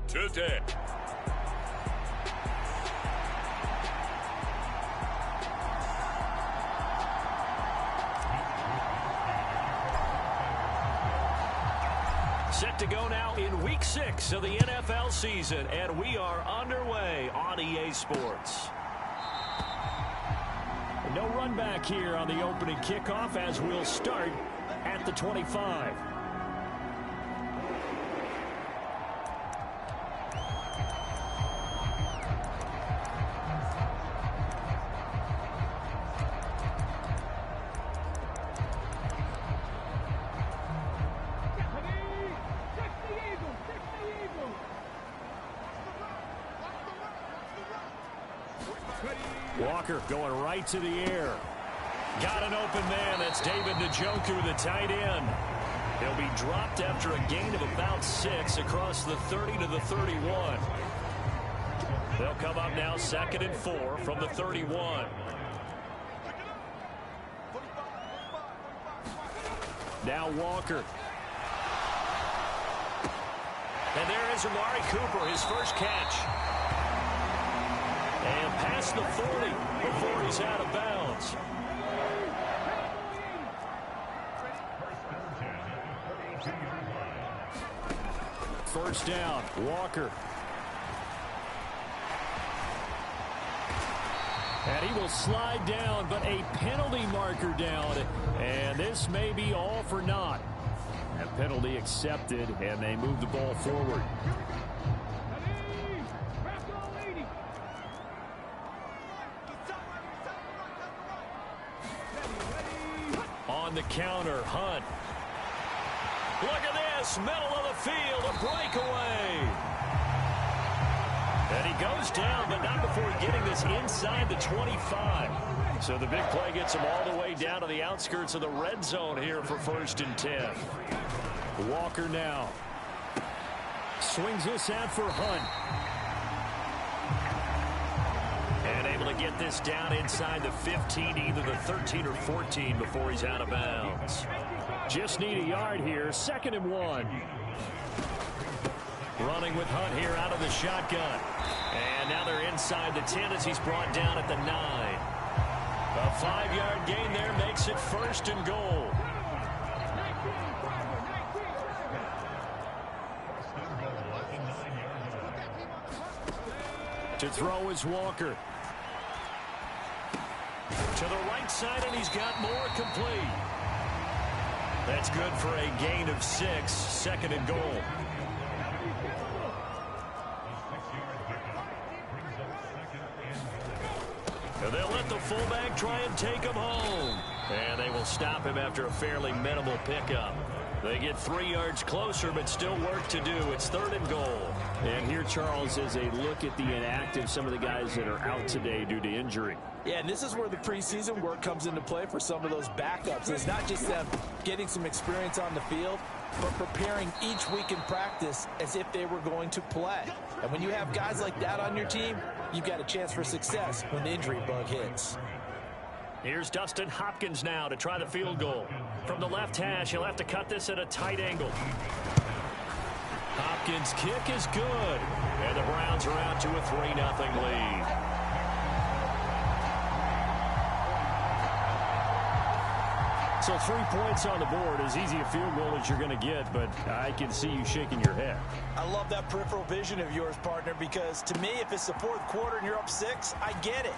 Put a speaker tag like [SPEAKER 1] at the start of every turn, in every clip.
[SPEAKER 1] today.
[SPEAKER 2] Set to go now in Week 6 of the NFL season, and we are underway on EA Sports. No run back here on the opening kickoff as we'll start at the 25. Walker going right to the air. Got an open man. That's David Njoku, the tight end. He'll be dropped after a gain of about 6 across the 30 to the 31. They'll come up now 2nd and 4 from the 31. Now Walker. And there is Amari Cooper, his first catch. And past the 40 before he's out of bounds. First down, Walker. And he will slide down, but a penalty marker down. And this may be all for naught. A penalty accepted, and they move the ball forward. On the counter, Hunt. Look at this, middle of the field, a breakaway. And he goes down, but not before getting this inside the 25. So the big play gets him all the way down to the outskirts of the red zone here for 1st and 10. Walker now. Swings this out for Hunt. And able to get this down inside the 15, either the 13 or 14 before he's out of bounds. Just need a yard here, 2nd and 1. Running with Hunt here out of the shotgun. And now they're inside the 10 as he's brought down at the 9. A 5-yard gain there makes it 1st and goal. To throw is Walker. To the right side, and he's got more complete. That's good for a gain of 6, 2nd and goal. And they'll let the fullback try and take him home. And they will stop him after a fairly minimal pickup. They get 3 yards closer, but still work to do. It's 3rd and goal.
[SPEAKER 3] And here, Charles, is a look at the inactive, some of the guys that are out today due to injury.
[SPEAKER 4] Yeah, and this is where the preseason work comes into play for some of those backups. It's not just them getting some experience on the field, but preparing each week in practice as if they were going to play. And when you have guys like that on your team, you've got a chance for success when the injury bug hits.
[SPEAKER 2] Here's Dustin Hopkins now to try the field goal. From the left hash, he'll have to cut this at a tight angle. Hopkins' kick is good. And the Browns are out to a 3-0 lead. So 3 points on the board, as easy a field goal as you're going to get, but I can see you shaking your head.
[SPEAKER 4] I love that peripheral vision of yours, partner, because to me, if it's the 4th quarter and you're up 6, I get it.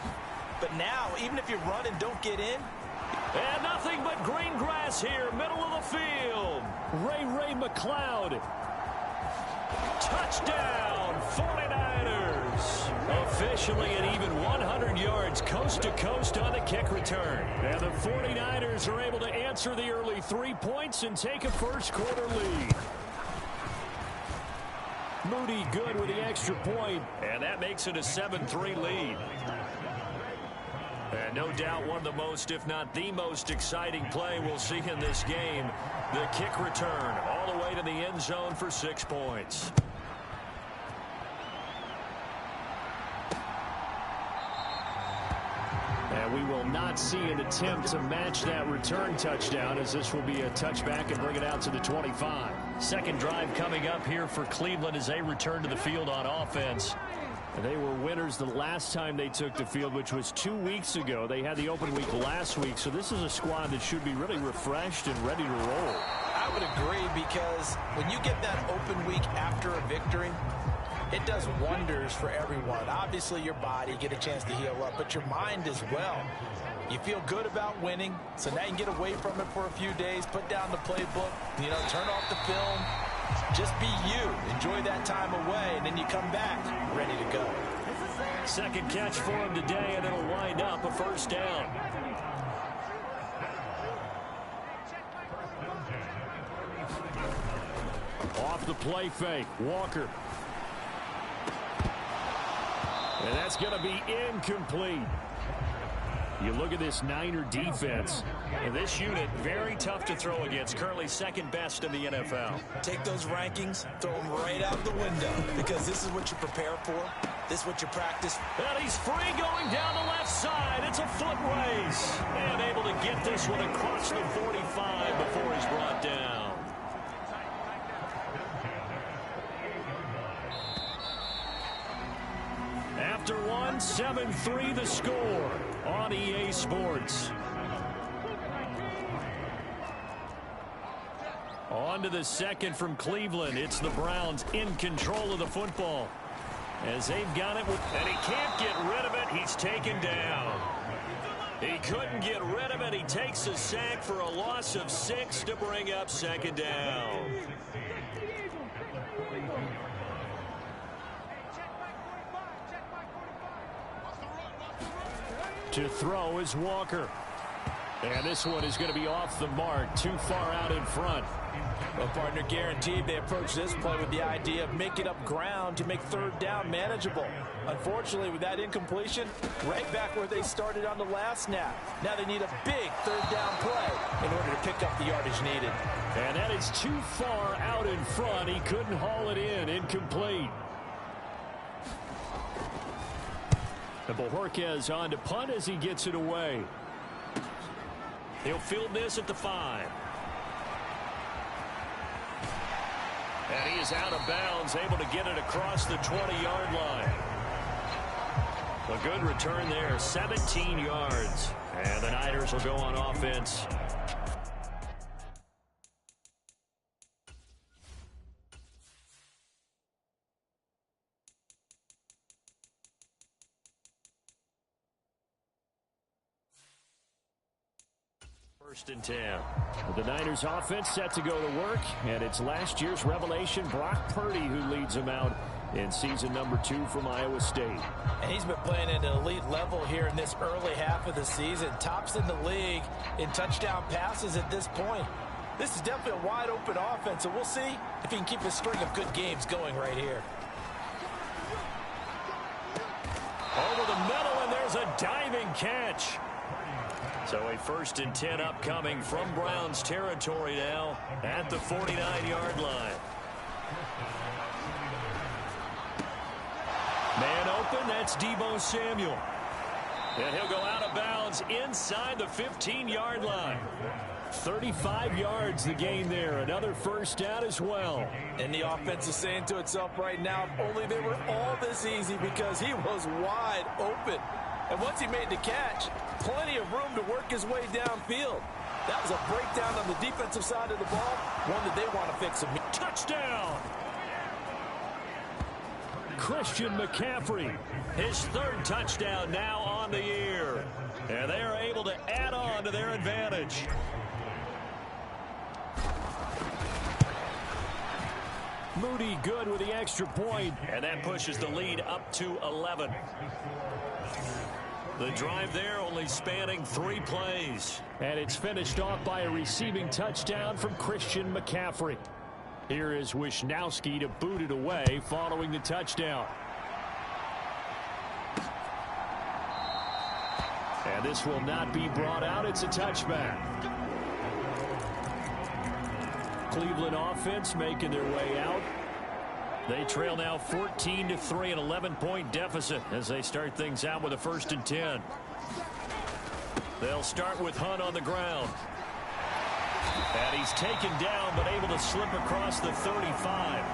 [SPEAKER 4] But now, even if you run and don't get in.
[SPEAKER 2] And nothing but green grass here, middle of the field. Ray McCloud. Touchdown, 49ers. Officially an even 100 yards coast to coast on the kick return. And the 49ers are able to answer the early 3 points and take a 1st quarter lead. Moody good with the extra point, and that makes it a 7-3 lead. And no doubt one of the most, if not the most exciting play we'll see in this game. The kick return all the way to the end zone for 6 points.
[SPEAKER 3] And we will not see an attempt to match that return touchdown, as this will be a touchback and bring it out to the 25.
[SPEAKER 2] Second drive coming up here for Cleveland as they return to the field on offense.
[SPEAKER 3] They were winners the last time they took the field, which was 2 weeks ago. They had the open week last week, so this is a squad that should be really refreshed and ready to roll.
[SPEAKER 4] I would agree, because when you get that open week after a victory, it does wonders for everyone. Obviously, your body, get a chance to heal up, but your mind as well. You feel good about winning, so now you can get away from it for a few days, put down the playbook, turn off the film. Just be you. Enjoy that time away, and then you come back ready to go.
[SPEAKER 2] Second catch for him today, and it'll wind up a first down.
[SPEAKER 3] Off the play fake, Walker. And that's going to be incomplete. You look at this Niner defense.
[SPEAKER 2] And this unit, very tough to throw against. Currently second best in the NFL.
[SPEAKER 4] Take those rankings, throw them right out the window, because this is what you prepare for. This is what you practice.
[SPEAKER 2] And he's free going down the left side. It's a foot race. And able to get this one across the 45 before he's brought down. After one, 7-3 the score on EA Sports. On to the second from Cleveland. It's the Browns in control of the football, as they've got it, and he can't get rid of it. He's taken down. He couldn't get rid of it. He takes a sack for a loss of 6 to bring up second down.
[SPEAKER 3] To throw is Walker. And this one is going to be off the mark, too far out in front.
[SPEAKER 4] Well, partner, guaranteed they approach this play with the idea of making up ground to make third down manageable. Unfortunately, with that incompletion, right back where they started on the last snap. Now they need a big third down play in order to pick up the yardage needed.
[SPEAKER 3] And that is too far out in front. He couldn't haul it in. Incomplete. And Bojorquez on to punt as he gets it away.
[SPEAKER 2] He'll field this at the 5. And he is out of bounds, able to get it across the 20-yard line. A good return there, 17 yards. And the Niners will go on offense. First and 10.
[SPEAKER 3] The Niners offense set to go to work, and it's last year's revelation, Brock Purdy, who leads them out in season number 2 from Iowa State.
[SPEAKER 4] And he's been playing at an elite level here in this early half of the season. Tops in the league in touchdown passes at this point. This is definitely a wide open offense, so we'll see if he can keep a string of good games going right here.
[SPEAKER 2] Over the middle, and there's a diving catch. So a first and 10 upcoming from Browns territory now at the 49-yard line. Man open, that's Deebo Samuel. And he'll go out of bounds inside the 15-yard line. 35 yards the gain there. Another first down as well.
[SPEAKER 4] And the offense is saying to itself right now, if only they were all this easy, because he was wide open. And once he made the catch, plenty of room to work his way downfield. That was a breakdown on the defensive side of the ball, one that they want to fix.
[SPEAKER 2] Touchdown!
[SPEAKER 3] Christian McCaffrey.
[SPEAKER 2] His third touchdown now on the year. And they are able to add on to their advantage.
[SPEAKER 3] Moody good with the extra point.
[SPEAKER 2] And that pushes the lead up to 11. The drive there only spanning 3 plays.
[SPEAKER 3] And it's finished off by a receiving touchdown from Christian McCaffrey. Here is Wisnowski to boot it away following the touchdown. And this will not be brought out. It's a touchback. Cleveland offense making their way out.
[SPEAKER 2] They trail now 14-3, an 11-point deficit as they start things out with a first and 10. They'll start with Hunt on the ground. And he's taken down, but able to slip across the 35.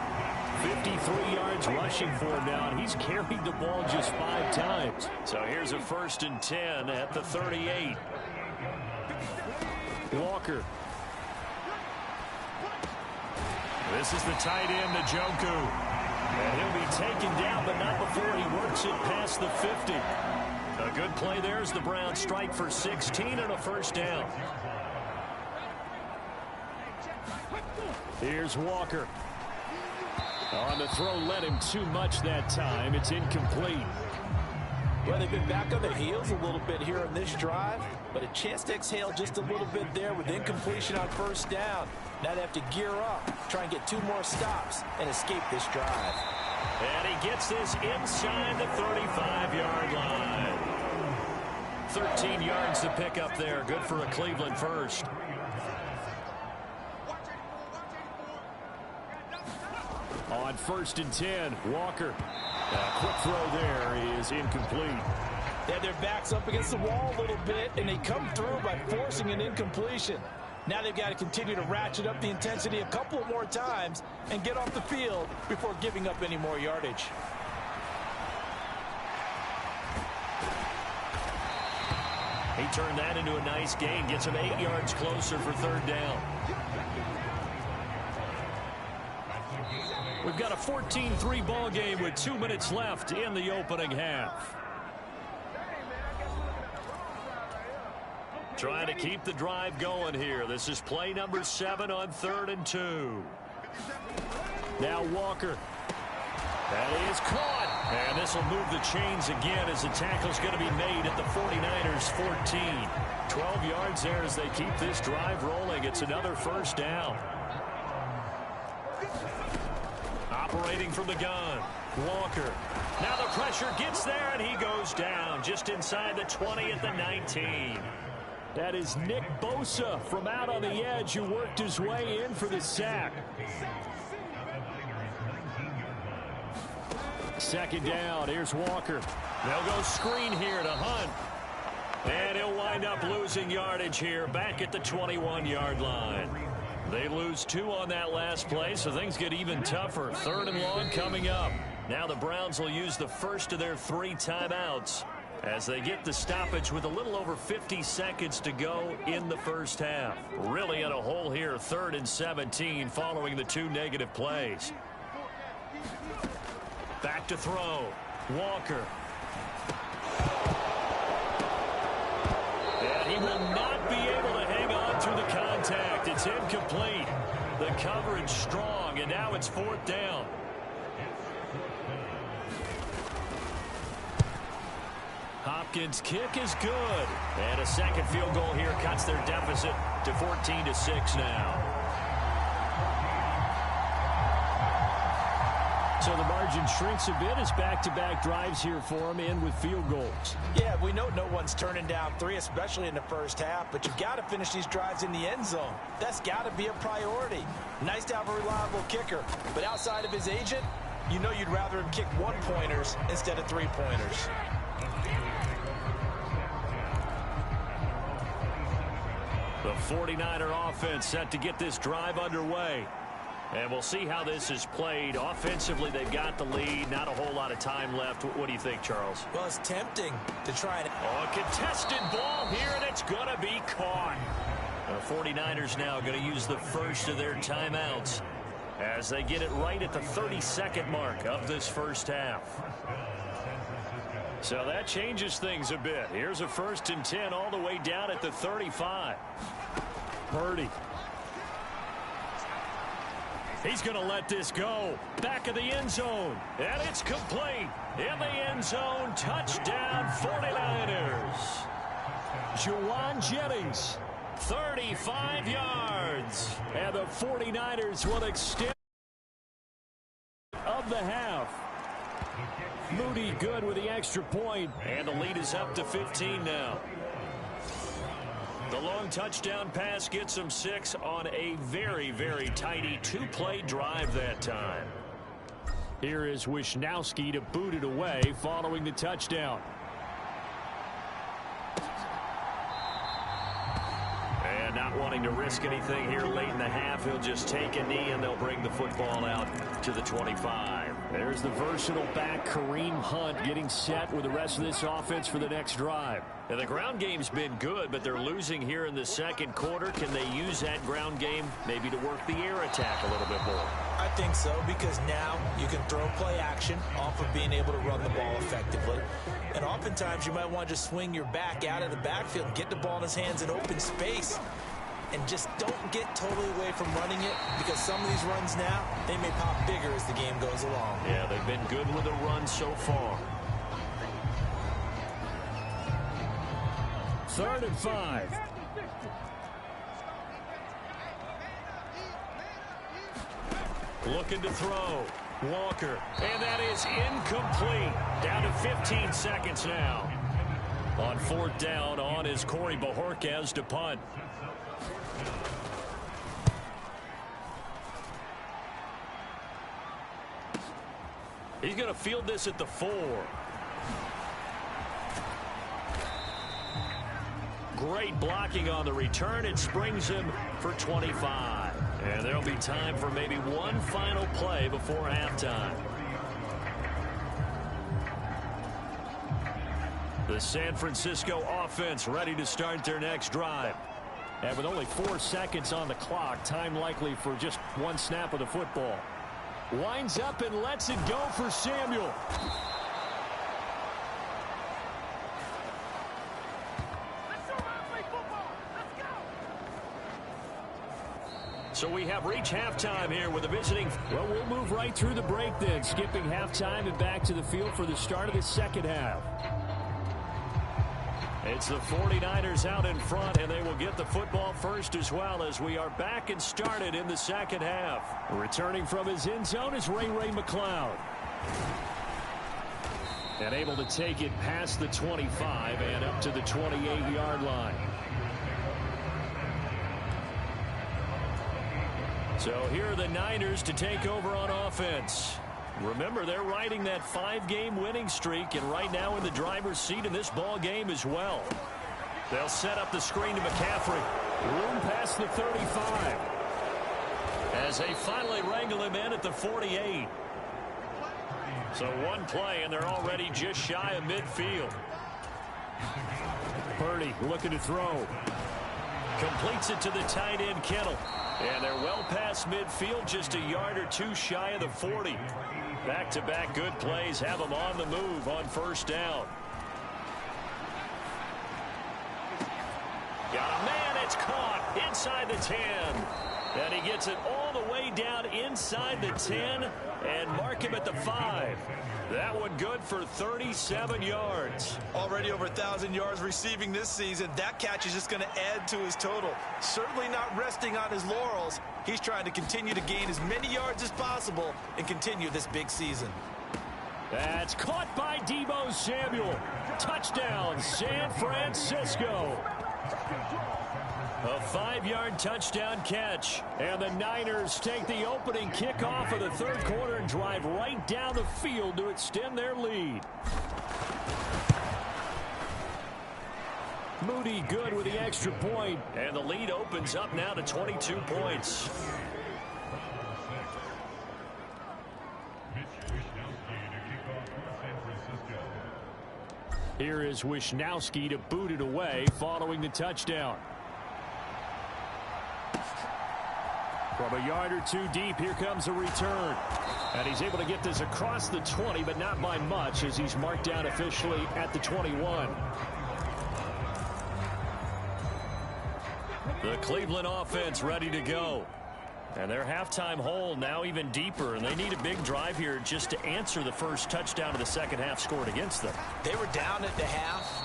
[SPEAKER 2] 53 yards rushing for him now, and he's carried the ball just 5 times. So here's a 1st and 10 at the 38. Walker. This is the tight end, Njoku. And he'll be taken down, but not before he works it past the 50. A good play there as the Browns strike for 16 and a 1st down. Here's Walker. On the throw, led him too much that time. It's incomplete.
[SPEAKER 4] Well, they've been back on their heels a little bit here on this drive, but a chance to exhale just a little bit there with incompletion on 1st down. Now they have to gear up, try and get 2 more stops, and escape this drive.
[SPEAKER 2] And he gets this inside the 35-yard line. 13 yards to pick up there. Good for a Cleveland 1st. On 1st and 10, Walker. A quick throw there is incomplete.
[SPEAKER 4] They had their backs up against the wall a little bit, and they come through by forcing an incompletion. Now they've got to continue to ratchet up the intensity a couple more times and get off the field before giving up any more yardage.
[SPEAKER 2] He turned that into a nice gain, gets him 8 yards closer for 3rd down. We've got a 14-3 ball game with 2 minutes left in the opening half. Trying to keep the drive going here. This is play number 7 on 3rd and 2. Now Walker. That is caught. And this will move the chains again as the tackle's going to be made at the 49ers 14. 12 yards there as they keep this drive rolling. It's another 1st down. Operating from the gun, Walker. Now the pressure gets there, and he goes down just inside the 20 at the 19. That is Nick Bosa from out on the edge who worked his way in for the sack. 2nd down. Here's Walker. They'll go screen here to Hunt. And he'll wind up losing yardage here back at the 21-yard line. They lose 2 on that last play, so things get even tougher. 3rd and long coming up. Now the Browns will use the first of their 3 timeouts as they get the stoppage with a little over 50 seconds to go in the 1st half. Really in a hole here, 3rd and 17 following the 2 negative plays. Back to throw. Walker. And he will not be able to hang on through the contact. It's incomplete. The coverage strong, and now it's 4th down. Hopkins' kick is good. And a 2nd field goal here cuts their deficit to 14-6 now. So the margin shrinks a bit as back-to-back drives here for them in with field goals.
[SPEAKER 4] Yeah, we know no one's turning down 3, especially in the 1st half, but you've got to finish these drives in the end zone. That's got to be a priority. Nice to have a reliable kicker, but outside of his agent, you know you'd rather him kick 1-pointers instead of 3-pointers.
[SPEAKER 2] The 49er offense set to get this drive underway. And we'll see how this is played. Offensively, they've got the lead. Not a whole lot of time left. What do you think, Charles?
[SPEAKER 4] Well, it's tempting to try and...
[SPEAKER 2] A contested ball here, and it's going to be caught. The 49ers now going to use the first of their timeouts as they get it right at the 32nd mark of this 1st half. So that changes things a bit. Here's a 1st and 10 all the way down at the 35. Purdy. He's going to let this go. Back of the end zone. And it's complete. In the end zone. Touchdown 49ers. Juwan Jennings. 35 yards. And the 49ers will extend of the half. Moody good with the extra point. And the lead is up to 15 now. The long touchdown pass gets them 6 on a very, very tidy 2-play drive that time. Here is Wisnowski to boot it away following the touchdown. not wanting to risk anything here late in the half, he'll just take a knee, and they'll bring the football out to the 25.
[SPEAKER 3] There's the versatile back, Kareem Hunt, getting set with the rest of this offense for the next drive.
[SPEAKER 2] And the ground game's been good, but they're losing here in the second quarter. Can they use that ground game maybe to work the air attack a little bit more?
[SPEAKER 4] I think so, because now you can throw play action off of being able to run the ball effectively. And oftentimes you might want to just swing your back out of the backfield and get the ball in his hands in open space. And just don't get totally away from running it, because some of these runs now, they may pop bigger as the game goes along.
[SPEAKER 2] Yeah, they've been good with the run so far.
[SPEAKER 3] 3rd and 5.
[SPEAKER 2] Looking to throw. Walker. And that is incomplete. Down to 15 seconds now. On 4th down, on is Corey Bajorquez to punt. He's going to field this at the 4. Great blocking on the return. It springs him for 25. And there'll be time for maybe one final play before halftime. The San Francisco offense ready to start their next drive.
[SPEAKER 3] And with only 4 seconds on the clock, time likely for just one snap of the football. Winds up and lets it go for Samuel.
[SPEAKER 2] So we have reached halftime here with the visiting.
[SPEAKER 3] Well, we'll move right through the break then, skipping halftime and back to the field for the start of the second half.
[SPEAKER 2] It's the 49ers out in front, and they will get the football first as well, as we are back and started in the second half.
[SPEAKER 3] Returning from his end zone is Ray McLeod. And able to take it past the 25 and up to the 28-yard line.
[SPEAKER 2] So here are the Niners to take over on offense. Remember, they're riding that 5-game winning streak, and right now in the driver's seat in this ball game as well. They'll set up the screen to McCaffrey.
[SPEAKER 3] Room past the 35.
[SPEAKER 2] As they finally wrangle him in at the 48. So one play, and they're already just shy of midfield.
[SPEAKER 3] Purdy looking to throw.
[SPEAKER 2] Completes it to the tight end, Kittle. And they're well past midfield, just a yard or two shy of the 40. Back-to-back good plays have them on the move on 1st down. Got a man, it's caught inside the 10. And he gets it all the way down inside the 10 and mark him at the 5. That one good for 37 yards.
[SPEAKER 4] Already over 1,000 yards receiving this season. That catch is just going to add to his total. Certainly not resting on his laurels. He's trying to continue to gain as many yards as possible and continue this big season.
[SPEAKER 3] That's caught by Deebo Samuel. Touchdown, San Francisco.
[SPEAKER 2] A 5-yard touchdown catch.
[SPEAKER 3] And the Niners take the opening kickoff of the 3rd quarter and drive right down the field to extend their lead. Moody good with the extra point.
[SPEAKER 2] And the lead opens up now to 22 points.
[SPEAKER 3] Here is Wisnowski to boot it away following the touchdown. From a yard or two deep, here comes a return. And he's able to get this across the 20, but not by much, as he's marked down officially at the 21.
[SPEAKER 2] The Cleveland offense ready to go. And their halftime hole now even deeper, and they need a big drive here just to answer the first touchdown of the second half scored against them.
[SPEAKER 4] They were down at the half.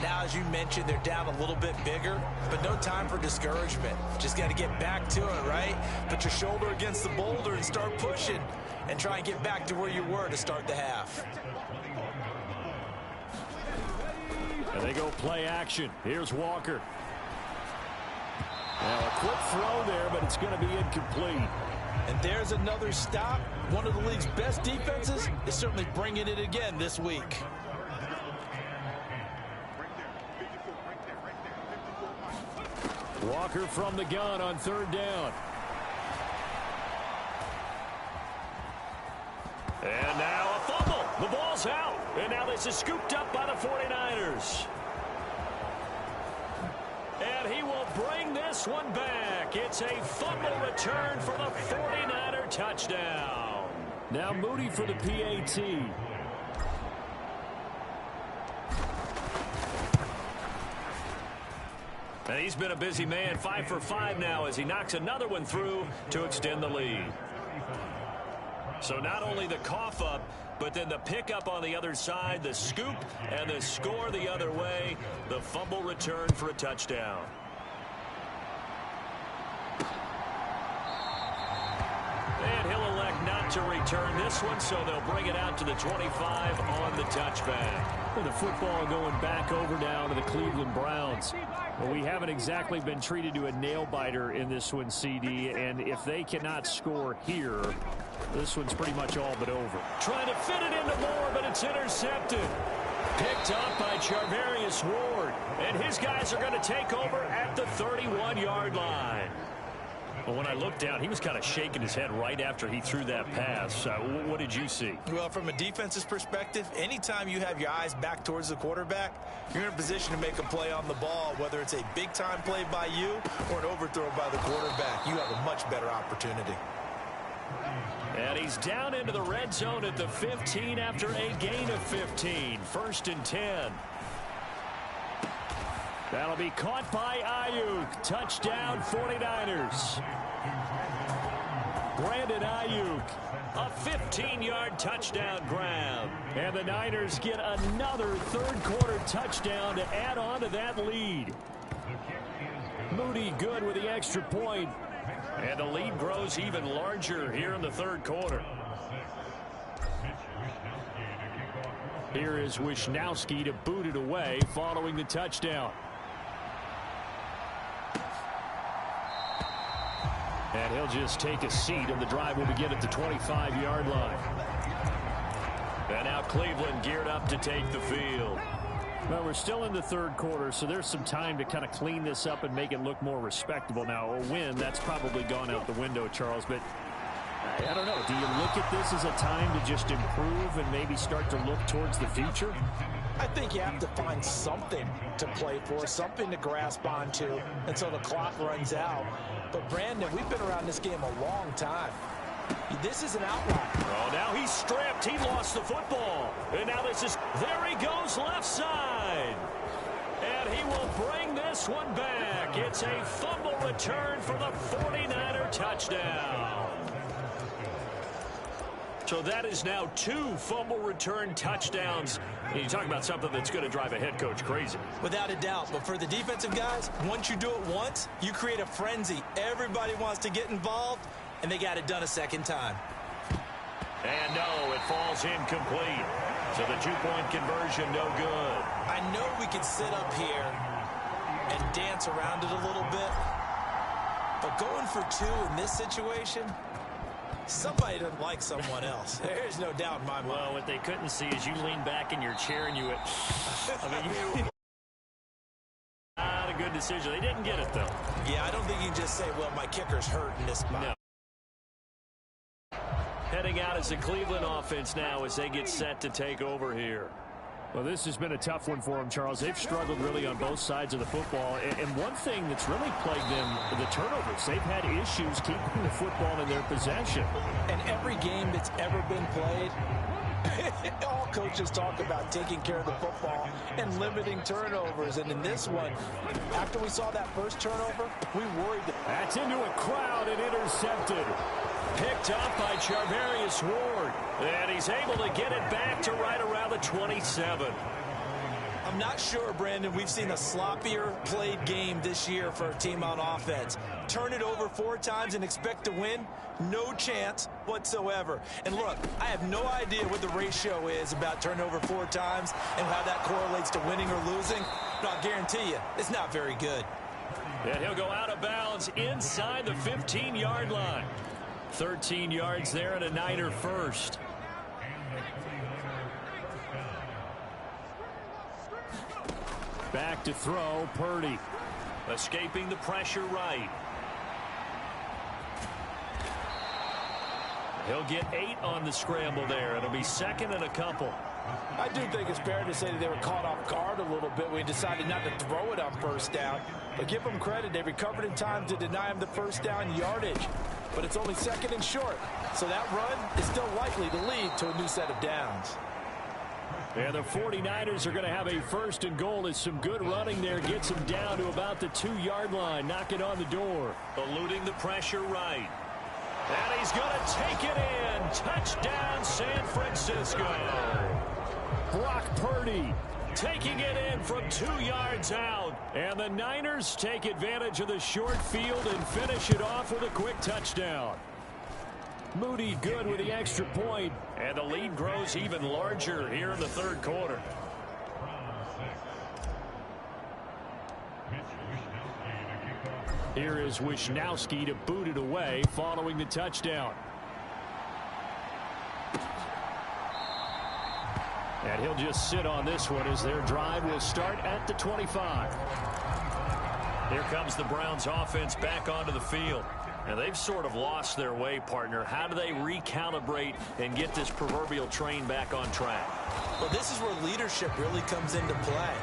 [SPEAKER 4] Now, as you mentioned, they're down a little bit bigger, but no time for discouragement. Just got to get back to it, right? Put your shoulder against the boulder and start pushing and try and get back to where you were to start the half.
[SPEAKER 3] And they go play action. Here's Walker. Now a quick throw there, but it's going to be incomplete.
[SPEAKER 4] And there's another stop. One of the league's best defenses is certainly bringing it again this week.
[SPEAKER 3] Walker from the gun on 3rd down. And now a fumble. The ball's out. And now this is scooped up by the 49ers. And he will bring this one back. It's a fumble return for the 49er touchdown. Now Moody for the PAT. And he's been a busy man, 5 for 5 now as he knocks another one through to extend the lead. So not only the cough up, but then the pickup on the other side, the scoop, and the score the other way. The fumble return for a touchdown. And he'll elect not to return this one, so they'll bring it out to the 25 on the touchback. And the football going back over now to the Cleveland Browns. Well, we haven't exactly been treated to a nail-biter in this one, CD, and if they cannot score here, this one's pretty much all but over. Trying to fit it into Moore, but it's intercepted. Picked up by Charvarius Ward, and his guys are going to take over at the 31-yard line. Well, when I looked down, he was kind of shaking his head right after he threw that pass. What did you see?
[SPEAKER 4] Well, from a defense's perspective, anytime you have your eyes back towards the quarterback, you're in a position to make a play on the ball, whether it's a big-time play by you or an overthrow by the quarterback. You have a much better opportunity.
[SPEAKER 3] And he's down into the red zone at the 15 after a gain of 15. 1st and 10. That'll be caught by Ayuk. Touchdown 49ers. Brandon Ayuk. A 15-yard touchdown grab. And the Niners get another third-quarter touchdown to add on to that lead. Moody good with the extra point. And the lead grows even larger here in the third quarter. Here is Wisnowski to boot it away following the touchdown. And he'll just take a seat, and the drive will begin at the 25-yard line. And now Cleveland geared up to take the field. Well, we're still in the third quarter, so there's some time to kind of clean this up and make it look more respectable. Now, a win, that's probably gone out the window, Charles, but I don't know. Do you look at this as a time to just improve and maybe start to look towards the future?
[SPEAKER 4] I think you have to find something to play for, something to grasp onto until the clock runs out. But, Brandon, we've been around this game a long time. This is an outlier.
[SPEAKER 3] Oh, now he's stripped. He lost the football. And now this is, there he goes left side. And he will bring this one back. It's a fumble return for the 49er touchdown. So that is now 2 fumble return touchdowns. You talk about something that's going to drive a head coach crazy.
[SPEAKER 4] Without a doubt. But for the defensive guys, once you do it once, you create a frenzy. Everybody wants to get involved, and they got it done a second time.
[SPEAKER 3] And no, it falls incomplete. So the 2-point conversion, no good.
[SPEAKER 4] I know we could sit up here and dance around it a little bit, but going for 2 in this situation, somebody doesn't like someone else. There's no doubt in my mind.
[SPEAKER 3] Well, what they couldn't see is you lean back in your chair and you went, not a good decision. They didn't get it, though.
[SPEAKER 4] Yeah, I don't think you can just say, well, my kicker's hurt in this spot.
[SPEAKER 3] No. Heading out as the Cleveland offense now as they get set to take over here. Well, this has been a tough one for them, Charles. They've struggled really on both sides of the football. And one thing that's really plagued them, the turnovers. They've had issues keeping the football in their possession.
[SPEAKER 4] And every game that's ever been played, all coaches talk about taking care of the football and limiting turnovers. And in this one, after we saw that first turnover, we worried.
[SPEAKER 3] That's into a crowd and intercepted. Picked up by Charvarius Ward. And he's able to get it back to right around the 27.
[SPEAKER 4] I'm not sure, Brandon, we've seen a sloppier played game this year for a team on offense. Turn it over 4 times and expect to win? No chance whatsoever. And look, I have no idea what the ratio is about turnover 4 times and how that correlates to winning or losing. But I'll guarantee you, it's not very good.
[SPEAKER 3] And he'll go out of bounds inside the 15-yard line. 13 yards there and a Niner first. Back to throw, Purdy.
[SPEAKER 2] Escaping the pressure right. He'll get 8 on the scramble there. It'll be second and a couple.
[SPEAKER 4] I do think it's fair to say that they were caught off guard a little bit when he decided not to throw it on first down. But give them credit. They recovered in time to deny him the first down yardage. But it's only second and short. So that run is still likely to lead to a new set of downs.
[SPEAKER 3] And the 49ers are going to have a first and goal as some good running there gets them down to about the 2-yard line. Knock it on the door.
[SPEAKER 2] Eluding the pressure right. And he's going to take it in. Touchdown, San Francisco.
[SPEAKER 3] Brock Purdy taking it in from 2 yards out. And the Niners take advantage of the short field and finish it off with a quick touchdown. Moody good with the extra point.
[SPEAKER 2] And the lead grows even larger here in the third quarter.
[SPEAKER 3] Here is Wisnowski to boot it away following the touchdown. And he'll just sit on this one as their drive will start at the 25.
[SPEAKER 2] Here comes the Browns offense back onto the field. And they've sort of lost their way, partner. How do they recalibrate and get this proverbial train back on track?
[SPEAKER 4] Well, this is where leadership really comes into play.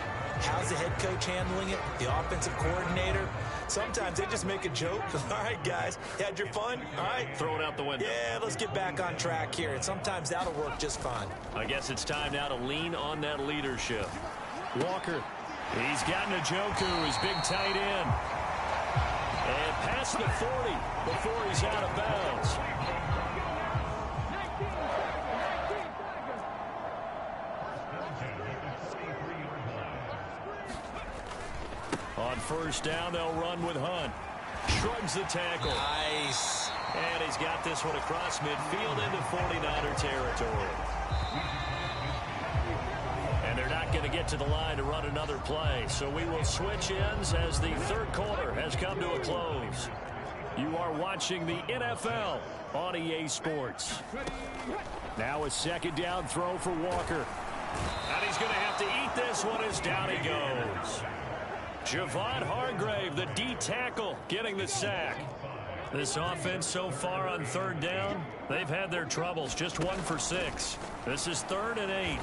[SPEAKER 4] How's the head coach handling it? The offensive coordinator? Sometimes they just make a joke. All right, guys, you had your fun? All right.
[SPEAKER 2] Throw it out the window.
[SPEAKER 4] Yeah, let's get back on track here. And sometimes that'll work just fine.
[SPEAKER 2] I guess it's time now to lean on that leadership.
[SPEAKER 3] Walker. He's got Njoku, his big tight end. And past the 40 before he's out of bounds. On first down, they'll run with Hunt. Shrugs the tackle.
[SPEAKER 4] Nice.
[SPEAKER 2] And he's got this one across midfield into 49er territory. And they're not going to get to the line to run another play. So we will switch ends as the third quarter has come to a close. You are watching the NFL on EA Sports. Now a second down throw for Walker. And he's going to have to eat this one as down he goes. Javon Hargrave, the D tackle, getting the sack. This offense so far on third down, they've had their troubles. Just 1 for 6. This is 3rd and 8.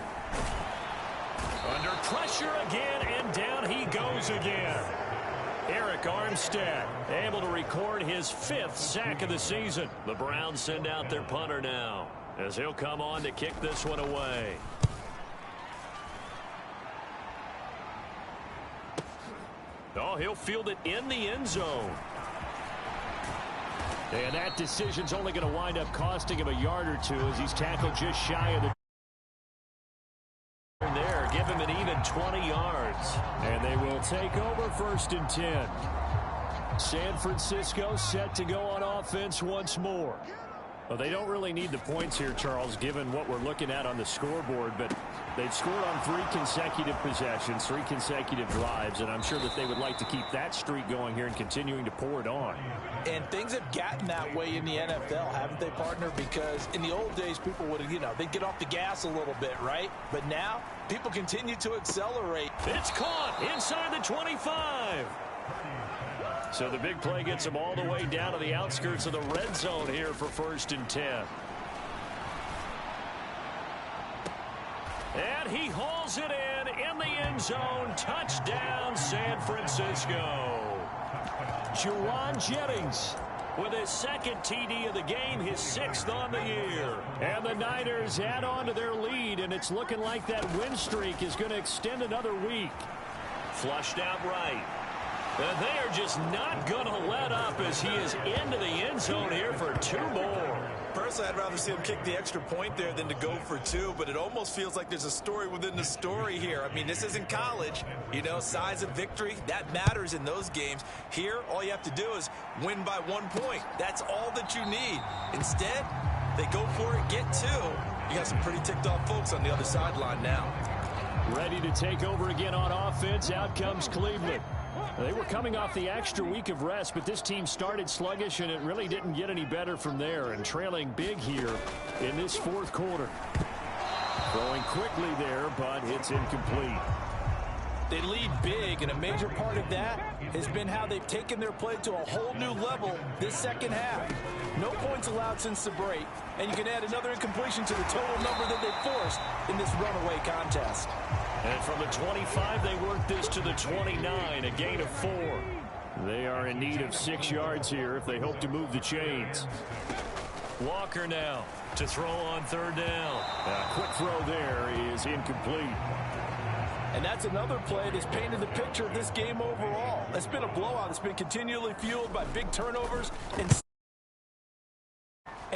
[SPEAKER 2] Under pressure again, and down he goes again. Eric Armstead able to record his 5th sack of the season. The Browns send out their punter now as he'll come on to kick this one away. Oh, he'll field it in the end zone.
[SPEAKER 3] And that decision's only going to wind up costing him a yard or two as he's tackled just shy of the
[SPEAKER 2] there. Give him an even 20 yards.
[SPEAKER 3] And they will take over 1st and 10. San Francisco set to go on offense once more. Well, they don't really need the points here, Charles, given what we're looking at on the scoreboard, but they've scored on 3 consecutive possessions, 3 consecutive drives, and I'm sure that they would like to keep that streak going here and continuing to pour it on.
[SPEAKER 4] And things have gotten that way in the NFL, haven't they, partner? Because in the old days, people would, they'd get off the gas a little bit, right? But now, people continue to accelerate.
[SPEAKER 2] It's caught inside the 25.
[SPEAKER 3] So the big play gets him all the way down to the outskirts of the red zone here for 1st and 10.
[SPEAKER 2] And he hauls it in the end zone. Touchdown, San Francisco.
[SPEAKER 3] Juwan Jennings
[SPEAKER 2] with his 2nd TD of the game, his 6th on the year.
[SPEAKER 3] And the Niners add on to their lead, and it's looking like that win streak is going to extend another week.
[SPEAKER 2] Flushed out right. And they are just not going to let up as he is into the end zone here for 2 more.
[SPEAKER 4] Personally, I'd rather see him kick the extra point there than to go for 2, but it almost feels like there's a story within the story here. I mean, this isn't college. Size of victory, that matters in those games. Here, all you have to do is win by 1 point. That's all that you need. Instead, they go for it, get 2. You got some pretty ticked off folks on the other sideline now.
[SPEAKER 3] Ready to take over again on offense. Out comes Cleveland. They were coming off the extra week of rest, but this team started sluggish, and it really didn't get any better from there, and trailing big here in this 4th quarter. Throwing quickly there, but it's incomplete.
[SPEAKER 4] They lead big, and a major part of that has been how they've taken their play to a whole new level this second half. No points allowed since the break, and you can add another incompletion to the total number that they forced in this runaway contest.
[SPEAKER 2] And from the 25, they work this to the 29, a gain of 4.
[SPEAKER 3] They are in need of 6 yards here if they hope to move the chains.
[SPEAKER 2] Walker now to throw on third down.
[SPEAKER 3] A quick throw there is incomplete.
[SPEAKER 4] And that's another play that's painted the picture of this game overall. It's been a blowout. It's been continually fueled by big turnovers and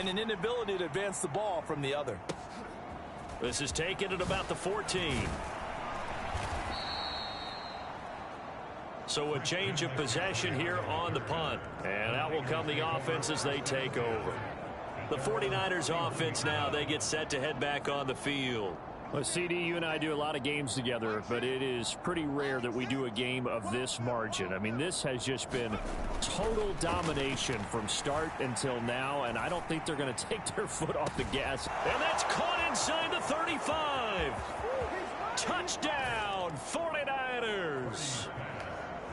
[SPEAKER 4] an inability to advance the ball from the other.
[SPEAKER 2] This is taken at about the 14. So a change of possession here on the punt. And out will come the offense as they take over. The 49ers offense now, they get set to head back on the field.
[SPEAKER 3] Well, CD, you and I do a lot of games together, but it is pretty rare that we do a game of this margin. I mean, this has just been total domination from start until now, and I don't think they're going to take their foot off the gas.
[SPEAKER 2] And that's caught inside the 35. Touchdown, 49ers.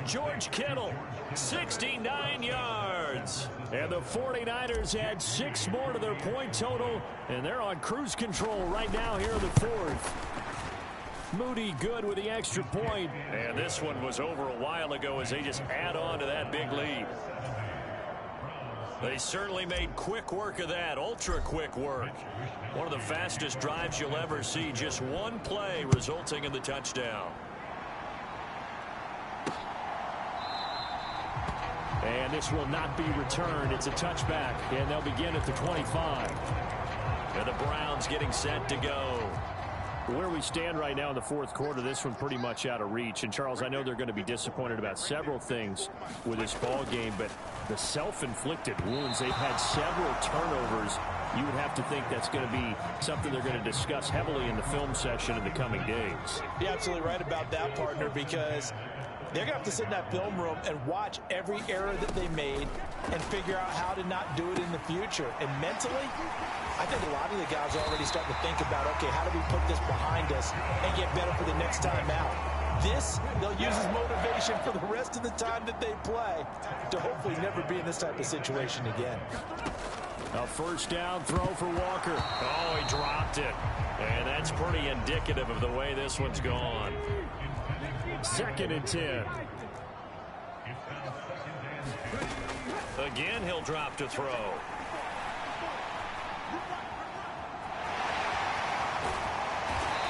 [SPEAKER 2] George Kittle, 69 yards.
[SPEAKER 3] And the 49ers add 6 more to their point total, and they're on cruise control right now here in the 4th. Moody good with the extra point.
[SPEAKER 2] And this one was over a while ago as they just add on to that big lead. They certainly made quick work of that, ultra quick work. One of the fastest drives you'll ever see, just one play resulting in the touchdown.
[SPEAKER 3] And this will not be returned. It's a touchback, and they'll begin at the 25.
[SPEAKER 2] And the Browns getting set to go.
[SPEAKER 3] Where we stand right now in the 4th quarter, this one pretty much out of reach. And, Charles, I know they're going to be disappointed about several things with this ball game, but the self-inflicted wounds, they've had several turnovers. You would have to think that's going to be something they're going to discuss heavily in the film session in the coming days.
[SPEAKER 4] You're absolutely right about that, partner, because they're going to have to sit in that film room and watch every error that they made and figure out how to not do it in the future. And mentally, I think a lot of the guys are already starting to think about, okay, how do we put this behind us and get better for the next time out? This, they'll use as motivation for the rest of the time that they play to hopefully never be in this type of situation again.
[SPEAKER 3] A first down throw for Walker.
[SPEAKER 2] Oh, he dropped it. And that's pretty indicative of the way this one's gone.
[SPEAKER 3] 2nd and 10.
[SPEAKER 2] Again, he'll drop to throw.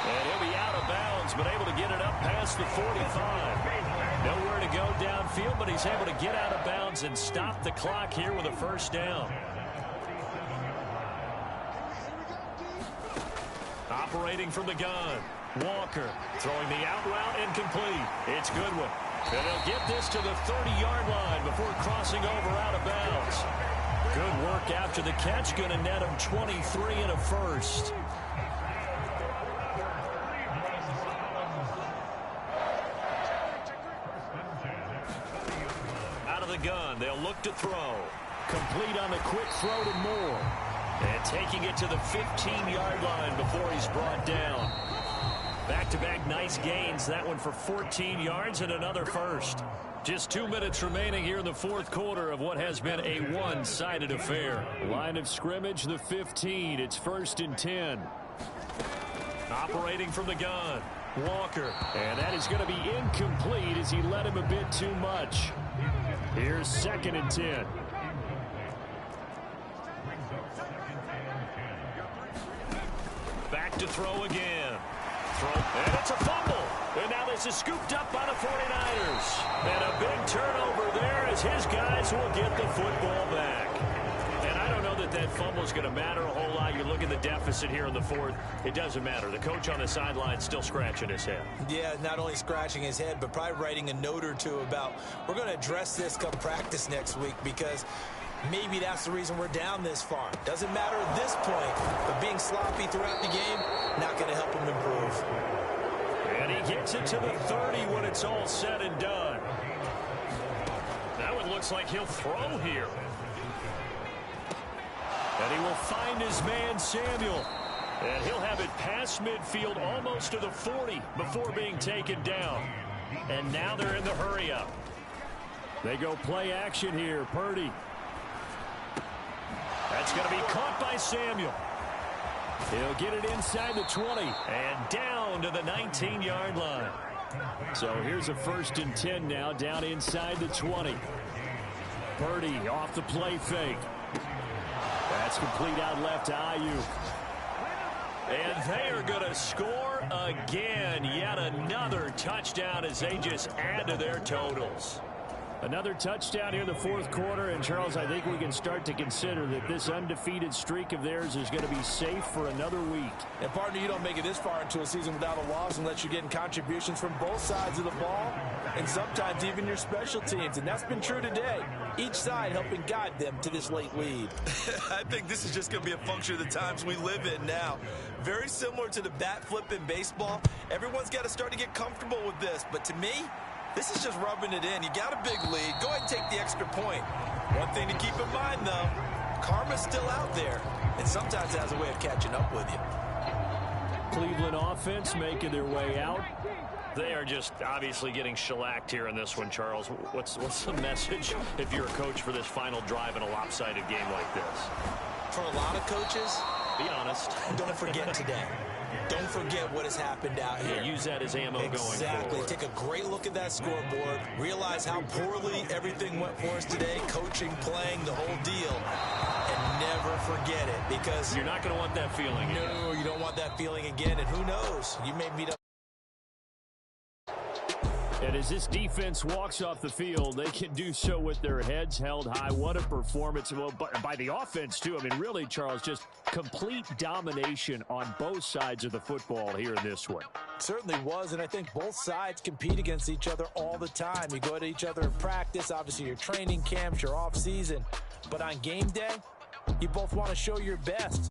[SPEAKER 2] And he'll be out of bounds, but able to get it up past the 45. Nowhere to go downfield, but he's able to get out of bounds and stop the clock here with a first down. Operating from the gun. Walker throwing the out route, incomplete. It's Goodwin. And they'll get this to the 30-yard line before crossing over out of bounds. Good work after the catch. Going to net him 23 and a first. Out of the gun, they'll look to throw.
[SPEAKER 3] Complete on the quick throw to Moore.
[SPEAKER 2] And taking it to the 15-yard line before he's brought down. Back-to-back nice gains. That one for 14 yards and another first. Just 2 minutes remaining here in the 4th quarter of what has been a one-sided affair.
[SPEAKER 3] Line of scrimmage, the 15. It's 1st and 10.
[SPEAKER 2] Operating from the gun. Walker.
[SPEAKER 3] And that is going to be incomplete as he led him a bit too much. Here's 2nd and 10.
[SPEAKER 2] Back to throw again. And it's a fumble. And now this is scooped up by the 49ers. And a big turnover there as his guys will get the football back. And I don't know that that fumble is going to matter a whole lot. You look at the deficit here in the 4th. It doesn't matter. The coach on the sideline still scratching his head.
[SPEAKER 4] Yeah, not only scratching his head, but probably writing a note or two about we're going to address this come practice next week because maybe that's the reason we're down this far. Doesn't matter at this point, but being sloppy throughout the game, not going to help him improve.
[SPEAKER 2] And he gets it to the 30 when it's all said and done. That one looks like he'll throw here. And he will find his man, Samuel. And he'll have it past midfield almost to the 40 before being taken down. And now they're in the hurry-up.
[SPEAKER 3] They go play action here. Purdy.
[SPEAKER 2] That's going to be caught by Samuel.
[SPEAKER 3] He'll get it inside the 20.
[SPEAKER 2] And down to the 19-yard line.
[SPEAKER 3] So here's a 1st and 10 now, down inside the 20. Purdy off the play fake. That's complete out left to Ayuk.
[SPEAKER 2] And they are going to score again. Yet another touchdown as they just add to their totals.
[SPEAKER 3] Another touchdown here in the 4th quarter. And, Charles, I think we can start to consider that this undefeated streak of theirs is going to be safe for another week.
[SPEAKER 4] And, partner, you don't make it this far into a season without a loss unless you're getting contributions from both sides of the ball and sometimes even your special teams. And that's been true today. Each side helping guide them to this late lead.
[SPEAKER 1] I think this is just going to be a function of the times we live in now. Very similar to the bat flip in baseball. Everyone's got to start to get comfortable with this. But to me, this is just rubbing it in. You got a big lead. Go ahead and take the extra point. One thing to keep in mind, though, karma's still out there, and sometimes it has a way of catching up with you.
[SPEAKER 3] Cleveland offense making their way out.
[SPEAKER 2] They are just obviously getting shellacked here in this one, Charles. What's the message if you're a coach for this final drive in a lopsided game like this?
[SPEAKER 1] For a lot of coaches,
[SPEAKER 2] be honest.
[SPEAKER 1] Don't forget today. Don't forget what has happened out here.
[SPEAKER 2] Use that as ammo going forward.
[SPEAKER 1] Exactly. Take a great look at that scoreboard. Realize how poorly everything went for us today. Coaching, playing, the whole deal. And never forget it, because
[SPEAKER 2] you're not going to want that feeling again.
[SPEAKER 1] No, you don't want that feeling again. And who knows? You may meet up.
[SPEAKER 3] And as this defense walks off the field, they can do so with their heads held high. What a performance by the offense, too. I mean, really, Charles, just complete domination on both sides of the football here in this one.
[SPEAKER 4] Certainly was, and I think both sides compete against each other all the time. You go at each other in practice, obviously your training camps, your off season. But on game day, you both want to show your best.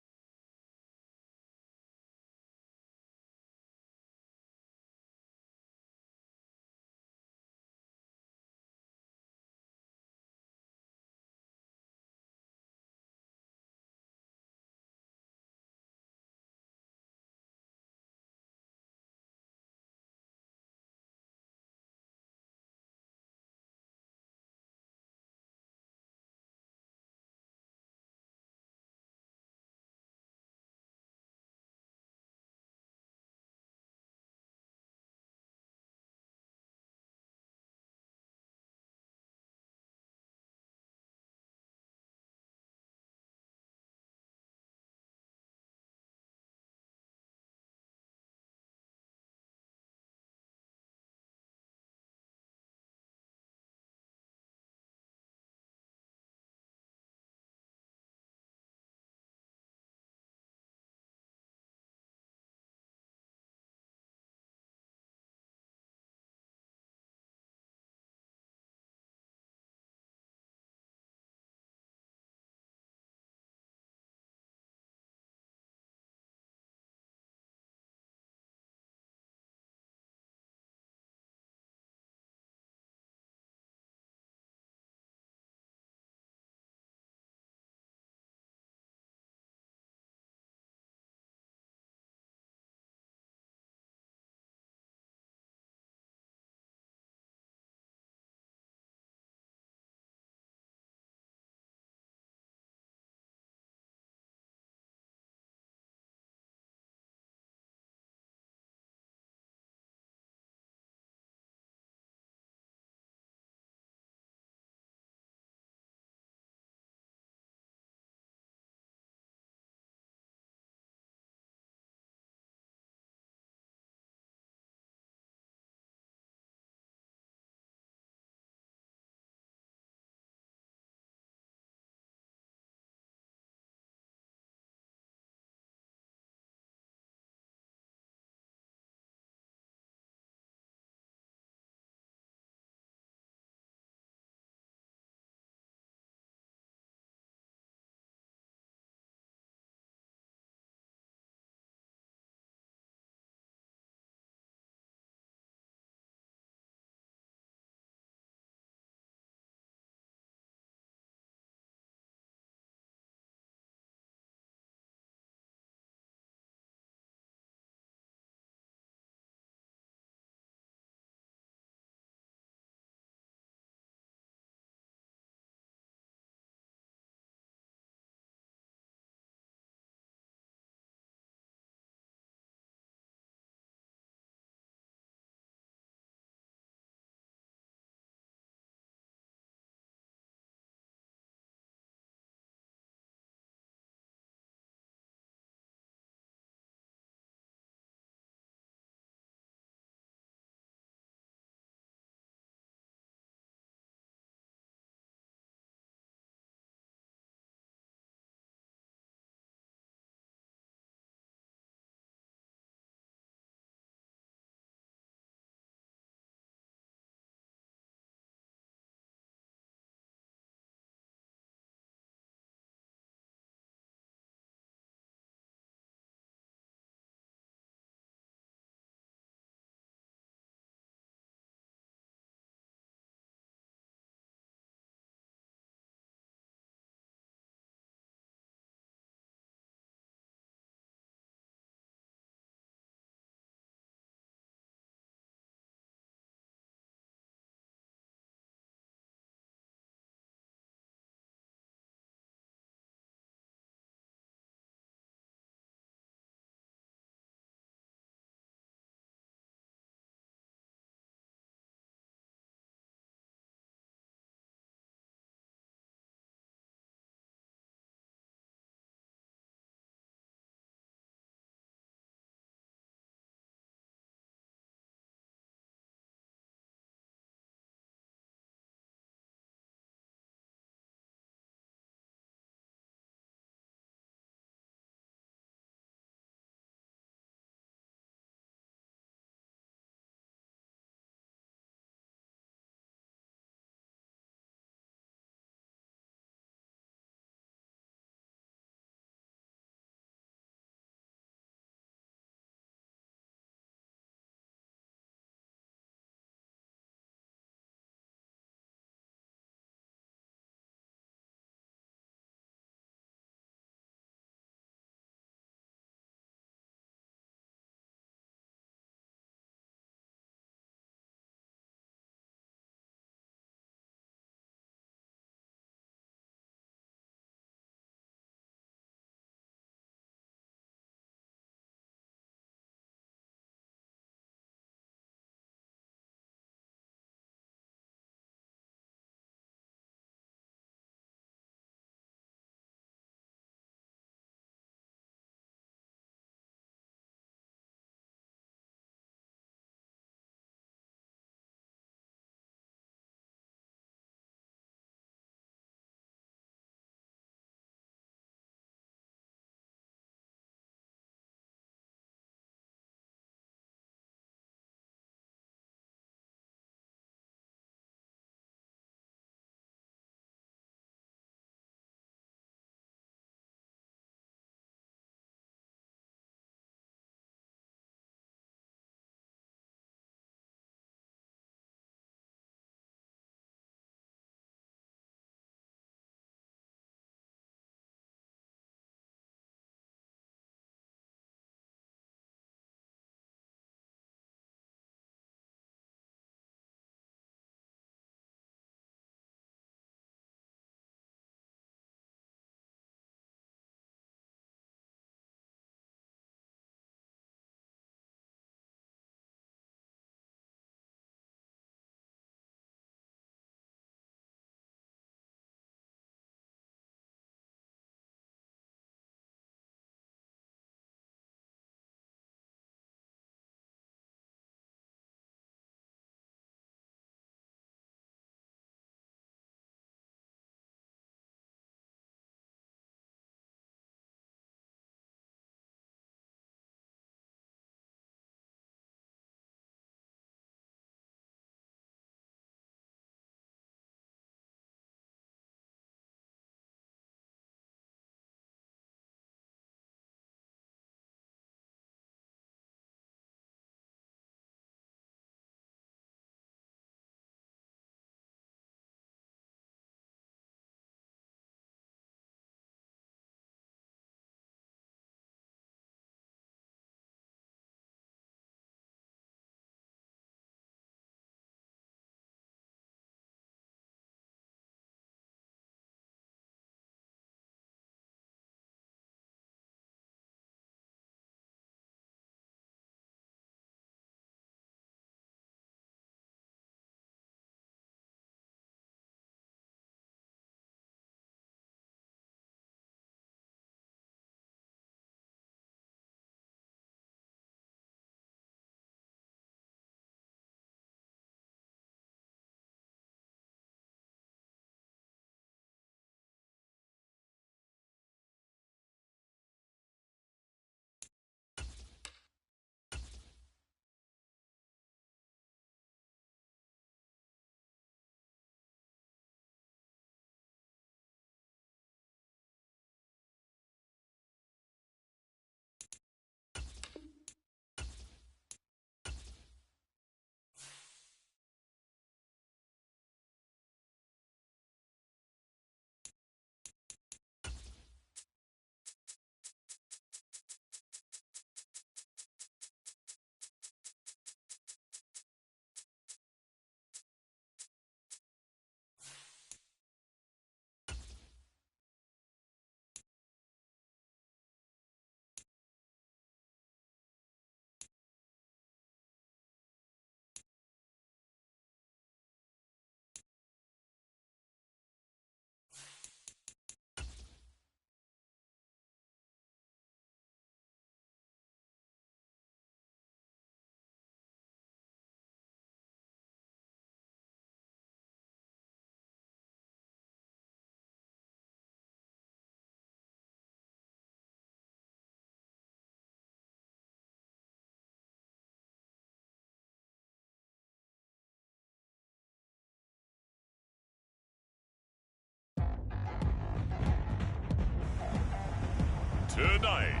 [SPEAKER 5] tonight.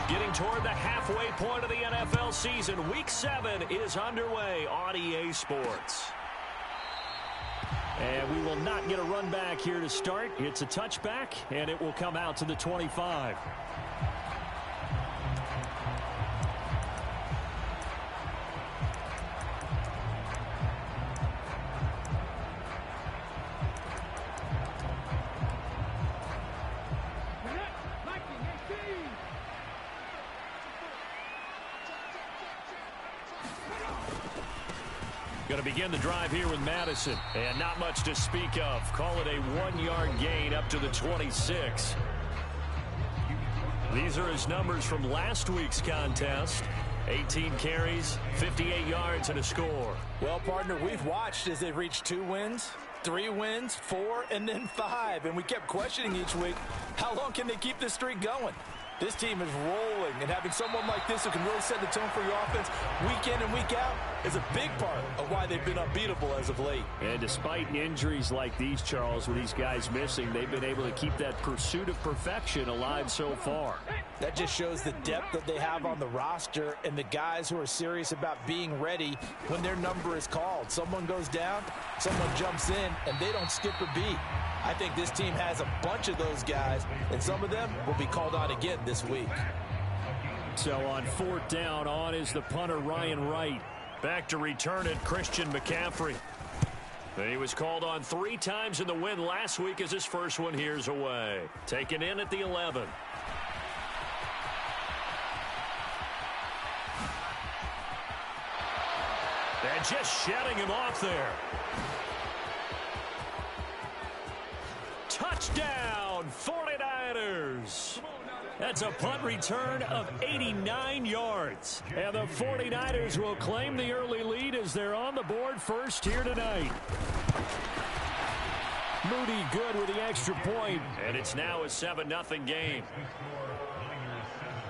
[SPEAKER 2] Getting toward the halfway point of the NFL season, Week 7 is underway on EA Sports. And we will not get a run back here to start. It's a touchback, and it will come out to the 25. Going to begin the drive here with Madison. And not much to speak of. Call it a 1-yard gain up to the 26. These are his numbers from last week's contest. 18 carries, 58 yards, and a score.
[SPEAKER 4] Well, partner, we've watched as they've reached 2 wins, 3 wins, 4, and then 5. And we kept questioning each week, how long can they keep this streak going? This team is rolling, and having someone like this who can really set the tone for your offense week in and week out is a big part of why they've been unbeatable as of late.
[SPEAKER 2] And despite injuries like these, Charles, with these guys missing, they've been able to keep that pursuit of perfection alive so far.
[SPEAKER 4] That just shows the depth that they have on the roster and the guys who are serious about being ready when their number is called. Someone goes down, someone jumps in, and they don't skip a beat. I think this team has a bunch of those guys, and some of them will be called on again this week.
[SPEAKER 2] So on 4th down, on is the punter Ryan Wright. Back to return it, Christian McCaffrey. He was called on 3 times in the win last week as his first one here's away. Taken in at the 11. And just shedding him off there. Touchdown, 49ers. That's a punt return of 89 yards. And the 49ers will claim the early lead as they're on the board first here tonight. Moody good with the extra point. And it's now a 7-0 game.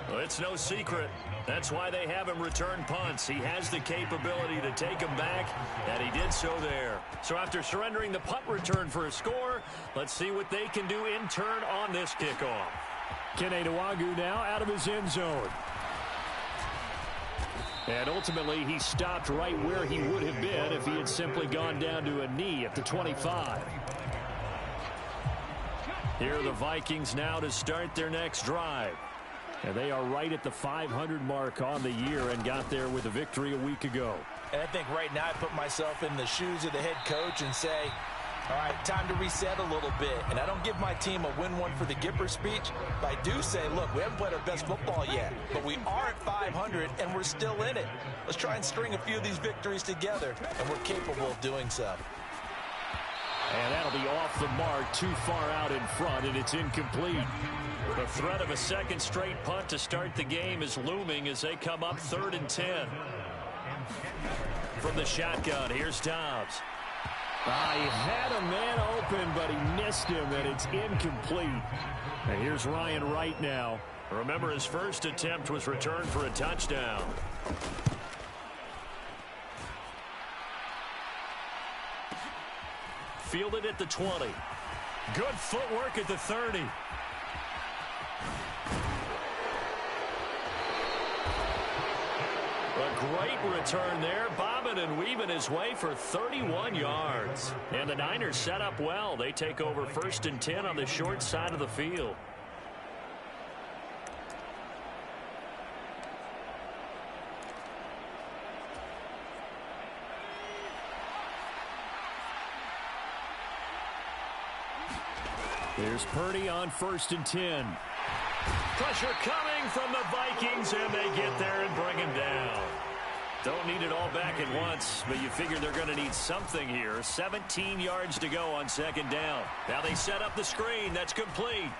[SPEAKER 2] Well, it's no secret. That's why they have him return punts. He has the capability to take them back, and he did so there. So after surrendering the punt return for a score, let's see what they can do in turn on this kickoff. Kene Nwangwu now out of his end zone. And ultimately, he stopped right where he would have been if he had simply gone down to a knee at the 25. Here are the Vikings now to start their next drive. And they are right at the 500 mark on the year and got there with a victory a week ago.
[SPEAKER 4] And I think right now I put myself in the shoes of the head coach and say, all right, time to reset a little bit. And I don't give my team a win one for the Gipper speech, but I do say, look, we haven't played our best football yet, but we are at 500 and we're still in it. Let's try and string a few of these victories together, and we're capable of doing so.
[SPEAKER 2] And that'll be off the mark, too far out in front, and it's incomplete. The threat of a second straight punt to start the game is looming as they come up 3rd and 10. From the shotgun, here's Dobbs. He had a man open, but he missed him, and it's incomplete. And here's Ryan Wright now. Remember, his first attempt was returned for a touchdown. Fielded at the 20. Good footwork at the 30. A great return there, bobbing and weaving his way for 31 yards. And the Niners set up well. They take over 1st and 10 on the short side of the field. Here's Purdy on 1st and 10. Pressure coming from the Vikings, and they get there and bring him down. Don't need it all back at once, but you figure they're going to need something here. 17 yards to go on 2nd down. Now they set up the screen. That's complete.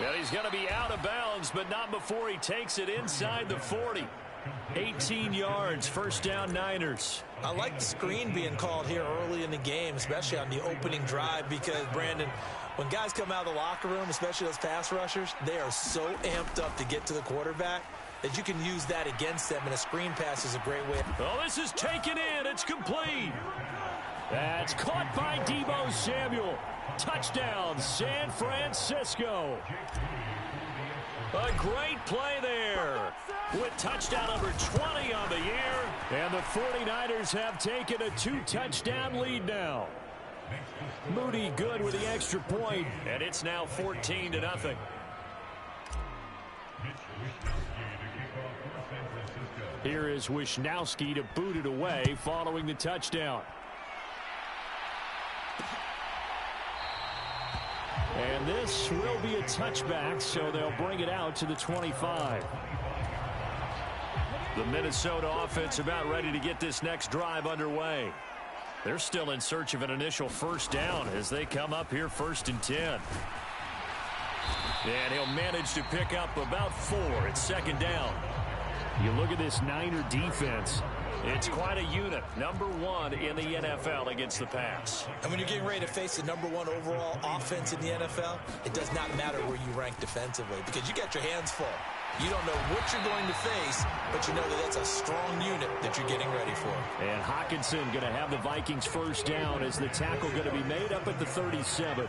[SPEAKER 2] Well, he's going to be out of bounds, but not before he takes it inside the 40. 18 yards, 1st down Niners.
[SPEAKER 4] I like the screen being called here early in the game, especially on the opening drive, because, Brandon, when guys come out of the locker room, especially those pass rushers, they are so amped up to get to the quarterback. that you can use that against them, and a screen pass is a great way.
[SPEAKER 3] Oh, this is taken in. It's complete. That's caught by Deebo Samuel. Touchdown, San Francisco. A great play there with touchdown number 20 on the year. And the 49ers have taken a 2-touchdown lead now. Moody good with the extra point, and it's now 14-0. Here is Wisnowski to boot it away following the touchdown. And this will be a touchback, so they'll bring it out to the 25. The Minnesota offense about ready to get this next drive underway. They're still in search of an initial first down as they come up here 1st and 10. And he'll manage to pick up about 4 at 2nd down. You look at this Niner defense. It's quite a unit. Number 1 in the NFL against the pass.
[SPEAKER 4] And when you're getting ready to face the number 1 overall offense in the NFL, it does not matter where you rank defensively because you got your hands full. You don't know what you're going to face, but you know that that's a strong unit that you're getting ready for.
[SPEAKER 3] And Hockenson going to have the Vikings first down as the tackle going to be made up at the 37.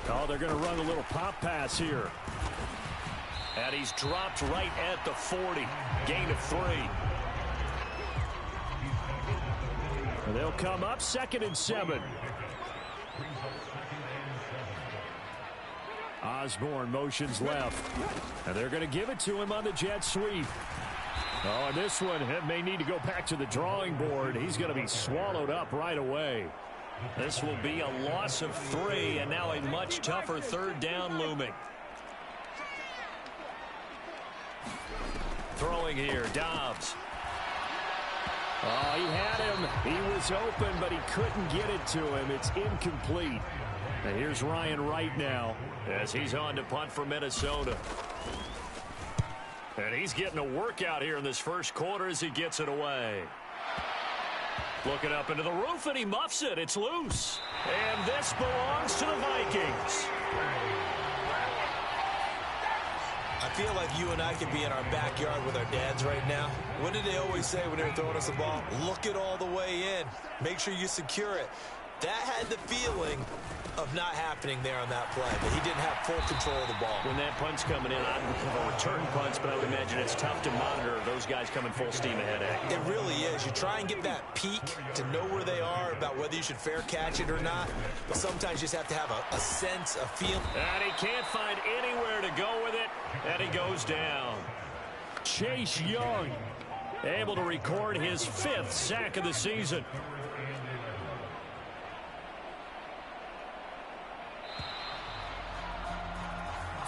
[SPEAKER 3] Oh, they're going to run a little pop pass here. And he's dropped right at the 40. Gain of 3. And they'll come up 2nd and 7. Osborne motions left. And they're going to give it to him on the jet sweep. Oh, and this one may need to go back to the drawing board. He's going to be swallowed up right away. This will be a loss of 3, and now a much tougher 3rd down looming. Throwing here, Dobbs. Oh, he had him. He was open, but he couldn't get it to him. It's incomplete. And here's Ryan Wright now as he's on to punt for Minnesota. And he's getting a workout here in this first quarter as he gets it away. Looking up into the roof, and he muffs it. It's loose. And this belongs to the Vikings.
[SPEAKER 4] I feel like you and I could be in our backyard with our dads right now. What did they always say when they were throwing us the ball? Look it all the way in. Make sure you secure it. That had the feeling of not happening there on that play, but he didn't have full control of the ball.
[SPEAKER 3] When that punt's coming in, I would have a return punch, but I would imagine it's tough to monitor those guys coming full steam ahead.
[SPEAKER 4] It really is. You try and get that peek to know where they are about whether you should fair catch it or not, but sometimes you just have to have a sense, a feel.
[SPEAKER 3] And he can't find anywhere to go with it, and he goes down. Chase Young able to record his 5th sack of the season.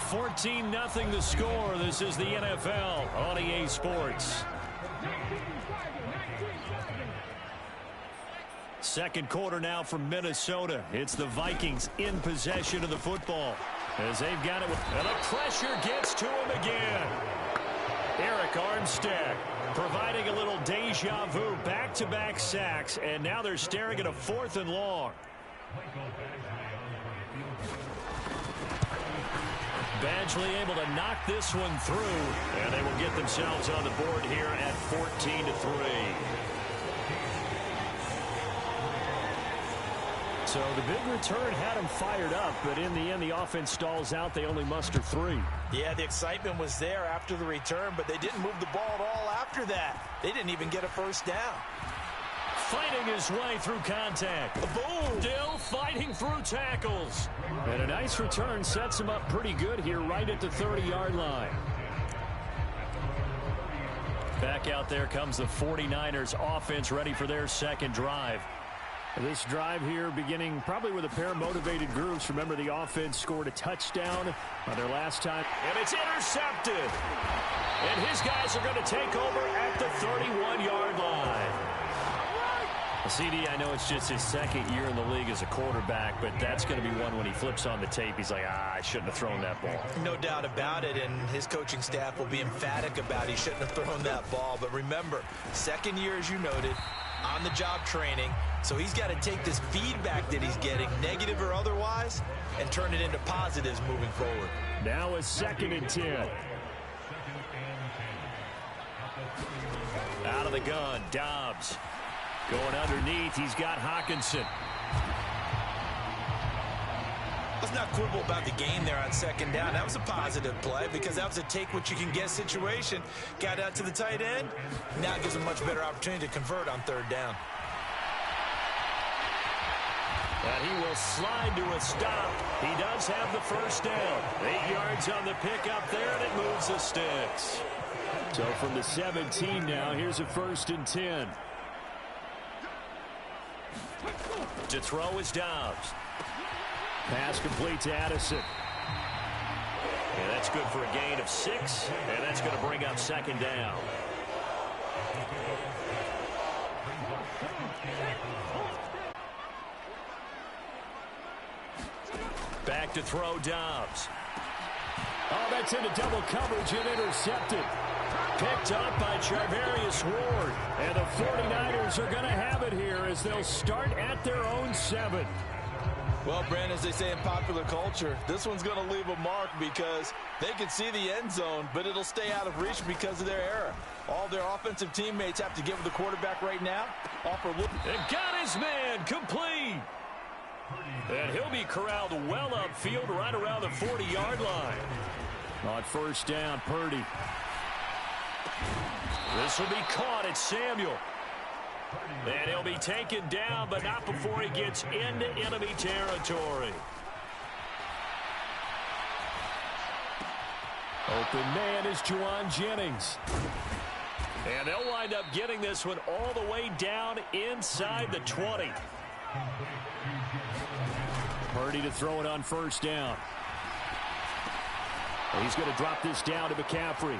[SPEAKER 3] $14-0 the score. This is the NFL on EA Sports. Second quarter now from Minnesota. It's the Vikings in possession of the football as they've got it. And the pressure gets to him again. Eric Armstead providing a little deja vu. Back-to-back sacks, and now they're staring at a 4th and long. Badgley able to knock this one through, and they will get themselves on the board here at 14-3. So the big return had them fired up, but in the end, the offense stalls out. They only muster 3.
[SPEAKER 4] Yeah, the excitement was there after the return, but they didn't move the ball at all after that. They didn't even get a first down.
[SPEAKER 3] Fighting his way through contact. Boom! Still fighting through tackles. And a nice return sets him up pretty good here right at the 30-yard line. Back out there comes the 49ers offense ready for their second drive. This drive here beginning probably with a pair of motivated groups. Remember, the offense scored a touchdown on their last time. And it's intercepted. And his guys are going to take over at the 31-yard line. CD, I know it's just his 2nd year in the league as a quarterback, but that's going to be one when he flips on the tape. He's like, I shouldn't have thrown that ball.
[SPEAKER 4] No doubt about it, and his coaching staff will be emphatic about he shouldn't have thrown that ball. But remember, 2nd year, as you noted,
[SPEAKER 1] on-the-job training, so he's got to take this feedback that he's getting, negative or otherwise, and turn it into positives moving forward.
[SPEAKER 3] Now a 2nd and 10. Out of the gun, Dobbs. Going underneath, he's got Hawkinson.
[SPEAKER 1] Let's not quibble about the game there on 2nd down. That was a positive play because that was a take-what-you-can-get situation. Got out to the tight end. Now it gives him a much better opportunity to convert on 3rd down.
[SPEAKER 3] And he will slide to a stop. He does have the 1st down. 8 yards on the pickup there, and it moves the sticks. So from the 17 now, here's a 1st and 10. To throw is Dobbs. Pass complete to Addison. And that's good for a gain of 6, and that's going to bring up 2nd down. Back to throw, Dobbs. Oh, that's into double coverage and intercepted. Picked up by Charvarius Ward. And the 49ers are going to have it here as they'll start at their own 7.
[SPEAKER 4] Well, Brandon, as they say in popular culture, this one's going to leave a mark because they can see the end zone, but it'll stay out of reach because of their error. All their offensive teammates have to give the quarterback right now.
[SPEAKER 3] And got his man complete. And he'll be corralled well upfield right around the 40-yard line. On 1st down, Purdy. This will be caught at Samuel. And he'll be taken down, but not before he gets into enemy territory. Open man is Juwan Jennings. And they'll wind up getting this one all the way down inside the 20. Purdy to throw it on 1st down. He's going to drop this down to McCaffrey.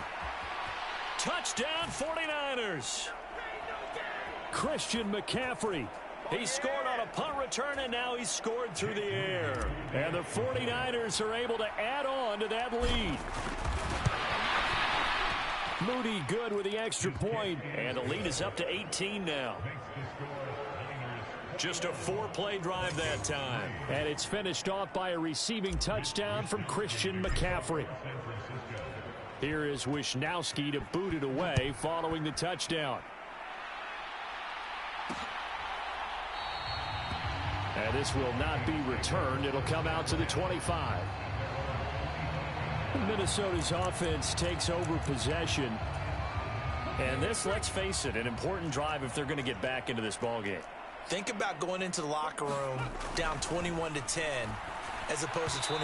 [SPEAKER 3] Touchdown 49ers. Christian McCaffrey. He scored on a punt return, and now he's scored through the air. And the 49ers are able to add on to that lead. Moody good with the extra point, and the lead is up to 18 now. Just a 4-play drive that time. And it's finished off by a receiving touchdown from Christian McCaffrey. Here is Wisnowski to boot it away following the touchdown. And this will not be returned. It'll come out to the 25. Minnesota's offense takes over possession. And this, let's face it, an important drive if they're going to get back into this ballgame.
[SPEAKER 1] Think about going into the locker room down 21-10 as opposed to 21-3.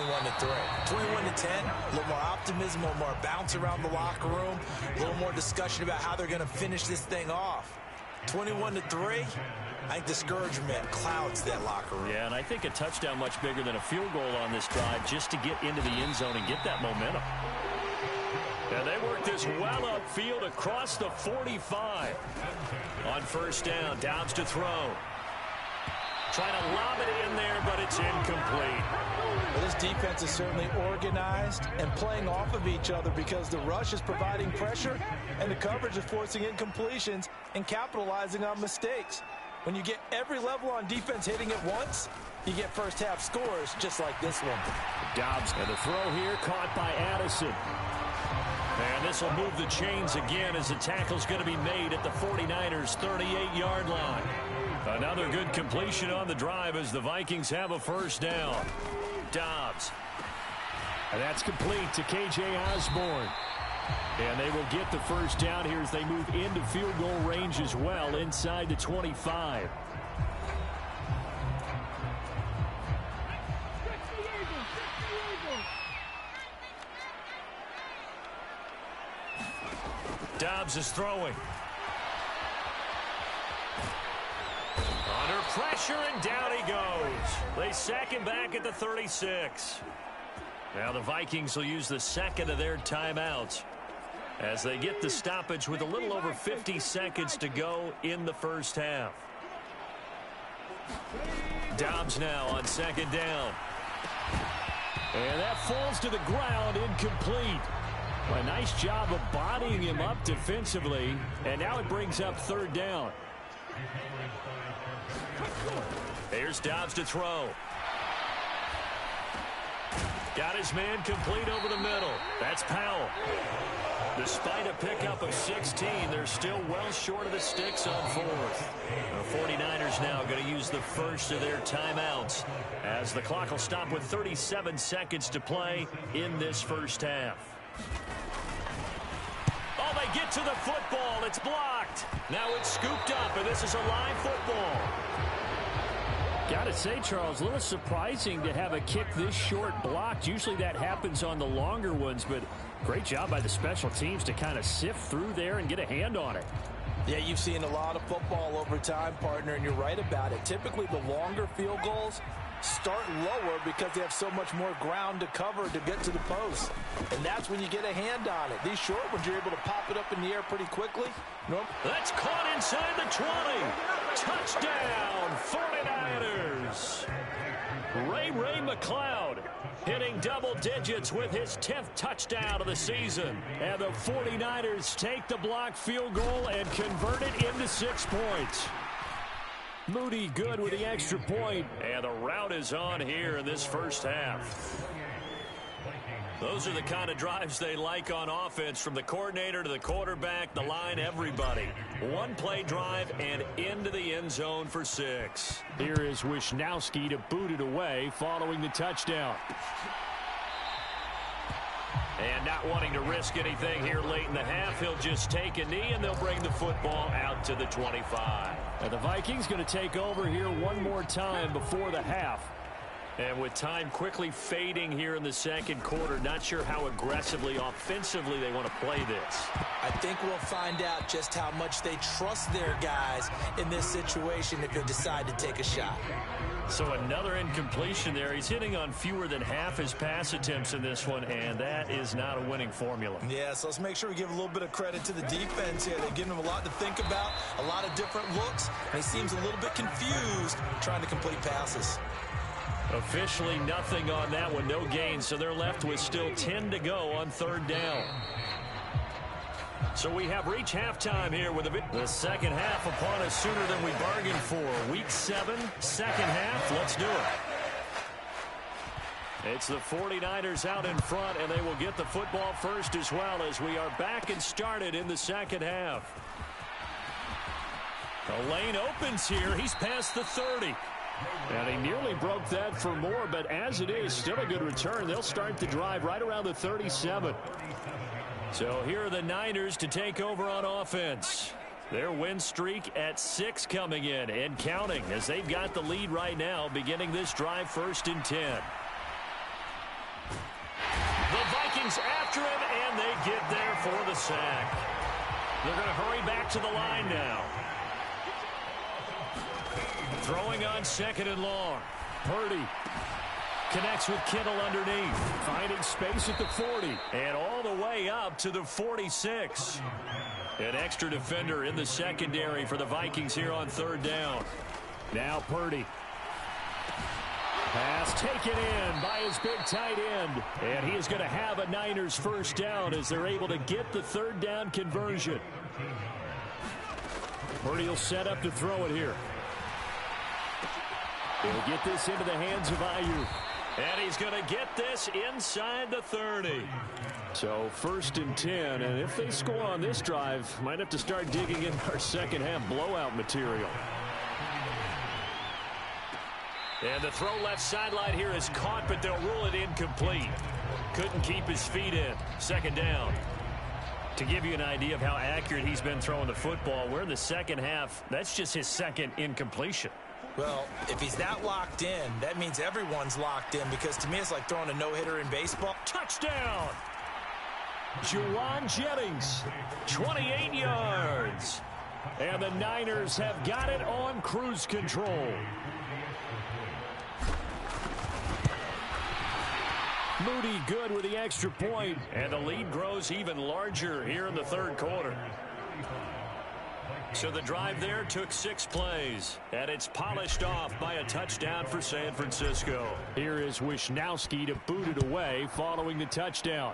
[SPEAKER 1] 21-10, a little more optimism, a little more bounce around the locker room, a little more discussion about how they're going to finish this thing off. 21-3, I think discouragement clouds that locker room.
[SPEAKER 3] Yeah, and I think a touchdown much bigger than a field goal on this drive just to get into the end zone and get that momentum. And they work this well upfield across the 45. On 1st down, Dobbs to throw. Trying to lob it in there, but it's incomplete.
[SPEAKER 4] Well, this defense is certainly organized and playing off of each other because the rush is providing pressure and the coverage is forcing incompletions and capitalizing on mistakes. When you get every level on defense hitting at once, you get first half scores just like this one.
[SPEAKER 3] Dobbs and the throw here caught by Addison. And this will move the chains again as the tackle's going to be made at the 49ers' 38-yard line. Another good completion on the drive as the Vikings have a 1st down. Dobbs. And that's complete to K.J. Osborne. And they will get the 1st down here as they move into field goal range as well inside the 25. Dobbs is throwing. Under pressure, and down he goes. They sack him back at the 36. Now the Vikings will use the 2nd of their timeouts as they get the stoppage with a little over 50 seconds to go in the 1st half. Dobbs now on 2nd down. And that falls to the ground, incomplete. A nice job of bodying him up defensively, and now it brings up 3rd down.
[SPEAKER 2] Here's Dobbs to throw. Got his man complete over the middle. That's Powell. Despite a pickup of 16, they're still well short of the sticks on fourth. The 49ers now going to use the first of their timeouts as the clock will stop with 37 seconds to play in this first half. Oh, they get to the football. It's blocked. Now it's scooped up, and this is a live football.
[SPEAKER 3] Got to say, Charles, a little surprising to have a kick this short blocked. Usually that happens on the longer ones, but great job by the special teams to kind of sift through there and get a hand on it.
[SPEAKER 4] Yeah, you've seen a lot of football over time, partner, and you're right about it. Typically, the longer field goals start lower because they have so much more ground to cover to get to the post. And that's when you get a hand on it. These short ones, you're able to pop it up in the air pretty quickly.
[SPEAKER 2] That's caught inside the 20. Touchdown, 49ers. Ray McLeod hitting double digits with his 10th touchdown of the season. And the 49ers take the blocked field goal and convert it into 6 points. Moody good with the extra point. And the route is on here in this first half. Those are the kind of drives they like on offense, from the coordinator to the quarterback, the line, everybody. One play drive and into the end zone for 6.
[SPEAKER 3] Here is Wisnowski to boot it away following the touchdown.
[SPEAKER 2] And not wanting to risk anything here late in the half, he'll just take a knee, and they'll bring the football out to the 25.
[SPEAKER 3] Now the Vikings going to take over here one more time before the half.
[SPEAKER 2] And with time quickly fading here in the second quarter, not sure how aggressively, offensively they want to play this.
[SPEAKER 4] I think we'll find out just how much they trust their guys in this situation if they decide to take a shot.
[SPEAKER 2] So another incompletion there. He's hitting on fewer than half his pass attempts in this one, and that is not a winning formula.
[SPEAKER 1] Yeah, so let's make sure we give a little bit of credit to the defense here. They've given him a lot to think about, a lot of different looks, and he seems a little bit confused trying to complete passes.
[SPEAKER 2] Officially nothing on that one, no gain, so they're left with still 10 to go on third down. So we have reached halftime here with the second half upon us sooner than we bargained for. Week 7, second half, let's do it. It's the 49ers out in front, and they will get the football first as well as we are back and started in the second half. The lane opens here. He's past the 30.
[SPEAKER 3] And he nearly broke that for more, but as it is, still a good return. They'll start the drive right around the 37.
[SPEAKER 2] So here are the Niners to take over on offense. Their win streak at 6 coming in and counting, as they've got the lead right now, beginning this drive 1st and 10. The Vikings after him, and they get there for the sack. They're going to hurry back to the line now. Throwing on 2nd and long. Purdy connects with Kittle underneath.
[SPEAKER 3] Finding space at the 40.
[SPEAKER 2] And all the way up to the 46. An extra defender in the secondary for the Vikings here on third down.
[SPEAKER 3] Now Purdy. Pass taken in by his big tight end. And he is going to have a Niners first down as they're able to get the third down conversion. Purdy will set up to throw it here. He'll get this into the hands of Ayuk.
[SPEAKER 2] And he's going to get this inside the 30.
[SPEAKER 3] So 1st and 10. And if they score on this drive, might have to start digging in our second half blowout material.
[SPEAKER 2] And the throw left sideline here is caught, but they'll rule it incomplete. Couldn't keep his feet in. 2nd down. To give you an idea of how accurate he's been throwing the football, we're in the second half. That's just his 2nd incompletion.
[SPEAKER 1] Well, if he's not locked in, that means everyone's locked in, because to me it's like throwing a no-hitter in baseball.
[SPEAKER 2] Touchdown! Juwan Jennings, 28 yards.
[SPEAKER 3] And the Niners have got it on cruise control. Moody good with the extra point.
[SPEAKER 2] And the lead grows even larger here in the third quarter. So the drive there took 6 plays, and it's polished off by a touchdown for San Francisco.
[SPEAKER 3] Here is Wisnowski to boot it away following the touchdown.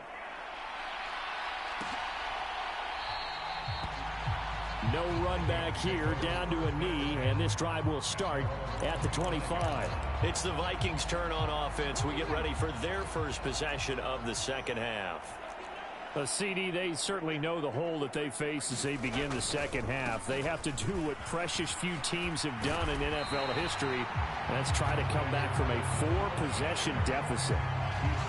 [SPEAKER 3] No run back here, down to a knee, and this drive will start at the 25. It's the Vikings' turn on offense. We get ready for their first possession of the second half. CD, they certainly know the hole that they face as they begin the second half. They have to do what precious few teams have done in NFL history, and that's try to come back from a 4-possession deficit.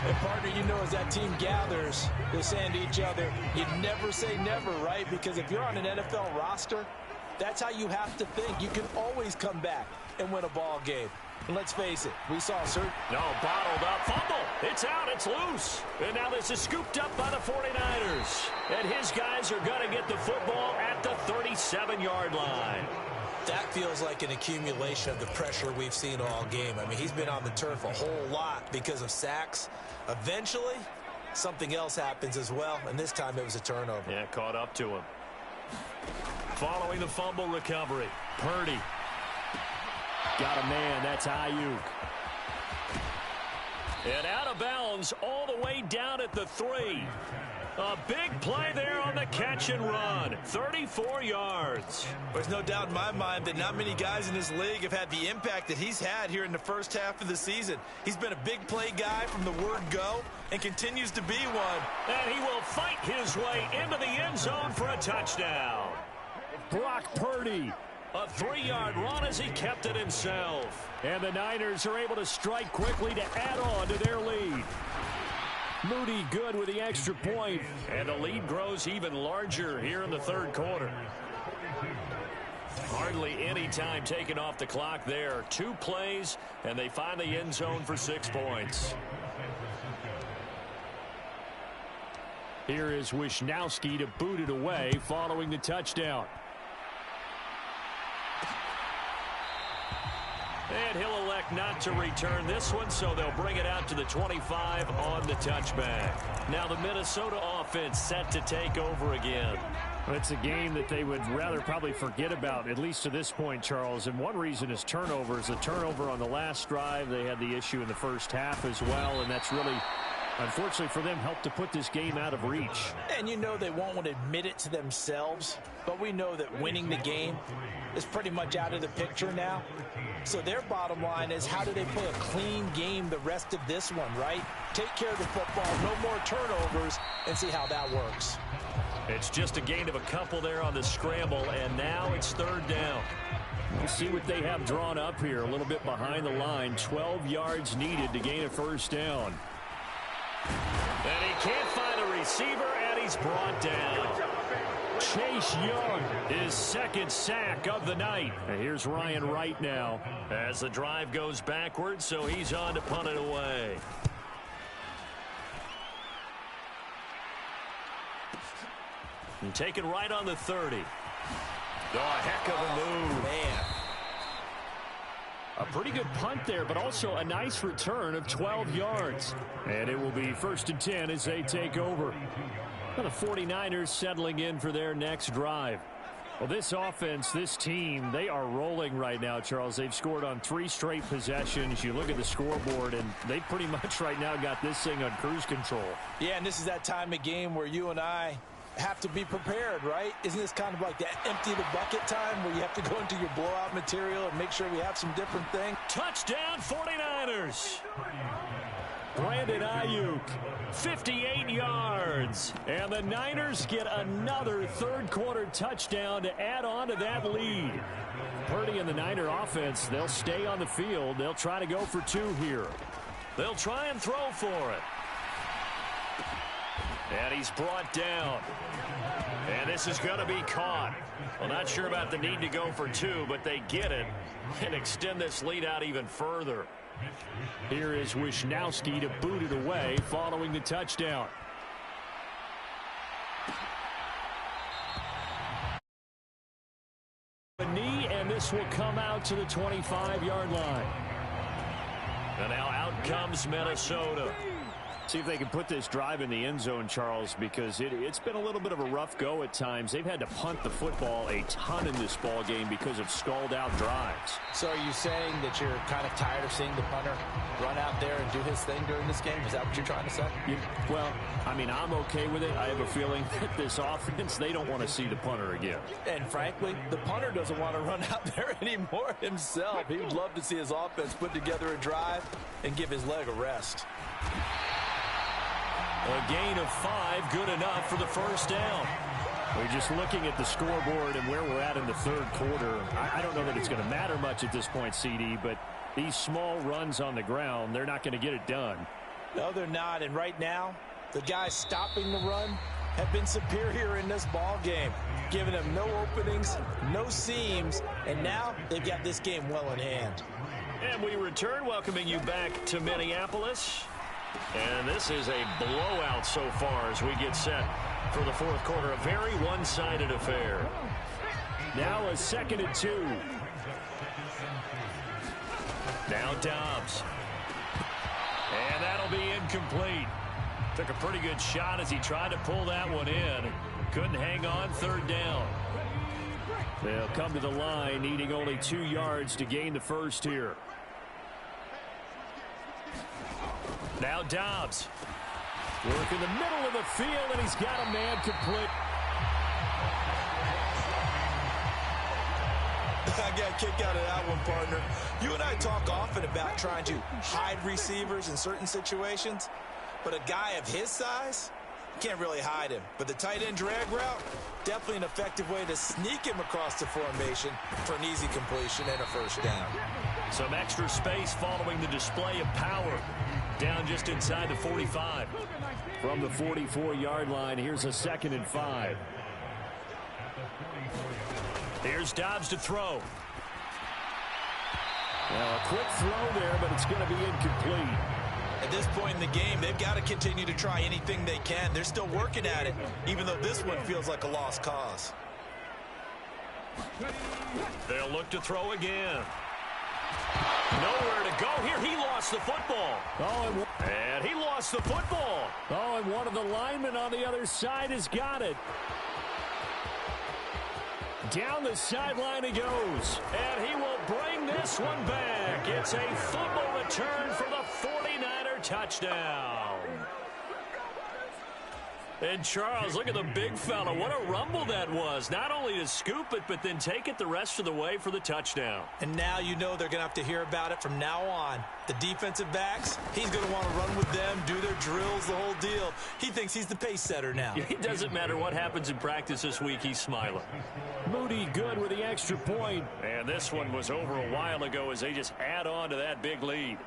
[SPEAKER 4] And, partner, you know, as that team gathers, they're saying to each other, you never say never, right? Because if you're on an NFL roster, that's how you have to think. You can always come back and win a ball game. And let's face it, we saw certain...
[SPEAKER 3] No, bottled up. Fumble. It's out. It's loose. And now this is scooped up by the 49ers. And his guys are going to get the football at the 37-yard line.
[SPEAKER 4] That feels like an accumulation of the pressure we've seen all game. I mean, he's been on the turf a whole lot because of sacks. Eventually, something else happens as well, and this time it was a turnover.
[SPEAKER 3] Yeah, caught up to him. Following the fumble recovery, Purdy. Got a man, that's Ayuk. And out of bounds all the way down at the 3. A big play there on the catch and run. 34 yards.
[SPEAKER 1] There's no doubt in my mind that not many guys in this league have had the impact that he's had here in the first half of the season. He's been a big play guy from the word go and continues to be one.
[SPEAKER 3] And he will fight his way into the end zone for a touchdown. Brock Purdy. A 3-yard run as he kept it himself. And the Niners are able to strike quickly to add on to their lead. Moody good with the extra point. And the lead grows even larger here in the third quarter. Hardly any time taken off the clock there. 2 plays, and they find the end zone for 6 points. Here is Wisnowski to boot it away following the touchdown. And he'll elect not to return this one, so they'll bring it out to the 25 on the touchback. Now the Minnesota offense set to take over again. It's a game that they would rather probably forget about, at least to this point, Charles. And one reason is turnovers. A turnover on the last drive. They had the issue in the first half as well, and that's really, unfortunately for them, helped to put this game out of reach.
[SPEAKER 4] And you know they won't want to admit it to themselves, but we know that winning the game is pretty much out of the picture now. So their bottom line is, how do they play a clean game the rest of this one, right? Take care of the football, no more turnovers, and see how that works.
[SPEAKER 3] It's just a gain of a couple there on the scramble, and now it's 3rd down. We'll see what they have drawn up here, a little bit behind the line. 12 yards needed to gain a 1st down. And he can't find a receiver, and he's brought down. Chase Young, his 2nd sack of the night. And here's Ryan Wright now as the drive goes backwards, so he's on to punt it away. And taken right on the 30. Oh, a heck of a move.
[SPEAKER 4] Man.
[SPEAKER 3] A pretty good punt there, but also a nice return of 12 yards. And it will be 1st and 10 as they take over. Well, the 49ers settling in for their next drive. Well, this offense, this team, they are rolling right now, Charles. They've scored on 3 straight possessions. You look at the scoreboard, and they pretty much right now got this thing on cruise control.
[SPEAKER 4] Yeah, and this is that time of game where you and I have to be prepared, right? Isn't this kind of like that empty the bucket time where you have to go into your blowout material and make sure we have some different things?
[SPEAKER 3] Touchdown 49ers. Brandon Ayuk, 58 yards. And the Niners get another 3rd quarter touchdown to add on to that lead. Purdy and the Niner offense, they'll stay on the field. They'll try to go for 2 here. They'll try and throw for it. And he's brought down. And this is going to be caught. Well, not sure about the need to go for 2, but they get it and extend this lead out even further. Here is Wisnowski to boot it away following the touchdown. A knee, and this will come out to the 25-yard line. And now out comes Minnesota. See if they can put this drive in the end zone, Charles, because it's been a little bit of a rough go at times. They've had to punt the football a ton in this ball game because of stalled-out drives.
[SPEAKER 4] So are you saying that you're kind of tired of seeing the punter run out there and do his thing during this game? Is that what you're trying to say?
[SPEAKER 3] Well, I mean, I'm okay with it. I have a feeling that this offense, they don't want to see the punter again.
[SPEAKER 4] And frankly, the punter doesn't want to run out there anymore himself. He would love to see his offense put together a drive and give his leg a rest.
[SPEAKER 2] A gain of 5, good enough for the first down.
[SPEAKER 3] We're just looking at the scoreboard and where we're at in the third quarter. I don't know that it's going to matter much at this point, CD, but these small runs on the ground, they're not going to get it done.
[SPEAKER 4] No, they're not. And right now, the guys stopping the run have been superior in this ball game, giving them no openings, no seams, and now they've got this game well in hand.
[SPEAKER 2] And we return, welcoming you back to Minneapolis. And this is a blowout so far as we get set for the fourth quarter. A very one-sided affair.
[SPEAKER 3] Now a 2nd and 2.
[SPEAKER 2] Now Dobbs. And that'll be incomplete. Took a pretty good shot as he tried to pull that one in. Couldn't hang on, 3rd down.
[SPEAKER 3] They'll come to the line, needing only 2 yards to gain the first here.
[SPEAKER 2] Now Dobbs.
[SPEAKER 3] Work in the middle of the field, and he's got a man complete.
[SPEAKER 1] I got a kick out of that one, partner. You and I talk often about trying to hide receivers in certain situations, but a guy of his size, you can't really hide him. But the tight end drag route, definitely an effective way to sneak him across the formation for an easy completion and a first down.
[SPEAKER 2] Some extra space following the display of power. Down just inside the 45.
[SPEAKER 3] From the 44-yard line, here's a 2nd and 5.
[SPEAKER 2] Here's Dobbs to throw.
[SPEAKER 3] Well, a quick throw there, but it's going to be incomplete.
[SPEAKER 1] At this point in the game, they've got to continue to try anything they can. They're still working at it, even though this one feels like a lost cause.
[SPEAKER 2] They'll look to throw again. Nowhere to go here. He lost the football. And he lost the football.
[SPEAKER 3] Oh, and one of the linemen on the other side has got it. Down the sideline he goes.
[SPEAKER 2] And he will bring this one back. It's a fumble return for the 49er touchdown. And Charles, look at the big fella. What a rumble that was. Not only to scoop it, but then take it the rest of the way for the touchdown.
[SPEAKER 1] And now you know they're going to have to hear about it from now on. The defensive backs, he's going to want to run with them, do their drills, the whole deal. He thinks he's the pace setter now.
[SPEAKER 2] It doesn't matter what happens in practice this week, he's smiling.
[SPEAKER 3] Moody good with the extra point.
[SPEAKER 2] And this one was over a while ago as they just add on to that big lead.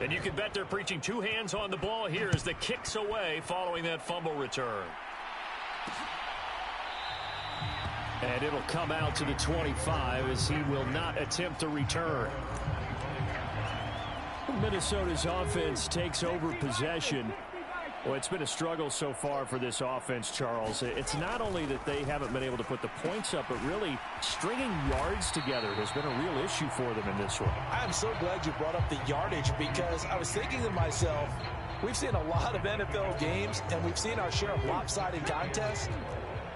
[SPEAKER 2] And you can bet they're preaching 2 hands on the ball here as the kick's away following that fumble return.
[SPEAKER 3] And it'll come out to the 25 as he will not attempt to return. Minnesota's offense takes over possession. Well, it's been a struggle so far for this offense, Charles. It's not only that they haven't been able to put the points up, but really stringing yards together has been a real issue for them in this one.
[SPEAKER 4] I'm so glad you brought up the yardage because I was thinking to myself, we've seen a lot of NFL games and we've seen our share of lopsided contests,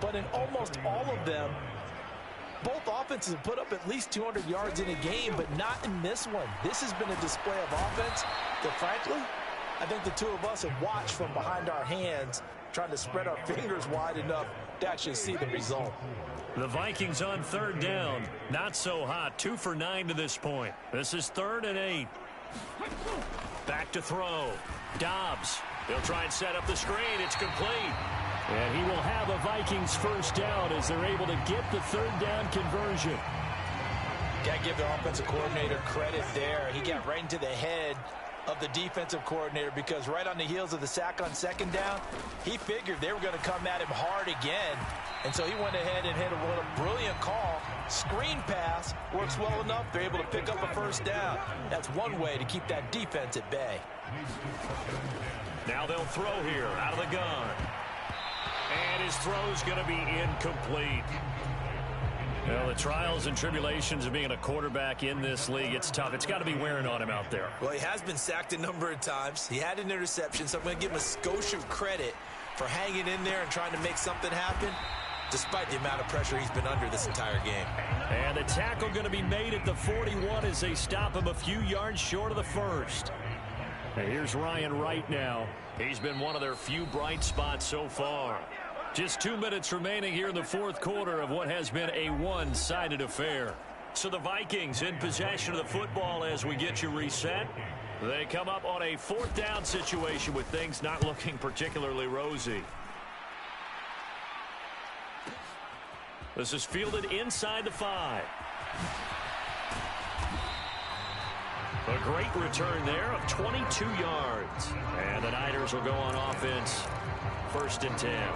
[SPEAKER 4] but in almost all of them, both offenses have put up at least 200 yards in a game, but not in this one. This has been a display of offense that, frankly, I think the two of us have watched from behind our hands, trying to spread our fingers wide enough to actually see the result.
[SPEAKER 2] The Vikings on 3rd down. Not so hot. 2 for 9 to this point. This is 3rd and 8. Back to throw. Dobbs. He'll try and set up the screen. It's complete.
[SPEAKER 3] And he will have a Vikings first down as they're able to get the 3rd down conversion.
[SPEAKER 4] Got to give the offensive coordinator credit there. He got right into the head of the defensive coordinator because right on the heels of the sack on 2nd down, he figured they were going to come at him hard again. And so he went ahead and hit a brilliant call. Screen pass works well enough. They're able to pick up a first down. That's one way to keep that defense at bay.
[SPEAKER 2] Now they'll throw here out of the gun. And his throw's going to be incomplete. Well, the trials and tribulations of being a quarterback in this league, it's tough. It's got to be wearing on him out there.
[SPEAKER 1] Well, he has been sacked a number of times. He had an interception, so I'm going to give him a skosh of credit for hanging in there and trying to make something happen, despite the amount of pressure he's been under this entire game.
[SPEAKER 2] And the tackle going to be made at the 41 as they stop him a few yards short of the first. And here's Ryan Wright now. He's been one of their few bright spots so far. Just 2 minutes remaining here in the fourth quarter of what has been a one-sided affair. So the Vikings in possession of the football as we get you reset. They come up on a fourth down situation with things not looking particularly rosy. This is fielded inside the 5. A great return there of 22 yards. And the Niners will go on offense. 1st and 10.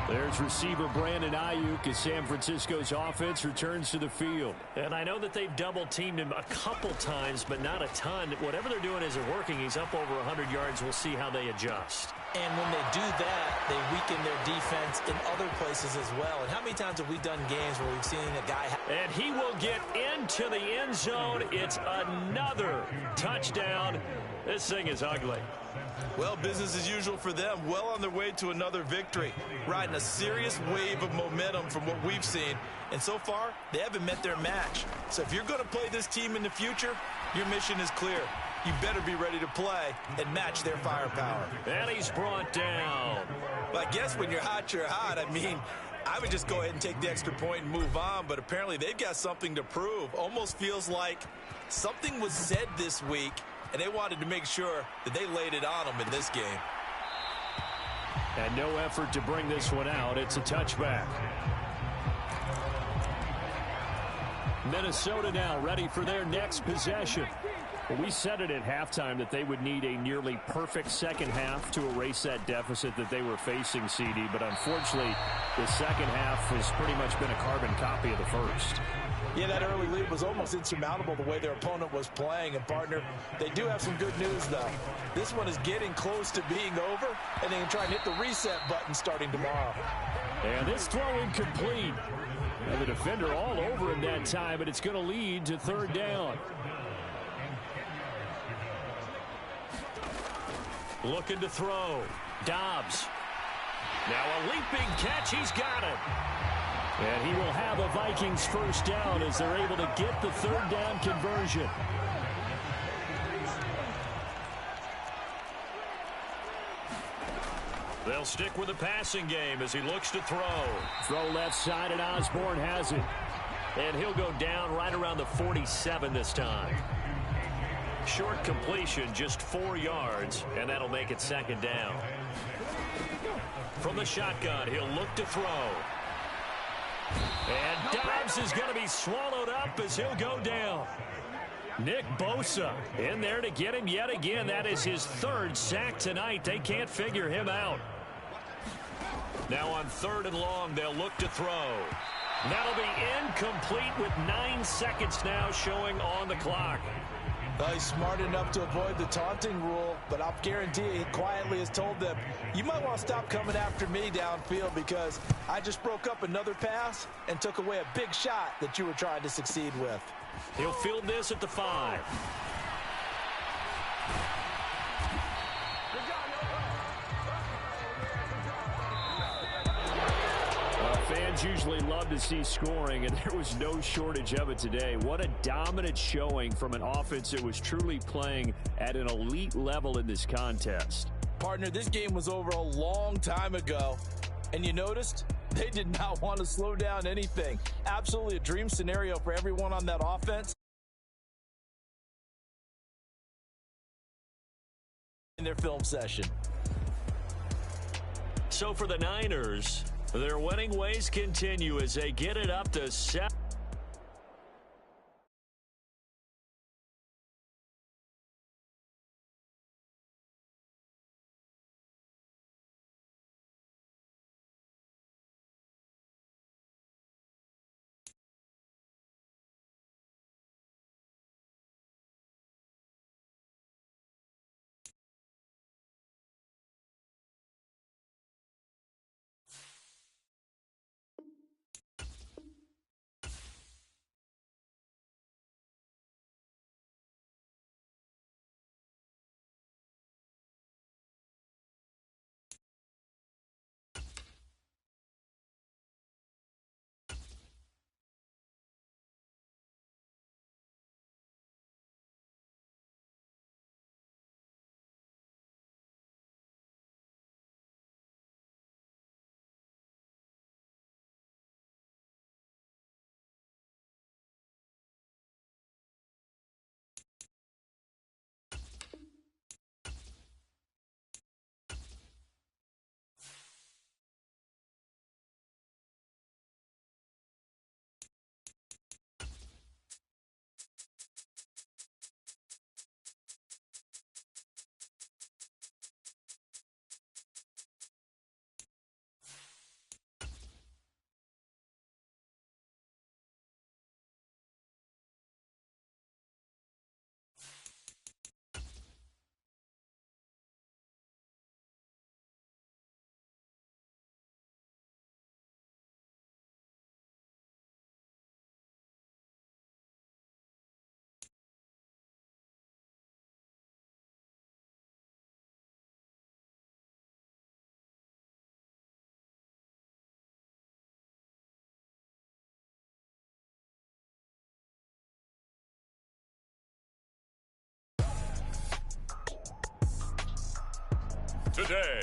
[SPEAKER 2] There's receiver Brandon Ayuk as San Francisco's offense returns to the field. And I know that they've double-teamed him a couple times, but not a ton. Whatever they're doing isn't working. He's up over 100 yards. We'll see how they adjust.
[SPEAKER 4] And when they do that, they weaken their defense in other places as well. And how many times have we done games where we've seen a guy...
[SPEAKER 2] And he will get into the end zone. It's another touchdown. This thing is ugly.
[SPEAKER 1] Well, business as usual for them. Well on their way to another victory. Riding a serious wave of momentum from what we've seen. And so far, they haven't met their match. So if you're going to play this team in the future, your mission is clear. You better be ready to play and match their firepower.
[SPEAKER 2] And he's brought down.
[SPEAKER 1] Well, I guess when you're hot, you're hot. I mean, I would just go ahead and take the extra point and move on. But apparently they've got something to prove. Almost feels like something was said this week, and they wanted to make sure that they laid it on them in this game.
[SPEAKER 2] And no effort to bring this one out. It's a touchback. Minnesota now ready for their next possession. Well, we said it at halftime that they would need a nearly perfect second half to erase that deficit that they were facing, CD. But unfortunately, the second half has pretty much been a carbon copy of the first.
[SPEAKER 4] Yeah, that early lead was almost insurmountable the way their opponent was playing. And, partner, they do have some good news, though. This one is getting close to being over, and they can try and hit the reset button starting tomorrow.
[SPEAKER 2] And this throw incomplete. Now the defender all over him that time, but it's going to lead to 3rd down. Looking to throw. Dobbs. Now a leaping catch. He's got it. And he will have a Vikings 1st down as they're able to get the 3rd down conversion. They'll stick with the passing game as he looks to throw. Throw left side, and Osborne has it. And he'll go down right around the 47 this time. Short completion, just 4 yards, and that'll make it 2nd down. From the shotgun, he'll look to throw. And Dobbs is going to be swallowed up as he'll go down. Nick Bosa in there to get him yet again. That is his 3rd sack tonight. They can't figure him out. Now on 3rd and long, they'll look to throw. That'll be incomplete with 9 seconds now showing on the clock.
[SPEAKER 4] Well, he's smart enough to avoid the taunting rule, but I'll guarantee he quietly has told them, you might want to stop coming after me downfield because I just broke up another pass and took away a big shot that you were trying to succeed with.
[SPEAKER 2] He'll field this at the 5. Fans usually love to see scoring, and there was no shortage of it today. What a dominant showing from an offense that was truly playing at an elite level in this contest.
[SPEAKER 4] Partner, this game was over a long time ago, and you noticed they did not want to slow down anything. Absolutely a dream scenario for everyone on that offense. In their film session.
[SPEAKER 2] So for the Niners, their winning ways continue as they get it up to 7. the day.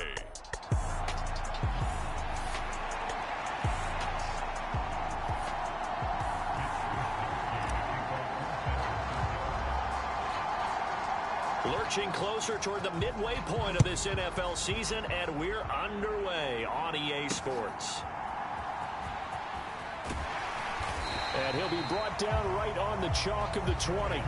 [SPEAKER 2] Lurching closer toward the midway point of this NFL season, and we're underway on EA Sports.
[SPEAKER 3] And he'll be brought down right on the chalk of the 20.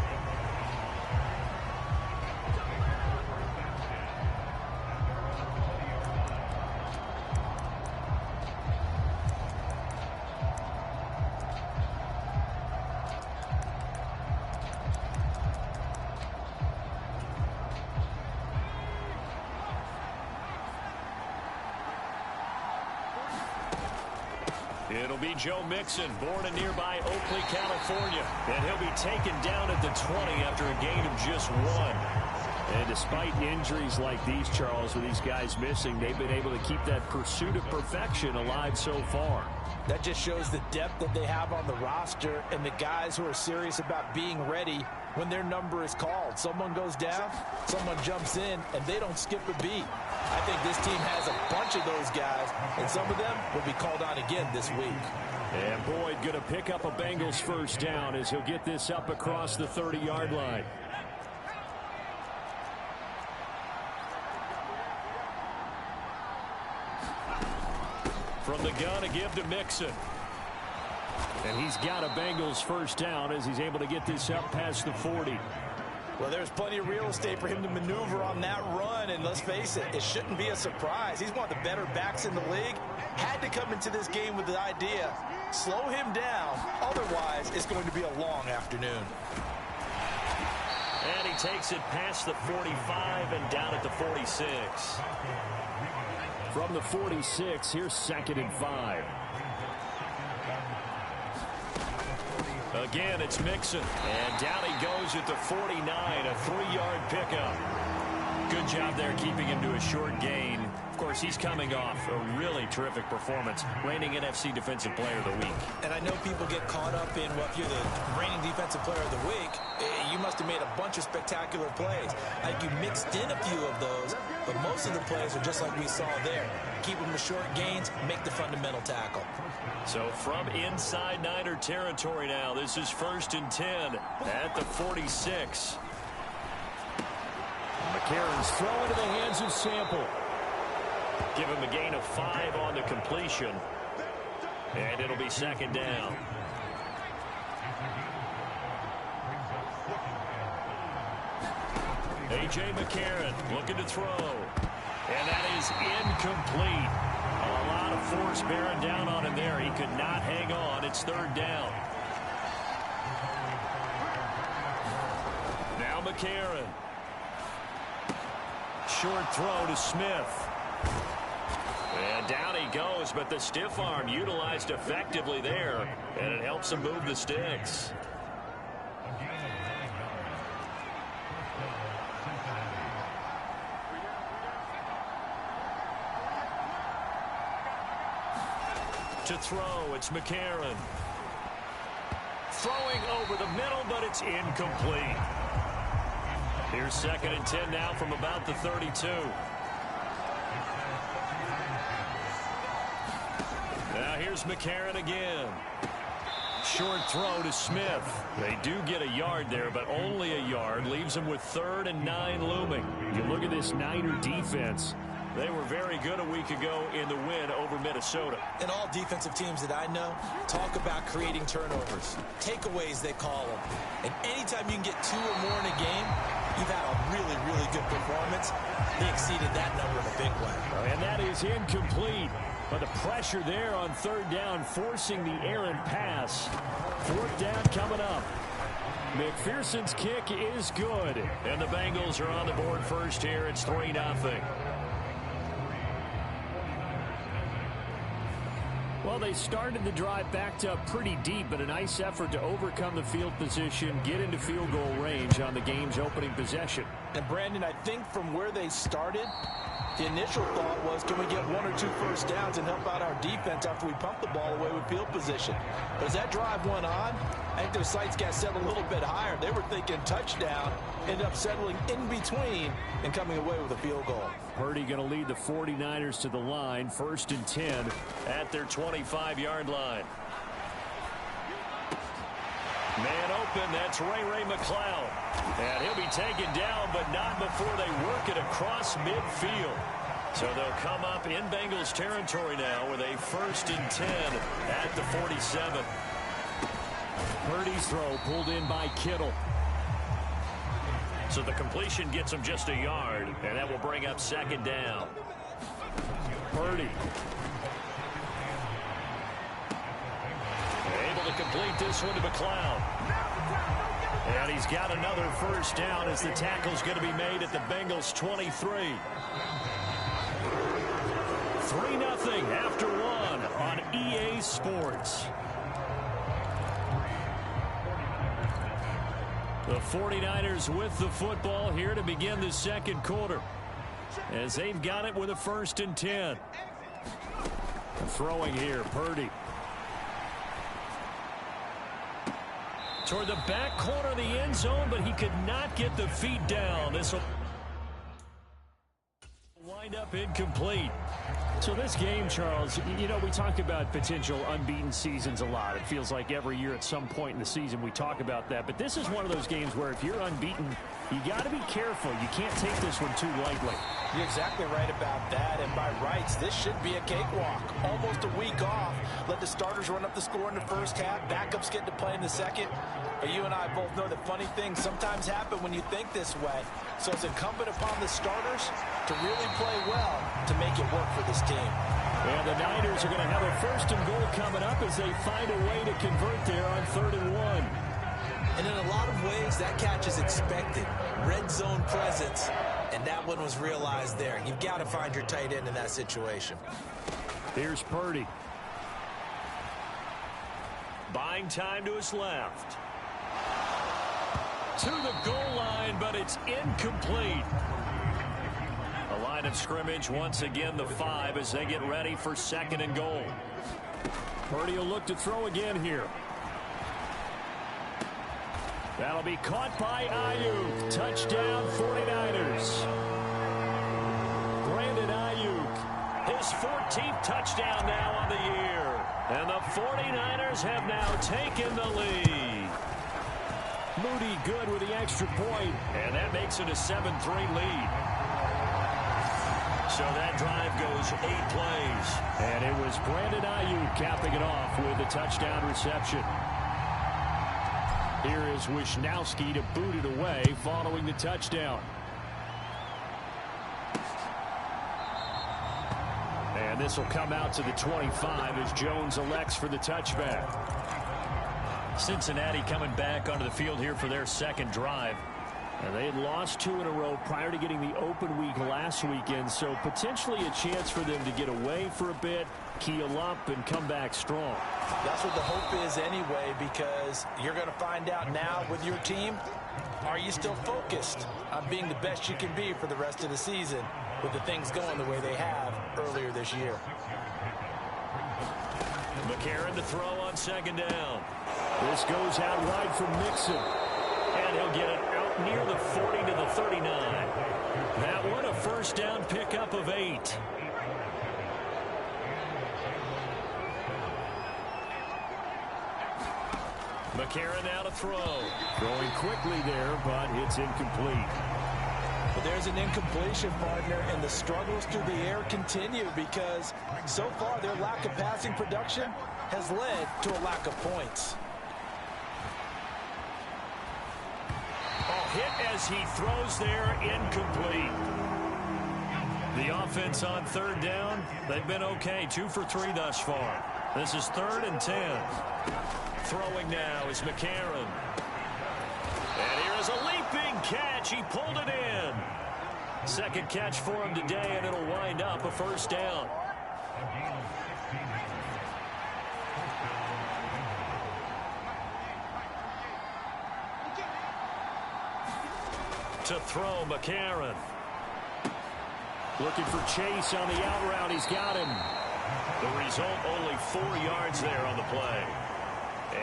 [SPEAKER 2] It'll be Joe Mixon, born in nearby Oakley, California. And he'll be taken down at the 20 after a gain of just 1.
[SPEAKER 3] And despite injuries like these, Charles, with these guys missing, they've been able to keep that pursuit of perfection alive so far.
[SPEAKER 4] That just shows the depth that they have on the roster and the guys who are serious about being ready when their number is called. Someone goes down, someone jumps in, and they don't skip a beat. I think this team has a bunch of those guys, and some of them will be called on again this week.
[SPEAKER 3] And Boyd going to pick up a Bengals first down as he'll get this up across the 30-yard line.
[SPEAKER 2] From the gun, a give to Mixon.
[SPEAKER 3] And he's got a Bengals first down as he's able to get this up past the 40.
[SPEAKER 4] Well, there's plenty of real estate for him to maneuver on that run, and let's face it, it shouldn't be a surprise. He's one of the better backs in the league. Had to come into this game with the idea, slow him down, otherwise it's going to be a long afternoon.
[SPEAKER 2] And he takes it past the 45 and down at the 46.
[SPEAKER 3] From the 46, here's 2nd and 5.
[SPEAKER 2] Again, it's Mixon. And down he goes at the 49, a 3-yard pickup. Good job there keeping him to a short gain. Of course, he's coming off a really terrific performance, reigning NFC Defensive Player of the Week.
[SPEAKER 4] And I know people get caught up in, well, if you're the reigning Defensive Player of the Week, you must have made a bunch of spectacular plays. Like you mixed in a few of those, but most of the plays are just like we saw there. Keep them to short gains, make the fundamental tackle.
[SPEAKER 2] So from inside Niner territory now, this is 1st and 10 at the 46.
[SPEAKER 3] McCarron's throw into the hands of Sample.
[SPEAKER 2] Give him a gain of 5 on the completion. And it'll be 2nd down. A.J. McCarron looking to throw. And that is incomplete. A lot of force bearing down on him there. He could not hang on. It's 3rd down. Now McCarron. Short throw to Smith. And down he goes, but the stiff arm utilized effectively there, and it helps him move the sticks. To throw, it's McCarron. Throwing over the middle, but it's incomplete. Here's 2nd and 10 now from about the 32. Now here's McCarron again. Short throw to Smith. They do get a yard there, but only a yard. Leaves them with 3rd and 9 looming.
[SPEAKER 3] You look at this Niner defense.
[SPEAKER 2] They were very good a week ago in the win over Minnesota.
[SPEAKER 4] And all defensive teams that I know talk about creating turnovers. Takeaways, they call them. And anytime you can get 2 or more in a game, you've had a really, really good performance. They exceeded that number in a big way.
[SPEAKER 3] And that is incomplete. But the pressure there on 3rd down, forcing the errant pass. 4th down coming up. McPherson's kick is good.
[SPEAKER 2] And the Bengals are on the board first here. It's 3-0.
[SPEAKER 3] Well, Well, they started the drive backed up pretty deep, but a nice effort to overcome the field position, get into field goal range on the game's opening possession.
[SPEAKER 4] And, Brandon, I think from where they started, the initial thought was, can we get 1 or 2 first downs and help out our defense after we pump the ball away with field position? But as that drive went on, I think their sights got set a little bit higher. They were thinking touchdown, ended up settling in between and coming away with a field goal.
[SPEAKER 3] Purdy going to lead the 49ers to the line, 1st and 10 at their 25-yard line. Man open, that's Ray McCloud. And he'll be taken down, but not before they work it across midfield. So they'll come up in Bengals territory now with a 1st and 10 at the 47. Purdy's throw pulled in by Kittle. So the completion gets him just a yard, and that will bring up 2nd down. Purdy. Able to complete this one to McCloud. And he's got another 1st down as the tackle's going to be made at the Bengals 23. 3-0 after 1 on EA Sports. The 49ers with the football here to begin the 2nd quarter, as they've got it with a 1st and 10. Throwing here, Purdy. Toward the back corner of the end zone, but he could not get the feet down. This will wind up incomplete. So this game, Charles, you know, we talk about potential unbeaten seasons a lot. It feels like every year at some point in the season we talk about that. But this is one of those games where if you're unbeaten, you got to be careful. You can't take this one too lightly.
[SPEAKER 4] You're exactly right about that. And by rights, this should be a cakewalk. Almost a week off. Let the starters run up the score in the first half. Backups get to play in the second. But you and I both know that funny things sometimes happen when you think this way. So it's incumbent upon the starters to really play well to make it work for this team.
[SPEAKER 3] And the Niners are going to have a 1st and goal coming up as they find a way to convert there on 3rd and 1.
[SPEAKER 4] And in a lot of ways, that catch is expected. Red zone presence, and that one was realized there. You've got to find your tight end in that situation.
[SPEAKER 3] Here's Purdy. Buying time to his left. To the goal line, but it's incomplete. A line of scrimmage once again, the 5, as they get ready for 2nd and goal. Purdy will look to throw again here. That'll be caught by Ayuk. Touchdown 49ers. Brandon Ayuk, his 14th touchdown now on the year. And the 49ers have now taken the lead. Moody good with the extra point, and that makes it a 7-3 lead. So that drive goes 8 plays. And it was Brandon Ayuk capping it off with a touchdown reception. Here is Wisnowski to boot it away following the touchdown. And this will come out to the 25 as Jones elects for the touchback. Cincinnati coming back onto the field here for their 2nd drive. And they had lost 2 in a row prior to getting the open week last weekend, so potentially a chance for them to get away for a bit, keel up, and come back strong.
[SPEAKER 4] That's what the hope is anyway, because you're going to find out now with your team, are you still focused on being the best you can be for the rest of the season with the things going the way they have earlier this year.
[SPEAKER 3] McCarron to throw on 2nd down. This goes out wide from Mixon. And he'll get it out near the 40 to the 39. That one a 1st down pickup of 8. McCarron now to throw. Throwing quickly there, but it's incomplete.
[SPEAKER 4] But there's an incompletion, partner, and the struggles through the air continue because so far their lack of passing production has led to a lack of points.
[SPEAKER 3] Hit as he throws there, incomplete. The offense on 3rd down, they've been okay, 2 for 3 thus far. This is 3rd and 10. Throwing now is McCarron. And here is a leaping catch. He pulled it in. 2nd catch for him today, and it'll wind up a 1st down.
[SPEAKER 2] To throw, McCarron. Looking for Chase on the out route. He's got him. The result, only 4 yards there on the play.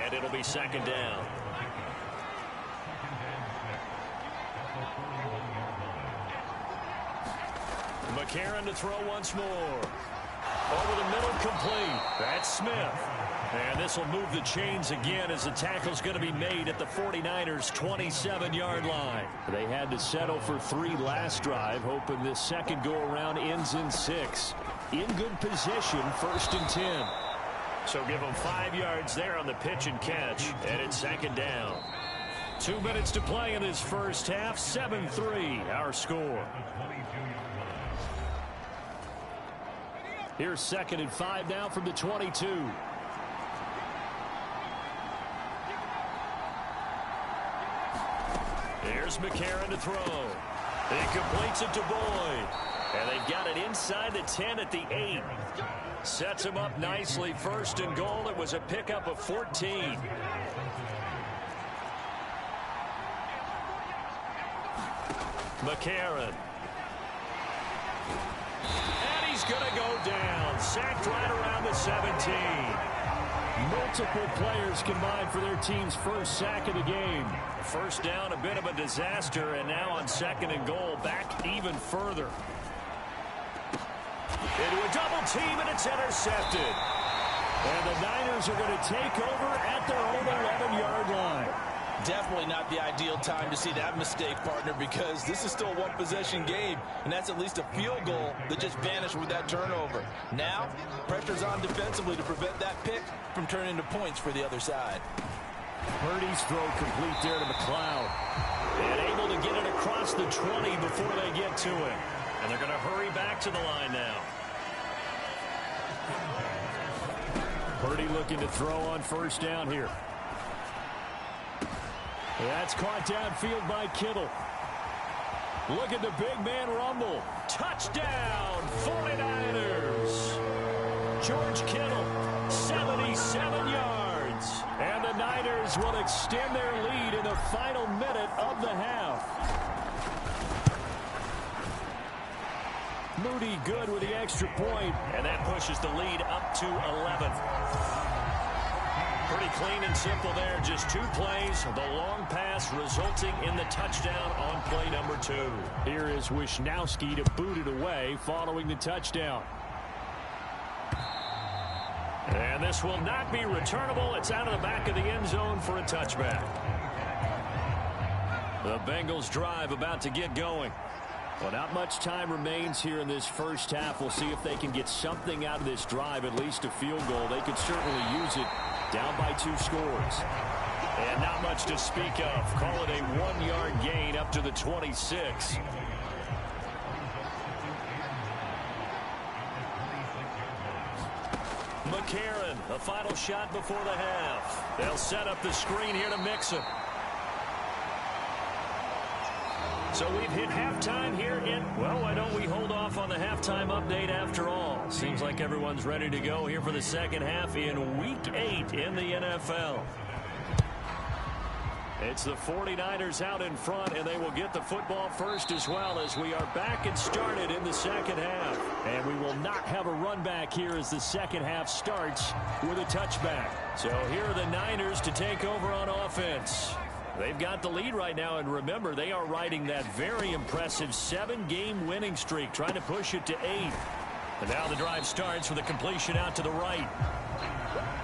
[SPEAKER 2] And it'll be second down. McCarron to throw once more. Over the middle, complete. That's Smith. And this will move the chains again as the tackle's going to be made at the 49ers' 27-yard line. They had to settle for 3 last drive, hoping this second go-around ends in 6. In good position, 1st and 10. So give them 5 yards there on the pitch and catch, and it's second down. 2 minutes to play in this first half, 7-3, our score. Here's 2nd and 5 now from the 22. Here's McCarron to throw. He completes it to Boyd. And they've got it inside the 10 at the 8. Sets him up nicely. 1st and goal. It was a pickup of 14. McCarron. And he's going to go down. Sacked right around the 17. Multiple players combined for their team's first sack of the game. First down, a bit of a disaster, and now on 2nd and goal, back even further. Into a double team, and it's intercepted. And the Niners are going to take over at their own 11-yard line.
[SPEAKER 4] Definitely not the ideal time to see that mistake, partner, because this is still a one-possession game, and that's at least a field goal that just vanished with that turnover. Now, pressure's on defensively to prevent that pick from turning into points for the other side.
[SPEAKER 2] Purdy's throw complete there to McLeod. And able to get it across the 20 before they get to it. And they're going to hurry back to the line now. Purdy looking to throw on 1st down here. That's caught downfield by Kittle. Look at the big man rumble. Touchdown, 49ers. George Kittle, 77 yards. And the Niners will extend their lead in the final minute of the half. Moody good with the extra point, and that pushes the lead up to 11. Pretty clean and simple there. Just 2 plays. The long pass resulting in the touchdown on play number 2. Here is Wisnowski to boot it away following the touchdown. And this will not be returnable. It's out of the back of the end zone for a touchback. The Bengals drive about to get going. Well, not much time remains here in this first half. We'll see if they can get something out of this drive, at least a field goal. They could certainly use it. Down by 2 scores. And not much to speak of. Call it a 1-yard gain up to the 26. McCarron, a final shot before the half. They'll set up the screen here to mix it. So we've hit halftime here in, well, why don't we hold off on the halftime update after all? Seems like everyone's ready to go here for the second half in Week 8 in the NFL. It's the 49ers out in front, and they will get the football first as well as we are back and started in the second half. And we will not have a run back here as the second half starts with a touchback. So here are the Niners to take over on offense. They've got the lead right now, and remember, they are riding that very impressive 7-game winning streak, trying to push it to 8. And now the drive starts with a completion out to the right.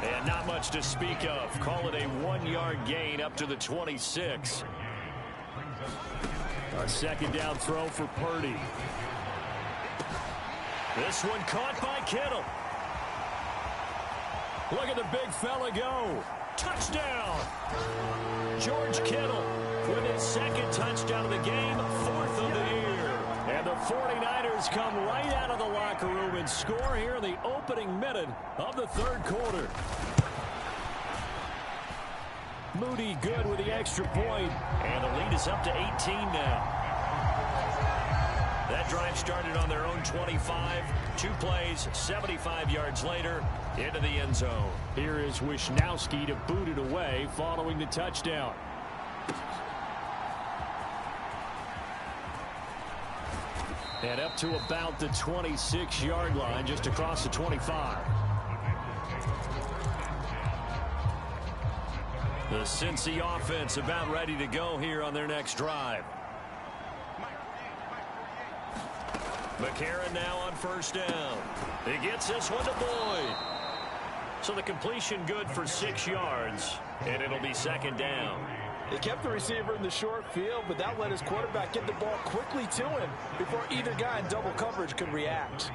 [SPEAKER 2] And not much to speak of. Call it a 1-yard gain up to the 26. A second down throw for Purdy. This one caught by Kittle. Look at the big fella go. Touchdown! George Kittle with his 2nd touchdown of the game, 4th of the year. And the 49ers come right out of the locker room and score here in the opening minute of the 3rd quarter. Moody good with the extra point, and the lead is up to 18 now. That drive started on their own 25. 2 plays, 75 yards later, into the end zone. Here is Wisnowski to boot it away following the touchdown.
[SPEAKER 3] And up to about the 26-yard line, just across the 25. The Cincy offense about ready to go here on their next drive. McCarron now on first down. He gets this one to Boyd. So the completion good for 6 yards, and it'll be second down.
[SPEAKER 4] They kept the receiver in the short field, but that let his quarterback get the ball quickly to him before either guy in double coverage could react.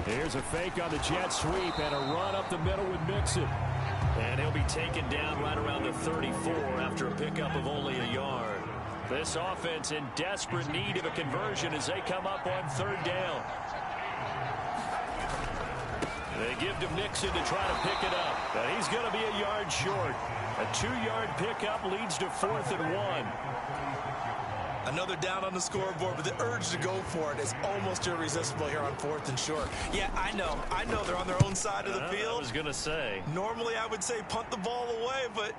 [SPEAKER 3] Here's a fake on the jet sweep and a run up the middle with Mixon. And he'll be taken down right around the 34 after a pickup of only a yard. This offense in desperate need of a conversion as they come up on third down. They give to Mixon to try to pick it up, but he's going to be a yard short. A 2-yard pickup leads to 4th and 1.
[SPEAKER 1] Another down on the scoreboard, but the urge to go for it is almost irresistible here on 4th and short. Yeah, I know they're on their own side of the field.
[SPEAKER 3] I was going to say.
[SPEAKER 1] Normally I would say punt the ball away, but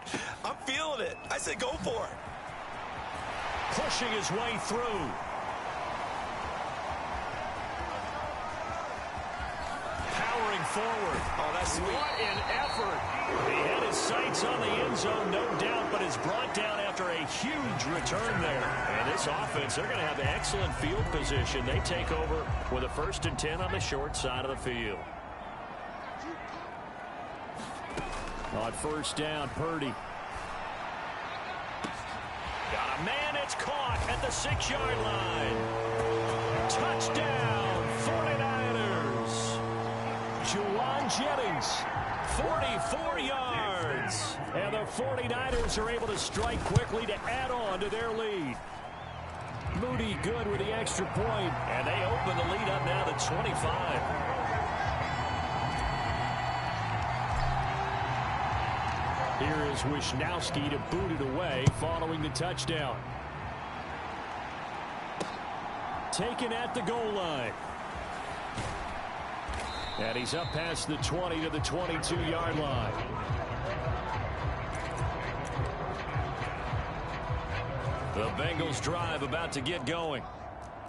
[SPEAKER 1] I'm feeling it. I say go for it.
[SPEAKER 3] Pushing his way through. Powering forward.
[SPEAKER 1] Oh, that's sweet.
[SPEAKER 3] What an effort. He had his sights on the end zone, no doubt, but is brought down after a huge return there. And this offense, they're going to have excellent field position. They take over with a 1st and 10 on the short side of the field. On first down, Purdy. Got a man, it's caught at the 6-yard line. Touchdown, 49ers. Juwan Jennings, 44 yards. And the 49ers are able to strike quickly to add on to their lead. Moody good with the extra point, and they open the lead up now to 25. Here is Wisnowski to boot it away following the touchdown. Taken at the goal line. And he's up past the 20 to the 22-yard line. The Bengals drive about to get going.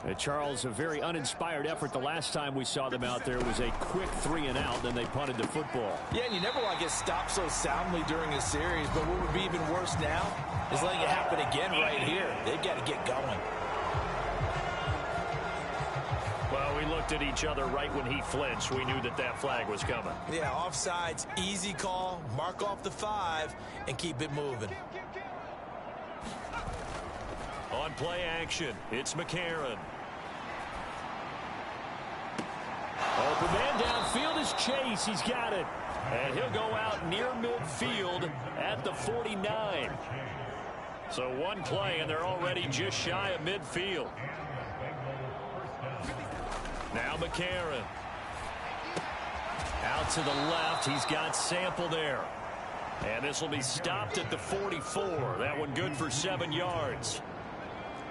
[SPEAKER 3] And Charles, a very uninspired effort the last time we saw them out there was a quick 3-and-out, then they punted the football.
[SPEAKER 4] Yeah, and you never want to get stopped so soundly during a series, but what would be even worse now is letting it happen again right here. They've got to get going.
[SPEAKER 3] Well, we looked at each other right when he flinched. We knew that that flag was coming.
[SPEAKER 1] Yeah, offsides, easy call, mark off the 5, and keep it moving.
[SPEAKER 3] On play action, it's McCarron. Open man downfield is Chase. He's got it. And he'll go out near midfield at the 49. So one play, and they're already just shy of midfield. Now McCarron. Out to the left. He's got Sample there. And this will be stopped at the 44. That one good for 7 yards.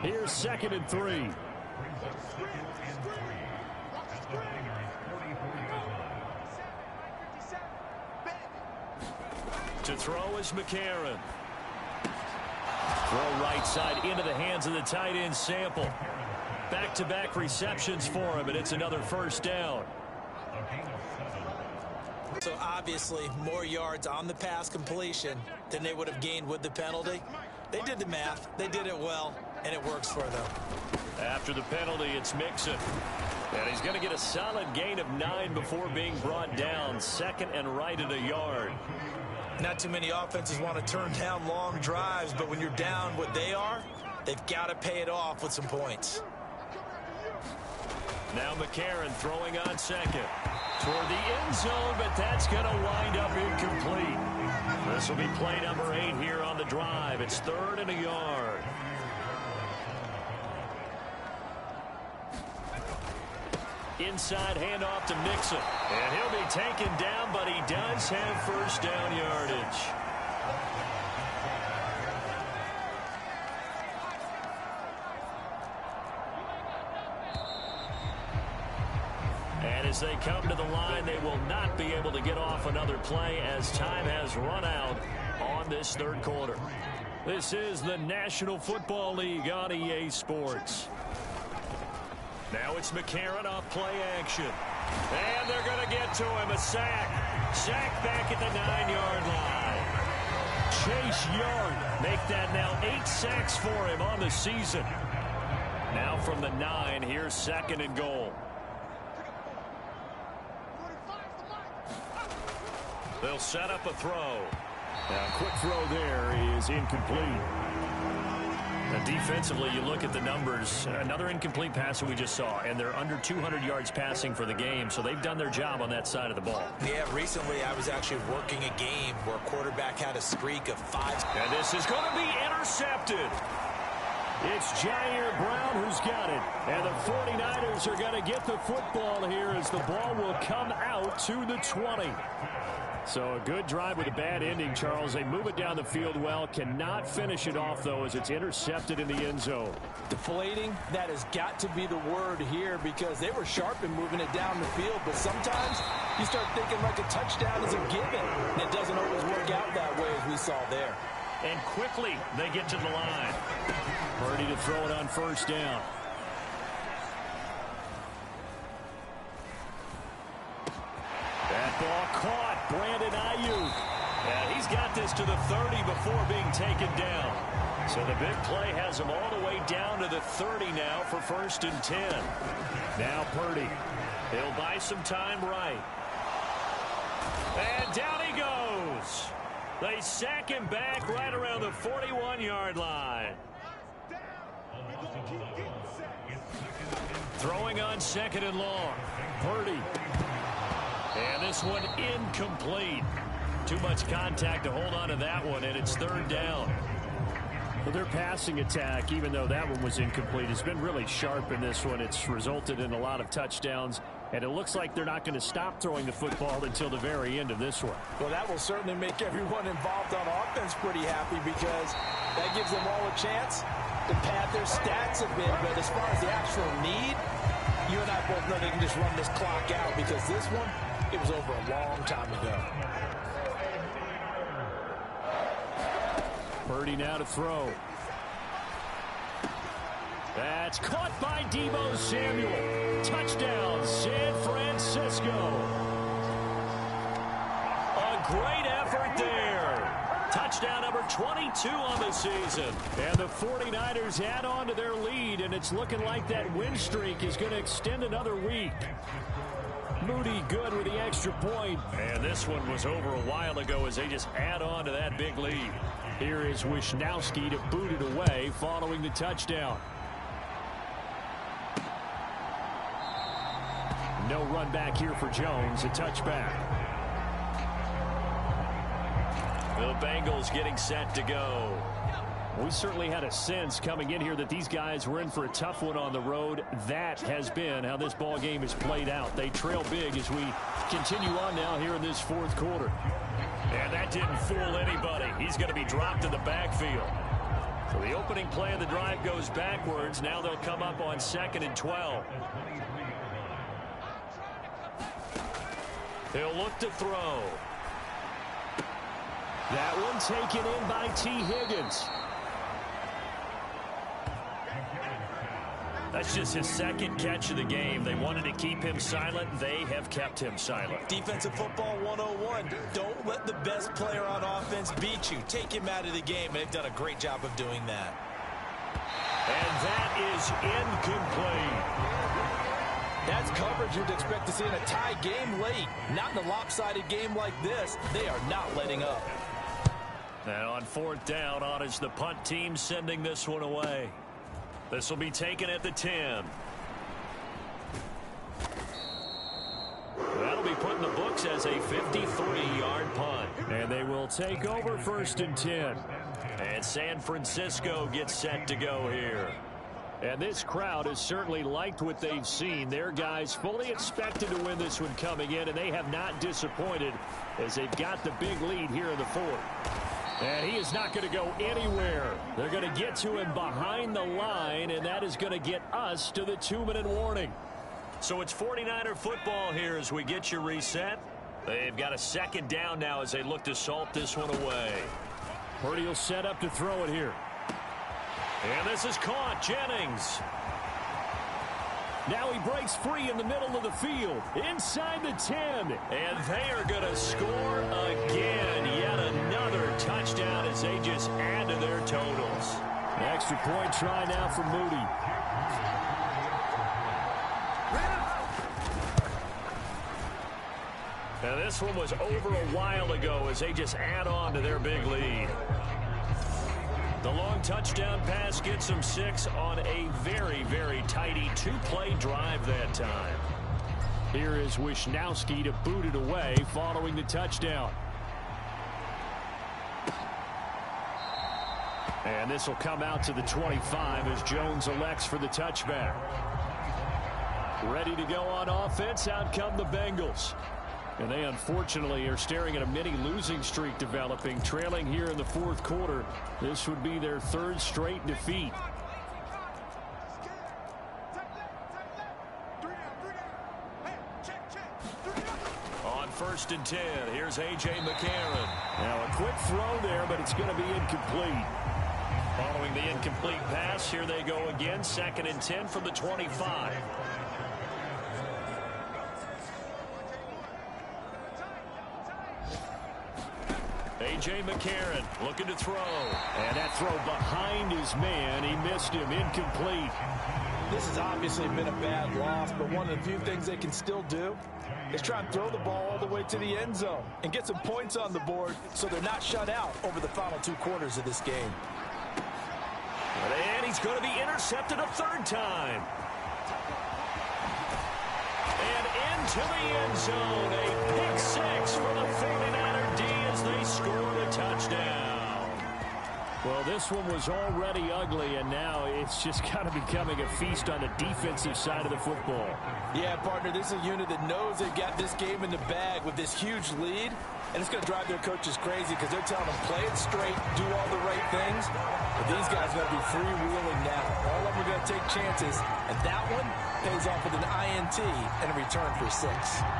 [SPEAKER 3] Here's 2nd and 3. To throw is McCarron. Throw right side into the hands of the tight end Sample. Back-to-back receptions for him, and it's another first down.
[SPEAKER 1] So obviously more yards on the pass completion than they would have gained with the penalty. They did the math. They did it well, and it works for them.
[SPEAKER 3] After the penalty, it's Mixon. And he's going to get a solid gain of 9 before being brought down. 2nd and right at a yard.
[SPEAKER 1] Not too many offenses want to turn down long drives, but when you're down what they are, they've got to pay it off with some points.
[SPEAKER 3] Now McCarron throwing on 2nd. Toward the end zone, but that's going to wind up incomplete. This will be play number 8 here on the drive. It's 3rd and a yard. Inside handoff to Mixon. And he'll be taken down, but he does have first down yardage. And as they come to the line, they will not be able to get off another play as time has run out on this 3rd quarter. This is the National Football League on EA Sports. Now it's McCarron off play action. And they're going to get to him. A sack. Sack back at the 9-yard line. Chase Young make that now 8 sacks for him on the season. Now from the 9, here's 2nd and goal. They'll set up a throw.
[SPEAKER 2] Now, quick throw there is incomplete. Now, defensively, you look at the numbers. Another incomplete pass that we just saw, and they're under 200 yards passing for the game, so they've done their job on that side of the ball.
[SPEAKER 4] Yeah, recently I was actually working a game where a quarterback had a streak of 5.
[SPEAKER 3] And this is going to be intercepted.
[SPEAKER 2] It's Jair Brown who's got it. And the 49ers are going to get the football here as the ball will come out to the 20. So a good drive with a bad ending, Charles. They move it down the field well. Cannot finish it off, though, as it's intercepted in the end zone.
[SPEAKER 4] Deflating, that has got to be the word here because they were sharp in moving it down the field. But sometimes you start thinking like a touchdown is a given. And it doesn't always work out that way as we saw there.
[SPEAKER 3] And quickly they get to the line.
[SPEAKER 2] Purdy to throw it on 1st down. That ball caught. Brandon Ayuk.
[SPEAKER 3] And he's got this to the 30 before being taken down. So the big play has him all the way down to the 30 now for 1st and 10.
[SPEAKER 2] Now Purdy.
[SPEAKER 3] He'll buy some time right. And down he goes. They sack him back right around the 41-yard line. Throwing on 2nd and long.
[SPEAKER 2] Purdy.
[SPEAKER 3] And this one incomplete. Too much contact to hold on to that one, and it's 3rd down.
[SPEAKER 2] Well, their passing attack, even though that one was incomplete, has been really sharp in this one. It's resulted in a lot of touchdowns, and it looks like they're not going to stop throwing the football until the very end of this one.
[SPEAKER 4] Well, that will certainly make everyone involved on offense pretty happy because that gives them all a chance to pad their stats a bit. But as far as the actual need, you and I both know they can just run this clock out because this one, it was over a long time ago.
[SPEAKER 2] Purdy now to throw. That's caught by Deebo Samuel. Touchdown, San Francisco.
[SPEAKER 3] A great effort there. Touchdown number 22 on the season.
[SPEAKER 2] And the 49ers add on to their lead, and it's looking like that win streak is going to extend another week. Moody good with the extra point.
[SPEAKER 3] And this one was over a while ago as they just add on to that big lead.
[SPEAKER 2] Here is Wisnowski to boot it away following the touchdown. No run back here for Jones, a touchback.
[SPEAKER 3] The Bengals getting set to go.
[SPEAKER 2] We certainly had a sense coming in here that these guys were in for a tough one on the road. That has been how this ball game has played out. They trail big as we continue on now here in this 4th quarter.
[SPEAKER 3] And that didn't fool anybody. He's going to be dropped in the backfield. So the opening play of the drive goes backwards. Now they'll come up on 2nd and 12. He'll look to throw.
[SPEAKER 2] That one taken in by T. Higgins.
[SPEAKER 3] That's just his 2nd catch of the game. They wanted to keep him silent. They have kept him silent.
[SPEAKER 4] Defensive football 101. Don't let the best player on offense beat you. Take him out of the game, and they've done a great job of doing that.
[SPEAKER 3] And that is incomplete.
[SPEAKER 4] That's coverage you'd expect to see in a tie game late. Not in a lopsided game like this. They are not letting up.
[SPEAKER 3] Now on 4th down, on is the punt team sending this one away. This will be taken at the 10. That'll be put in the books as a 53-yard punt.
[SPEAKER 2] And they will take over 1st and 10.
[SPEAKER 3] And San Francisco gets set to go here.
[SPEAKER 2] And this crowd has certainly liked what they've seen. Their guys fully expected to win this one coming in, and they have not disappointed as they've got the big lead here in the 4th. And he is not going to go anywhere. They're going to get to him behind the line, and that is going to get us to the 2-minute warning.
[SPEAKER 3] So it's 49er football here as we get your reset. They've got a 2nd down now as they look to salt this one away. Purdy will set up to throw it here. And this is caught. Jennings. Now he breaks free in the middle of the field. Inside the 10. And they are going to score again. Yet another touchdown as they just add to their totals. An extra point try now for Moody. Now this one was over a while ago as they just add on to their big lead. The long touchdown pass gets them 6 on a very, very tidy 2-play drive that time. Here is Wisnowski to boot it away following the touchdown. And this will come out to the 25 as Jones elects for the touchback. Ready to go on offense. Out come the Bengals. And they unfortunately are staring at a mini losing streak developing, trailing here in the fourth quarter. This would be their 3rd straight defeat. On 1st and 10, here's A.J. McCarron. Now a quick throw there, but it's going to be incomplete. Following the incomplete pass, here they go again. 2nd and 10 from the 25. A.J. McCarron looking to throw. And that throw behind his man. He missed him. Incomplete.
[SPEAKER 4] This has obviously been a bad loss, but one of the few things they can still do is try and throw the ball all the way to the end zone and get some points on the board so they're not shut out over the final 2 quarters of this game.
[SPEAKER 3] And he's going to be intercepted a 3rd time. And into the end zone. A pick 6 for the 49er D as they score the touchdown. Well, this one was already ugly, and now it's just kind of becoming a feast on the defensive side of the football.
[SPEAKER 4] Yeah, partner, this is a unit that knows they've got this game in the bag with this huge lead, and it's going to drive their coaches crazy because they're telling them play it straight, do all the right things. But these guys are going to be freewheeling now. All of them are going to take chances, and that one pays off with an INT and a return for 6.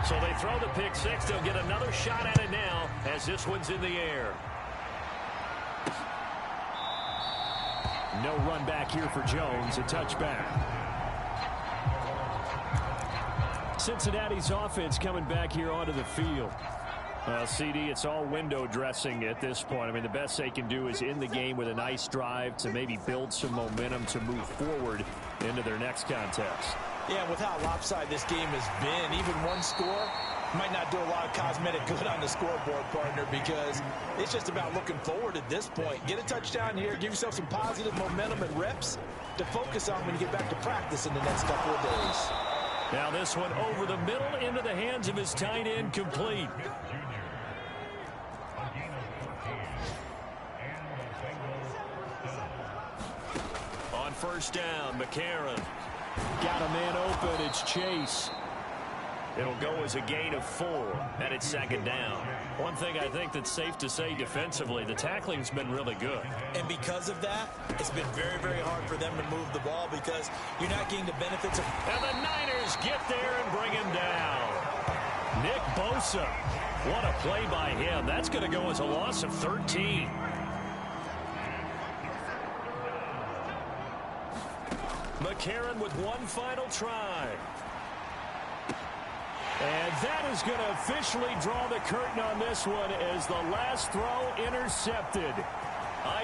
[SPEAKER 3] So they throw the pick 6. They'll get another shot at it now as this one's in the air. No run back here for Jones. A touchback. Cincinnati's offense coming back here onto the field. Well, CD, it's all window dressing at this point. I mean, the best they can do is in the game with a nice drive to maybe build some momentum to move forward into their next contest.
[SPEAKER 4] Yeah, with how lopsided this game has been, even one score might not do a lot of cosmetic good on the scoreboard, partner, because it's just about looking forward at this point. Get a touchdown here, give yourself some positive momentum and reps to focus on when you get back to practice in the next couple of days.
[SPEAKER 3] Now this one over the middle into the hands of his tight end, complete. On 1st down, McCarron. Got a man open. It's Chase. It'll go as a gain of 4, and it's 2nd down. One thing I think that's safe to say defensively, the tackling's been really good.
[SPEAKER 1] And because of that, it's been very, very hard for them to move the ball because you're not getting the benefits of...
[SPEAKER 3] And the Niners get there and bring him down. Nick Bosa. What a play by him. That's going to go as a loss of 13. McCarron with one final try. And that is going to officially draw the curtain on this one as the last throw intercepted.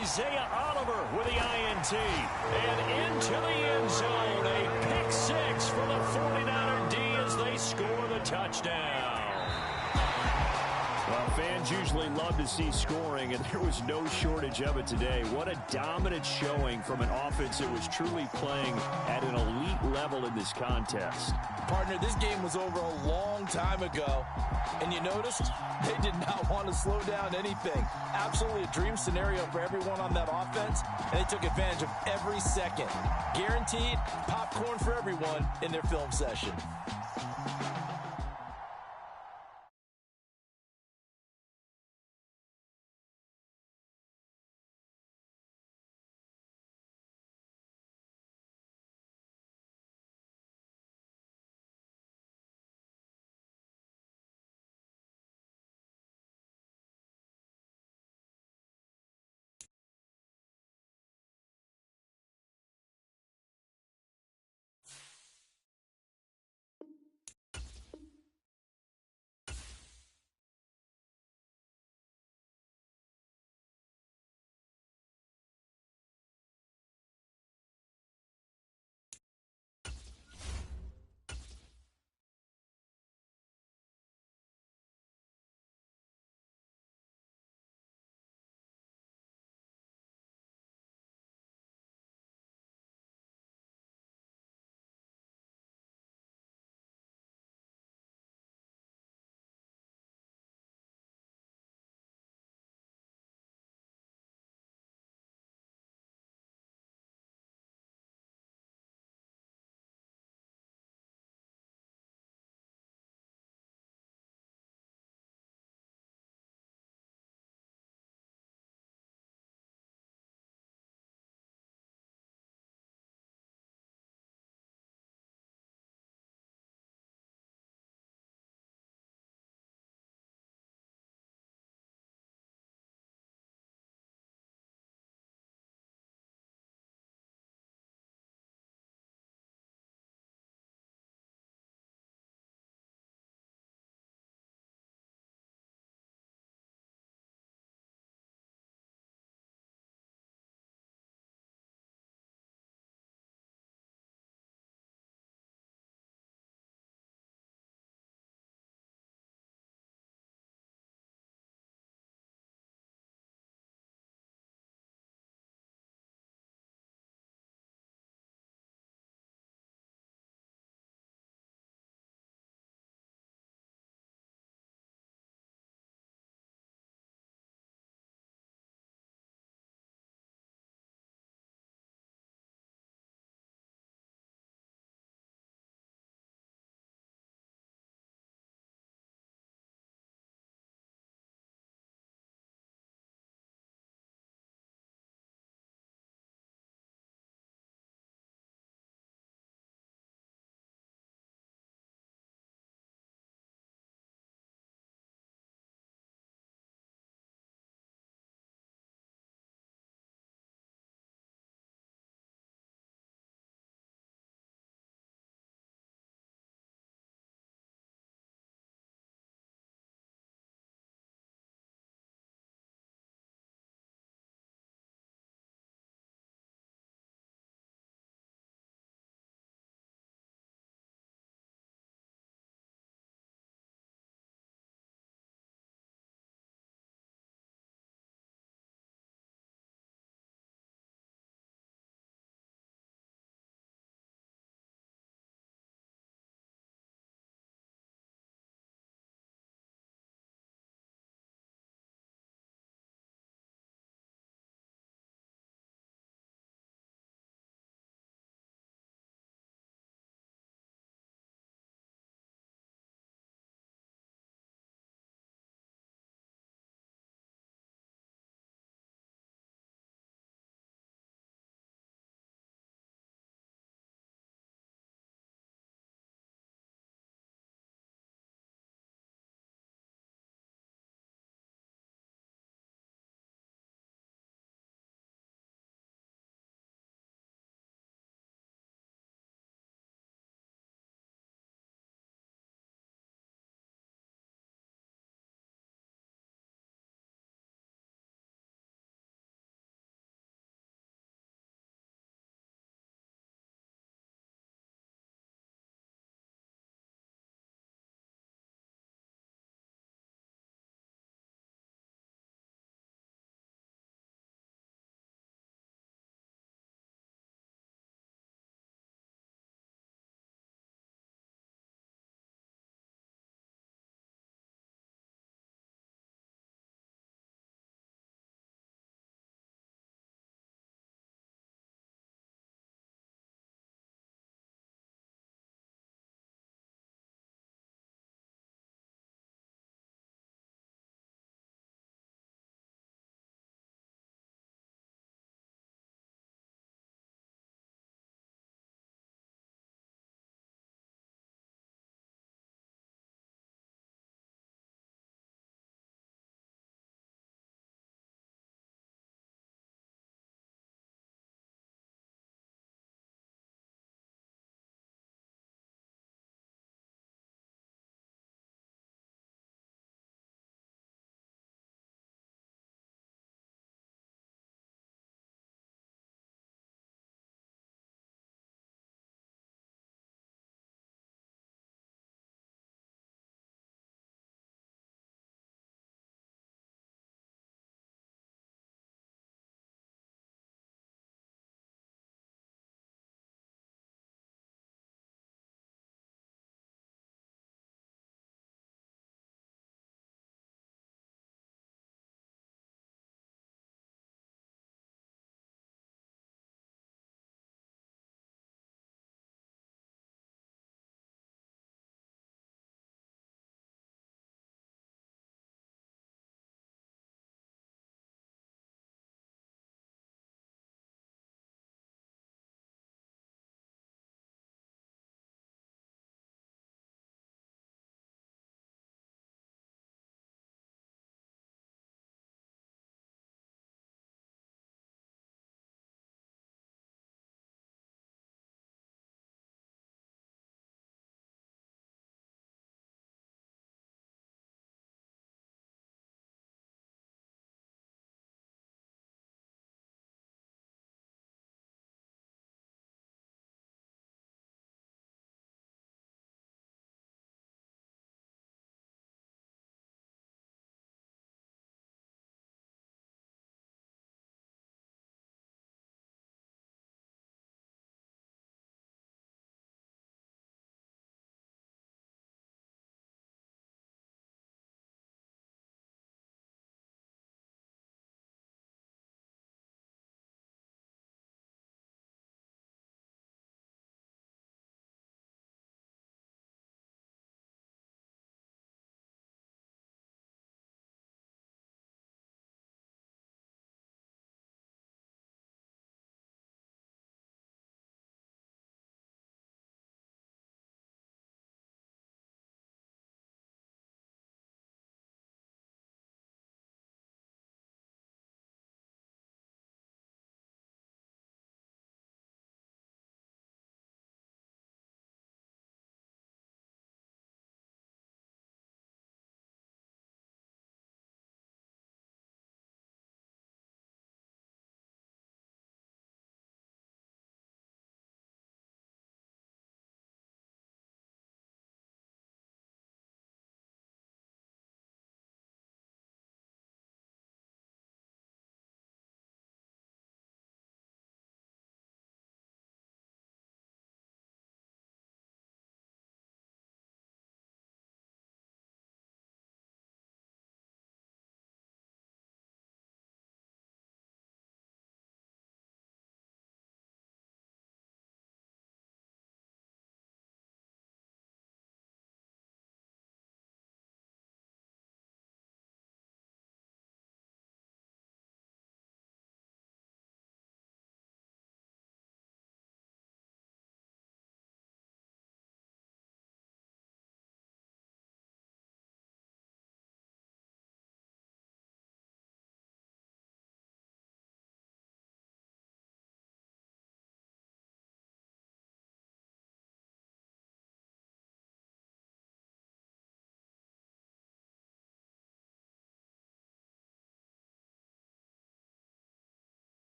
[SPEAKER 3] Isaiah Oliver with the INT. And into the end zone. A pick 6 for the 49er D as they score the touchdown. Well, fans usually love to see scoring, and there was no shortage of it today. What a dominant showing from an offense that was truly playing at an elite level in this contest.
[SPEAKER 4] Partner, this game was over a long time ago, and you noticed they did not want to slow down anything. Absolutely a dream scenario for everyone on that offense, and they took advantage of every second. Guaranteed popcorn for everyone in their film session.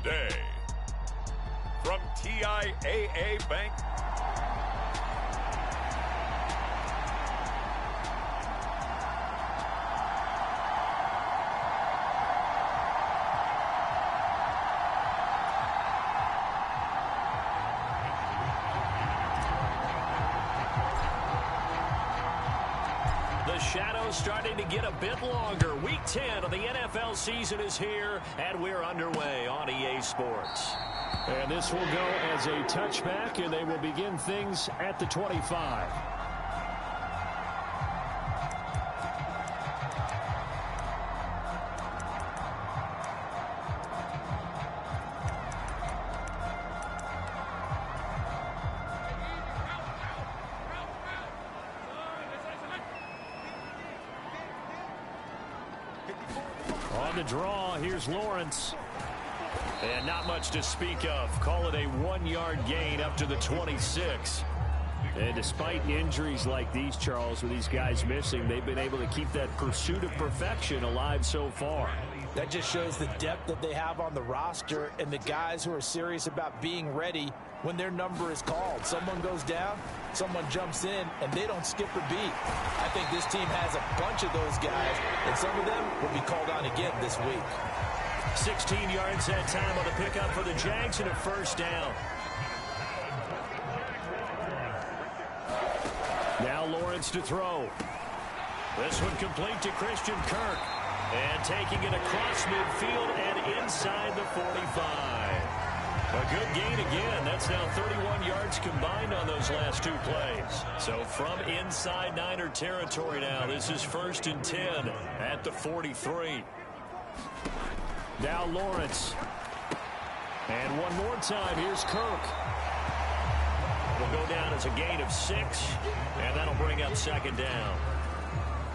[SPEAKER 5] day. From TIAA Bank.
[SPEAKER 3] The shadow's starting to get a bit longer. Week 10 of the NFL season is here, and we're underway on EA Sports.
[SPEAKER 2] And this will go as a touchback, and they will begin things at the 25. On the draw, here's Lawrence. And not much to speak of. Call it a 1-yard gain up to the 26. And despite injuries like these, Charles, with these guys missing, they've been able to keep that pursuit of perfection alive so far.
[SPEAKER 4] That just shows the depth that they have on the roster and the guys who are serious about being ready when their number is called. Someone goes down, someone jumps in, and they don't skip a beat. I think this team has a bunch of those guys, and some of them will be called on again this week.
[SPEAKER 3] 16 yards that time on the pickup for the Jags and a first down. Now Lawrence to throw. This one complete to Christian Kirk. And taking it across midfield and inside the 45. A good gain again. That's now 31 yards combined on those last two plays. So from inside Niner territory now, this is 1st and 10 at the 43. Now Lawrence. And one more time, here's Kirk. It'll go down as a gain of 6, and that'll bring up 2nd down.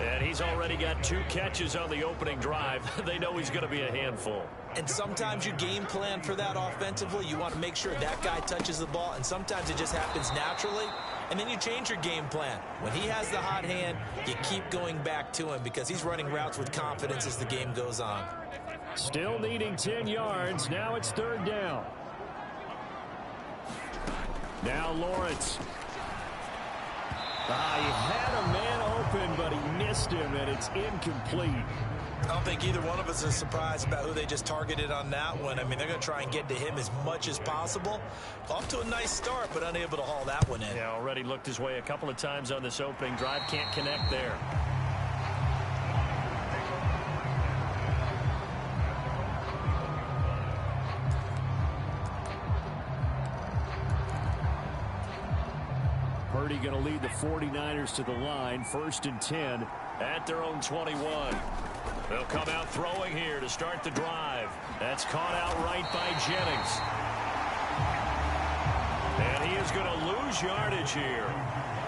[SPEAKER 3] And he's already got 2 catches on the opening drive. They know he's going to be a handful.
[SPEAKER 4] And sometimes you game plan for that offensively. You want to make sure that guy touches the ball, and sometimes it just happens naturally. And then you change your game plan. When he has the hot hand, you keep going back to him because he's running routes with confidence as the game goes on.
[SPEAKER 2] Still needing 10 yards. Now it's 3rd down. Now Lawrence. He had a man open, but he missed him, and it's incomplete.
[SPEAKER 4] I don't think either one of us is surprised about who they just targeted on that one. I mean, they're going to try and get to him as much as possible. Off to a nice start, but unable to haul that one in.
[SPEAKER 3] Yeah, already looked his way a couple of times on this opening drive. Can't connect there. Purdy going to lead the 49ers to the line. 1st and 10 at their own 21. They'll come out throwing here to start the drive. That's caught out right by Jennings. And he is going to lose yardage here.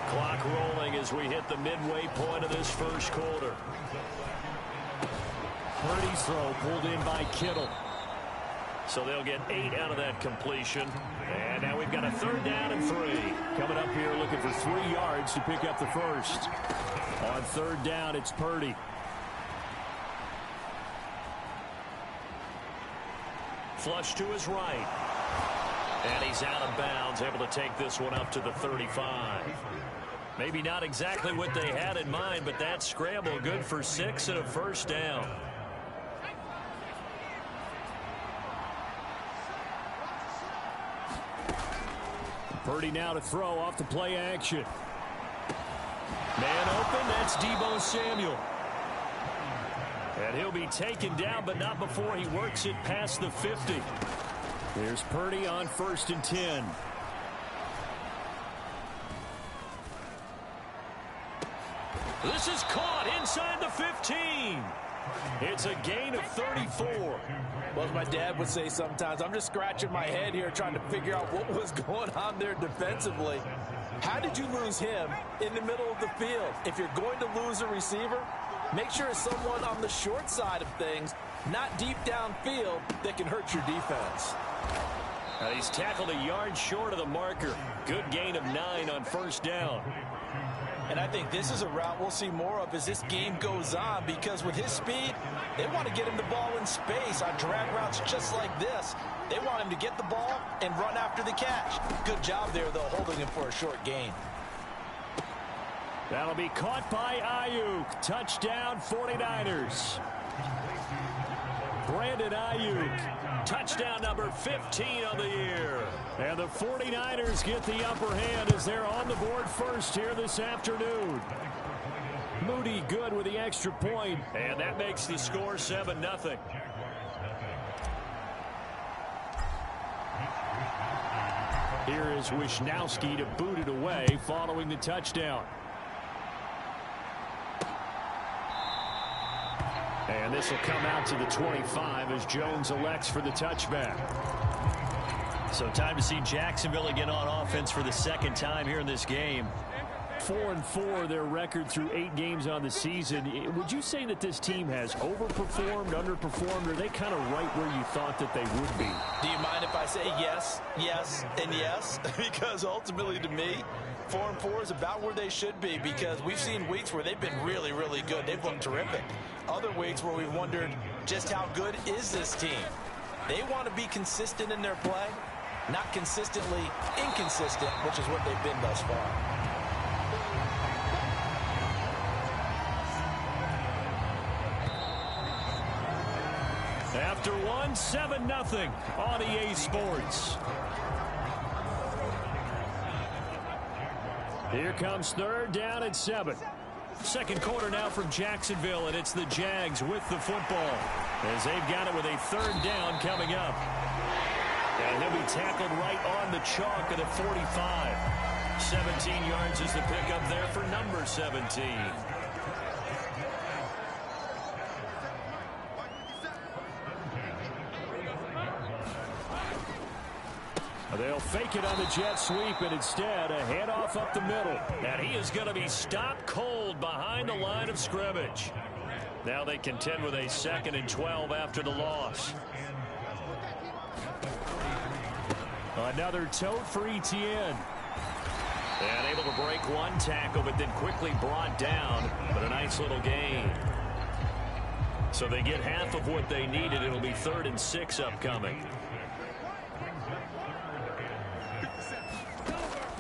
[SPEAKER 3] Clock rolling as we hit the midway point of this first quarter. Purdy's throw pulled in by Kittle. So they'll get 8 out of that completion. And now we've got a 3rd down and 3. Coming up here looking for 3 yards to pick up the first. On 3rd down, it's Purdy. Flush to his right. And he's out of bounds, able to take this one up to the 35. Maybe not exactly what they had in mind, but that scramble good for 6 and a first down. Purdy now to throw off the play action. Man open, that's Deebo Samuel. And he'll be taken down, but not before he works it past the 50. Here's Purdy on 1st and 10. This is caught inside the 15. It's a gain of 34.
[SPEAKER 4] Well, as my dad would say sometimes, I'm just scratching my head here trying to figure out what was going on there defensively. How did you lose him in the middle of the field? If you're going to lose a receiver, make sure it's someone on the short side of things, not deep downfield, that can hurt your defense.
[SPEAKER 3] He's tackled a yard short of the marker. Good gain of 9 on 1st down.
[SPEAKER 4] And I think this is a route we'll see more of as this game goes on, because with his speed, they want to get him the ball in space on drag routes just like this. They want him to get the ball and run after the catch. Good job there, though, holding him for a short gain.
[SPEAKER 3] That'll be caught by Ayuk. Touchdown, 49ers. Brandon Ayuk, touchdown number 15 on the year. And the 49ers get the upper hand as they're on the board first here this afternoon. Moody good with the extra point, and that makes the score 7-0. Here is Wisnowski to boot it away following the touchdown. And this will come out to the 25 as Jones elects for the touchback.
[SPEAKER 2] So time to see Jacksonville get on offense for the second time here in this game.
[SPEAKER 3] 4-4 their record through 8 games on the season. Would you say that this team has overperformed, underperformed, or are they kind of right where you thought that they would be?
[SPEAKER 4] Do you mind if I say yes, yes, and yes? Because ultimately to me, 4-4 is about where they should be, because we've seen weeks where they've been really, really good. They've looked terrific. Other weeks where we've wondered just how good is this team. They want to be consistent in their play, not consistently inconsistent, which is what they've been thus far.
[SPEAKER 3] After one, 7-0 on EA Sports. Here comes third down at 7. Second quarter now from Jacksonville, and it's the Jags with the football as they've got it with a third down coming up. And he'll be tackled right on the chalk at a 45. 17 yards is the pickup there for number 17. They'll fake it on the jet sweep, and instead a handoff up the middle. And he is going to be stopped cold behind the line of scrimmage. Now they contend with a 2nd and 12 after the loss. Another tote for Etienne. And able to break one tackle, but then quickly brought down. But a nice little gain. So they get half of what they needed. It'll be 3rd and 6 upcoming.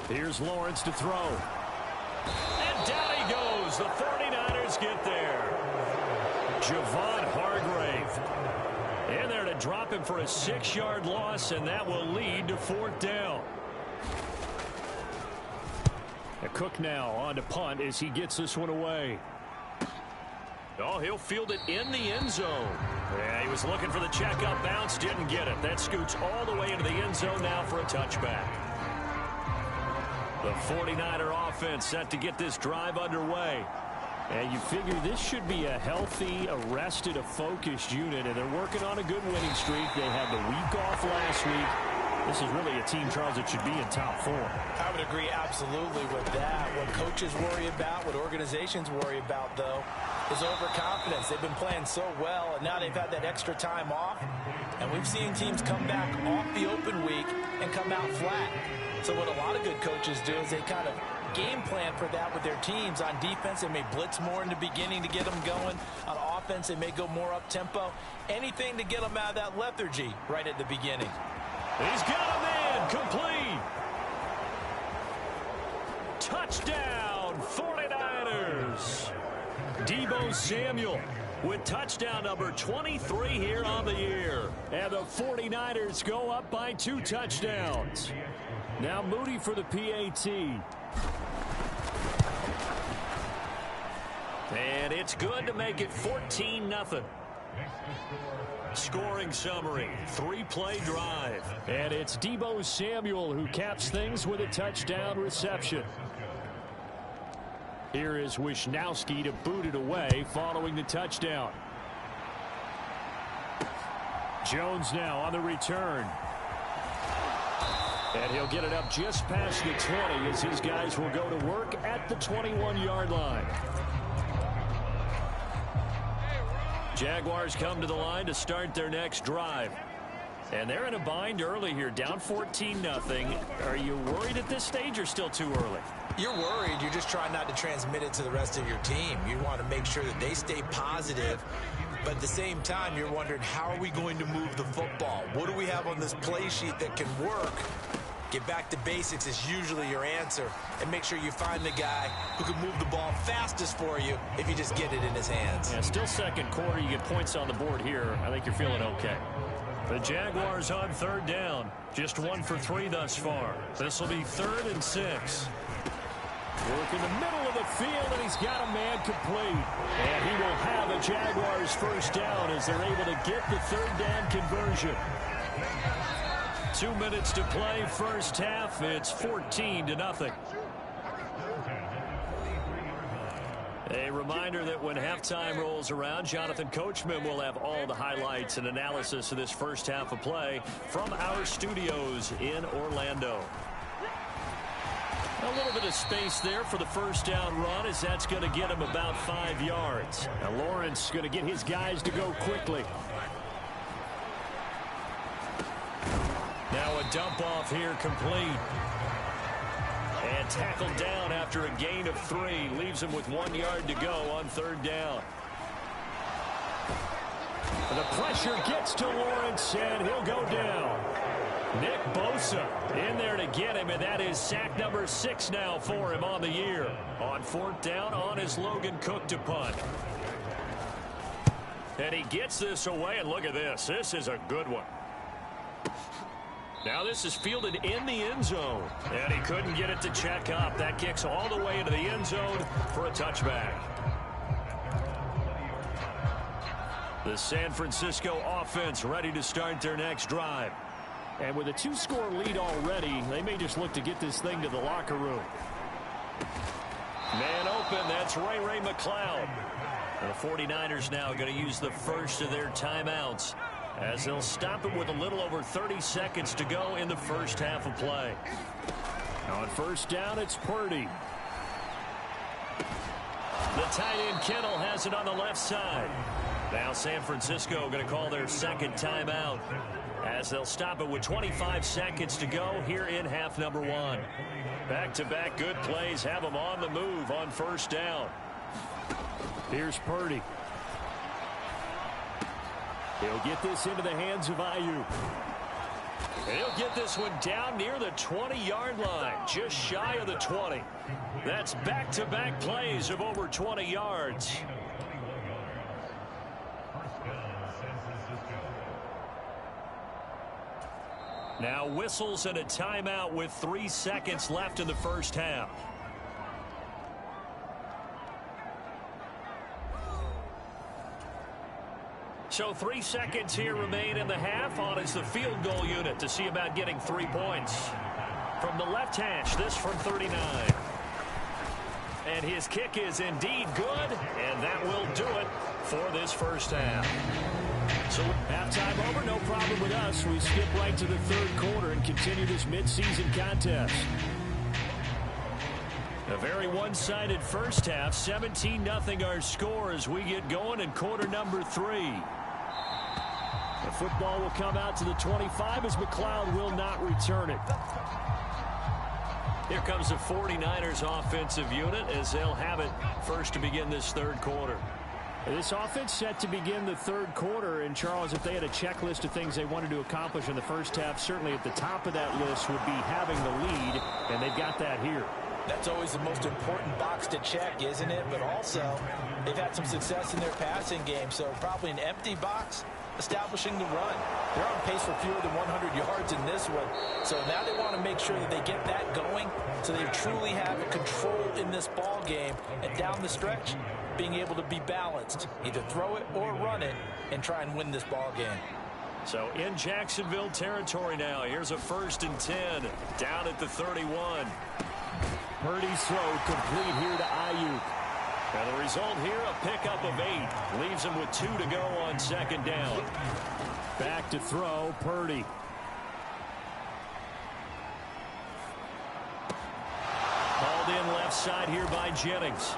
[SPEAKER 3] Here's Lawrence to throw. And down he goes. The 49ers get there. Javon Hargrave in there to drop him for a 6-yard loss, and that will lead to 4th down. Cook now on to punt as he gets this one away. Oh, he'll field it in the end zone. Yeah, he was looking for the checkup bounce, didn't get it. That scoots all the way into the end zone now for a touchback. The 49er offense set to get this drive underway. And you figure this should be a healthy, a rested, a focused unit, and they're working on a good winning streak. They had the week off last week. This is really a team, Charles, that should be in top 4.
[SPEAKER 4] I would agree absolutely with that. What coaches worry about, what organizations worry about, though, is overconfidence. They've been playing so well, and now they've had that extra time off. And we've seen teams come back off the open week and come out flat. So what a lot of good coaches do is they kind of game plan for that with their teams. On defense, they may blitz more in the beginning to get them going. On offense, they may go more up-tempo. Anything to get them out of that lethargy right at the beginning.
[SPEAKER 3] He's got him in. Complete. Touchdown, 49ers. Deebo Samuel with touchdown number 23 here on the year. And the 49ers go up by 2 touchdowns. Now Moody for the PAT. And it's good to make it 14-0. Scoring summary, 3-play drive. And it's Deebo Samuel who caps things with a touchdown reception. Here is Wisnowski to boot it away following the touchdown. Jones now on the return. And he'll get it up just past the 20 as his guys will go to work at the 21-yard line. Jaguars come to the line to start their next drive. And they're in a bind early here, down 14-0. Are you worried at this stage or still too early?
[SPEAKER 4] You're worried. You're just trying not to transmit it to the rest of your team. You want to make sure that they stay positive, but at the same time, you're wondering, how are we going to move the football? What do we have on this play sheet that can work? Get back to basics is usually your answer, and make sure you find the guy who can move the ball fastest for you if you just get it in his hands.
[SPEAKER 3] Yeah, still second quarter. You get points on the board here. I think you're feeling okay. The Jaguars on third down. Just 1 for 3 thus far. This will be 3rd and 6. Work in the middle of the field, and he's got a man complete. And he will have a Jaguars first down as they're able to get the 3rd down conversion. 2 minutes to play, first half. It's 14-0. A reminder that when halftime rolls around, Jonathan Coachman will have all the highlights and analysis of this first half of play from our studios in Orlando. A little bit of space there for the first down run, as that's going to get him about 5 yards. Now Lawrence going to get his guys to go quickly. Now a dump off here complete. And tackled down after a gain of 3. Leaves him with 1 yard to go on 3rd down. And the pressure gets to Lawrence, and he'll go down. Nick Bosa in there to get him, and that is sack number 6 now for him on the year. On 4th down, on his Logan Cook to punt. And he gets this away, and look at this. This is a good one. Now this is fielded in the end zone, and he couldn't get it to check up. That kicks all the way into the end zone for a touchback. The San Francisco offense ready to start their next drive. And with a 2-score lead already, they may just look to get this thing to the locker room. Man open, that's Ray McCloud. And the 49ers now going to use the first of their timeouts, as they'll stop him with a little over 30 seconds to go in the first half of play. On first down, it's Purdy. The tight end Kittle has it on the left side. Now San Francisco going to call their second timeout, as they'll stop it with 25 seconds to go here in half number 1. Back-to-back good plays have them on the move on first down. Here's Purdy. He'll get this into the hands of Ayuk. And he'll get this one down near the 20-yard line, just shy of the 20. That's back-to-back plays of over 20 yards. Now whistles and a timeout with 3 seconds left in the first half. So 3 seconds here remain in the half. On is the field goal unit to see about getting 3 points. From the left hash, this from 39. And his kick is indeed good, and that will do it for this first half. So halftime over, no problem with us. We skip right to the third quarter and continue this midseason contest. A very one-sided first half. 17-0 our score as we get going in quarter number 3. The football will come out to the 25 as McCloud will not return it. Here comes the 49ers offensive unit as they'll have it first to begin this third quarter. This offense set to begin the third quarter. And, Charles, if they had a checklist of things they wanted to accomplish in the first half, certainly at the top of that list would be having the lead, and they've got that here.
[SPEAKER 4] That's always the most important box to check, isn't it? But also, they've had some success in their passing game, so probably an empty box establishing the run. They're on pace for fewer than 100 yards in this one, so now they want to make sure that they get that going so they truly have a control in this ball game, and down the stretch, being able to be balanced, either throw it or run it, and try and win this ball game.
[SPEAKER 3] So in Jacksonville territory now. Here's a 1st and 10 down at the 31. Purdy's throw complete here to Ayuk. And the result here, a pickup of 8. Leaves him with 2 to go on second down. Back to throw, Purdy. Called in left side here by Jennings.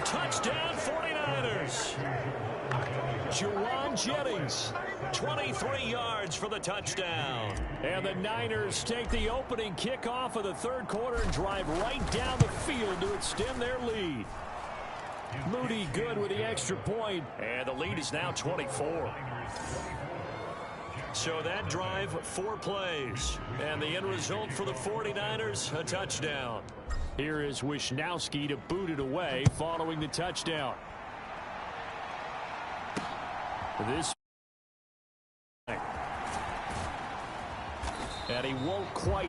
[SPEAKER 3] Touchdown 49ers. Juwan
[SPEAKER 2] Jauan Jennings. 23 yards for the touchdown.
[SPEAKER 3] And the Niners take the opening kickoff of the third quarter and drive right down the field to extend their lead. Moody good with the extra point.
[SPEAKER 2] And the lead is now 24. So that drive, 4 plays. And the end result for the 49ers, a touchdown.
[SPEAKER 3] Here is Wisnowski to boot it away following the touchdown. This. And he won't quite.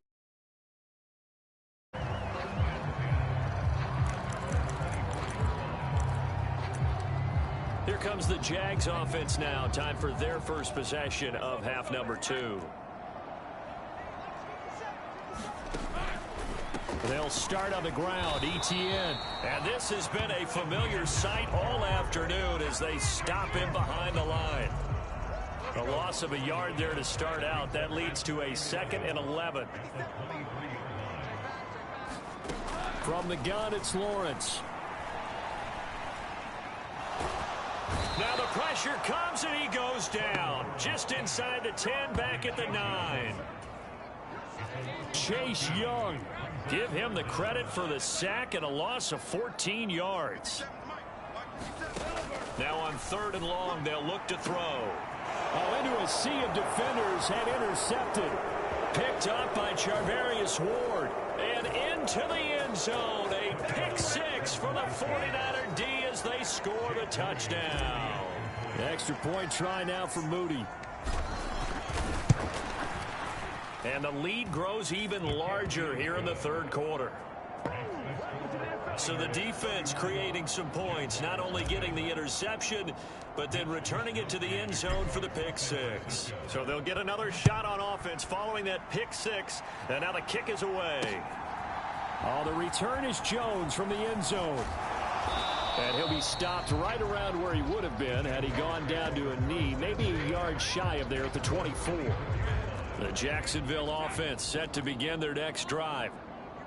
[SPEAKER 2] Here comes the Jags offense now. Time for their first possession of half number 2.
[SPEAKER 3] They'll start on the ground. Etienne.
[SPEAKER 2] And this has been a familiar sight all afternoon as they stop him behind the line. A loss of a yard there to start out. That leads to a 2nd and 11.
[SPEAKER 3] From the gun, it's Lawrence.
[SPEAKER 2] Now the pressure comes and he goes down. Just inside the 10, back at the 9.
[SPEAKER 3] Chase Young.
[SPEAKER 2] Give him the credit for the sack and a loss of 14 yards. Now on 3rd and long, they'll look to throw.
[SPEAKER 3] Into a sea of defenders, had intercepted.
[SPEAKER 2] Picked up by Charvarius Ward. And into the end zone. A pick 6 for the 49er D as they score the touchdown.
[SPEAKER 3] Extra point try now for Moody.
[SPEAKER 2] And the lead grows even larger here in the 3rd quarter. So the defense creating some points, not only getting the interception, but then returning it to the end zone for the pick 6. So they'll get another shot on offense following that pick 6, and now the kick is away.
[SPEAKER 3] Oh, the return is Jones from the end zone. And he'll be stopped right around where he would have been had he gone down to a knee, maybe a yard shy of there at the 24.
[SPEAKER 2] The Jacksonville offense set to begin their next drive.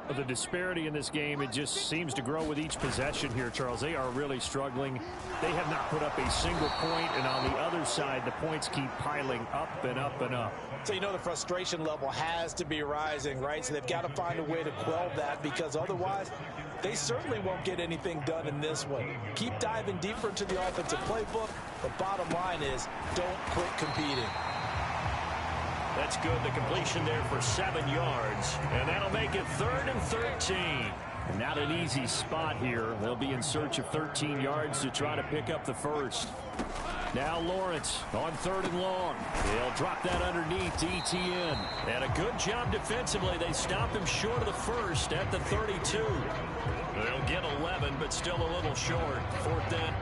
[SPEAKER 3] The disparity in this game, it just seems to grow with each possession here, Charles. They are really struggling. They have not put up a single point, and on the other side, the points keep piling up and up and up.
[SPEAKER 4] So you know the frustration level has to be rising, right? So they've got to find a way to quell that, because otherwise they certainly won't get anything done in this one. Keep diving deeper into the offensive playbook, but bottom line is don't quit competing.
[SPEAKER 2] That's good. The completion there for 7 yards. And that'll make it 3rd and 13.
[SPEAKER 3] Not an easy spot here. They'll be in search of 13 yards to try to pick up the first. Now Lawrence on 3rd and long. They'll drop that underneath to Etienne.
[SPEAKER 2] And a good job defensively. They stop him short of the first at the 32. They'll get 11, but still a little short. 4th down.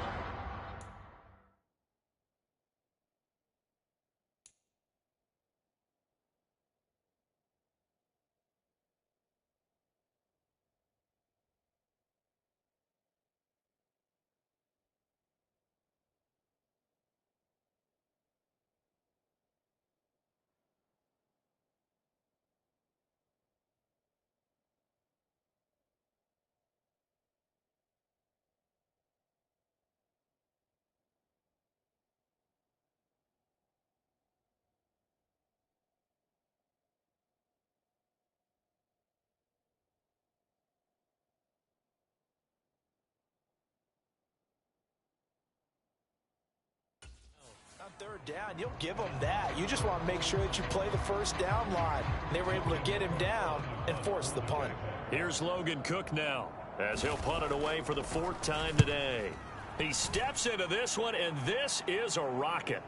[SPEAKER 4] On 3rd down, you'll give them that. You just want to make sure that you play the first down line. They were able to get him down and force the punt.
[SPEAKER 2] Here's Logan Cook now as he'll punt it away for the 4th time today. He steps into this one, and this is a rocket.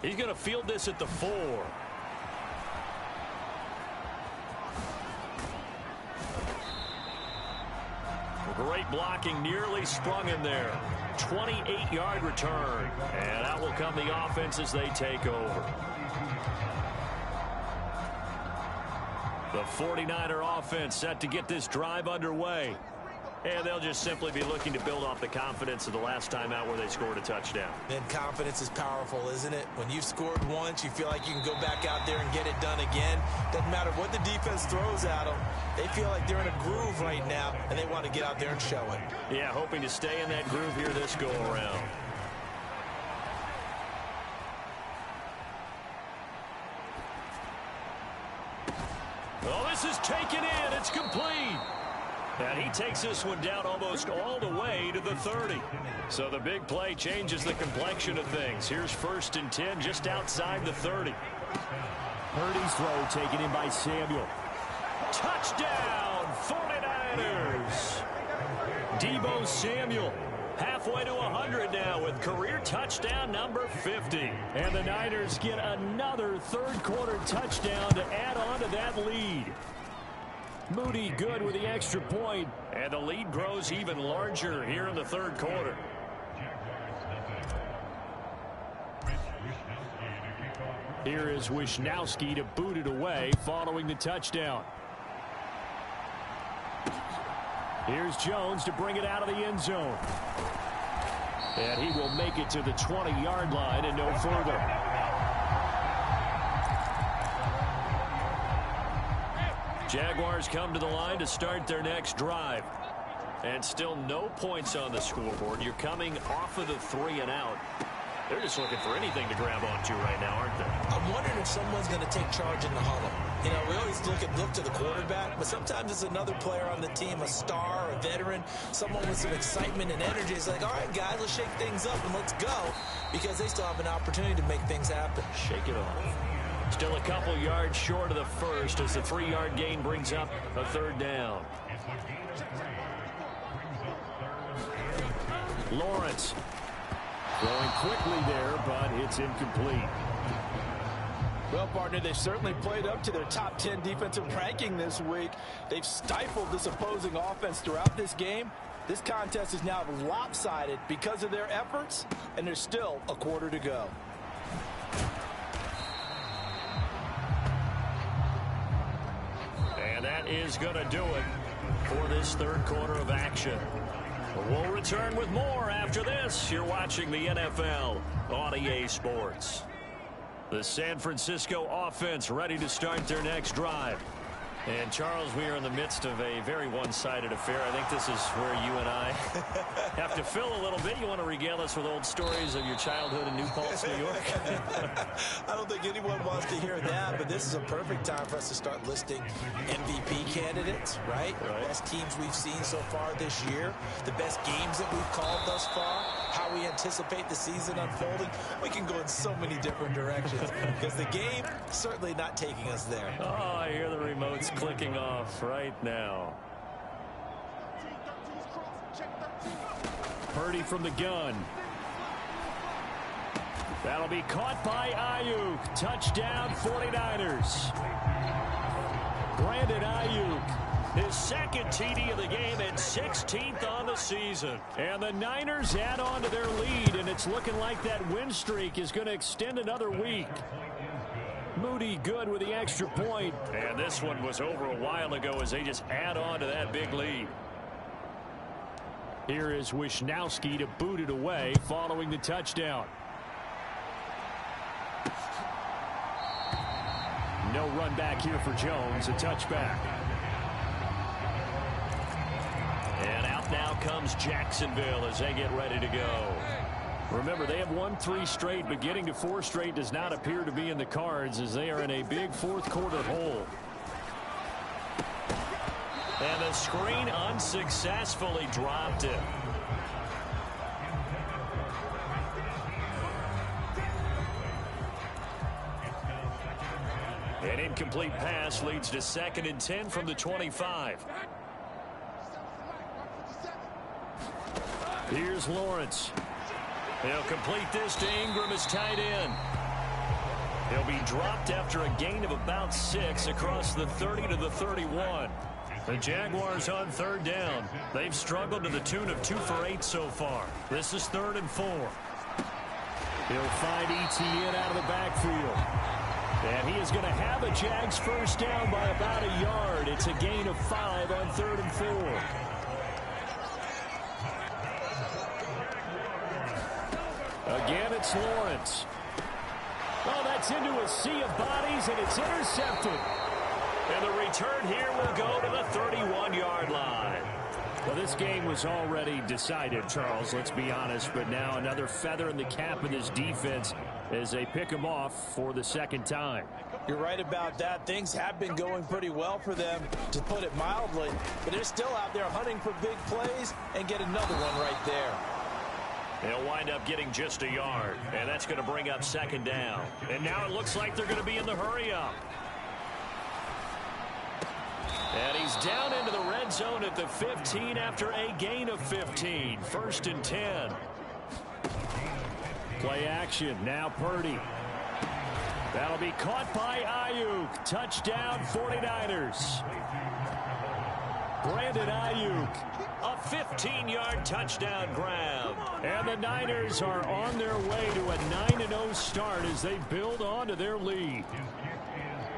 [SPEAKER 2] He's going to field this at the 4. Great blocking, nearly sprung in there. 28-yard return. And out will come the offense as they take over. The 49er offense set to get this drive underway. And they'll just simply be looking to build off the confidence of the last time out where they scored a touchdown.
[SPEAKER 4] And confidence is powerful, isn't it? When you've scored once, you feel like you can go back out there and get it done again. Doesn't matter what the defense throws at them. They feel like they're in a groove right now, and they want to get out there and show it.
[SPEAKER 2] Yeah, hoping to stay in that groove here this go-around. Oh, this is taken in. It's complete. And he takes this one down almost all the way to the 30. So the big play changes the complexion of things. Here's 1st and 10 just outside the 30.
[SPEAKER 3] Purdy's throw taken in by Samuel.
[SPEAKER 2] Touchdown, 49ers. Deebo Samuel halfway to 100 now with career touchdown number 50.
[SPEAKER 3] And the Niners get another third-quarter touchdown to add on to that lead. Moody good with the extra point.
[SPEAKER 2] And the lead grows even larger here in the third quarter.
[SPEAKER 3] Here is Wisnowski to boot it away following the touchdown. Here's Jones to bring it out of the end zone. And he will make it to the 20-yard line and no further.
[SPEAKER 2] Jaguars come to the line to start their next drive. And still no points on the scoreboard. You're coming off of the 3 and out. They're just looking for anything to grab onto right now, aren't they?
[SPEAKER 4] I'm wondering if someone's going to take charge in the huddle. You know, we always look to the quarterback, but sometimes it's another player on the team, a star, a veteran, someone with some excitement and energy. It's like, all right, guys, let's shake things up and let's go, because they still have an opportunity to make things happen.
[SPEAKER 2] Shake it off. Still a couple yards short of the first as the 3-yard gain brings up a 3rd down.
[SPEAKER 3] Lawrence throwing quickly there, but it's incomplete.
[SPEAKER 4] Well, partner, they've certainly played up to their top 10 defensive ranking this week. They've stifled this opposing offense throughout this game. This contest is now lopsided because of their efforts, and there's still a quarter to go.
[SPEAKER 2] And that is going to do it for this third quarter of action. We'll return with more after this. You're watching the NFL on EA Sports. The San Francisco offense ready to start their next drive. And, Charles, we are in the midst of a very one-sided affair. I think this is where you and I have to fill a little bit. You want to regale us with old stories of your childhood in New Paltz, New York?
[SPEAKER 4] I don't think anyone wants to hear that, but this is a perfect time for us to start listing MVP candidates, right? Best teams we've seen so far this year, the best games that we've called thus far, how we anticipate the season unfolding. We can go in so many different directions because the game certainly not taking us there.
[SPEAKER 2] Oh, I hear the remotes clicking off right now.
[SPEAKER 3] Purdy from the gun. That'll be caught by Ayuk. Touchdown 49ers. Brandon Ayuk,
[SPEAKER 2] his second TD of the game and 16th on the season.
[SPEAKER 3] And the Niners add on to their lead, and it's looking like that win streak is going to extend another week. Moody good with the extra point.
[SPEAKER 2] And this one was over a while ago as they just add on to that big lead.
[SPEAKER 3] Here is Wisnowski to boot it away following the touchdown. No run back here for Jones, a touchback.
[SPEAKER 2] And out now comes Jacksonville as they get ready to go.
[SPEAKER 3] Remember, they have won 3 straight, but getting to 4 straight does not appear to be in the cards as they are in a big fourth quarter hole.
[SPEAKER 2] And the screen unsuccessfully dropped it. An incomplete pass leads to 2nd and 10 from the 25.
[SPEAKER 3] Here's Lawrence.
[SPEAKER 2] He'll complete this to Ingram as tight end. He'll be dropped after a gain of about 6 across the 30 to the 31. The Jaguars on 3rd down. They've struggled to the tune of 2 for 8 so far. This is 3rd and 4.
[SPEAKER 3] He'll find Etienne out of the backfield. And he is going to have a Jags first down by about a yard. It's a gain of 5 on 3rd and 4. Again, it's Lawrence. Oh, that's into a sea of bodies, and it's intercepted.
[SPEAKER 2] And the return here will go to the 31-yard line.
[SPEAKER 3] Well, this game was already decided, Charles, let's be honest. But now another feather in the cap of this defense as they pick them off for the second time.
[SPEAKER 4] You're right about that. Things have been going pretty well for them, to put it mildly. But they're still out there hunting for big plays and get another one right there.
[SPEAKER 2] They'll wind up getting just a yard, and that's going to bring up second down. And now it looks like they're going to be in the hurry-up. And he's down into the red zone at the 15 after a gain of 15. 1st and 10.
[SPEAKER 3] Play action. Now Purdy. That'll be caught by Ayuk. Touchdown 49ers. Brandon Ayuk.
[SPEAKER 2] A 15-yard touchdown grab.
[SPEAKER 3] And the Niners are on their way to a 9-0 start as they build on to their lead.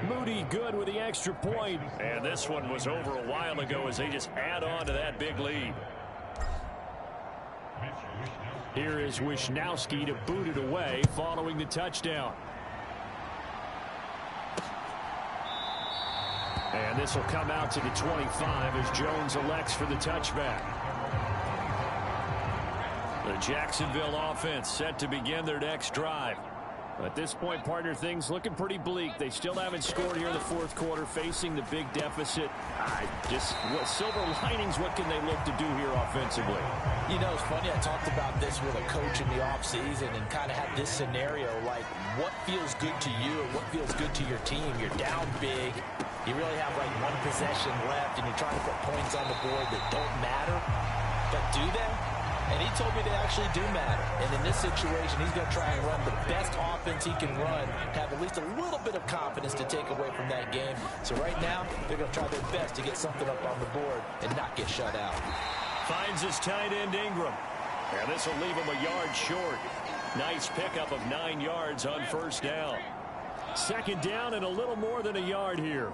[SPEAKER 3] Moody good with the extra point.
[SPEAKER 2] And this one was over a while ago as they just add on to that big lead.
[SPEAKER 3] Here is Wisnowski to boot it away following the touchdown. And this will come out to the 25 as Jones elects for the touchback. The Jacksonville offense set to begin their next drive. At this point, partner, things looking pretty bleak. They still haven't scored here in the fourth quarter, facing the big deficit. Silver linings, what can they look to do here offensively?
[SPEAKER 4] You know, it's funny, I talked about this with a coach in the offseason and kind of had this scenario, like what feels good to you or what feels good to your team. You're down big. You really have like one possession left, and you're trying to put points on the board that don't matter. But do they? And he told me they actually do matter. And in this situation, he's going to try and run the best offense he can run, have at least a little bit of confidence to take away from that game. So right now, they're going to try their best to get something up on the board and not get shut out.
[SPEAKER 2] Finds his tight end Ingram. And this will leave him a yard short. Nice pickup of 9 yards on 1st down.
[SPEAKER 3] Second down and a little more than a yard here.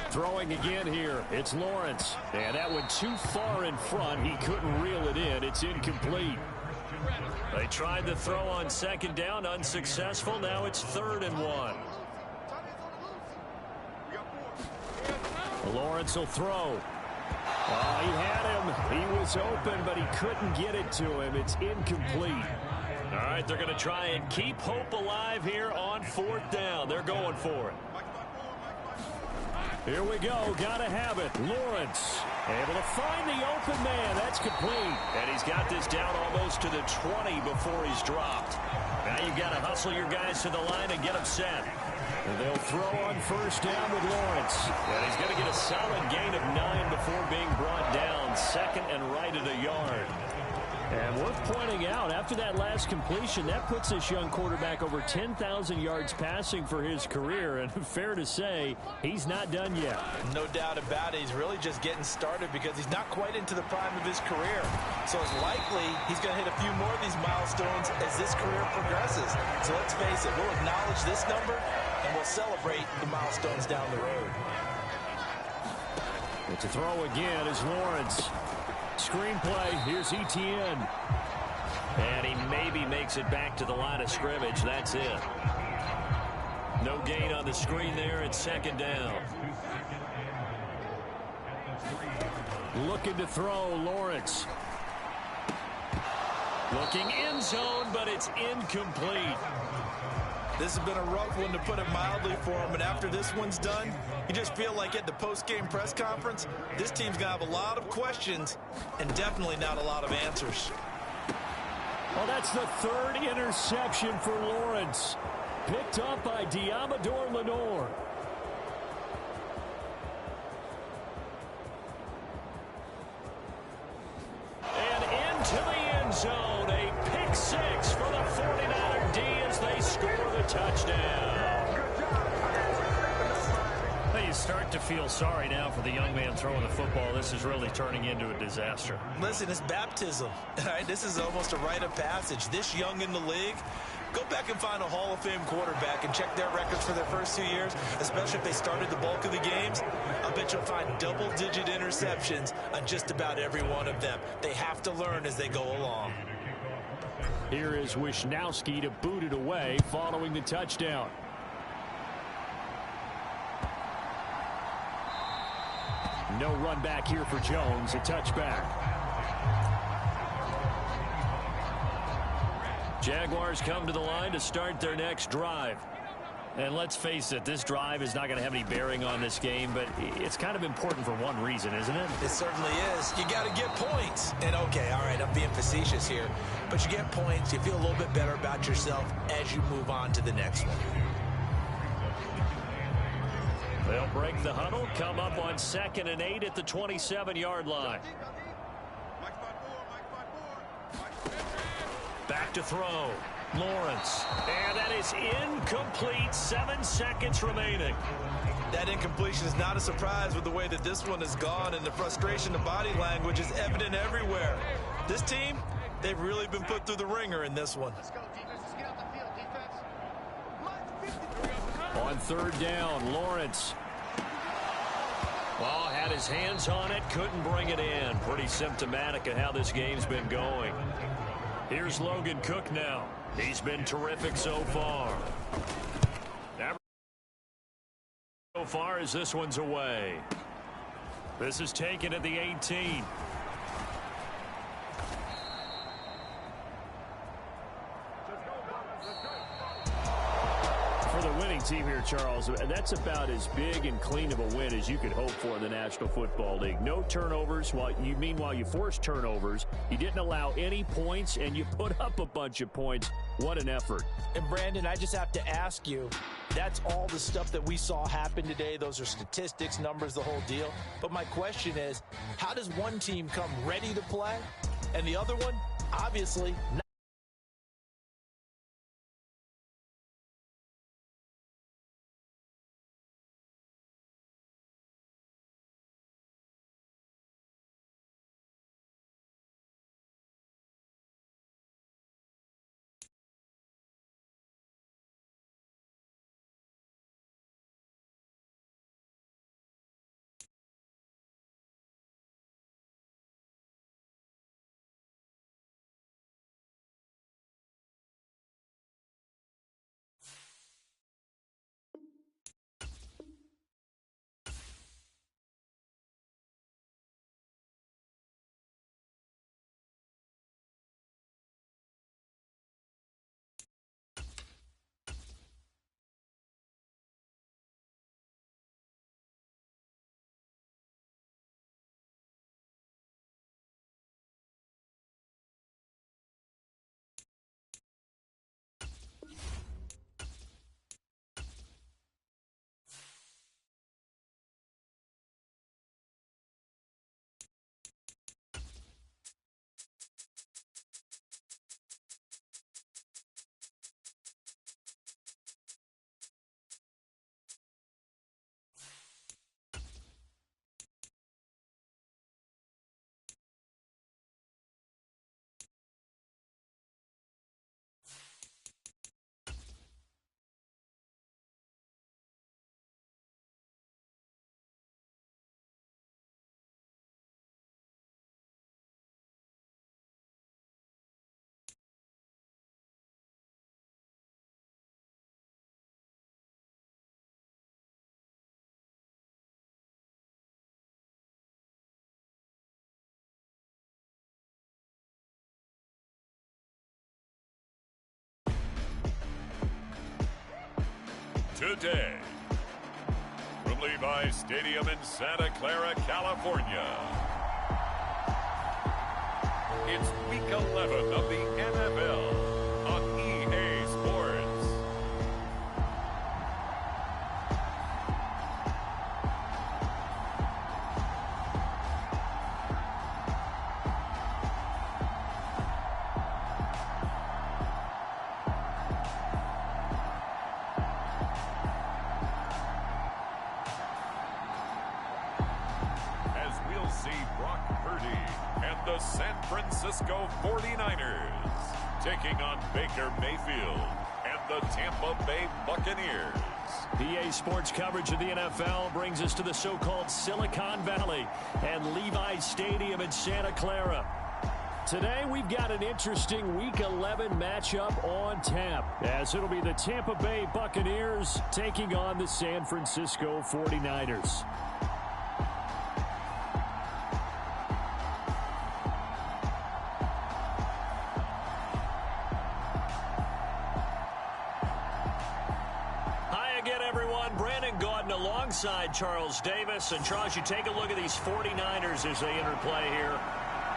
[SPEAKER 3] Throwing again here. It's Lawrence. And that went too far in front. He couldn't reel it in. It's incomplete.
[SPEAKER 2] They tried the throw on 2nd down. Unsuccessful. Now it's 3rd and 1.
[SPEAKER 3] Lawrence will throw. Oh, he had him. He was open, but he couldn't get it to him. It's incomplete.
[SPEAKER 2] All right, they're going to try and keep hope alive here on 4th down. They're going for it.
[SPEAKER 3] Here we go. Got to have it. Lawrence able to find the open man. That's complete.
[SPEAKER 2] And he's got this down almost to the 20 before he's dropped. Now you've got to hustle your guys to the line and get them set.
[SPEAKER 3] And they'll throw on 1st down with Lawrence.
[SPEAKER 2] And he's going to get a solid gain of 9 before being brought down. 2nd and right at a yard.
[SPEAKER 3] And worth pointing out, after that last completion, that puts this young quarterback over 10,000 yards passing for his career. And fair to say, he's not done yet.
[SPEAKER 4] No doubt about it. He's really just getting started because he's not quite into the prime of his career. So it's likely he's going to hit a few more of these milestones as this career progresses. So let's face it, we'll acknowledge this number and we'll celebrate the milestones down the road.
[SPEAKER 3] But to throw again is Lawrence. Screenplay, here's Etienne.
[SPEAKER 2] And he maybe makes it back to the line of scrimmage. That's it. No gain on the screen there. It's 2nd down.
[SPEAKER 3] Looking to throw, Lawrence.
[SPEAKER 2] Looking end zone, but it's incomplete.
[SPEAKER 1] This has been a rough one, to put it mildly, for him. And after this one's done, you just feel like at the post-game press conference, this team's going to have a lot of questions and definitely not a lot of answers.
[SPEAKER 3] Well, that's the 3rd interception for Lawrence. Picked up by Diamador Lenore.
[SPEAKER 2] And into the end zone. A pick 6 for the 49er D as they score the touchdown.
[SPEAKER 3] You start to feel sorry now for the young man throwing the football. This is really turning into a disaster.
[SPEAKER 1] Listen, it's baptism. Right? This is almost a rite of passage. This young in the league, go back and find a Hall of Fame quarterback and check their records for their first 2 years, especially if they started the bulk of the games. I bet you'll find double-digit interceptions on just about every one of them. They have to learn as they go along.
[SPEAKER 3] Here is Wisnowski to boot it away following the touchdown. No run back here for Jones. A touchback. Jaguars come to the line to start their next drive. And let's face it, this drive is not going to have any bearing on this game, but it's kind of important for one reason, isn't it?
[SPEAKER 4] It certainly is. You got to get points. And, okay, all right, I'm being facetious here, but you get points, you feel a little bit better about yourself as you move on to the next one.
[SPEAKER 3] They'll break the huddle, come up on 2nd and 8 at the 27-yard line. Back to throw. Lawrence. And that is incomplete. 7 seconds remaining.
[SPEAKER 1] That incompletion is not a surprise with the way that this one has gone, and the frustration, the body language is evident everywhere. This team, they've really been put through the ringer in this one.
[SPEAKER 3] On 3rd down, Lawrence. Well, had his hands on it, couldn't bring it in. Pretty symptomatic of how this game's been going. Here's Logan Cook now. He's been terrific so far. So far as this one's away. This is taken at the 18. For the winning team here, Charles, that's about as big and clean of a win as you could hope for in the National Football League. No turnovers. Meanwhile, you forced turnovers. You didn't allow any points, and you put up a bunch of points. What an effort.
[SPEAKER 4] And, Brandon, I just have to ask you, that's all the stuff that we saw happen today. Those are statistics, numbers, the whole deal. But my question is, how does one team come ready to play, and the other one, obviously, not?
[SPEAKER 5] Today, from Levi's Stadium in Santa Clara, California, it's Week 11 of the NFL on EA Sports. The San Francisco 49ers taking on Baker Mayfield and the Tampa Bay Buccaneers.
[SPEAKER 3] EA Sports coverage of the NFL brings us to the so-called Silicon Valley and Levi's Stadium in Santa Clara. Today we've got an interesting Week 11 matchup on tap, as it'll be the Tampa Bay Buccaneers taking on the San Francisco 49ers.
[SPEAKER 2] alongside Charles Davis. And, Charles, you take a look at these 49ers as they enter play here.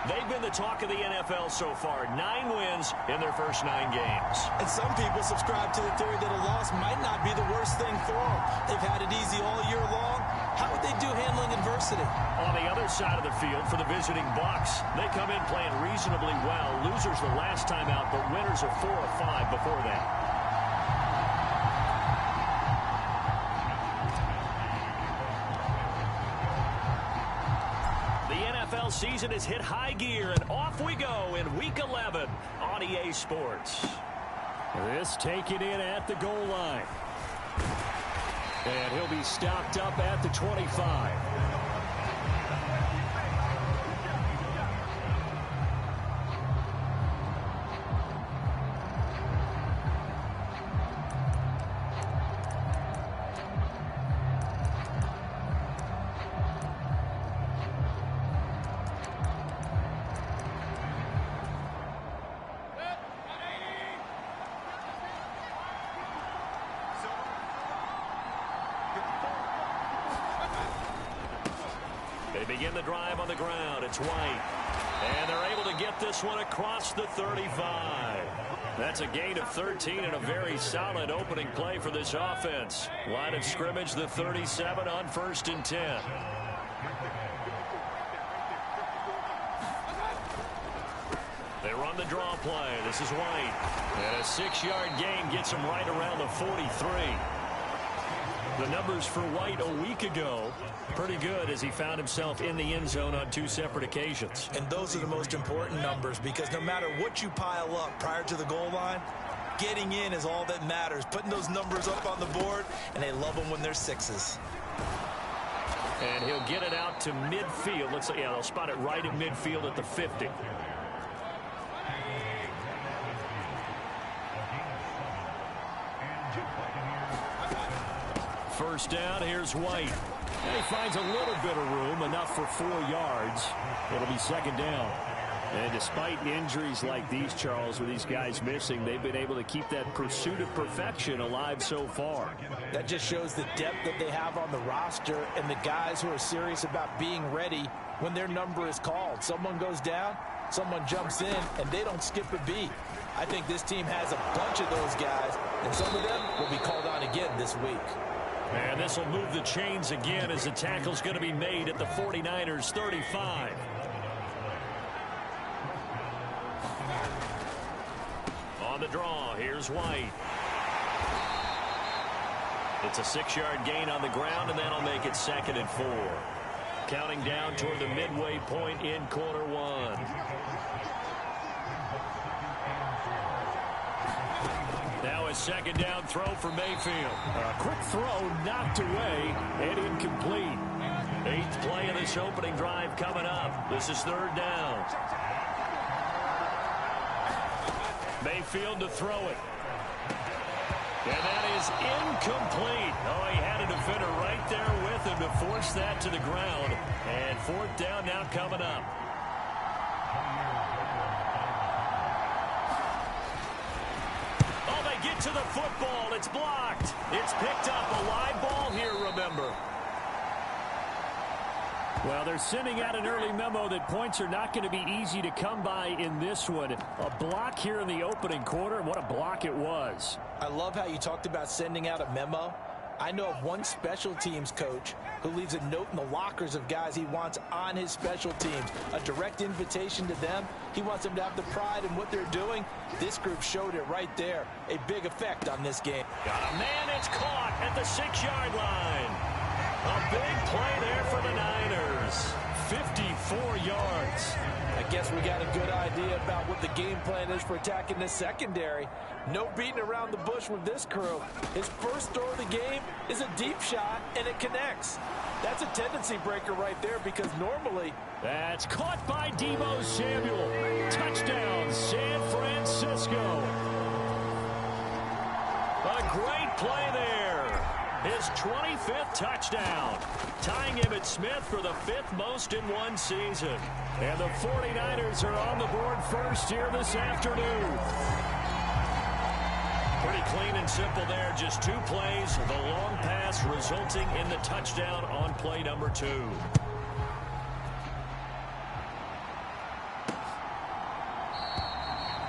[SPEAKER 2] They've been the talk of the NFL so far. 9 wins in their first 9 games.
[SPEAKER 4] And some people subscribe to the theory that a loss might not be the worst thing for them. They've had it easy all year long. How would they do handling adversity?
[SPEAKER 2] On the other side of the field for the visiting Bucs, they come in playing reasonably well. Losers the last time out, but winners are 4 of 5 before that. Season has hit high gear, and off we go in Week 11 on EA Sports.
[SPEAKER 3] This taken in at the goal line. And he'll be stopped up at the 25.
[SPEAKER 2] They begin the drive on the ground. It's White. And they're able to get this one across the 35. That's a gain of 13 and a very solid opening play for this offense. Line of scrimmage, the 37 on 1st and 10. They run the draw play. This is White. And a 6-yard gain gets him right around the 43. The numbers for White a week ago, pretty good as he found himself in the end zone on 2 separate occasions.
[SPEAKER 4] And those are the most important numbers, because no matter what you pile up prior to the goal line, getting in is all that matters. Putting those numbers up on the board, and they love them when they're 6s.
[SPEAKER 2] And he'll get it out to midfield. Let's say, yeah, they'll spot it right at midfield at the 50. First down, here's White. And he finds a little bit of room, enough for 4 yards. It'll be 2nd down.
[SPEAKER 3] And despite injuries like these, Charles, with these guys missing, they've been able to keep that pursuit of perfection alive so far.
[SPEAKER 4] That just shows the depth that they have on the roster and the guys who are serious about being ready when their number is called. Someone goes down, someone jumps in, and they don't skip a beat. I think this team has a bunch of those guys, and some of them will be called on again this week.
[SPEAKER 2] And this will move the chains again as the tackle's going to be made at the 49ers 35. On the draw, here's White. It's a 6-yard gain on the ground, and that'll make it 2nd and 4. Counting down toward the midway point in quarter 1. Now a 2nd down throw for Mayfield.
[SPEAKER 3] A quick throw knocked away and incomplete.
[SPEAKER 2] 8th play of this opening drive coming up. This is 3rd down. Mayfield to throw it. And that is incomplete. Oh, he had a defender right there with him to force that to the ground. And 4th down now coming up. Get to the football. It's blocked. It's picked up. A live ball here, remember.
[SPEAKER 3] Well, they're sending out an early memo that points are not going to be easy to come by in this one. A block here in the opening quarter, and what a block it was.
[SPEAKER 4] I love how you talked about sending out a memo. I know of one special teams coach who leaves a note in the lockers of guys he wants on his special teams. A direct invitation to them. He wants them to have the pride in what they're doing. This group showed it right there. A big effect on this game.
[SPEAKER 2] Got a man, it's caught at the 6-yard line. A big play there for the Niners. 54 yards.
[SPEAKER 4] I guess we got a good idea about what the game plan is for attacking this secondary. No beating around the bush with this crew. His first throw of the game is a deep shot, and it connects. That's a tendency breaker right there, because normally...
[SPEAKER 3] That's caught by Deebo Samuel. Touchdown, San Francisco.
[SPEAKER 2] A great play there. His 25th touchdown. Tying him at Smith for the 5th most in one season. And the 49ers are on the board first here this afternoon. Pretty clean and simple there. Just 2 plays. The long pass resulting in the touchdown on play number 2.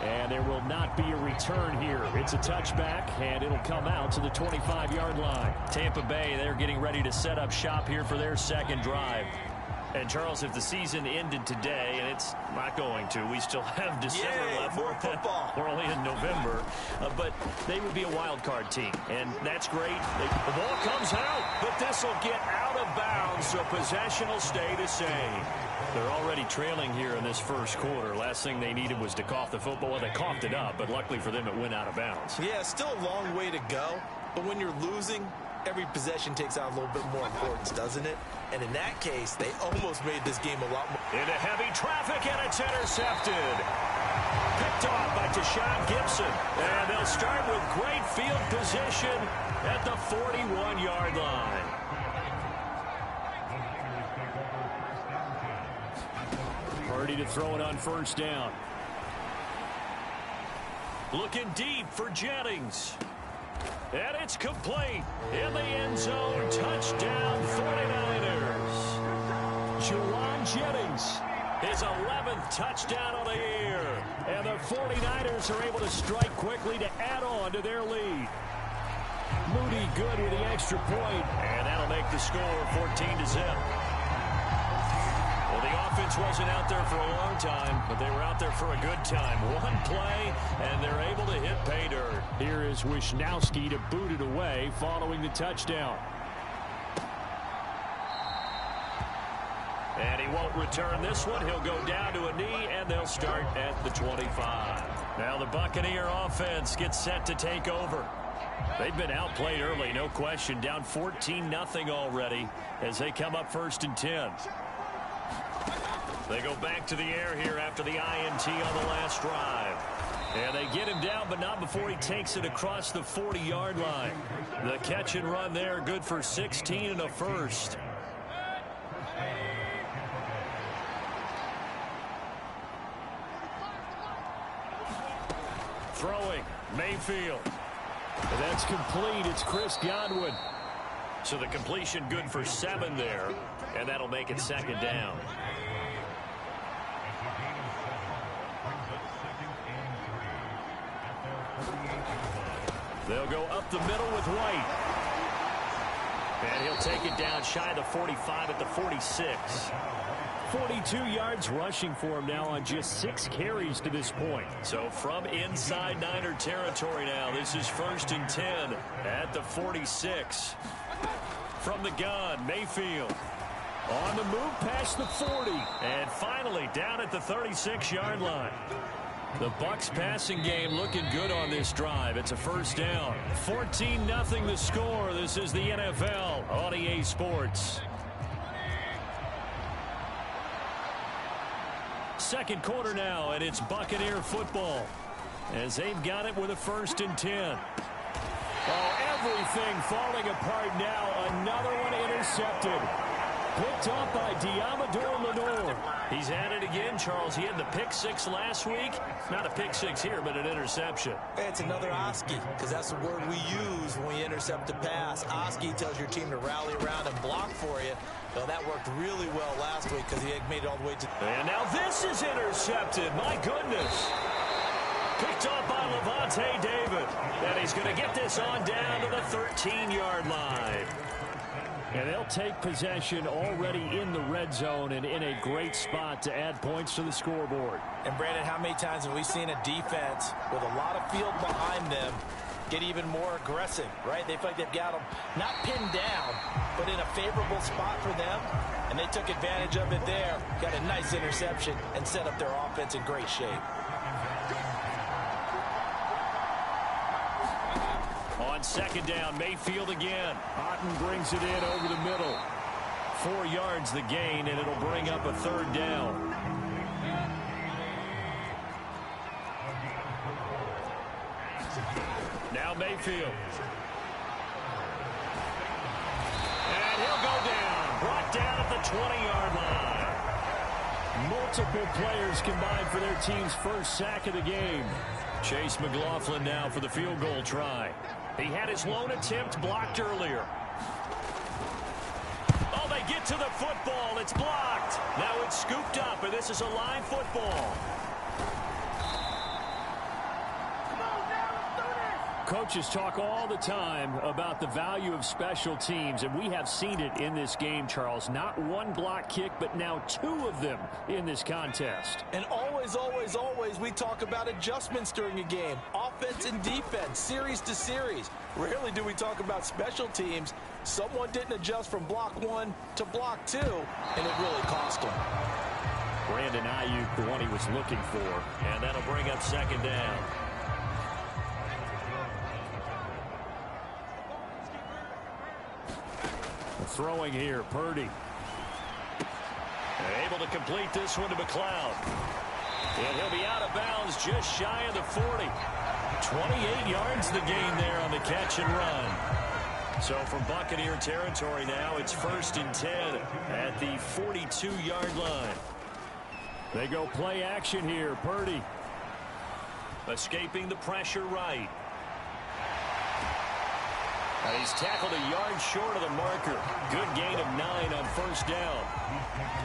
[SPEAKER 2] And there will not be a return here. It's a touchback, and it'll come out to the 25-yard line. Tampa Bay, they're getting ready to set up shop here for their second drive. And, Charles, if the season ended today, and it's not going to, we still have December left.
[SPEAKER 1] More football.
[SPEAKER 2] We're only in November. But they would be a wild card team, and that's great. The ball comes out, but this will get out of bounds, so possession will stay the same. They're already trailing here in this first quarter. Last thing they needed was to cough the football. Well, they coughed it up, but luckily for them, it went out of bounds.
[SPEAKER 1] Yeah, still a long way to go. But when you're losing, every possession takes on a little bit more importance, doesn't it? And in that case, they almost made this game a lot more.
[SPEAKER 2] Into heavy traffic, and it's intercepted. Picked off by Deshaun Gibson. And they'll start with great field position at the 41-yard line. Ready to throw it on first down. Looking deep for Jennings. And it's complete. In the end zone. Touchdown 49ers. Juwan Jennings. His 11th touchdown of the year. And the 49ers are able to strike quickly to add on to their lead. Moody good with the extra point. And that'll make the score 14-0. Well, the offense wasn't out there for a long time, but they were out there for a good time. One play, and they're able to hit pay dirt.
[SPEAKER 3] Here is Wisnowski to boot it away following the touchdown.
[SPEAKER 2] And he won't return this one. He'll go down to a knee, and they'll start at the 25. Now the Buccaneer offense gets set to take over. They've been outplayed early, no question. Down 14-0 already as they come up 1st and 10. They go back to the air here after the INT on the last drive. And they get him down, but not before he takes it across the 40-yard line. The catch and run there, good for 16 and a first. Throwing, Mayfield.
[SPEAKER 3] And that's complete. It's Chris Godwin.
[SPEAKER 2] So the completion good for 7 there, and that'll make it 2nd down. They'll go up the middle with White. And he'll take it down shy of the 45 at the 46.
[SPEAKER 3] 42 yards rushing for him now on just 6 carries to this point.
[SPEAKER 2] So from inside Niner territory now, this is 1st and 10 at the 46. From the gun, Mayfield. On the move past the 40. And finally down at the 36-yard line. The Bucs passing game looking good on this drive. It's a 1st down. 14-0 the score. This is the NFL on EA Sports. Second quarter now, and it's Buccaneer football as they've got it with a 1st and 10.
[SPEAKER 3] Oh, everything falling apart now. Another one intercepted. Picked off by Diamador Lenore.
[SPEAKER 2] He's at it again, Charles. He had the pick 6 last week. Not a pick 6 here, but an interception.
[SPEAKER 1] It's another Oski, because that's the word we use when we intercept a pass. Oski tells your team to rally around and block for you. Well, that worked really well last week because he had made it all the way to...
[SPEAKER 2] And now this is intercepted. My goodness. Picked off by Levante David. And he's going to get this on down to the 13-yard line.
[SPEAKER 3] And they'll take possession already in the red zone and in a great spot to add points to the scoreboard.
[SPEAKER 4] And, Brandon, how many times have we seen a defense with a lot of field behind them get even more aggressive, right? They feel like they've got them not pinned down, but in a favorable spot for them, and they took advantage of it there, got a nice interception, and set up their offense in great shape.
[SPEAKER 2] On 2nd down, Mayfield again.
[SPEAKER 3] Otten brings it in over the middle.
[SPEAKER 2] 4 yards the gain, and it'll bring up a 3rd down. Now Mayfield. And he'll go down. Brought down at the 20-yard line.
[SPEAKER 3] Multiple players combined for their team's first sack of the game. Chase McLaughlin now for the field goal try. He had his lone attempt blocked earlier. Oh, they get to the football. It's blocked. Now it's scooped up, and this is a live football. Coaches talk all the time about the value of special teams, and we have seen it in this game, Charles. Not one block kick, but now two of them in this contest.
[SPEAKER 4] And always, always, always we talk about adjustments during a game. Offense and defense, series to series. Rarely do we talk about special teams. Someone didn't adjust from block 1 to block 2, and it really cost him.
[SPEAKER 3] Brandon Ayuk, the one he was looking for, and that'll bring up second down. Throwing here, Purdy. Able to complete this one to McLeod. And he'll be out of bounds just shy of the 40. 28 yards the gain there on the catch and run. So from Buccaneer territory now, it's 1st and 10 at the 42-yard line. They go play action here, Purdy. Escaping the pressure right. And he's tackled a yard short of the marker. Good gain of 9 on first down.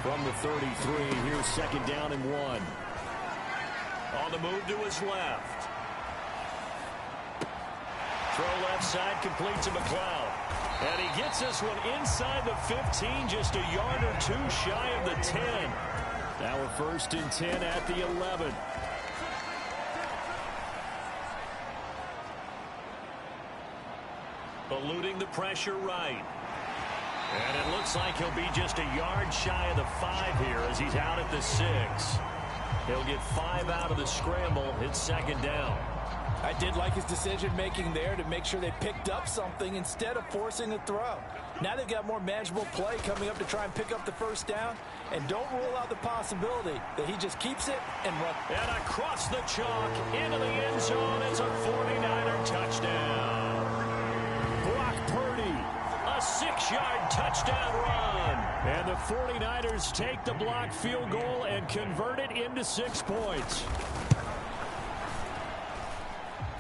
[SPEAKER 3] From the 33, here's second down and 1. On the move to his left. Throw left side, complete to McLeod. And he gets this one inside the 15, just a yard or two shy of the 10. Now we're 1st and 10 at the 11. Eluding the pressure right. And it looks like he'll be just a yard shy of the 5 here as he's out at the 6. He'll get 5 out of the scramble. It's second down.
[SPEAKER 4] I did like his decision-making there to make sure they picked up something instead of forcing a throw. Now they've got more manageable play coming up to try and pick up the first down. And don't rule out the possibility that he just keeps it and runs.
[SPEAKER 3] And across the chalk into the end zone is a 49er touchdown. Brock Purdy, a 6-yard touchdown run. And the 49ers take the blocked field goal and convert it into 6 points.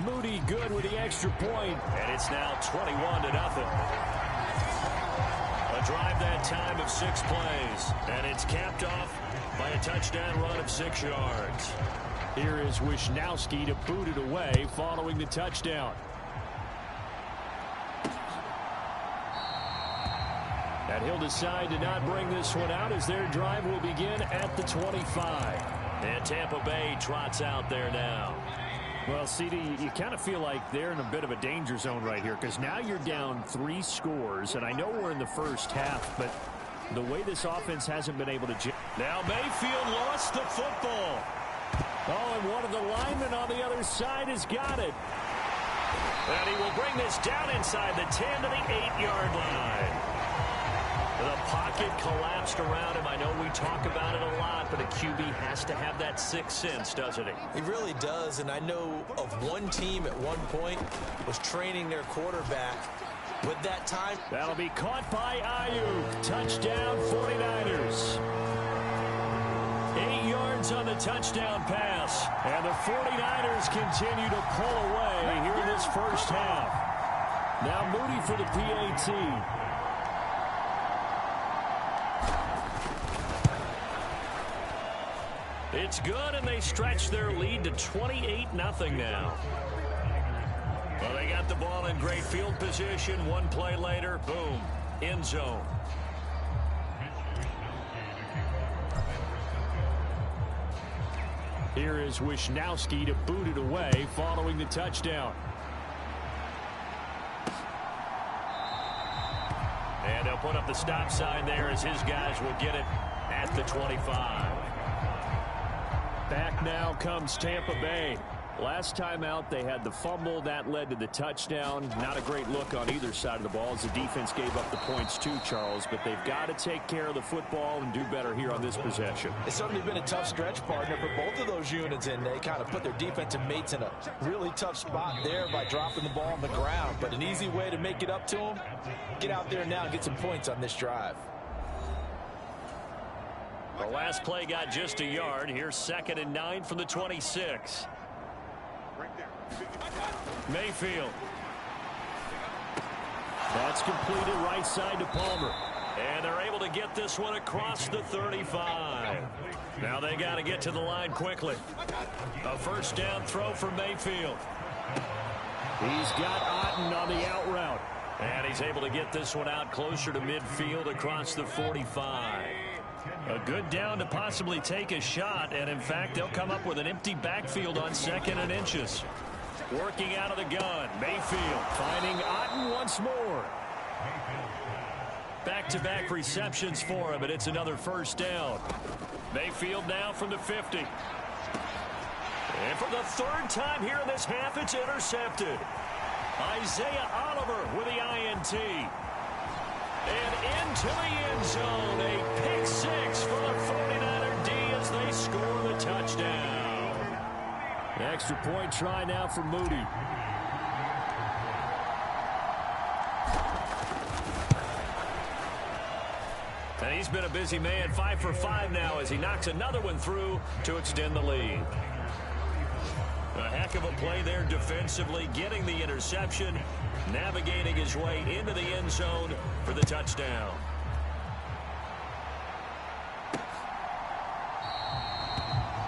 [SPEAKER 3] Moody good with the extra point, and it's now 21-0. A drive that time of 6 plays, and it's capped off by a touchdown run of 6 yards. Here is Wisnowski to boot it away following the touchdown. And he'll decide to not bring this one out as their drive will begin at the 25. And Tampa Bay trots out there now. Well, CD, you kind of feel like they're in a bit of a danger zone right here because now you're down 3 scores, and I know we're in the first half, but the way this offense hasn't been able to... Now Mayfield lost the football. Oh, and one of the linemen on the other side has got it. And he will bring this down inside the 10 to the 8-yard line. The pocket collapsed around him. I know we talk about it a lot, but a QB has to have that 6th sense, doesn't he?
[SPEAKER 4] He really does, and I know of one team at one point was training their quarterback with that time.
[SPEAKER 3] That'll be caught by Ayuk. Touchdown 49ers. 8 yards on the touchdown pass. And the 49ers continue to pull away here in this first half. Now Moody for the PAT. It's good, and they stretch their lead to 28-0 now. Well, they got the ball in great field position. One play later, boom, end zone. Here is Wisnowski to boot it away following the touchdown. And they'll put up the stop sign there as his guys will get it at the 25. Back now comes Tampa Bay. Last time out, they had the fumble. That led to the touchdown. Not a great look on either side of the ball as the defense gave up the points too, Charles. But they've got to take care of the football and do better here on this possession.
[SPEAKER 4] It's certainly been a tough stretch, partner, for both of those units, and they kind of put their defensive mates in a really tough spot there by dropping the ball on the ground. But an easy way to make it up to them, get out there now and get some points on this drive.
[SPEAKER 2] The last play got just a yard. Here's 2nd and 9 from the 26. Mayfield. That's completed right side to Palmer. And they're able to get this one across the 35. Now they got to get to the line quickly. A first down throw for Mayfield. He's got Otten on the out route. And he's able to get this one out closer to midfield across the 45. A good down to possibly take a shot. And, in fact, they'll come up with an empty backfield on 2nd and inches. Working out of the gun. Mayfield finding Otten once more. Back-to-back receptions for him, and it's another first down. Mayfield now from the 50. And for the 3rd time here in this half, it's intercepted. Isaiah Oliver with the INT. And into the end zone, a pick 6 for the 49er D as they score the touchdown. The extra point try now for Moody. And he's been a busy man, 5 for 5 now as he knocks another one through to extend the lead. A heck of a play there defensively, getting the interception, navigating his way into the end zone for the touchdown.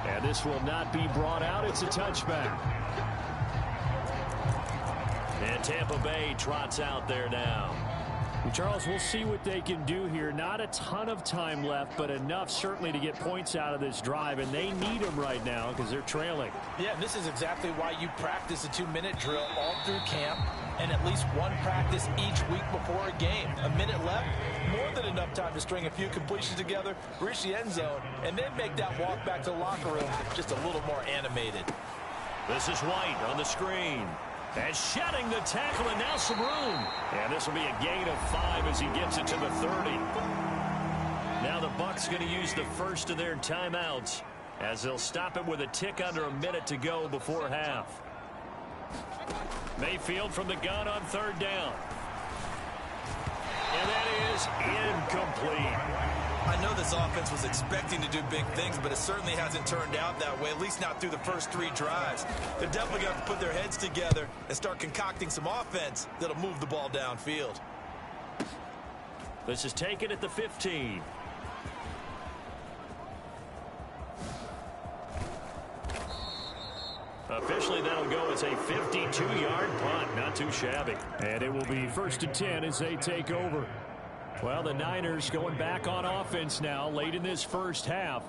[SPEAKER 2] And this will not be brought out. It's a touchback. And Tampa Bay trots out there now.
[SPEAKER 3] Charles, we'll see what they can do here. Not a ton of time left, but enough certainly to get points out of this drive, and they need them right now because they're trailing.
[SPEAKER 4] Yeah, this is exactly why you practice a 2-minute drill all through camp and at least one practice each week before a game. A minute left, more than enough time to string a few completions together, reach the end zone, and then make that walk back to the locker room just a little more animated.
[SPEAKER 2] This is White on the screen. And shedding the tackle, and now some room. And this will be a gain of 5 as he gets it to the 30. Now the Bucs going to use the first of their timeouts as they'll stop it with a tick under a minute to go before half. Mayfield from the gun on 3rd down. And that is incomplete.
[SPEAKER 1] I know this offense was expecting to do big things, but it certainly hasn't turned out that way, at least not through the first 3 drives. They're definitely going to have to put their heads together and start concocting some offense that'll move the ball downfield.
[SPEAKER 2] This is taken at the 15. Officially, that'll go as a 52-yard punt. Not too shabby.
[SPEAKER 3] And it will be 1st and 10 as they take over. Well, the Niners going back on offense now late in this first half.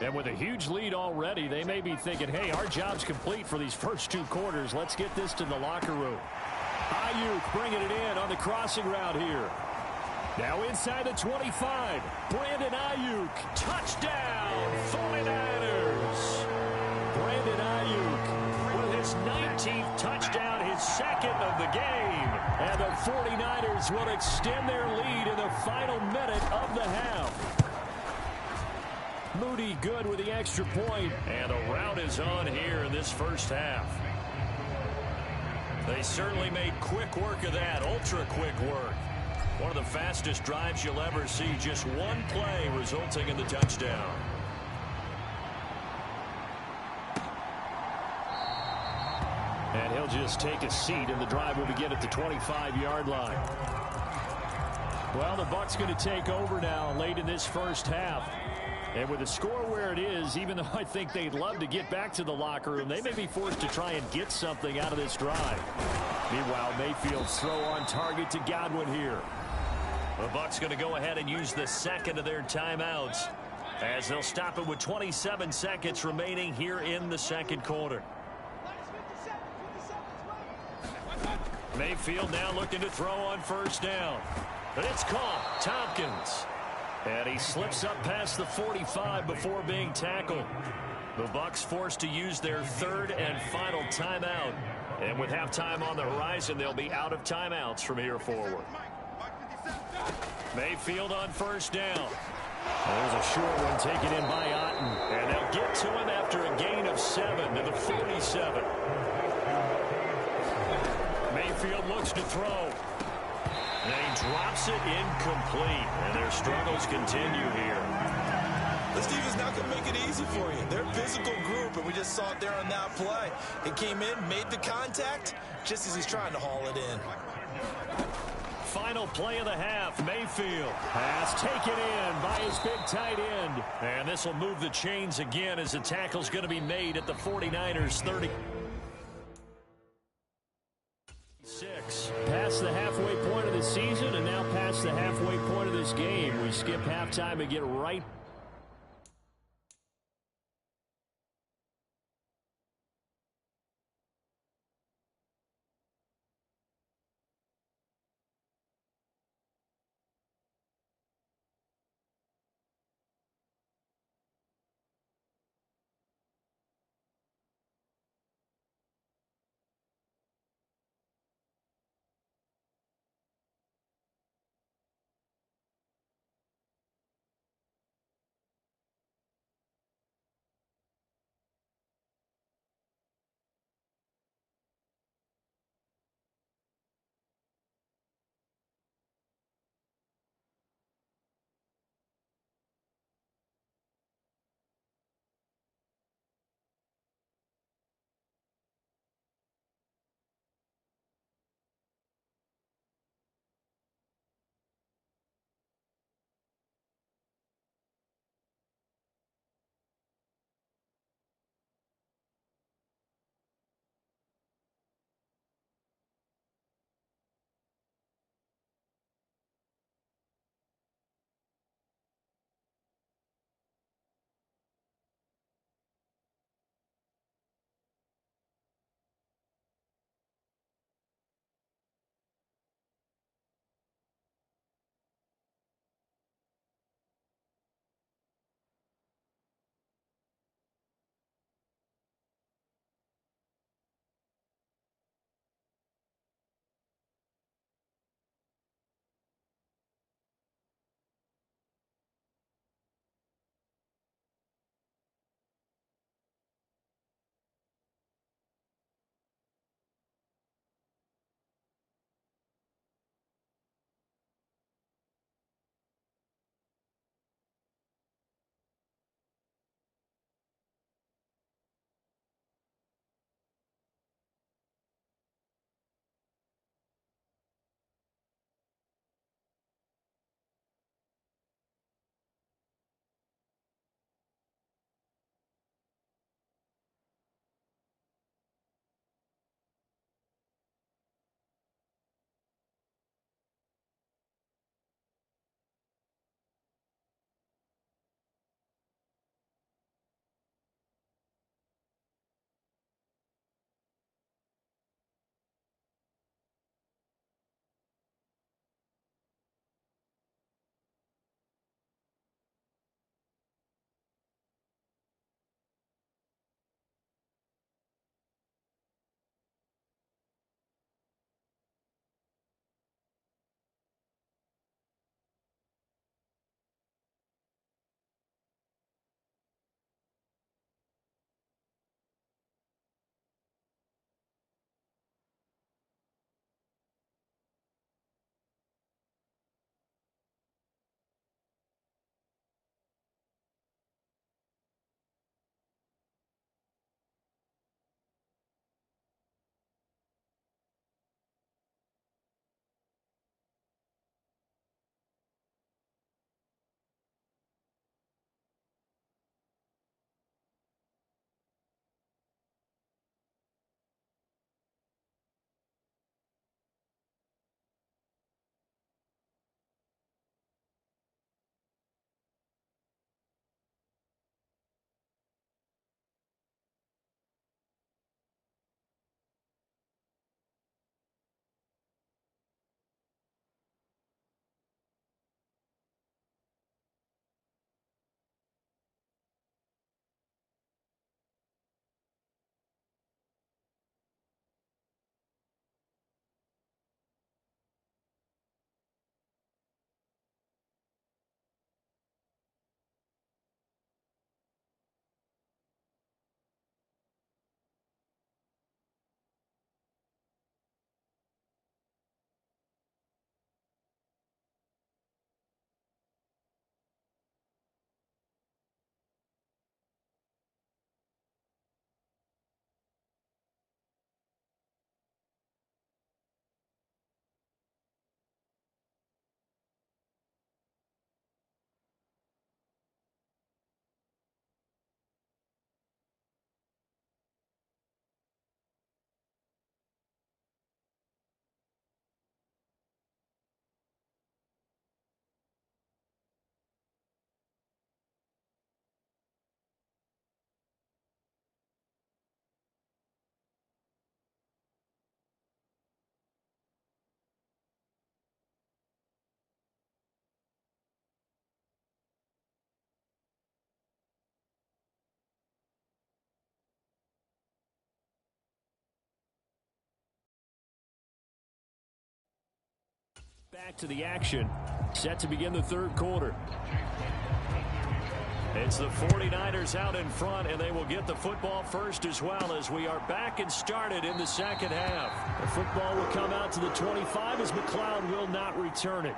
[SPEAKER 3] And with a huge lead already, they may be thinking, hey, our job's complete for these first 2 quarters. Let's get this to the locker room. Ayuk bringing it in on the crossing route here. Now inside the 25. Brandon Ayuk. Touchdown, 49ers. Brandon Ayuk with his 19th touchdown, his 2nd of the game. And the 49ers will extend their lead in the final minute of the half. Moody good with the extra point.
[SPEAKER 2] And the rout is on here in this first half. They certainly made quick work of that, ultra quick work. One of the fastest drives you'll ever see, just one play resulting in the touchdown.
[SPEAKER 3] And he'll just take a seat, and the drive will begin at the 25-yard line. Well, the Bucs going to take over now late in this first half. And with the score where it is, even though I think they'd love to get back to the locker room, they may be forced to try and get something out of this drive. Meanwhile, Mayfield's throw on target to Godwin here.
[SPEAKER 2] The Bucs going to go ahead and use the 2nd of their timeouts as they'll stop it with 27 seconds remaining here in the 2nd quarter. Mayfield now looking to throw on 1st down. But it's caught. Tompkins. And he slips up past the 45 before being tackled. The Bucs forced to use their 3rd and final timeout. And with halftime on the horizon, they'll be out of timeouts from here forward. Mayfield on 1st down.
[SPEAKER 3] There's a short one taken in by Otten.
[SPEAKER 2] And they'll get to him after a gain of 7 to the 47. Mayfield looks to throw. And he drops it incomplete. And their struggles continue here.
[SPEAKER 1] This defense not going to make it easy for you. They're a physical group, and we just saw it there on that play. He came in, made the contact, just as he's trying to haul it in.
[SPEAKER 2] Final play of the half. Mayfield. Pass taken in by his big tight end. And this will move the chains again as the tackle's going to be made at the 49ers 30. Past the halfway point of the season and now past the halfway point of this game. We skip halftime and get right
[SPEAKER 3] Back to the action. Set to begin the third quarter. It's the 49ers out in front, and they will get the football first as well as we are back and started in the second half. The football will come out to the 25 as McLeod will not return it.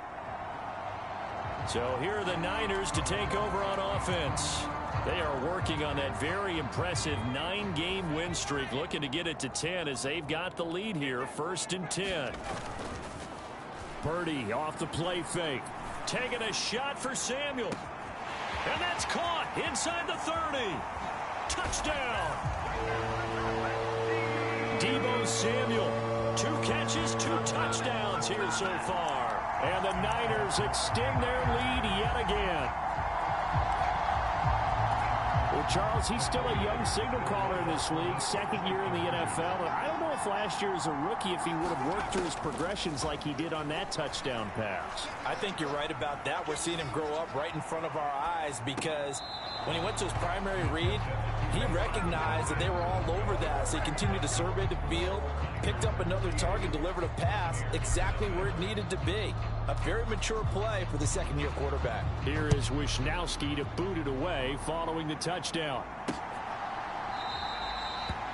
[SPEAKER 3] So here are the Niners to take over on offense. They are working on that very impressive 9-game win streak, looking to get it to 10 as they've got the lead here, 1st and 10. Purdy off the play fake. Taking a shot for Samuel. And that's caught inside the 30. Touchdown. Deebo Samuel. 2 catches, 2 touchdowns here so far. And the Niners extend their lead yet again. Well, Charles, he's still a young signal caller in this league, 2nd year in the NFL. And I don't know if last year as a rookie, if he would have worked through his progressions like he did on that touchdown pass.
[SPEAKER 4] I think you're right about that. We're seeing him grow up right in front of our eyes because when he went to his primary read, he recognized that they were all over that. So he continued to survey the field, picked up another target, delivered a pass exactly where it needed to be. A very mature play for the 2nd-year quarterback.
[SPEAKER 3] Here is Wisnowski to boot it away following the touchdown.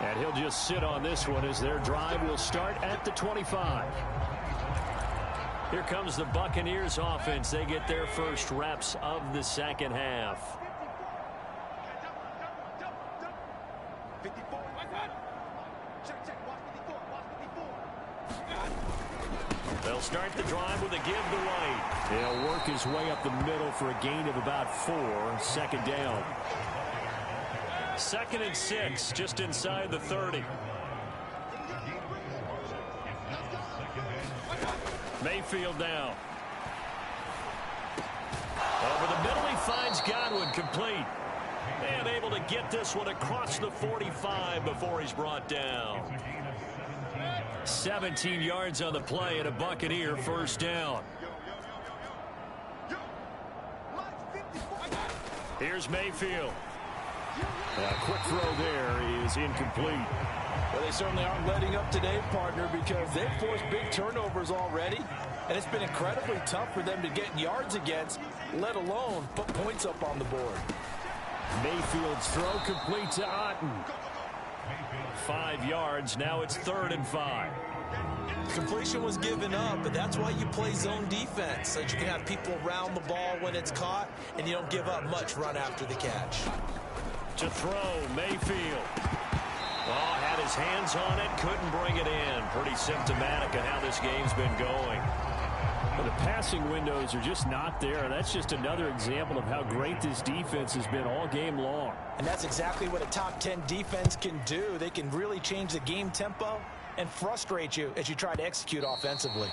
[SPEAKER 3] And he'll just sit on this one as their drive will start at the 25. Here comes the Buccaneers offense. They get their first reps of the second half. They'll start the drive with a give to right. He'll work his way up the middle for a gain of about 4. 2nd down. 2nd and 6, just inside the 30. Mayfield now. Over the middle, he finds Godwin, complete. And able to get this one across the 45 before he's brought down. 17 yards on the play and a Buccaneer 1st down. Here's Mayfield. A quick throw there is incomplete.
[SPEAKER 4] Well, they certainly aren't letting up today, partner, because they've forced big turnovers already, and it's been incredibly tough for them to get yards against, let alone put points up on the board.
[SPEAKER 3] Mayfield's throw complete to Otten. 5 yards. Now it's 3rd and 5.
[SPEAKER 1] Completion was given up, but that's why you play zone defense, so that you can have people around the ball when it's caught, and you don't give up much run after the catch.
[SPEAKER 3] To throw, Mayfield. Oh, had his hands on it, couldn't bring it in. Pretty symptomatic of how this game's been going. But the passing windows are just not there. That's just another example of how great this defense has been all game long.
[SPEAKER 4] And that's exactly what a top 10 defense can do. They can really change the game tempo and frustrate you as you try to execute offensively.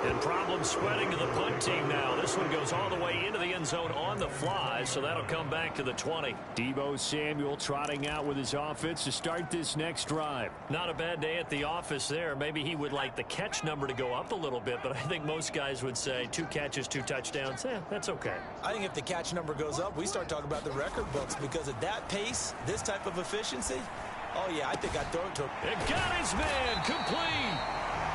[SPEAKER 3] And problem spreading to the punt team now. This one goes all the way into the end zone on the fly, so that'll come back to the 20. Deebo Samuel trotting out with his offense to start this next drive. Not a bad day at the office there. Maybe he would like the catch number to go up a little bit, but I think most guys would say 2 catches, 2 touchdowns. That's okay.
[SPEAKER 4] I think if the catch number goes up, we start talking about the record books, because at that pace, this type of efficiency, oh yeah, I think I'd throw it to him.
[SPEAKER 3] It got his man, complete.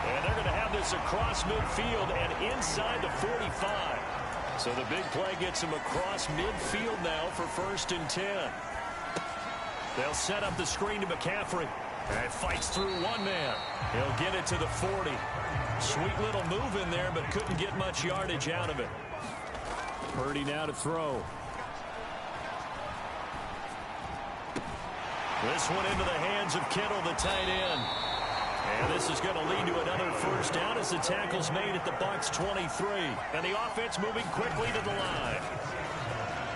[SPEAKER 3] And they're going to have this across midfield and inside the 45. So the big play gets him across midfield now for 1st and 10. They'll set up the screen to McCaffrey. And fights through one man. He'll get it to the 40. Sweet little move in there, but couldn't get much yardage out of it. Purdy now to throw. This one into the hands of Kittle, the tight end. And this is going to lead to another 1st down as the tackle's made at the Bucs 23. And the offense moving quickly to the line.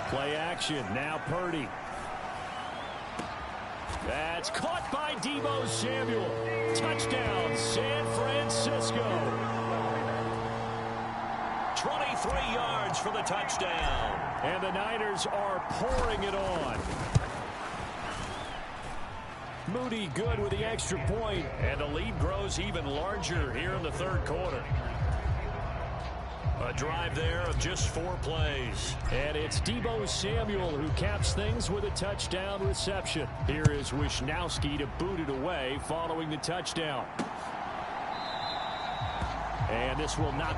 [SPEAKER 3] Play action. Now Purdy. That's caught by Deebo Samuel. Touchdown, San Francisco. 23 yards for the touchdown. And the Niners are pouring it on. Moody good with the extra point, and the lead grows even larger here in the 3rd quarter. A drive there of just 4 plays. And it's Deebo Samuel who caps things with a touchdown reception. Here is Wisnowski to boot it away following the touchdown. And this will not.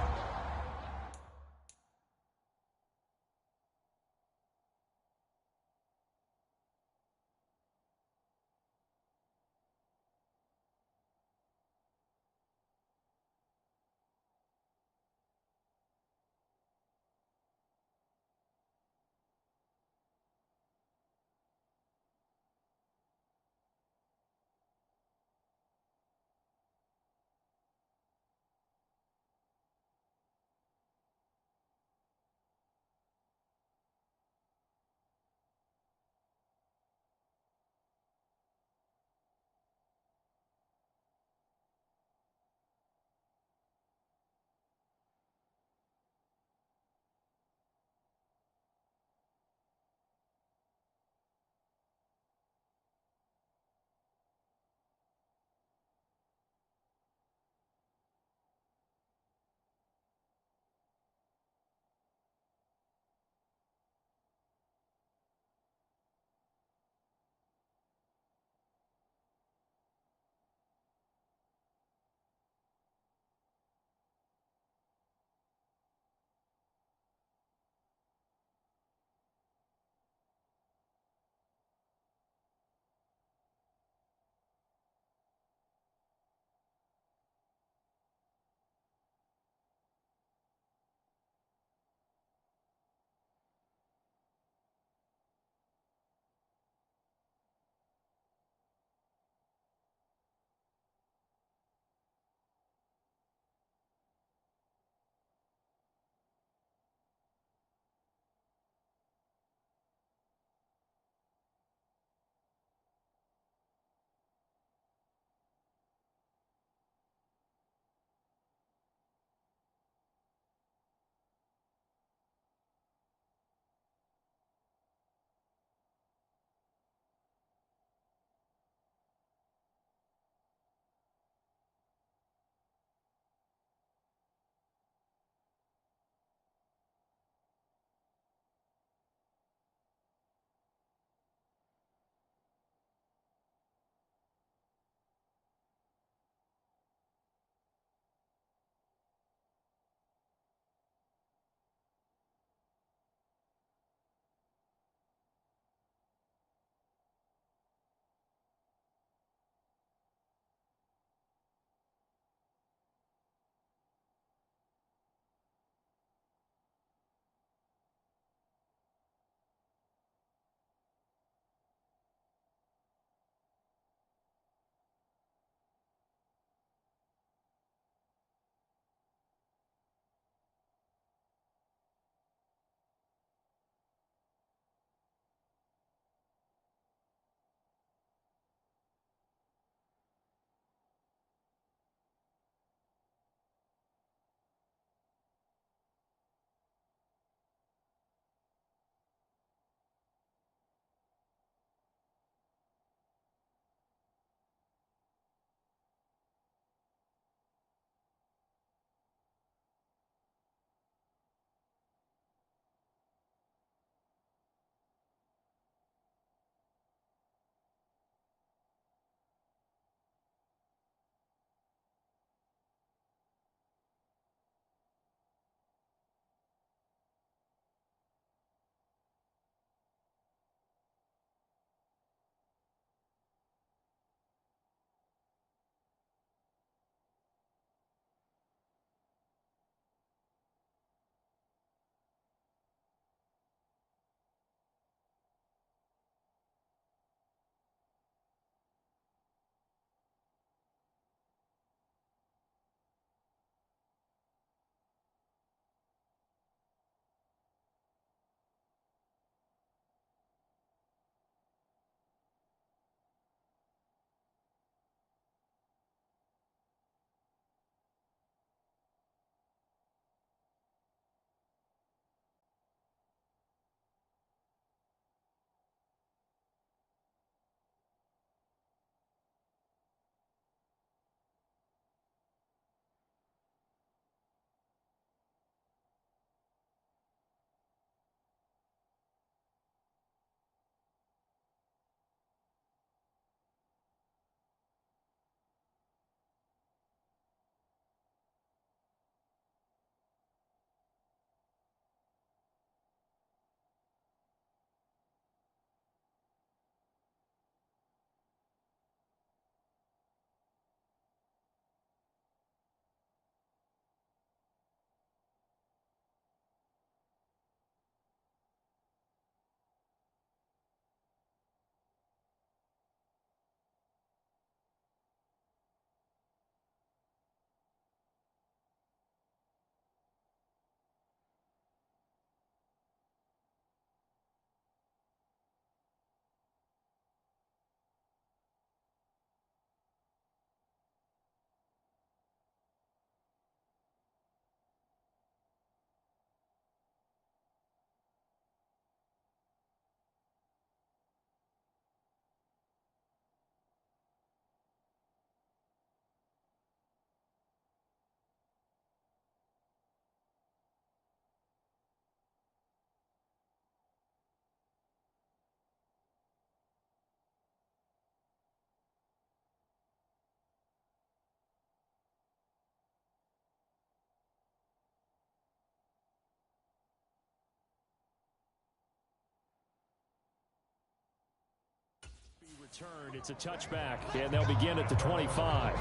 [SPEAKER 3] Return, it's a touchback, and they'll begin at the 25.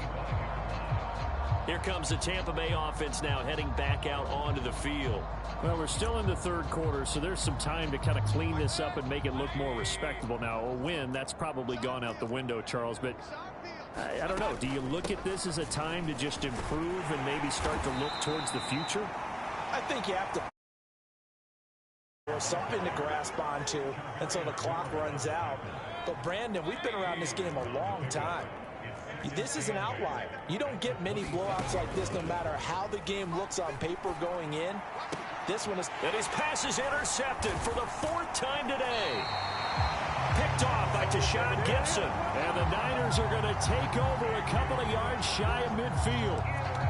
[SPEAKER 3] Here comes the Tampa Bay offense now heading back out onto the field. Well, we're still in the third quarter, so there's some time to kind of clean this up and make it look more respectable. Now, a win, that's probably gone out the window, Charles, but I don't know. Do you look at this as a time to just improve and maybe start to look towards the future?
[SPEAKER 4] I think you have to something to grasp onto until the clock runs out. But, Brandon, we've been around this game a long time. This is an outlier. You don't get many blowouts like this no matter how the game looks on paper going in. This one is...
[SPEAKER 3] And his pass is intercepted for the fourth time today. Picked off by Tashawn Gibson. And the Niners are going to take over a couple of yards shy of midfield.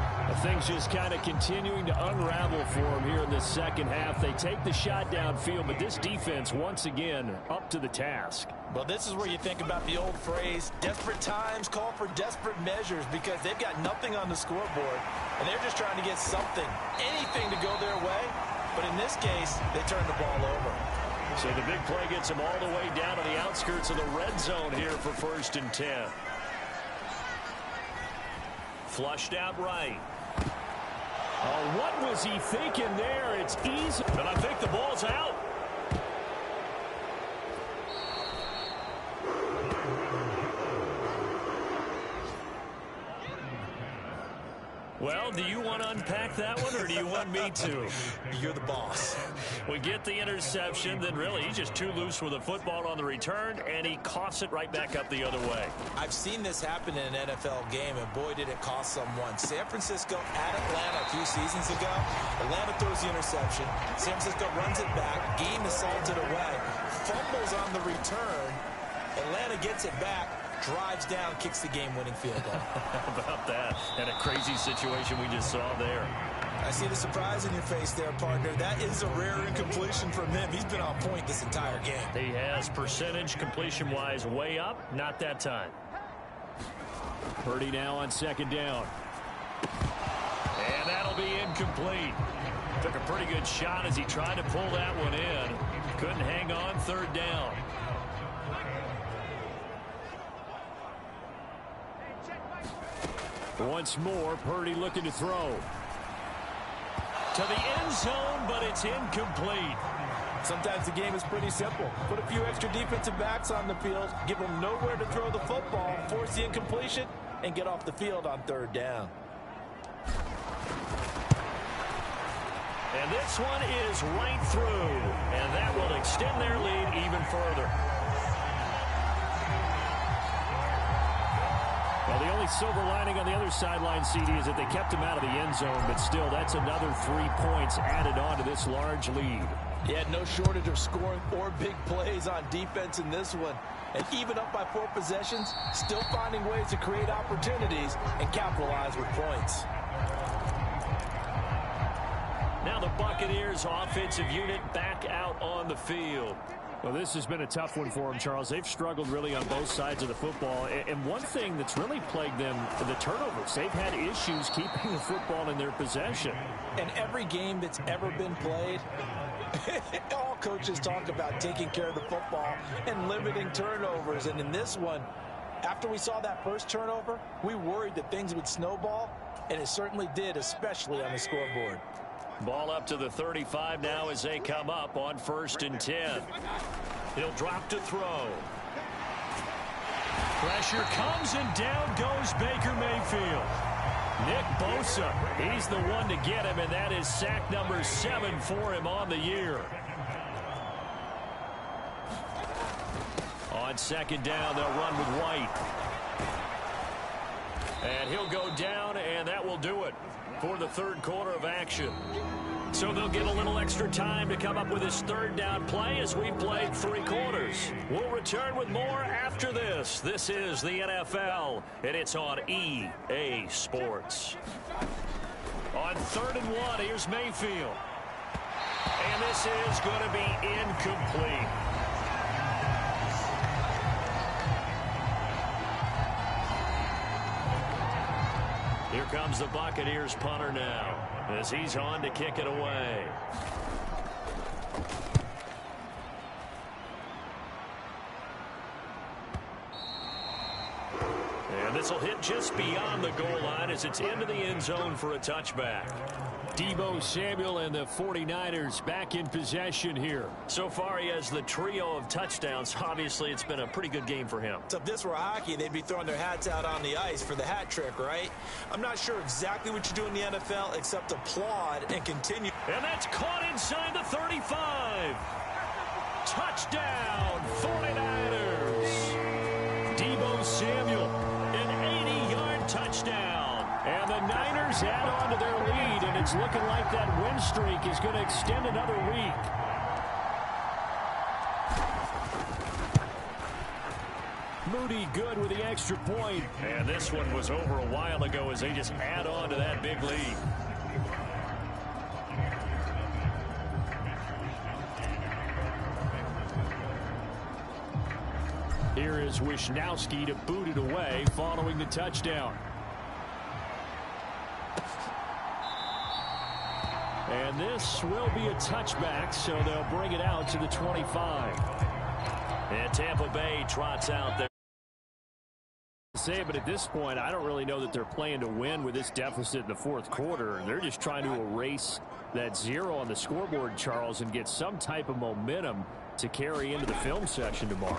[SPEAKER 3] Things just kind of continuing to unravel for them here in this second half. They take the shot downfield, but this defense, once again, up to the task.
[SPEAKER 4] Well, this is where you think about the old phrase, desperate times call for desperate measures, because they've got nothing on the scoreboard, and they're just trying to get something, anything to go their way. But in this case, they turn the ball over.
[SPEAKER 3] So the big play gets them all the way down to the outskirts of the red zone here for 1st and 10. Flushed out right. Oh, what was he thinking there? It's easy. And I think the ball's out. Well, do you want to unpack that one, or do you want me to?
[SPEAKER 4] You're the boss.
[SPEAKER 3] We get the interception, then really he's just too loose with the football on the return, and he coughs it right back up the other way.
[SPEAKER 4] I've seen this happen in an NFL game, and boy, did it cost someone. San Francisco at Atlanta a few seasons ago. Atlanta throws the interception. San Francisco runs it back. Game is salted away. Fumbles on the return. Atlanta gets it back. Drives down, kicks the game-winning field goal.
[SPEAKER 3] How about that? And a crazy situation we just saw there.
[SPEAKER 4] I see the surprise in your face there, partner. That is a rare incompletion from him. He's been on point this entire game.
[SPEAKER 3] He has percentage completion-wise way up. Not that time. Purdy now on 2nd down. And that'll be incomplete. Took a pretty good shot as he tried to pull that one in. Couldn't hang on. 3rd down. Once more, Purdy looking to throw. To the end zone, but it's incomplete.
[SPEAKER 4] Sometimes the game is pretty simple. Put a few extra defensive backs on the field, give them nowhere to throw the football, force the incompletion, and get off the field on 3rd down.
[SPEAKER 3] And this one is right through, and that will extend their lead even further. Well, the only silver lining on the other sideline, CD, is that they kept him out of the end zone, but still, that's another 3 points added on to this large lead.
[SPEAKER 4] Yeah, no shortage of scoring or big plays on defense in this one. And even up by 4 possessions, still finding ways to create opportunities and capitalize with points.
[SPEAKER 3] Now the Buccaneers offensive unit back out on the field. Well, this has been a tough one for them, Charles. They've struggled really on both sides of the football. And one thing that's really plagued them, the turnovers. They've had issues keeping the football in their possession.
[SPEAKER 4] In every game that's ever been played, all coaches talk about taking care of the football and limiting turnovers. And in this one, after we saw that first turnover, we worried that things would snowball, and it certainly did, especially on the scoreboard.
[SPEAKER 3] Ball up to the 35 now as they come up on 1st and 10. He'll drop to throw. Pressure comes, and down goes Baker Mayfield. Nick Bosa, he's the one to get him, and that is sack number 7 for him on the year. On 2nd down, they'll run with White. And he'll go down, and that will do it for the 3rd quarter of action. So they'll get a little extra time to come up with his 3rd down play as we've played 3 quarters. We'll return with more after this. This is the NFL, and it's on EA Sports. On 3rd and 1, here's Mayfield. And this is going to be incomplete. Here comes the Buccaneers punter now as he's on to kick it away.
[SPEAKER 2] And this will hit just beyond the goal line as it's into the end zone for a touchback.
[SPEAKER 3] Deebo Samuel and the 49ers back in possession here.
[SPEAKER 2] So far, he has the trio of touchdowns. Obviously, it's been a pretty good game for him.
[SPEAKER 4] So if this were hockey, they'd be throwing their hats out on the ice for the hat trick, right? I'm not sure exactly what you do in the NFL except applaud and continue.
[SPEAKER 2] And that's caught inside the 35. Touchdown, 49ers. Deebo Samuel, an 80-yard touchdown. And the Niners add on to their lead, and it's looking like that win streak is going to extend another week.
[SPEAKER 3] Moody good with the extra point.
[SPEAKER 2] And this one was over a while ago as they just add on to that big lead.
[SPEAKER 3] Here is Wisnowski to boot it away following the touchdown. And this will be a touchback, so they'll bring it out to the 25.
[SPEAKER 2] And Tampa Bay trots out there.
[SPEAKER 3] But at this point, I don't really know that they're playing to win with this deficit in the fourth quarter. They're just trying to erase that 0 on the scoreboard, Charles, and get some type of momentum to carry into the film session tomorrow.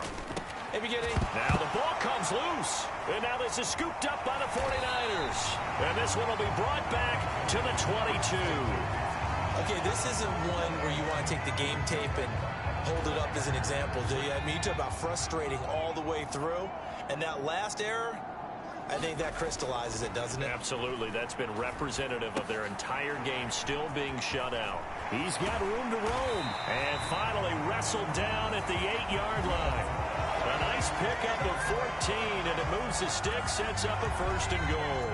[SPEAKER 2] Now the ball comes loose. And now this is scooped up by the 49ers. And this one will be brought back to the 22.
[SPEAKER 4] Okay, this isn't one where you want to take the game tape and hold it up as an example, do you? I mean, you talk about frustrating all the way through. And that last error, I think that crystallizes it, doesn't it?
[SPEAKER 2] Absolutely. That's been representative of their entire game still being shut out.
[SPEAKER 3] He's got room to roam.
[SPEAKER 2] And finally wrestled down at the 8-yard line. A nice pickup of 14, and it moves the stick, sets up a 1st and goal.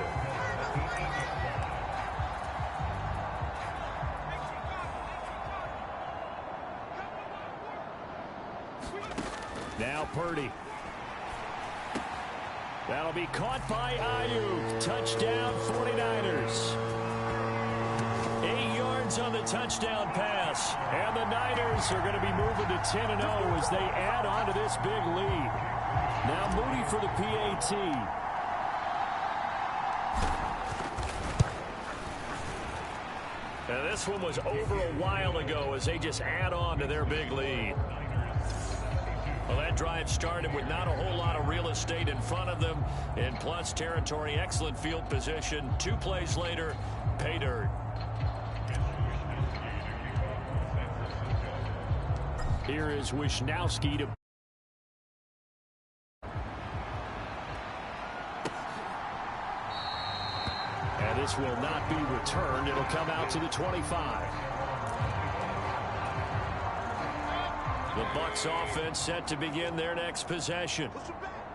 [SPEAKER 3] Now Purdy. That'll be caught by Ayuk. Touchdown 49ers. 8 yards on the touchdown pass. And the Niners are going to be moving to 10-0 as they add on to this big lead. Now Moody for the PAT.
[SPEAKER 2] And this one was over a while ago as they just add on to their big lead. Well, that drive started with not a whole lot of real estate in front of them. In plus territory, excellent field position. 2 plays later, pay dirt.
[SPEAKER 3] Here is Wisnowski to... And this will not be returned. It'll come out to the 25.
[SPEAKER 2] The Bucs offense set to begin their next possession.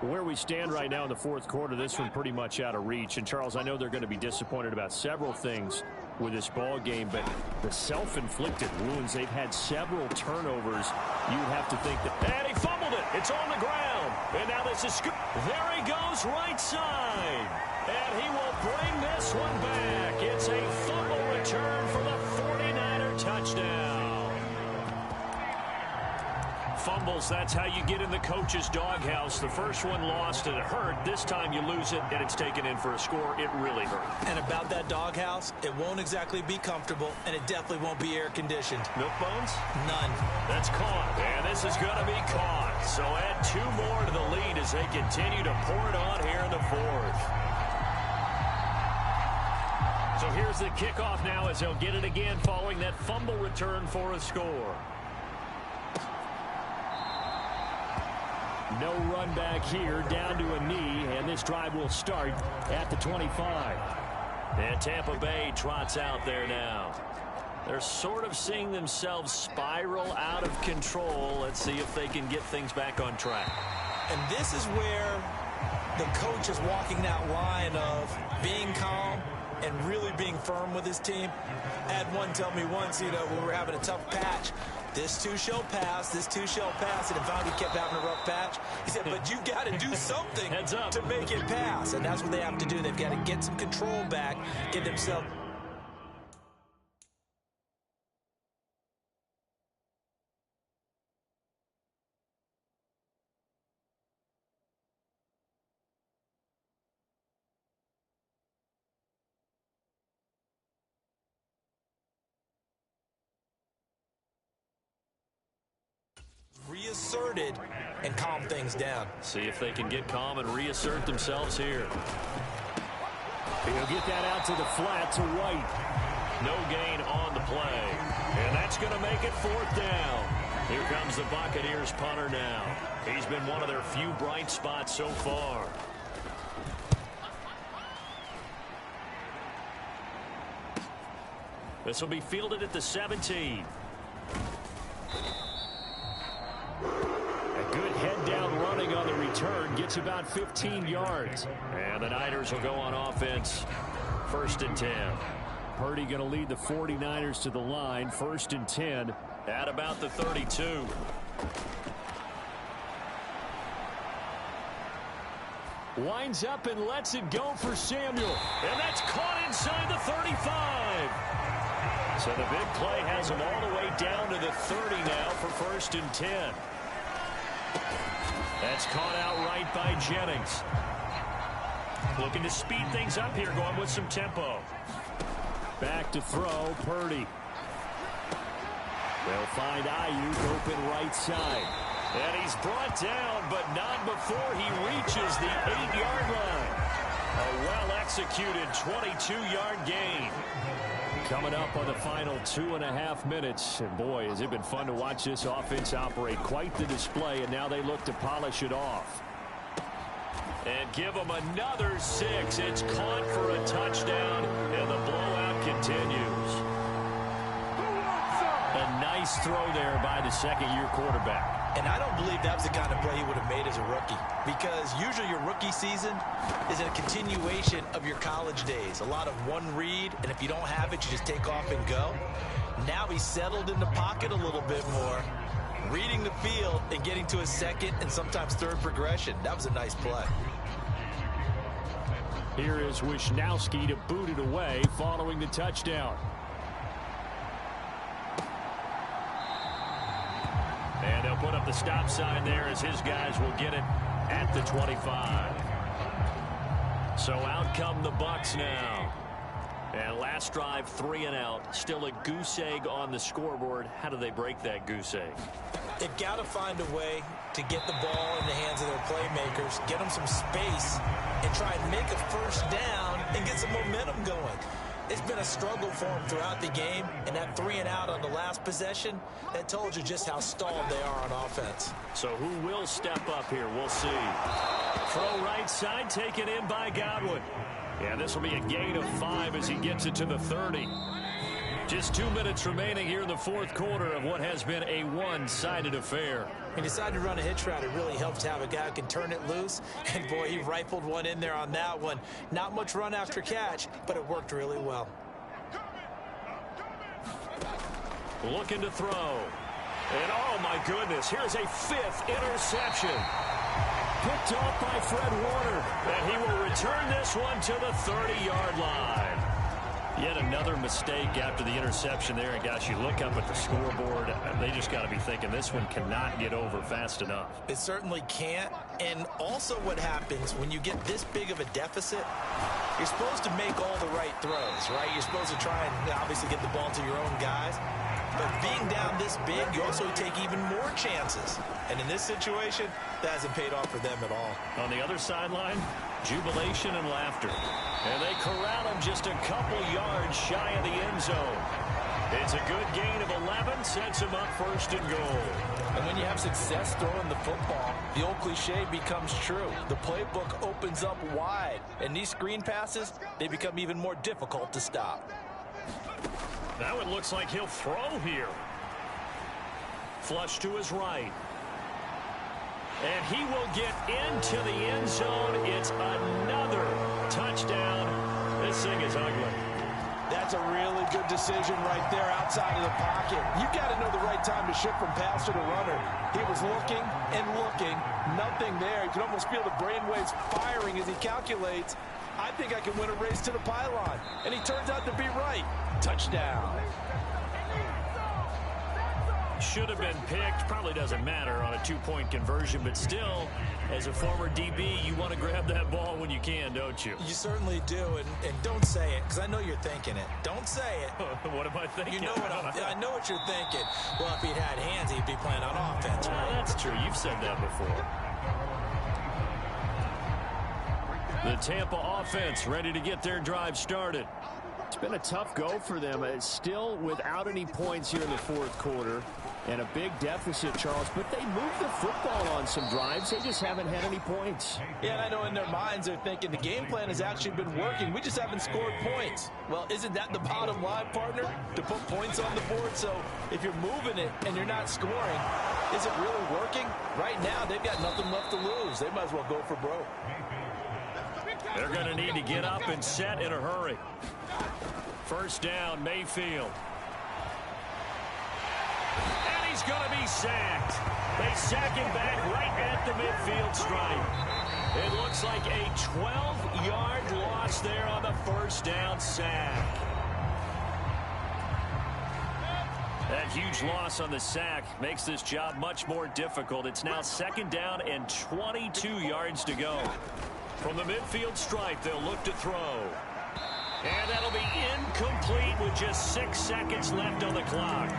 [SPEAKER 3] Where we stand right now in the fourth quarter, this one pretty much out of reach. And, Charles, I know they're going to be disappointed about several things with this ball game, but the self-inflicted wounds, they've had several turnovers. You'd have to think that...
[SPEAKER 2] And he fumbled it. It's on the ground. And now this is... There he goes, right side. And he will bring this one back. It's a fumble return for the 49er touchdown. Fumbles, that's how you get in the coach's doghouse. The first one lost and it hurt. This time you lose it and it's taken in for a score. It really hurt.
[SPEAKER 4] And about that doghouse, it won't exactly be comfortable, and it definitely won't be air-conditioned.
[SPEAKER 2] Milk bones?
[SPEAKER 4] None.
[SPEAKER 2] That's caught. And this is going to be caught. So add 2 more to the lead as they continue to pour it on here in the fourth. So here's the kickoff now as they'll get it again following that fumble return for a score.
[SPEAKER 3] No run back here, down to a knee, and this drive will start at the 25.
[SPEAKER 2] And Tampa Bay trots out there now. They're sort of seeing themselves spiral out of control. Let's see if they can get things back on track.
[SPEAKER 4] And this is where the coach is walking that line of being calm and really being firm with his team. I had one tell me once, you know, when we were having a tough patch, this too shall pass, this too shall pass, and if we kept having a rough patch, he said, but you got to do something to make it pass, and that's what they have to do. They've got to get some control back, get themselves reasserted and calm things down.
[SPEAKER 3] See if they can get calm and reassert themselves here. He'll get that out to the flat to White. No gain on the play. And that's going to make it 4th down. Here comes the Buccaneers punter now. He's been one of their few bright spots so far. This will be fielded at the 17. A good head down running on the return. Gets about 15 yards. And the Niners will go on offense. 1st and 10. Purdy going to lead the 49ers to the line. 1st and 10 at about the 32. Winds up and lets it go for Samuel. And that's caught inside the 35. So the big play has him all the way down to the 30 now for 1st and 10. That's caught outright by Jennings. Looking to speed things up here, going with some tempo. Back to throw, Purdy. They'll find Ayuk open right side. And he's brought down, but not before he reaches the 8-yard line. A well-executed 22-yard gain. Coming up on the final 2.5 minutes. And boy, has it been fun to watch this offense operate. Quite the display, and now they look to polish it off. And give them another 6. It's caught for a touchdown, and the blowout continues. A nice throw there by the second-year quarterback.
[SPEAKER 4] And I don't believe that was the kind of play he would have made as a rookie, because usually your rookie season is a continuation of your college days. A lot of one read, and if you don't have it, you just take off and go. Now he's settled in the pocket a little bit more, reading the field and getting to his second and sometimes third progression. That was a nice play.
[SPEAKER 3] Here is Wisnowski to boot it away following the touchdown. And they'll put up the stop sign there as his guys will get it at the 25. So out come the Bucs now. And last drive, 3 and out. Still a goose egg on the scoreboard. How do they break that goose egg?
[SPEAKER 4] They've got to find a way to get the ball in the hands of their playmakers, get them some space, and try and make a first down and get some momentum going. It's been a struggle for them throughout the game, and that 3 and out on the last possession, that told you just how stalled they are on offense.
[SPEAKER 3] So who will step up here? We'll see. Throw right side, taken in by Godwin. Yeah, this will be a gain of 5 as he gets it to the 30. Just 2 minutes remaining here in the 4th quarter of what has been a one-sided affair.
[SPEAKER 4] He decided to run a hitch route. It really helps to have a guy who can turn it loose. And, boy, he rifled one in there on that one. Not much run after catch, but it worked really well.
[SPEAKER 3] Looking to throw. And, oh, my goodness, here's a 5th interception. Picked off by Fred Warner. And he will return this one to the 30-yard line. Yet another mistake after the interception there. And, gosh, you look up at the scoreboard, they just got to be thinking this one cannot get over fast enough.
[SPEAKER 4] It certainly can't. And also what happens when you get this big of a deficit, you're supposed to make all the right throws, right? You're supposed to try and obviously get the ball to your own guys. But being down this big, you also take even more chances. And in this situation, that hasn't paid off for them at all.
[SPEAKER 3] On the other sideline, jubilation and laughter. And they corral him just a couple yards shy of the end zone. It's a good gain of 11, sets him up 1st and goal.
[SPEAKER 4] And when you have success throwing the football, the old cliche becomes true. The playbook opens up wide. And these screen passes, they become even more difficult to stop.
[SPEAKER 3] Now it looks like he'll throw here. Flush to his right. And he will get into the end zone. It's another touchdown. This thing is ugly.
[SPEAKER 4] That's a really good decision right there outside of the pocket. You got to know the right time to shift from passer to runner. He was looking and looking. Nothing there. You can almost feel the brainwaves firing as he calculates. I think I can win a race to the pylon. And he turns out to be right. Touchdown.
[SPEAKER 3] should have been picked. Probably doesn't matter on a 2-point conversion, but still, as a former DB, you want to grab that ball when you can, don't you?
[SPEAKER 4] You certainly do, and don't say it, because I know you're thinking it. Don't say it.
[SPEAKER 3] What am I thinking?
[SPEAKER 4] You know I know what you're thinking. Well, if he'd had hands, he'd be playing on offense, right?
[SPEAKER 3] That's true. You've said that before. The Tampa offense ready to get their drive started.
[SPEAKER 2] It's been a tough go for them. It's still without any points here in the fourth quarter and a big deficit, Charles, but they moved the football on some drives. They just haven't had any points.
[SPEAKER 4] Yeah, and I know in their minds they're thinking the game plan has actually been working. We just haven't scored points. Well, isn't that the bottom line, partner? To put points on the board? So if you're moving it and you're not scoring, is it really working? Right now, they've got nothing left to lose. They might as well go for broke.
[SPEAKER 3] They're going to need to get up and set in a hurry. First down, Mayfield. And he's going to be sacked. They sack him back right at the midfield stripe. It looks like a 12-yard loss there on the first down sack. That huge loss on the sack makes this job much more difficult. It's now second down and 22 yards to go. From the midfield stripe, they'll look to throw. And that'll be incomplete with just 6 seconds left on the clock.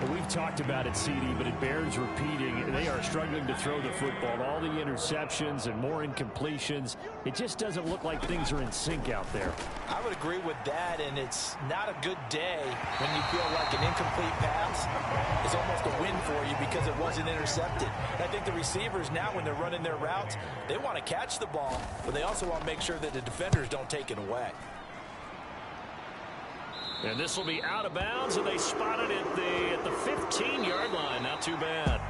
[SPEAKER 2] Well, we've talked about it, CD, but it bears repeating. They are struggling to throw the football. All the interceptions and more incompletions. It just doesn't look like things are in sync out there.
[SPEAKER 4] I would agree with that, and it's not a good day when you feel like an incomplete pass is almost a win for you because it wasn't intercepted. I think the receivers now, when they're running their routes, they want to catch the ball, but they also want to make sure that the defenders don't take it away.
[SPEAKER 3] And this will be out of bounds, and they spot it at the 15-yard line. Not too bad.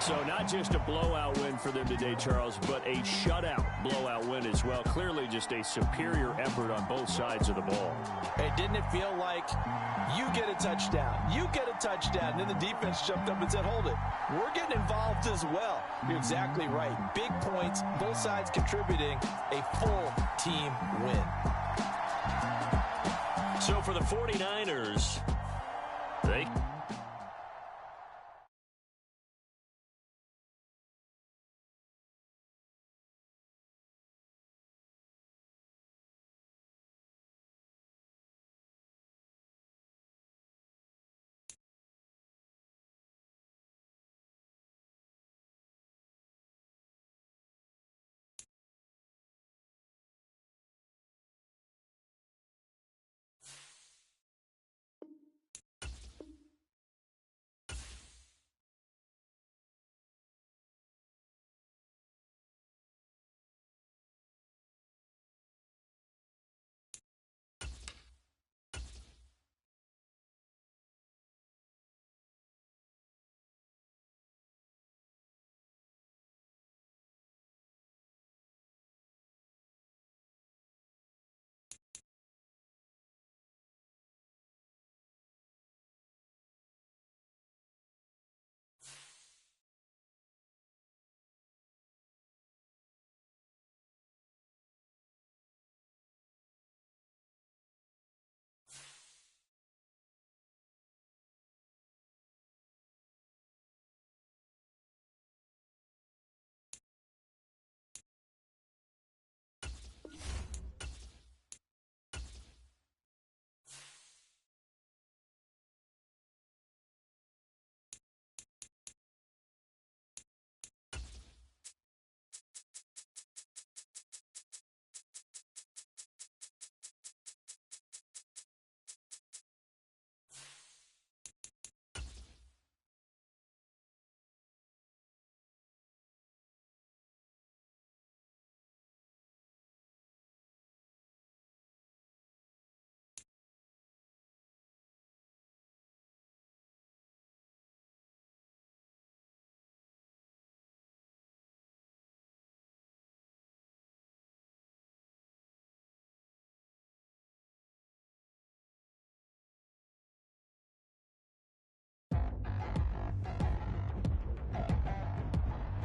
[SPEAKER 2] So not just a blowout win for them today, Charles, but a shutout blowout win as well. Clearly just a superior effort on both sides of the ball.
[SPEAKER 4] Hey, didn't it feel like you get a touchdown, you get a touchdown, and then the defense jumped up and said, hold it, we're getting involved as well. You're exactly right. Big points, both sides contributing, a full team win.
[SPEAKER 3] So for the 49ers, they...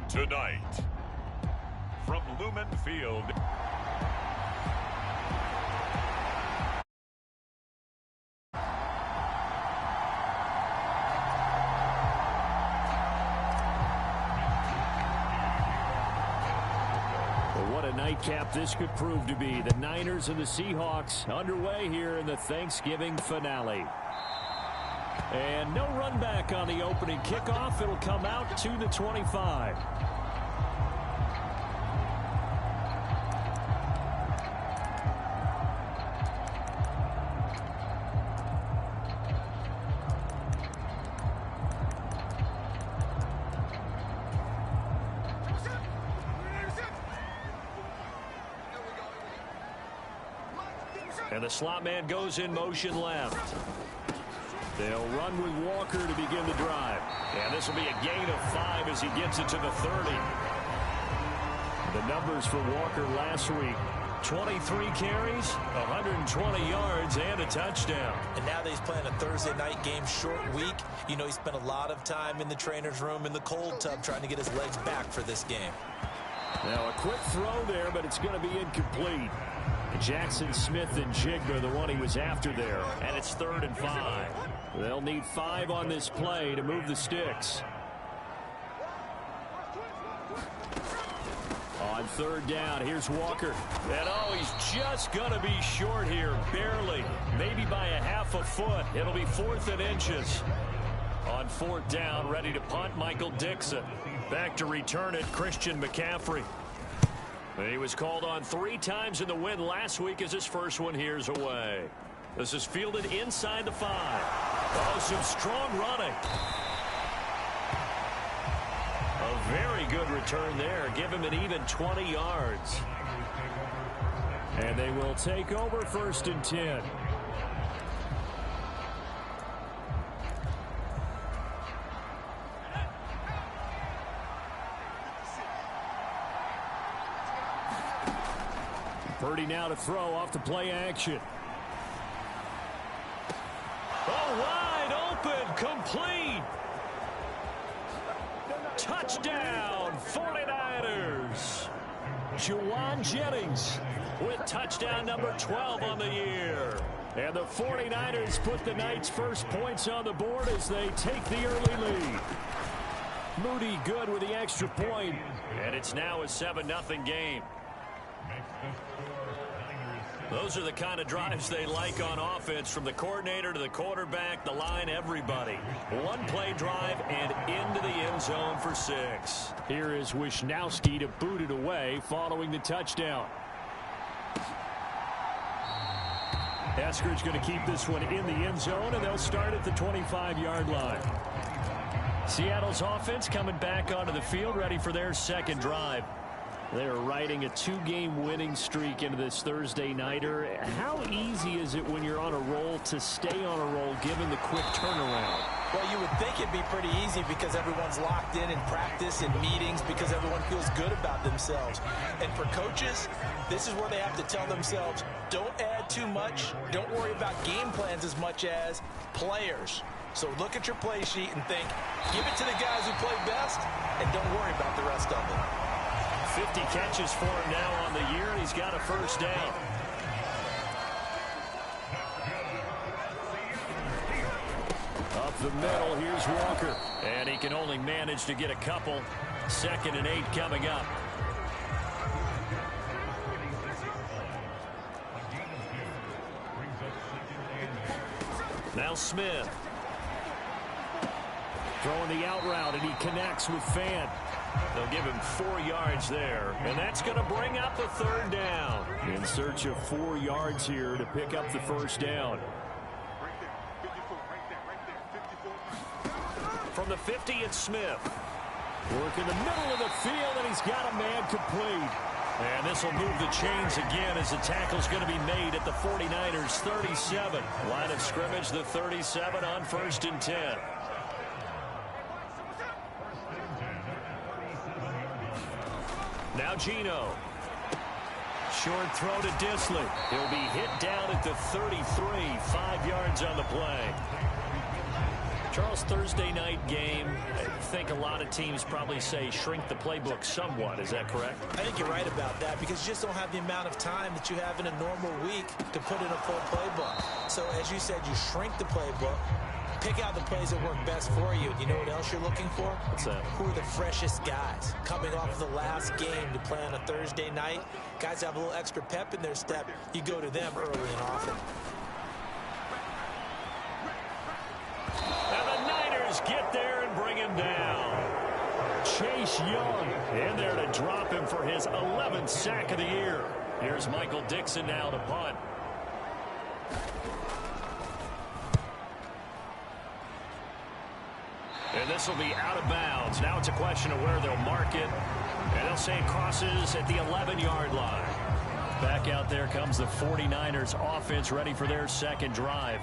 [SPEAKER 5] Tonight, from Lumen Field.
[SPEAKER 3] nightcap this could prove to be. The Niners and the Seahawks underway here in the Thanksgiving finale. And no run back on the opening kickoff. It'll come out to the 25. And the slot man goes in motion left. They'll run with Walker to begin the drive. And this will be a gain of 5 as he gets it to the 30. The numbers for Walker last week: 23 carries, 120 yards, and a touchdown.
[SPEAKER 4] And now that he's playing a Thursday night game, short week, you know he spent a lot of time in the trainer's room in the cold tub trying to get his legs back for this game.
[SPEAKER 3] Now a quick throw there, but it's going to be incomplete. Jackson Smith and Jigba, the one he was after there. And it's 3rd and 5. They'll need 5 on this play to move the sticks. On 3rd down, here's Walker. And oh, he's just going to be short here, barely. Maybe by a half a foot. It'll be 4th and inches. On 4th down, ready to punt, Michael Dixon. Back to return it, Christian McCaffrey. He was called on 3 times in the win last week as his first one here's away. This is fielded inside the 5. Oh, some strong running. A very good return there. Give him an even 20 yards. And they will take over 1st and 10. Purdy now to throw off the play action. Oh, wide open, complete. Touchdown, 49ers. Juwan Jennings with touchdown number 12 on the year. And the 49ers put the Knights' first points on the board as they take the early lead. Moody good with the extra point. And it's now a 7-0 game. Those are the kind of drives they like on offense, from the coordinator to the quarterback, the line, everybody. One play drive and into the end zone for 6. Here is Wisnowski to boot it away following the touchdown. Eskridge going to keep this one in the end zone, and they'll start at the 25-yard line. Seattle's offense coming back onto the field, ready for their second drive. They're riding a 2-game winning streak into this Thursday nighter. How easy is it when you're on a roll to stay on a roll given the quick turnaround?
[SPEAKER 4] Well, you would think it'd be pretty easy because everyone's locked in practice and meetings, because everyone feels good about themselves. And for coaches, this is where they have to tell themselves, don't add too much. Don't worry about game plans as much as players. So look at your play sheet and think, give it to the guys who play best, and don't worry about the rest of it.
[SPEAKER 3] 50 catches for him now on the year, and he's got a first down. Up the middle, here's Walker. And he can only manage to get a couple. 2nd and 8 coming up. Now Smith. Throwing the out route, and he connects with Fant. They'll give him 4 yards there, and that's going to bring up the 3rd down. In search of 4 yards here to pick up the first down. From the 50, it's Smith. Work in the middle of the field, and he's got a man complete. And this will move the chains again as the tackle's going to be made at the 49ers 37. Line of scrimmage, the 37 on 1st and 10. Now Geno. Short throw to Disley. He'll be hit down at the 33. 5 yards on the play.
[SPEAKER 2] Charles, Thursday night game, I think a lot of teams probably say shrink the playbook somewhat. Is that correct?
[SPEAKER 4] I think you're right about that because you just don't have the amount of time that you have in a normal week to put in a full playbook. So as you said, you shrink the playbook, pick out the plays that work best for you. You know what else you're looking for?
[SPEAKER 2] What's that?
[SPEAKER 4] Who are the freshest guys coming off of the last game to play on a Thursday night? Guys have a little extra pep in their step. You go to them early and often.
[SPEAKER 2] And the Niners get there and bring him down. Chase Young in there to drop him for his 11th sack of the year. Here's Michael Dixon now to punt. And this will be out of bounds. Now it's a question of where they'll mark it. And they'll say it crosses at the 11-yard line. Back out there comes the 49ers offense ready for their second drive.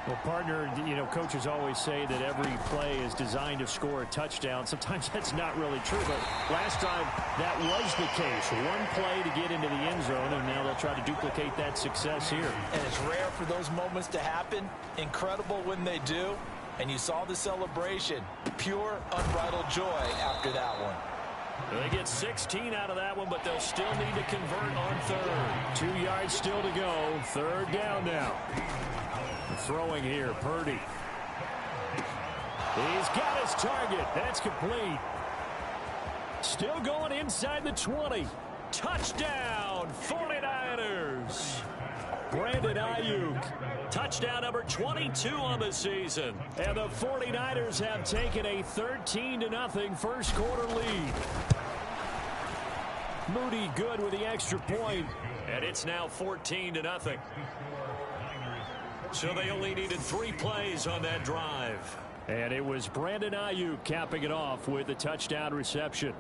[SPEAKER 3] Well, partner, you know, coaches always say that every play is designed to score a touchdown. Sometimes that's not really true, but last time that was the case. One play to get into the end zone, and now they'll try to duplicate that success here.
[SPEAKER 4] And it's rare for those moments to happen. Incredible when they do. And you saw the celebration. Pure, unbridled joy after that one.
[SPEAKER 2] They get 16 out of that one, but they'll still need to convert on third.
[SPEAKER 3] 2 yards still to go. Third down now. Throwing here, Purdy. He's got his target. That's complete. Still going inside the 20. Touchdown, 49ers. Brandon Ayuk. Touchdown number 22 on the season. And the 49ers have taken a 13-0 first quarter lead. Moody good with the extra point.
[SPEAKER 2] And it's now 14-0. So they only needed 3 plays on that drive.
[SPEAKER 3] And it was Brandon Ayuk capping it off with a touchdown reception.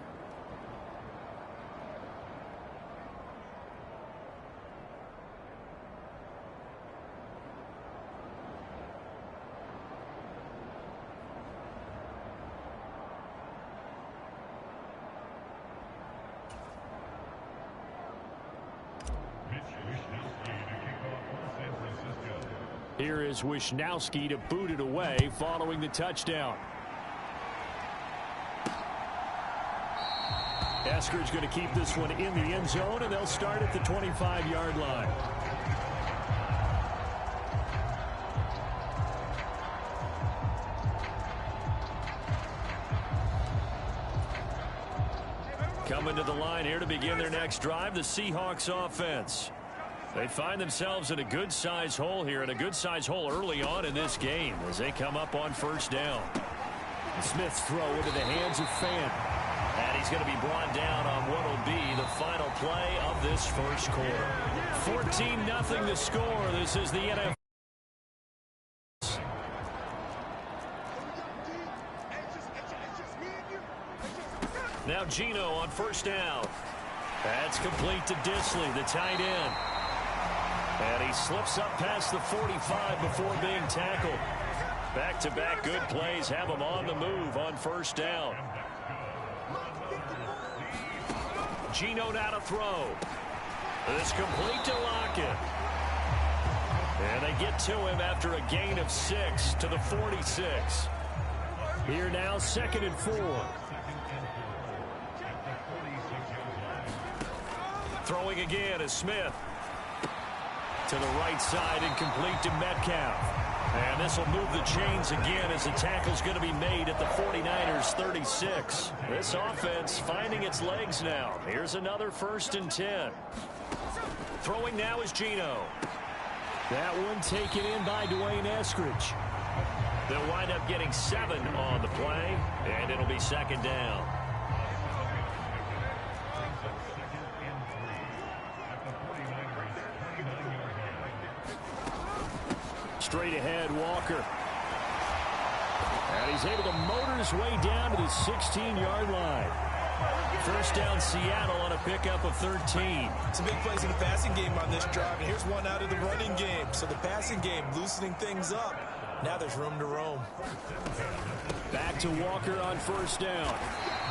[SPEAKER 3] Here is Wisnowski to boot it away following the touchdown. Eskridge going to keep this one in the end zone, and they'll start at the 25-yard line. Coming to the line here to begin their next drive, the Seahawks offense. They find themselves in a good-sized hole here, and a good-sized hole early on in this game as they come up on first down. Smith's throw into the hands of Fan.
[SPEAKER 2] And he's going to be brought down on what will be the final play of this first quarter.
[SPEAKER 3] 14-0 the score. This is the NFL.
[SPEAKER 2] Now Geno on first down. That's complete to Disley, the tight end. And he slips up past the 45 before being tackled. Back-to-back good plays have him on the move on first down. Geno now to throw. It's complete to Lockett. And they get to him after a gain of 6 to the 46.
[SPEAKER 3] Here now, 2nd and 4.
[SPEAKER 2] Throwing again is Smith. To the right side and complete to Metcalf. And this will move the chains again as the tackle's going to be made at the 49ers 36. This offense finding its legs now. Here's another 1st and 10. Throwing now is Geno.
[SPEAKER 3] That one taken in by Dwayne Eskridge.
[SPEAKER 2] They'll wind up getting 7 on the play, and it'll be 2nd down.
[SPEAKER 3] Straight ahead, Walker. And he's able to motor his way down to the 16-yard line. First down, Seattle on a pickup of 13.
[SPEAKER 4] Some big plays in the passing game on this drive, and here's one out of the running game. So the passing game loosening things up. Now there's room to roam.
[SPEAKER 3] Back to Walker on first down.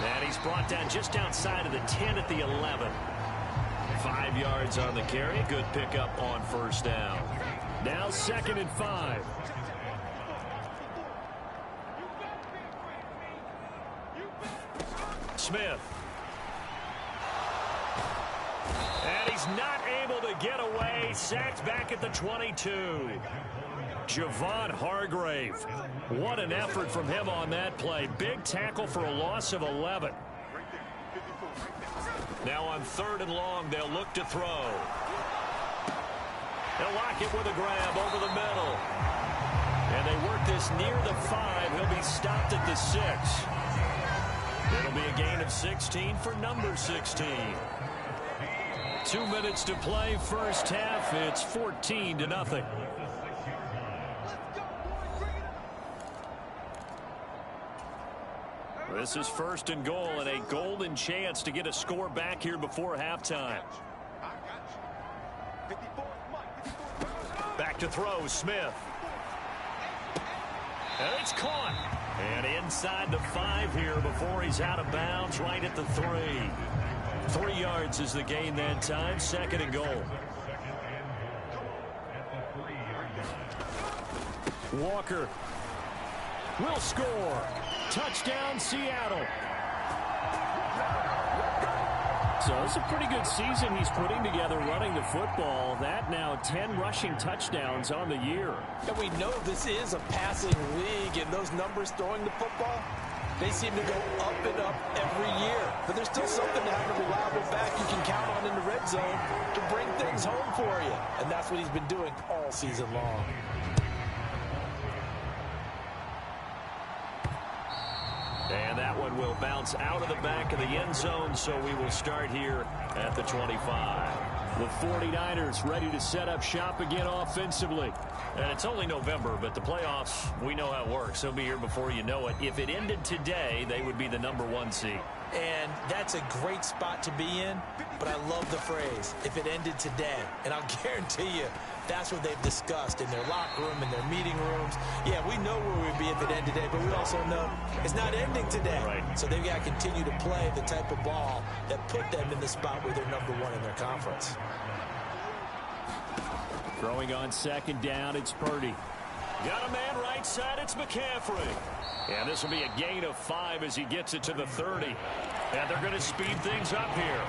[SPEAKER 2] And he's brought down just outside of the 10 at the 11. 5 yards on the carry. Good pickup on first down.
[SPEAKER 3] Now 2nd and 5.
[SPEAKER 2] Smith. And he's not able to get away. Sacked back at the 22. Javon Hargrave. What an effort from him on that play. Big tackle for a loss of 11. Now on 3rd and long, they'll look to throw. They'll lock it with a grab over the middle. And they work this near the 5. He'll be stopped at the 6. It'll be a gain of 16 for number 16. 2 minutes to play, first half. It's 14-0. This is 1st and goal and a golden chance to get a score back here before halftime. Back to throw, Smith. And it's caught. And inside the 5 here before he's out of bounds, right at the 3. 3 yards is the gain that time, 2nd and goal. Walker will score. Touchdown, Seattle. So it's a pretty good season he's putting together running the football. That now 10 rushing touchdowns on the year.
[SPEAKER 4] And we know this is a passing league, and those numbers throwing the football, they seem to go up and up every year. But there's still something to having a reliable back you can count on in the red zone to bring things home for you. And that's what he's been doing all season long.
[SPEAKER 2] And that one will bounce out of the back of the end zone, so we will start here at the 25.
[SPEAKER 3] The 49ers ready to set up shop again offensively.
[SPEAKER 2] And it's only November, but the playoffs, we know how it works. They'll be here before you know it. If it ended today, they would be the number 1 seed.
[SPEAKER 4] And that's a great spot to be in, but I love the phrase, if it ended today. And I'll guarantee you, that's what they've discussed in their locker room, in their meeting rooms. Yeah, we know where we'd be if it ended today, but we also know it's not ending today.
[SPEAKER 2] Right.
[SPEAKER 4] So they've got to continue to play the type of ball that put them in the spot where they're number 1 in their conference.
[SPEAKER 3] Throwing on 2nd down, it's Purdy.
[SPEAKER 2] Got a man right side, it's McCaffrey. And this will be a gain of 5 as he gets it to the 30. And they're going to speed things up here.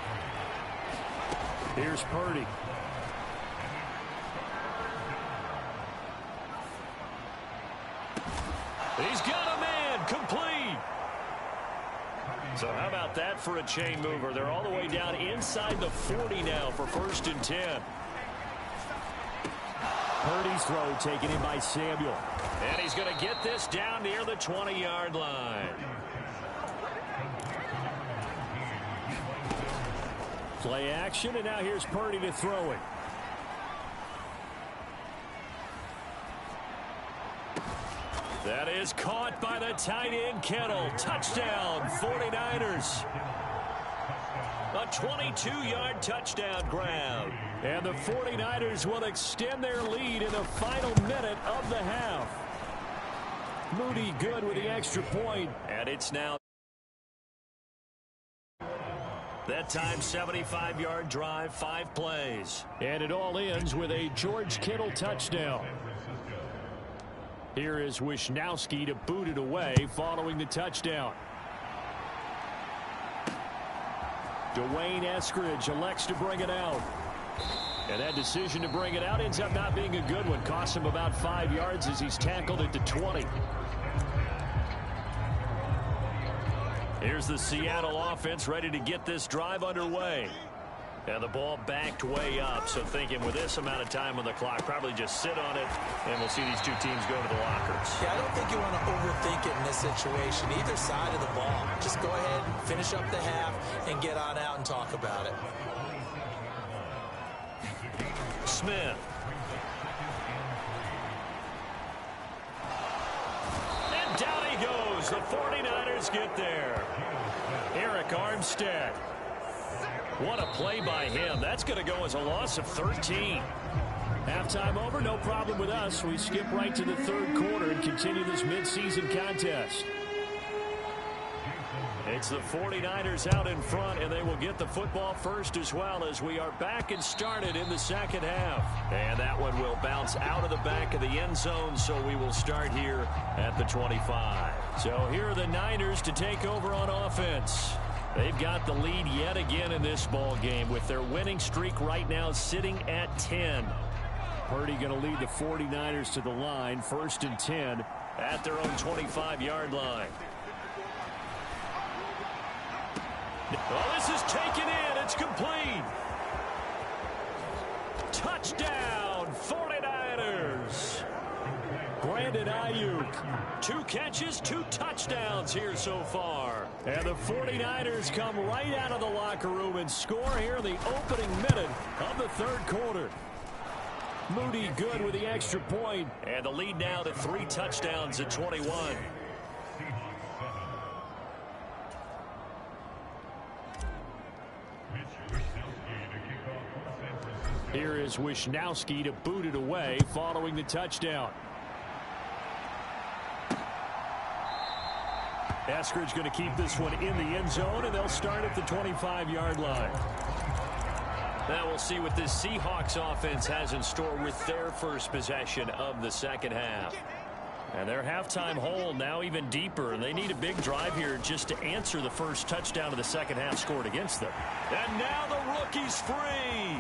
[SPEAKER 3] Here's Purdy.
[SPEAKER 2] He's got a man, complete. So how about that for a chain mover? They're all the way down inside the 40 now for 1st and 10.
[SPEAKER 3] Purdy's throw taken in by Samuel.
[SPEAKER 2] And he's going to get this down near the 20-yard line.
[SPEAKER 3] Play action, and now here's Purdy to throw it.
[SPEAKER 2] That is caught by the tight end, Kittle. Touchdown, 49ers. A 22-yard touchdown grab.
[SPEAKER 3] And the 49ers will extend their lead in the final minute of the half. Moody good with the extra point.
[SPEAKER 2] And it's now that time 75-yard drive, 5 plays.
[SPEAKER 3] And it all ends with a George Kittle touchdown. Here is Wisnowski to boot it away following the touchdown. Dwayne Eskridge elects to bring it out. And that decision to bring it out ends up not being a good one. Costs him about 5 yards as he's tackled at the 20.
[SPEAKER 2] Here's the Seattle offense ready to get this drive underway. And the ball backed way up, so thinking with this amount of time on the clock, probably just sit on it, and we'll see these two teams go to the lockers.
[SPEAKER 4] Yeah, I don't think you want to overthink it in this situation. Either side of the ball. Just go ahead and finish up the half and get on out and talk about it.
[SPEAKER 2] Smith. And down he goes. The 49ers get there. Eric Armstead. What a play by him. That's going to go as a loss of 13.
[SPEAKER 3] Halftime over, no problem with us. We skip right to the 3rd quarter and continue this midseason contest.
[SPEAKER 2] It's the 49ers out in front, and they will get the football first as well as we are back and started in the 2nd half. And that one will bounce out of the back of the end zone, so we will start here at the 25.
[SPEAKER 3] So here are the Niners to take over on offense. They've got the lead yet again in this ball game with their winning streak right now sitting at 10. Purdy going to lead the 49ers to the line, 1st and 10 at their own 25-yard line. Well, this is taken in. It's complete. Touchdown, 49ers. Brandon Ayuk, 2 catches, 2 touchdowns here so far. And the 49ers come right out of the locker room and score here in the opening minute of the 3rd quarter. Moody good with the extra point. And the lead now to 3 touchdowns at 21. Here is Wisnowski to boot it away following the touchdown. Eskridge going to keep this one in the end zone, and they'll start at the 25-yard line. Now we'll see what this Seahawks offense has in store with their first possession of the second half. And their halftime hole now even deeper, and they need a big drive here just to answer the first touchdown of the second half scored against them. And now the rookie's free.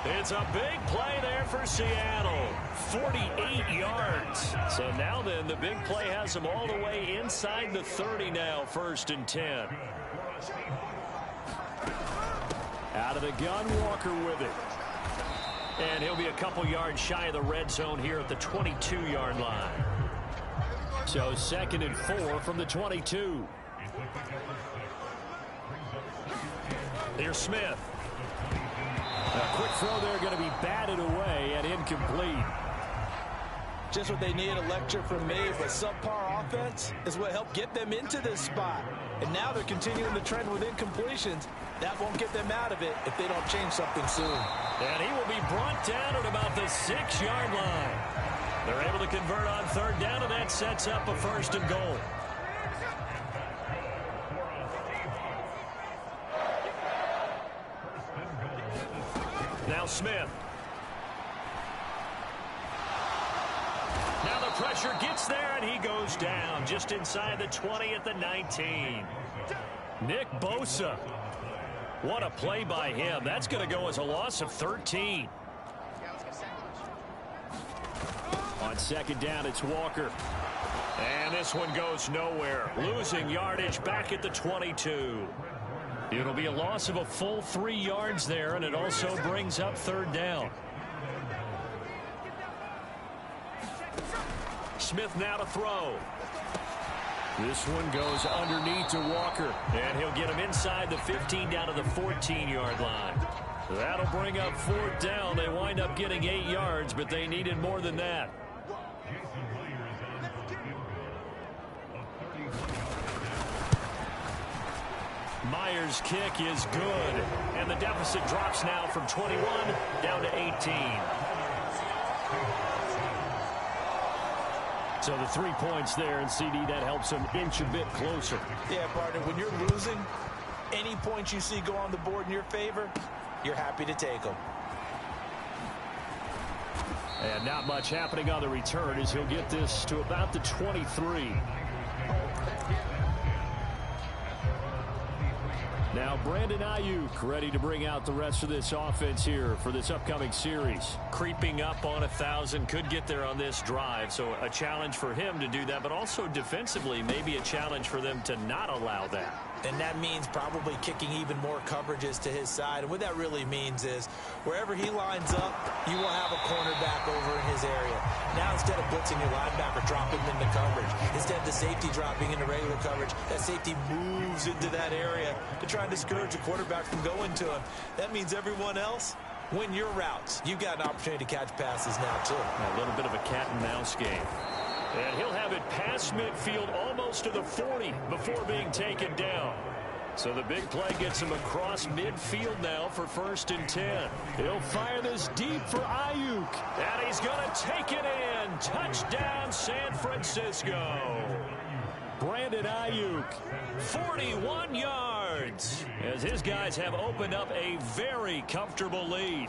[SPEAKER 3] It's a big play there for Seattle. 48 yards. So now then, the big play has them all the way inside the 30 now, 1st and 10. Out of the gun, Walker with it. And he'll be a couple yards shy of the red zone here at the 22-yard line. So 2nd and 4 from the 22. Here's Smith. A quick throw there going to be batted away and incomplete.
[SPEAKER 4] Just what they need, a lecture from me, but subpar offense is what helped get them into this spot. And now they're continuing the trend with incompletions. That won't get them out of it if they don't change something soon.
[SPEAKER 3] And he will be brought down at about the 6-yard line. They're able to convert on 3rd down, and that sets up a 1st and goal. Now Smith. Now the pressure gets there, and he goes down just inside the 20 at the 19. Nick Bosa. What a play by him. That's going to go as a loss of 13. On 2nd down, it's Walker. And this one goes nowhere. Losing yardage back at the 22. It'll be a loss of a full 3 yards there, and it also brings up 3rd down. Smith now to throw. This one goes underneath to Walker, and he'll get him inside the 15 down to the 14-yard line. That'll bring up 4th down. They wind up getting 8 yards, but they needed more than that. Myers' kick is good, and the deficit drops now from 21 down to 18. So the 3 points there, and CD, that helps them inch a bit closer.
[SPEAKER 4] Yeah, partner, when you're losing, any points you see go on the board in your favor, you're happy to take them.
[SPEAKER 3] And not much happening on the return as he'll get this to about the 23. Now Brandon Ayuk ready to bring out the rest of this offense here for this upcoming series. Creeping up on 1,000, could get there on this drive, so a challenge for him to do that, but also defensively maybe a challenge for them to not allow that.
[SPEAKER 4] And that means probably kicking even more coverages to his side. And what that really means is wherever he lines up, you will have a cornerback over in his area. Now instead of blitzing your linebacker, drop him into coverage. Instead of the safety dropping into regular coverage, that safety moves into that area to try and discourage the quarterback from going to him. That means everyone else, win your routes. You've got an opportunity to catch passes now, too.
[SPEAKER 3] A little bit of a cat and mouse game. And he'll have it past midfield almost to the 40 before being taken down. So the big play gets him across midfield now for 1st and 10. He'll fire this deep for Ayuk. And he's going to take it in. Touchdown, San Francisco. Brandon Ayuk, 41 yards, as his guys have opened up a very comfortable lead.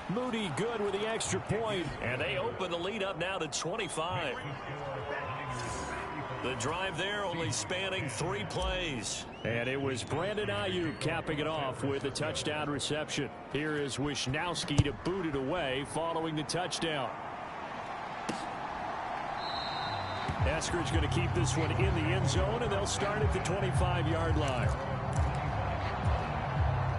[SPEAKER 3] Moody good with the extra point, and they open the lead up now to 25.
[SPEAKER 2] The drive there only spanning 3 plays.
[SPEAKER 3] And it was Brandon Ayuk capping it off with a touchdown reception. Here is Wisnowski to boot it away following the touchdown. Eskridge going to keep this one in the end zone, and they'll start at the 25-yard line.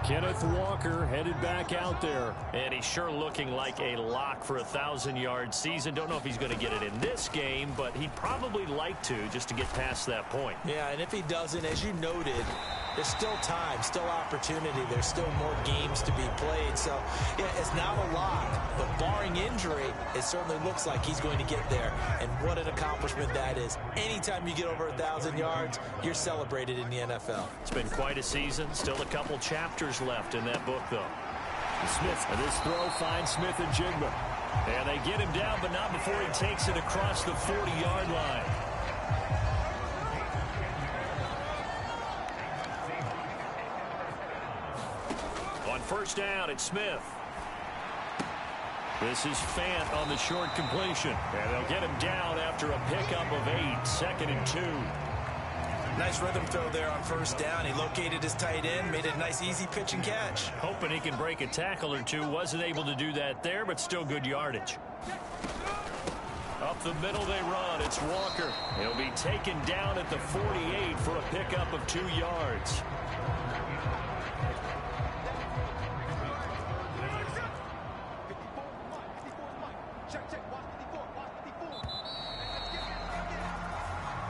[SPEAKER 3] Kenneth Walker headed back out there.
[SPEAKER 2] And he's sure looking like a lock for a 1,000-yard season. Don't know if he's going to get it in this game, but he'd probably like to just to get past that point.
[SPEAKER 4] Yeah, and if he doesn't, as you noted, there's still time, still opportunity. There's still more games to be played. So, yeah, it's not a lock. But barring injury, it certainly looks like he's going to get there. And what an accomplishment that is. Anytime you get over 1,000 yards, you're celebrated in the NFL.
[SPEAKER 2] It's been quite a season. Still a couple chapters left in that book, though.
[SPEAKER 3] Smith, and this throw finds Smith and Jigba.
[SPEAKER 2] And they get him down, but not before he takes it across the 40-yard line. On first down, it's Smith. This is Fant on the short completion. And they'll get him down after a pickup of 8, 2nd and 2.
[SPEAKER 4] Nice rhythm throw there on first down. He located his tight end, made a nice easy pitch and catch.
[SPEAKER 2] Hoping he can break a tackle or two. Wasn't able to do that there, but still good yardage. Up the middle they run. It's Walker. He'll be taken down at the 48 for a pickup of 2 yards.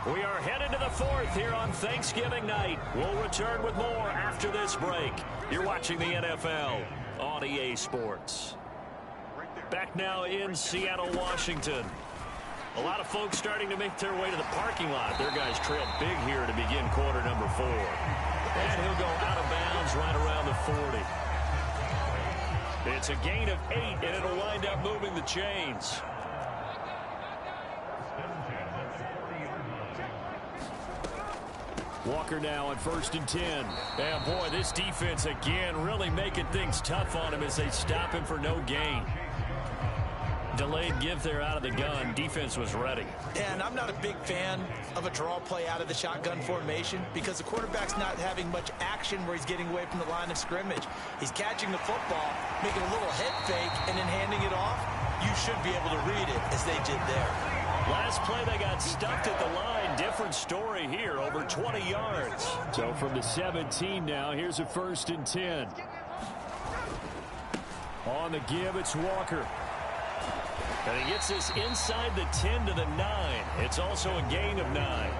[SPEAKER 2] We are headed to the 4th here on Thanksgiving night. We'll return with more after this break. You're watching the NFL on EA Sports. Back now in Seattle, Washington. A lot of folks starting to make their way to the parking lot. Their guys trailed big here to begin quarter number 4. And he'll go out of bounds right around the 40. It's a gain of 8, and it'll wind up moving the chains.
[SPEAKER 3] Walker now on 1st and 10. And boy, this defense again really making things tough on him as they stop him for no gain.
[SPEAKER 2] Delayed give there out of the gun. Defense was ready.
[SPEAKER 4] And I'm not a big fan of a draw play out of the shotgun formation because the quarterback's not having much action where he's getting away from the line of scrimmage. He's catching the football, making a little head fake, and then handing it off. You should be able to read it as they did there.
[SPEAKER 2] Last play, they got stuffed at the line. Different story here, over 20 yards.
[SPEAKER 3] So from the 17 now, here's a 1st and 10. On the give, it's Walker.
[SPEAKER 2] And he gets this inside the 10 to the 9. It's also a gain of 9.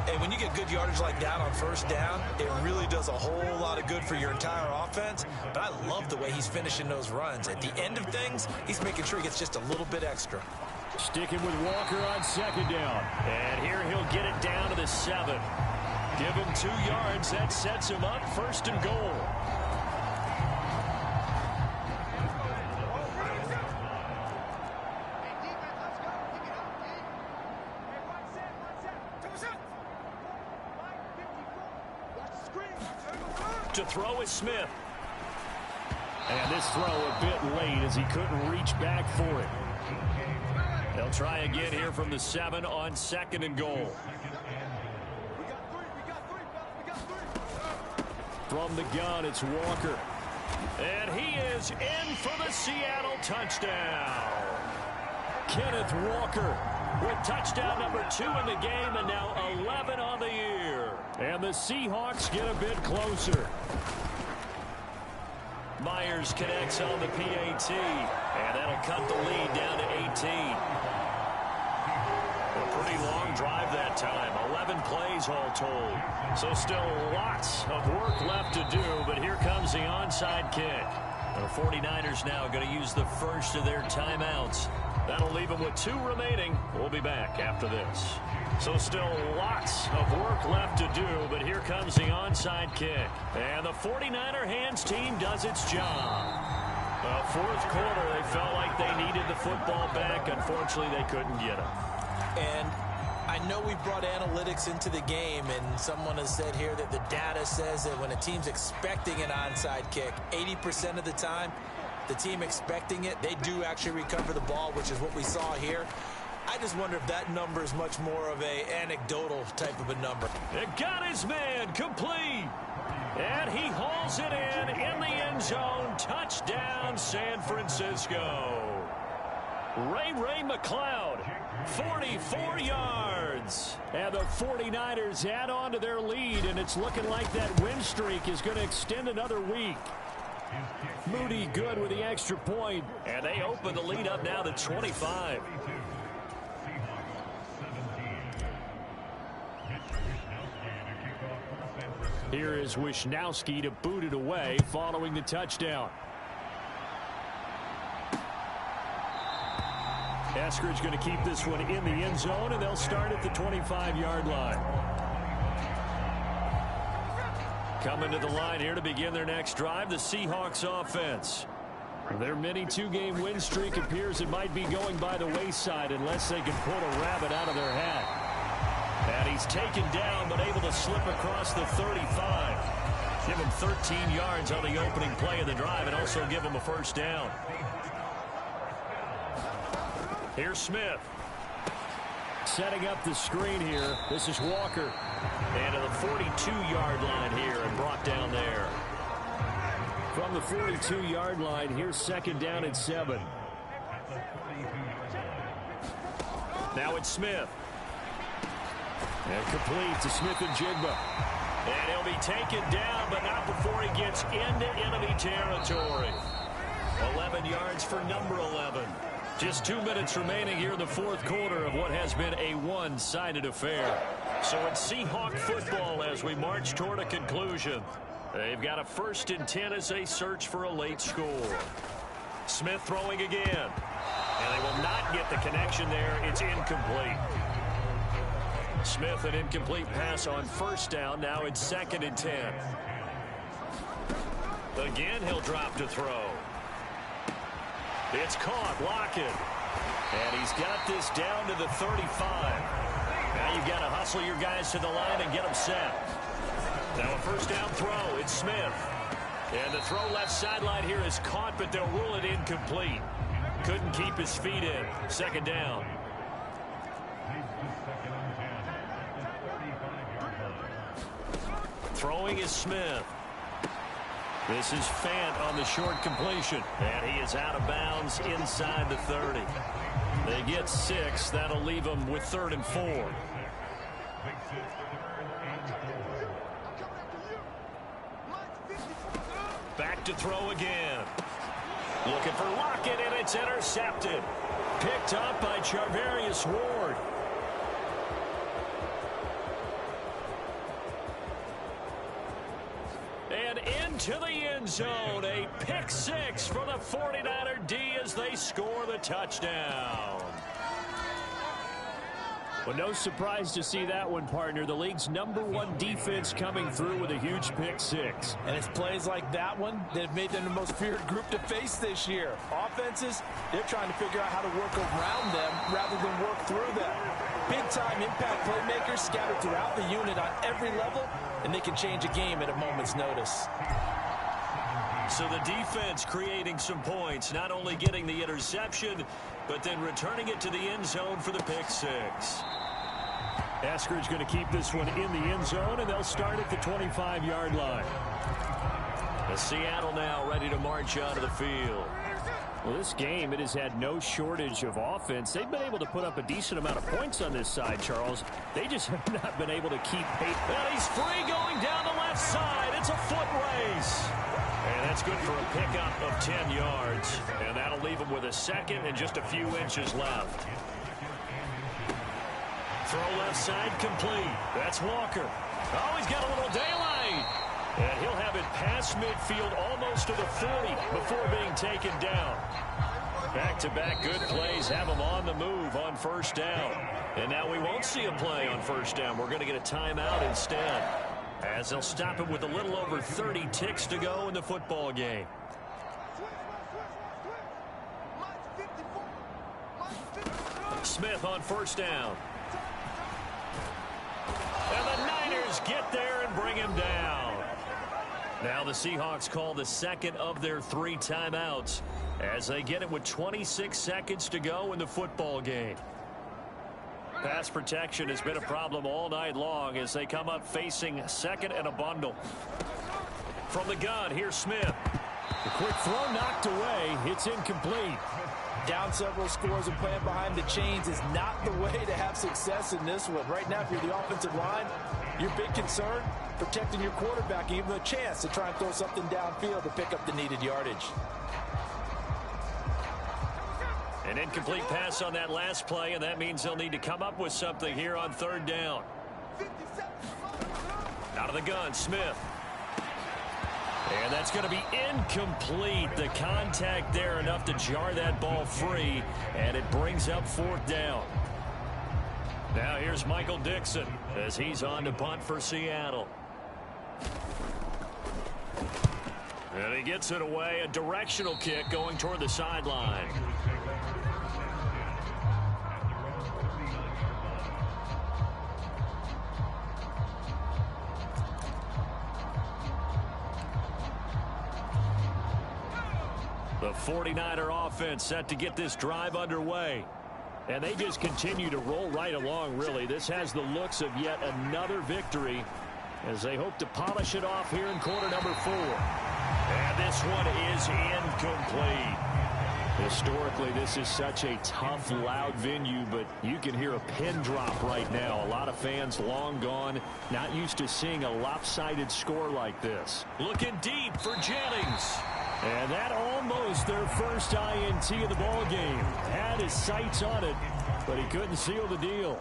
[SPEAKER 4] And when you get good yardage like that on first down, it really does a whole lot of good for your entire offense. But I love the way he's finishing those runs. At the end of things, he's making sure he gets just a little bit extra.
[SPEAKER 3] Sticking with Walker on 2nd down.
[SPEAKER 2] And here he'll get it down to the 7. Give him 2 yards. That sets him up 1st and goal. To throw is Smith.
[SPEAKER 3] And this throw a bit late as he couldn't reach back for it.
[SPEAKER 2] They'll try again here from the 7 on 2nd and goal.
[SPEAKER 3] From the gun, it's Walker.
[SPEAKER 2] And he is in for the Seattle touchdown.
[SPEAKER 3] Kenneth Walker
[SPEAKER 2] with touchdown number 2 in the game and now 11 on the year.
[SPEAKER 3] And the Seahawks get a bit closer.
[SPEAKER 2] Myers connects on the PAT, and that'll cut the lead down to 18. A pretty long drive that time, 11 plays all told. So still lots of work left to do, but here comes the onside kick. The 49ers now going to use the first of their timeouts. That'll leave them with 2 remaining. We'll be back after this. So still lots of work left to do, but here comes the onside kick. And the 49er hands team does its job. The 4th quarter, they felt like they needed the football back. Unfortunately, they couldn't get it.
[SPEAKER 4] And I know we brought analytics into the game, and someone has said here that the data says that when a team's expecting an onside kick, 80% of the time, the team expecting it, they do actually recover the ball, which is what we saw here. I just wonder if that number is much more of a anecdotal type of a number.
[SPEAKER 2] It got his man complete. And he hauls it in the end zone. Touchdown, San Francisco. Ray McLeod, 44 yards. And the 49ers add on to their lead, and it's looking like that win streak is going to extend another week. Moody good with the extra point, and they open the lead up now to 25. Here is Wisnowski to boot it away following the touchdown. Eskridge going to keep this one in the end zone, and they'll start at the 25-yard line. Coming to the line here to begin their next drive, the Seahawks offense. Their mini two-game win streak appears it might be going by the wayside unless they can pull a rabbit out of their hat. And he's taken down but able to slip across the 35. Give him 13 yards on the opening play of the drive and also give him a first down. Here's Smith. Setting up the screen here. This is Walker. And to the 42-yard line here and brought down there. From the 42-yard line, here's second down and 7. Now it's Smith. And complete to Smith and Jigba. And he'll be taken down, but not before he gets into enemy territory. 11 yards for number 11. Just 2 minutes remaining here in the fourth quarter of what has been a one-sided affair. So it's Seahawk football as we march toward a conclusion. They've got a 1st and 10 as they search for a late score. Smith throwing again. And they will not get the connection there. It's incomplete. Smith, an incomplete pass on first down. Now it's 2nd and 10. Again, he'll drop to throw. It's caught. Lockett. And he's got this down to the 35. Now you've got to hustle your guys to the line and get them set. Now a first down throw. It's Smith. And the throw left sideline here is caught, but they'll rule it incomplete. Couldn't keep his feet in. 2nd down. Throwing is Smith. This is Fant on the short completion. And he is out of bounds inside the 30. They get 6. That'll leave them with 3rd and 4. Back to throw again. Looking for Lockett, and it's intercepted. Picked up by Charvarius Ward. And into the end zone. A pick 6 for the 49er D as they score the touchdown. Well, no surprise to see that one, partner. The league's #1 defense coming through with a huge pick 6.
[SPEAKER 4] And it's plays like that one that have made them the most feared group to face this year. Offenses, they're trying to figure out how to work around them rather than work through them. Big-time impact playmakers scattered throughout the unit on every level, and they can change a game at a moment's notice.
[SPEAKER 2] So the defense creating some points, not only getting the interception, but then returning it to the end zone for the pick 6. Eskridge going to keep this one in the end zone, and they'll start at the 25-yard line. The Seattle now ready to march out of the field. Well, this game, it has had no shortage of offense. They've been able to put up a decent amount of points on this side, Charles. They just have not been able to keep pace. And he's free going down the left side. It's a foot race. And that's good for a pickup of 10 yards. And that'll leave him with a 2nd and just a few inches left. Throw left side complete. That's Walker. Oh, he's got a little daylight. And he'll have it past midfield almost to the 40 before being taken down. Back-to-back good plays have him on the move on first down. And now we won't see a play on first down. We're going to get a timeout instead, as they'll stop him with a little over 30 ticks to go in the football game. Smith on first down. And the Niners get there and bring him down. Now the Seahawks call the 2nd of their 3 timeouts as they get it with 26 seconds to go in the football game. Pass protection has been a problem all night long as they come up facing second and a bundle. From the gun, here's Smith.
[SPEAKER 3] The quick throw knocked away. It's incomplete.
[SPEAKER 4] Down several scores and playing behind the chains is not the way to have success in this one. Right now, if you're the offensive line, your big concern, protecting your quarterback, and give him a chance to try and throw something downfield to pick up the needed yardage.
[SPEAKER 2] An incomplete pass on that last play, and that means they'll need to come up with something here on third down. Out of the gun, Smith. And that's going to be incomplete. The contact there enough to jar that ball free, and it brings up fourth down. Now here's Michael Dixon as he's on to punt for Seattle. And he gets it away, a directional kick going toward the sideline. The 49er offense set to get this drive underway. And they just continue to roll right along, really. This has the looks of yet another victory as they hope to polish it off here in quarter number 4. And this one is incomplete. Historically, this is such a tough, loud venue, but you can hear a pin drop right now. A lot of fans long gone, not used to seeing a lopsided score like this. Looking deep for Jennings. And that almost their first INT of the ball game. Had his sights on it, but he couldn't seal the deal.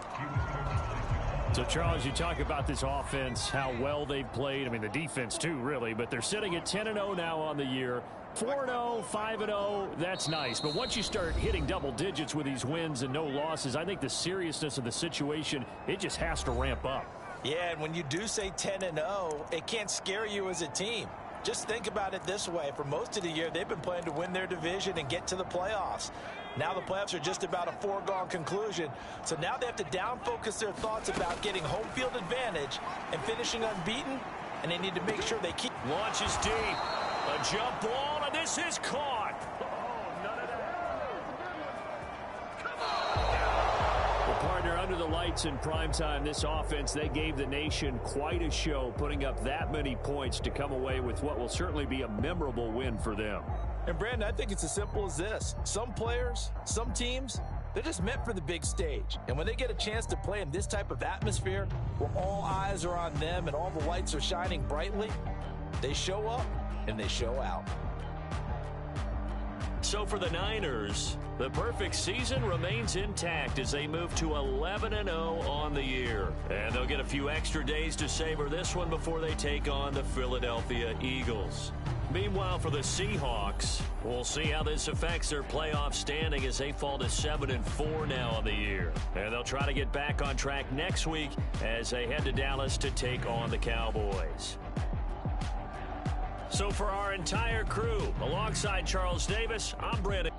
[SPEAKER 2] So, Charles, you talk about this offense, how well they've played. I mean, the defense, too, really. But they're sitting at 10-0 now on the year. 4-0, 5-0, that's nice. But once you start hitting double digits with these wins and no losses, I think the seriousness of the situation, it just has to ramp up.
[SPEAKER 4] Yeah, and when you do say 10-0, it can't scare you as a team. Just think about it this way. For most of the year, they've been playing to win their division and get to the playoffs. Now the playoffs are just about a foregone conclusion. So now they have to down-focus their thoughts about getting home field advantage and finishing unbeaten, and they need to make sure they keep.
[SPEAKER 2] Launches deep. A jump ball, and this is caught. Partner, under the lights in primetime, this offense, they gave the nation quite a show, putting up that many points to come away with what will certainly be a memorable win for them.
[SPEAKER 4] And, Brandon, I think it's as simple as this. Some players, some teams, they're just meant for the big stage. And when they get a chance to play in this type of atmosphere where all eyes are on them and all the lights are shining brightly, they show up and they show out.
[SPEAKER 2] So for the Niners, the perfect season remains intact as they move to 11-0 on the year. And they'll get a few extra days to savor this one before they take on the Philadelphia Eagles. Meanwhile, for the Seahawks, we'll see how this affects their playoff standing as they fall to 7-4 now on the year. And they'll try to get back on track next week as they head to Dallas to take on the Cowboys. So for our entire crew, alongside Charles Davis, I'm Brandon.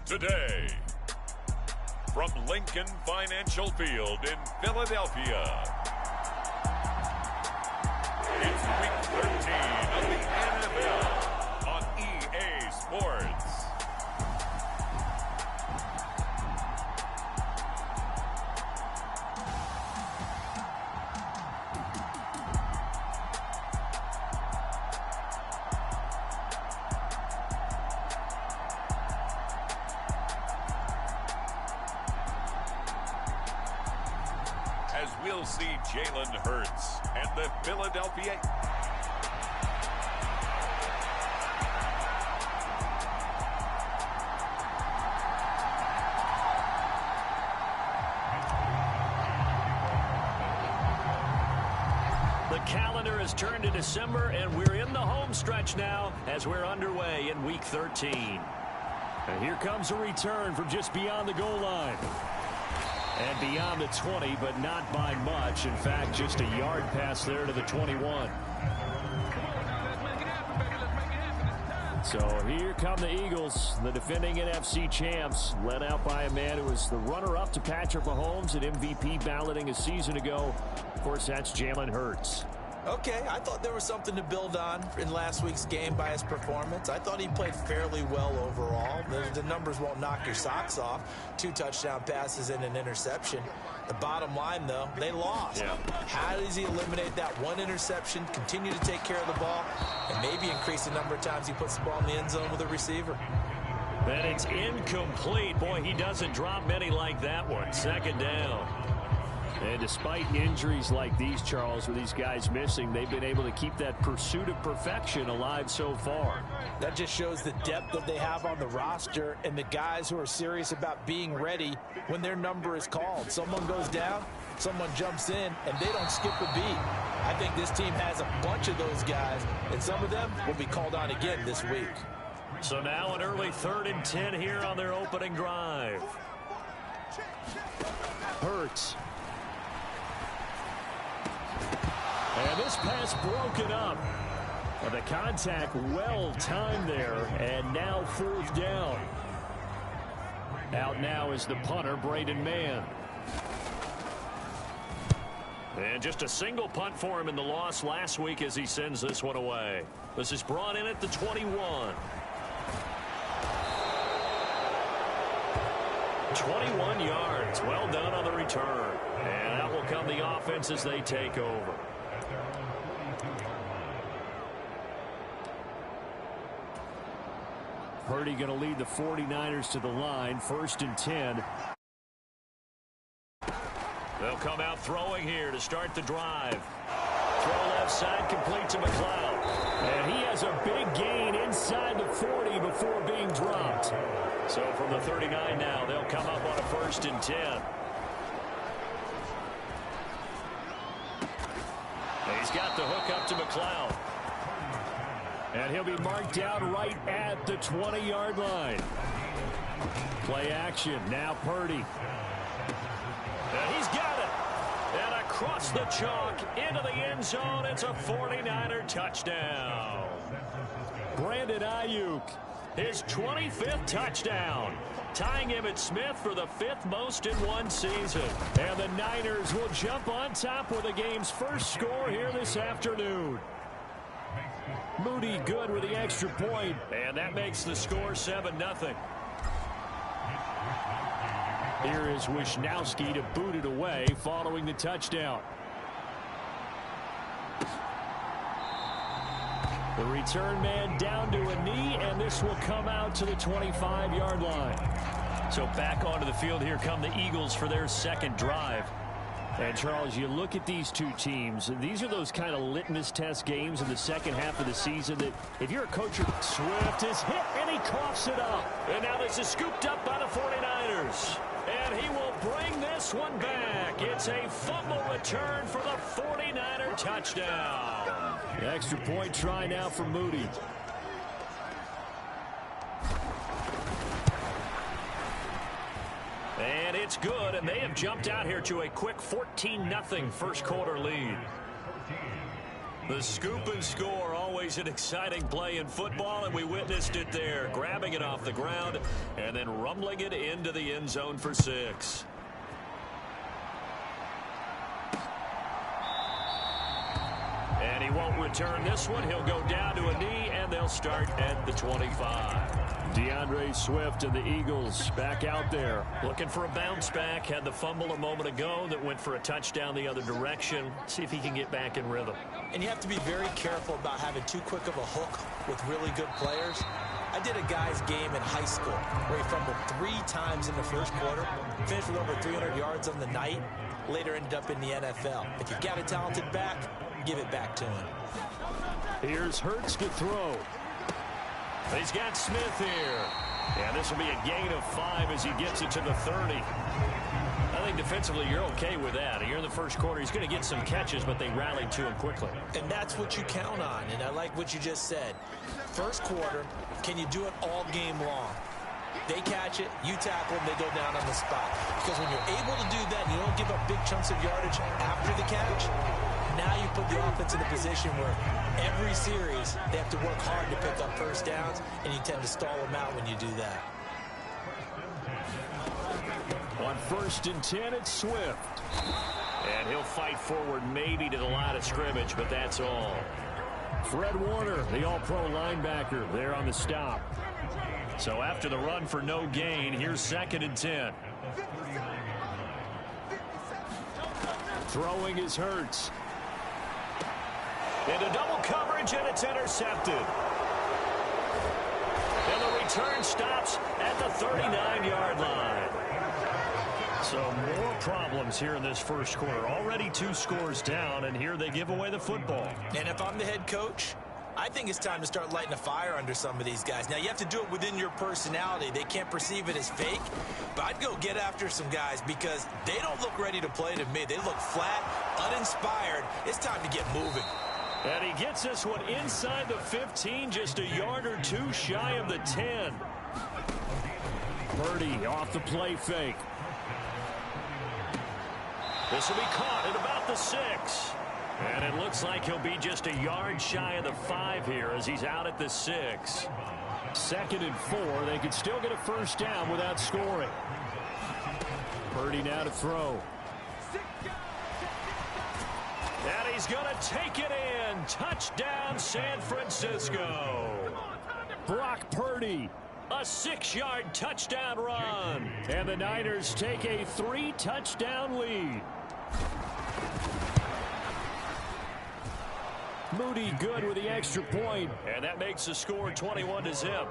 [SPEAKER 5] today. From Lincoln Financial Field in Philadelphia, it's Week 13 of the NFL on EA Sports. As we'll see Jalen Hurts and the Philadelphia.
[SPEAKER 2] The calendar has turned to December, and we're in the home stretch now as we're underway in Week 13.
[SPEAKER 3] And here comes a return from just beyond the goal line. And beyond the 20, but not by much. In fact, just a yard pass there to the 21. So here come the Eagles, the defending NFC champs, led out by a man who was the runner-up to Patrick Mahomes at MVP balloting a season ago. Of course, that's Jalen Hurts.
[SPEAKER 4] Okay, I thought there was something to build on in last week's game by his performance. I thought he played fairly well overall. The numbers won't knock your socks off. 2 touchdown passes and an interception. The bottom line, though, they lost.
[SPEAKER 2] Yeah.
[SPEAKER 4] How does he eliminate that one interception, continue to take care of the ball, and maybe increase the number of times he puts the ball in the end zone with a receiver?
[SPEAKER 2] Then it's incomplete. Boy, he doesn't drop many like that one. Second down.
[SPEAKER 3] And despite injuries like these, Charles, with these guys missing, they've been able to keep that pursuit of perfection alive so far.
[SPEAKER 4] That just shows the depth that they have on the roster and the guys who are serious about being ready when their number is called. Someone goes down, someone jumps in, and they don't skip a beat. I think this team has a bunch of those guys, and some of them will be called on again this week.
[SPEAKER 2] So now an early 3rd and 10 here on their opening drive.
[SPEAKER 3] Hurts. And this pass broken up. Well, the contact well timed there, and now 4th down. Out now is the punter, Braden Mann.
[SPEAKER 2] And just a single punt for him in the loss last week as he sends this one away. This is brought in at the 21. 21 yards. Well done on the return. And out will come the offense as they take over.
[SPEAKER 3] Purdy going to lead the 49ers to the line. 1st and 10.
[SPEAKER 2] They'll come out throwing here to start the drive. Throw left side, complete to McLeod.
[SPEAKER 3] And he has a big gain inside the 40 before being dropped.
[SPEAKER 2] So from the 39 now, they'll come up on a 1st and 10. He's got the hook up to McLeod.
[SPEAKER 3] And he'll be marked down right at the 20-yard line. Play action. Now Purdy.
[SPEAKER 2] And he's got it. And across the chalk into the end zone. It's a 49er touchdown.
[SPEAKER 3] Brandon Ayuk.
[SPEAKER 2] His 25th touchdown. Tying him at Smith for the 5th most in one season.
[SPEAKER 3] And the Niners will jump on top with the game's first score here this afternoon. Moody good with the extra point.
[SPEAKER 2] And that makes the score 7-0.
[SPEAKER 3] Here is Wisnowski to boot it away following the touchdown. The return man down to a knee, and this will come out to the 25-yard line.
[SPEAKER 2] So back onto the field, here come the Eagles for their 2nd drive.
[SPEAKER 3] And, Charles, you look at these two teams, these are those kind of litmus test games in the second half of the season that if you're a coach, Swift is hit, and he coughs it up.
[SPEAKER 2] And now this is scooped up by the 49ers. And he will bring this one back. It's a fumble return for the 49er touchdown.
[SPEAKER 3] The extra point try now for Moody.
[SPEAKER 2] And it's good, and they have jumped out here to a quick 14-0 first quarter lead. The scoop and score always always an exciting play in football, and we witnessed it there, grabbing it off the ground and then rumbling it into the end zone for 6. And he won't return this one. He'll go down to a knee, and they'll start at the 25.
[SPEAKER 3] DeAndre Swift and the Eagles back out there.
[SPEAKER 2] Looking for a bounce back. Had the fumble a moment ago that went for a touchdown the other direction. See if he can get back in rhythm.
[SPEAKER 4] And you have to be very careful about having too quick of a hook with really good players. I did a guy's game in high school where he fumbled 3 times in the first quarter, finished with over 300 yards on the night, later ended up in the NFL. If you've got a talented back, give it back to him.
[SPEAKER 3] Here's Hurts to throw.
[SPEAKER 2] He's got Smith here. Yeah, this will be a gain of 5 as he gets it to the 30. I think defensively you're okay with that. Here in the first quarter, he's going to get some catches, but they rallied to him quickly.
[SPEAKER 4] And that's what you count on, and I like what you just said. First quarter, can you do it all game long? They catch it, you tackle them, they go down on the spot. Because when you're able to do that and you don't give up big chunks of yardage after the catch, now you put the offense in a position where every series they have to work hard to pick up first downs, and you tend to stall them out when you do that.
[SPEAKER 3] On 1st and 10, it's Swift.
[SPEAKER 2] And he'll fight forward maybe to the line of scrimmage, but that's all.
[SPEAKER 3] Fred Warner, the all-pro linebacker, there on the stop.
[SPEAKER 2] So after the run for no gain, here's 2nd and 10.
[SPEAKER 3] Throwing is Hurts.
[SPEAKER 2] Into double coverage, and it's intercepted. And the return stops at the 39-yard line. So more problems here in this first quarter. Already 2 scores down, and here they give away the football.
[SPEAKER 4] And if I'm the head coach, I think it's time to start lighting a fire under some of these guys. Now, you have to do it within your personality. They can't perceive it as fake, but I'd go get after some guys because they don't look ready to play to me. They look flat, uninspired. It's time to get moving.
[SPEAKER 2] And he gets this one inside the 15, just a yard or 2 shy of the 10.
[SPEAKER 3] Purdy off the play fake.
[SPEAKER 2] This will be caught at about the 6. And it looks like he'll be just a yard shy of the 5 here as he's out at the 6.
[SPEAKER 3] 2nd and 4. They could still get a first down without scoring. Purdy now to throw.
[SPEAKER 2] And he's going to take it in. Touchdown, San Francisco.
[SPEAKER 3] Brock Purdy.
[SPEAKER 2] A 6-yard touchdown run.
[SPEAKER 3] And the Niners take a 3-touchdown lead. Moody good with the extra point.
[SPEAKER 2] And that makes the score 21-0.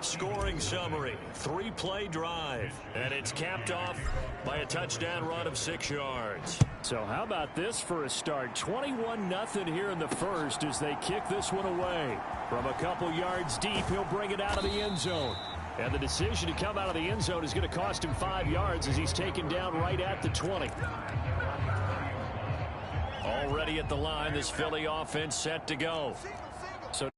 [SPEAKER 2] Scoring summary, 3-play drive. And it's capped off by a touchdown run of 6 yards.
[SPEAKER 3] So how about this for a start? 21-0 here in the first as they kick this one away. From a couple yards deep, he'll bring it out of the end zone. And the decision to come out of the end zone is going to cost him 5 yards as he's taken down right at the 20.
[SPEAKER 2] Already at the line, this Philly offense set to go.
[SPEAKER 3] So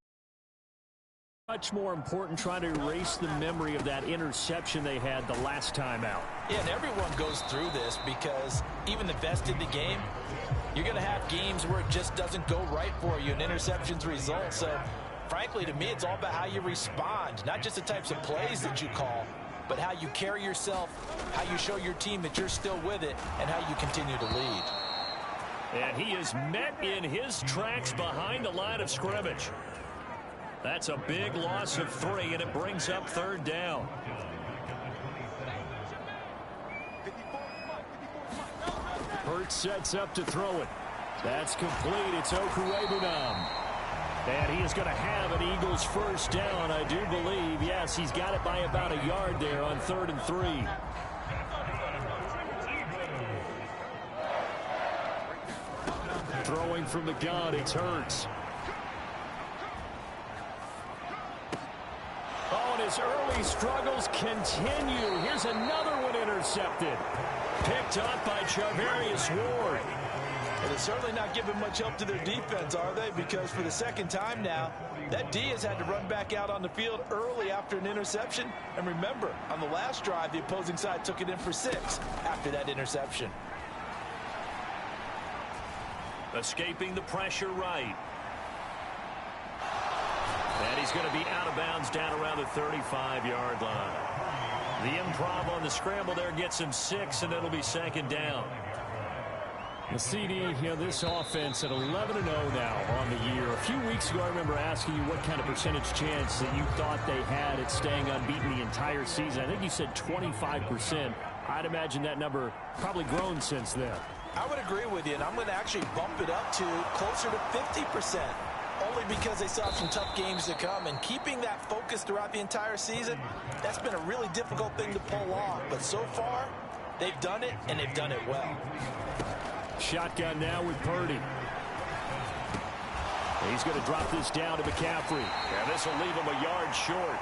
[SPEAKER 3] much more important trying to erase the memory of that interception they had the last time out.
[SPEAKER 4] Yeah, and everyone goes through this because even the best in the game, you're going to have games where it just doesn't go right for you, and interceptions result. So, frankly, to me, it's all about how you respond, not just the types of plays that you call, but how you carry yourself, how you show your team that you're still with it, and how you continue to lead.
[SPEAKER 2] And he is met in his tracks behind the line of scrimmage. That's a big loss of 3, and it brings up 3rd down.
[SPEAKER 3] Hurts sets up to throw it. That's complete. It's Okuwebunam. And he is going to have an Eagles first down, I do believe. Yes, he's got it by about a yard there on 3rd and 3. Throwing from the gun, it's Hurts. Oh, and his early struggles continue. Here's another one intercepted. Picked up by Charvarius Ward.
[SPEAKER 4] Well, they're certainly not giving much help to their defense, are they? Because for the 2nd time now, that D has had to run back out on the field early after an interception. And remember, on the last drive, the opposing side took it in for 6 after that interception.
[SPEAKER 2] Escaping the pressure right. And he's going to be out of bounds down around the 35-yard line. The improv on the scramble there gets him 6, and it'll be second down.
[SPEAKER 3] The CD, this offense at 11-0 now on the year. A few weeks ago, I remember asking you what kind of percentage chance that you thought they had at staying unbeaten the entire season. I think you said 25%. I'd imagine that number probably grown since then.
[SPEAKER 4] I would agree with you, and I'm going to actually bump it up to closer to 50%. Only because they still have some tough games to come, and keeping that focus throughout the entire season, that's been a really difficult thing to pull off. But so far, they've done it, and they've done it well.
[SPEAKER 3] Shotgun now with Purdy. He's going to drop this down to McCaffrey.
[SPEAKER 2] And this will leave him a yard short.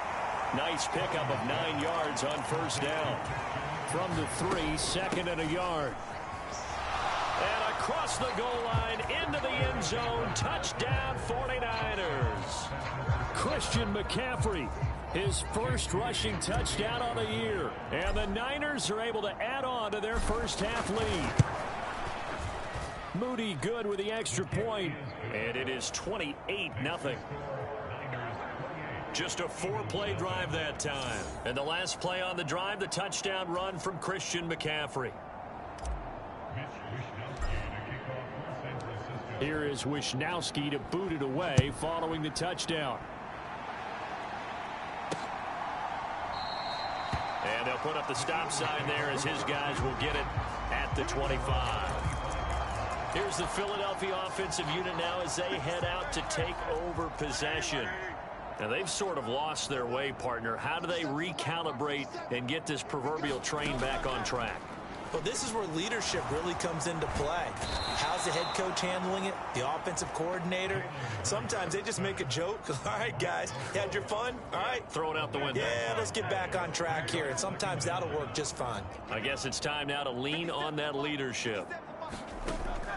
[SPEAKER 2] Nice pickup of 9 yards on first down.
[SPEAKER 3] From the 3, 2nd and a yard.
[SPEAKER 2] And across the goal line, into the end zone, touchdown 49ers.
[SPEAKER 3] Christian McCaffrey, his first rushing touchdown on the year. And the Niners are able to add on to their first half lead. Moody good with the extra point.
[SPEAKER 2] And it is 28-0. Just a 4-play drive that time. And the last play on the drive, the touchdown run from Christian McCaffrey.
[SPEAKER 3] Here is Wisnowski to boot it away following the touchdown.
[SPEAKER 2] And they'll put up the stop sign there as his guys will get it at the 25. Here's the Philadelphia offensive unit now as they head out to take over possession. Now, they've sort of lost their way, partner. How do they recalibrate and get this proverbial train back on track?
[SPEAKER 4] Well, this is where leadership really comes into play. How's the head coach handling it? The offensive coordinator? Sometimes they just make a joke. All right, guys, you had your fun? All right.
[SPEAKER 2] Throw it out the window.
[SPEAKER 4] Yeah, let's get back on track here. And sometimes that'll work just fine.
[SPEAKER 2] I guess it's time now to lean on that leadership.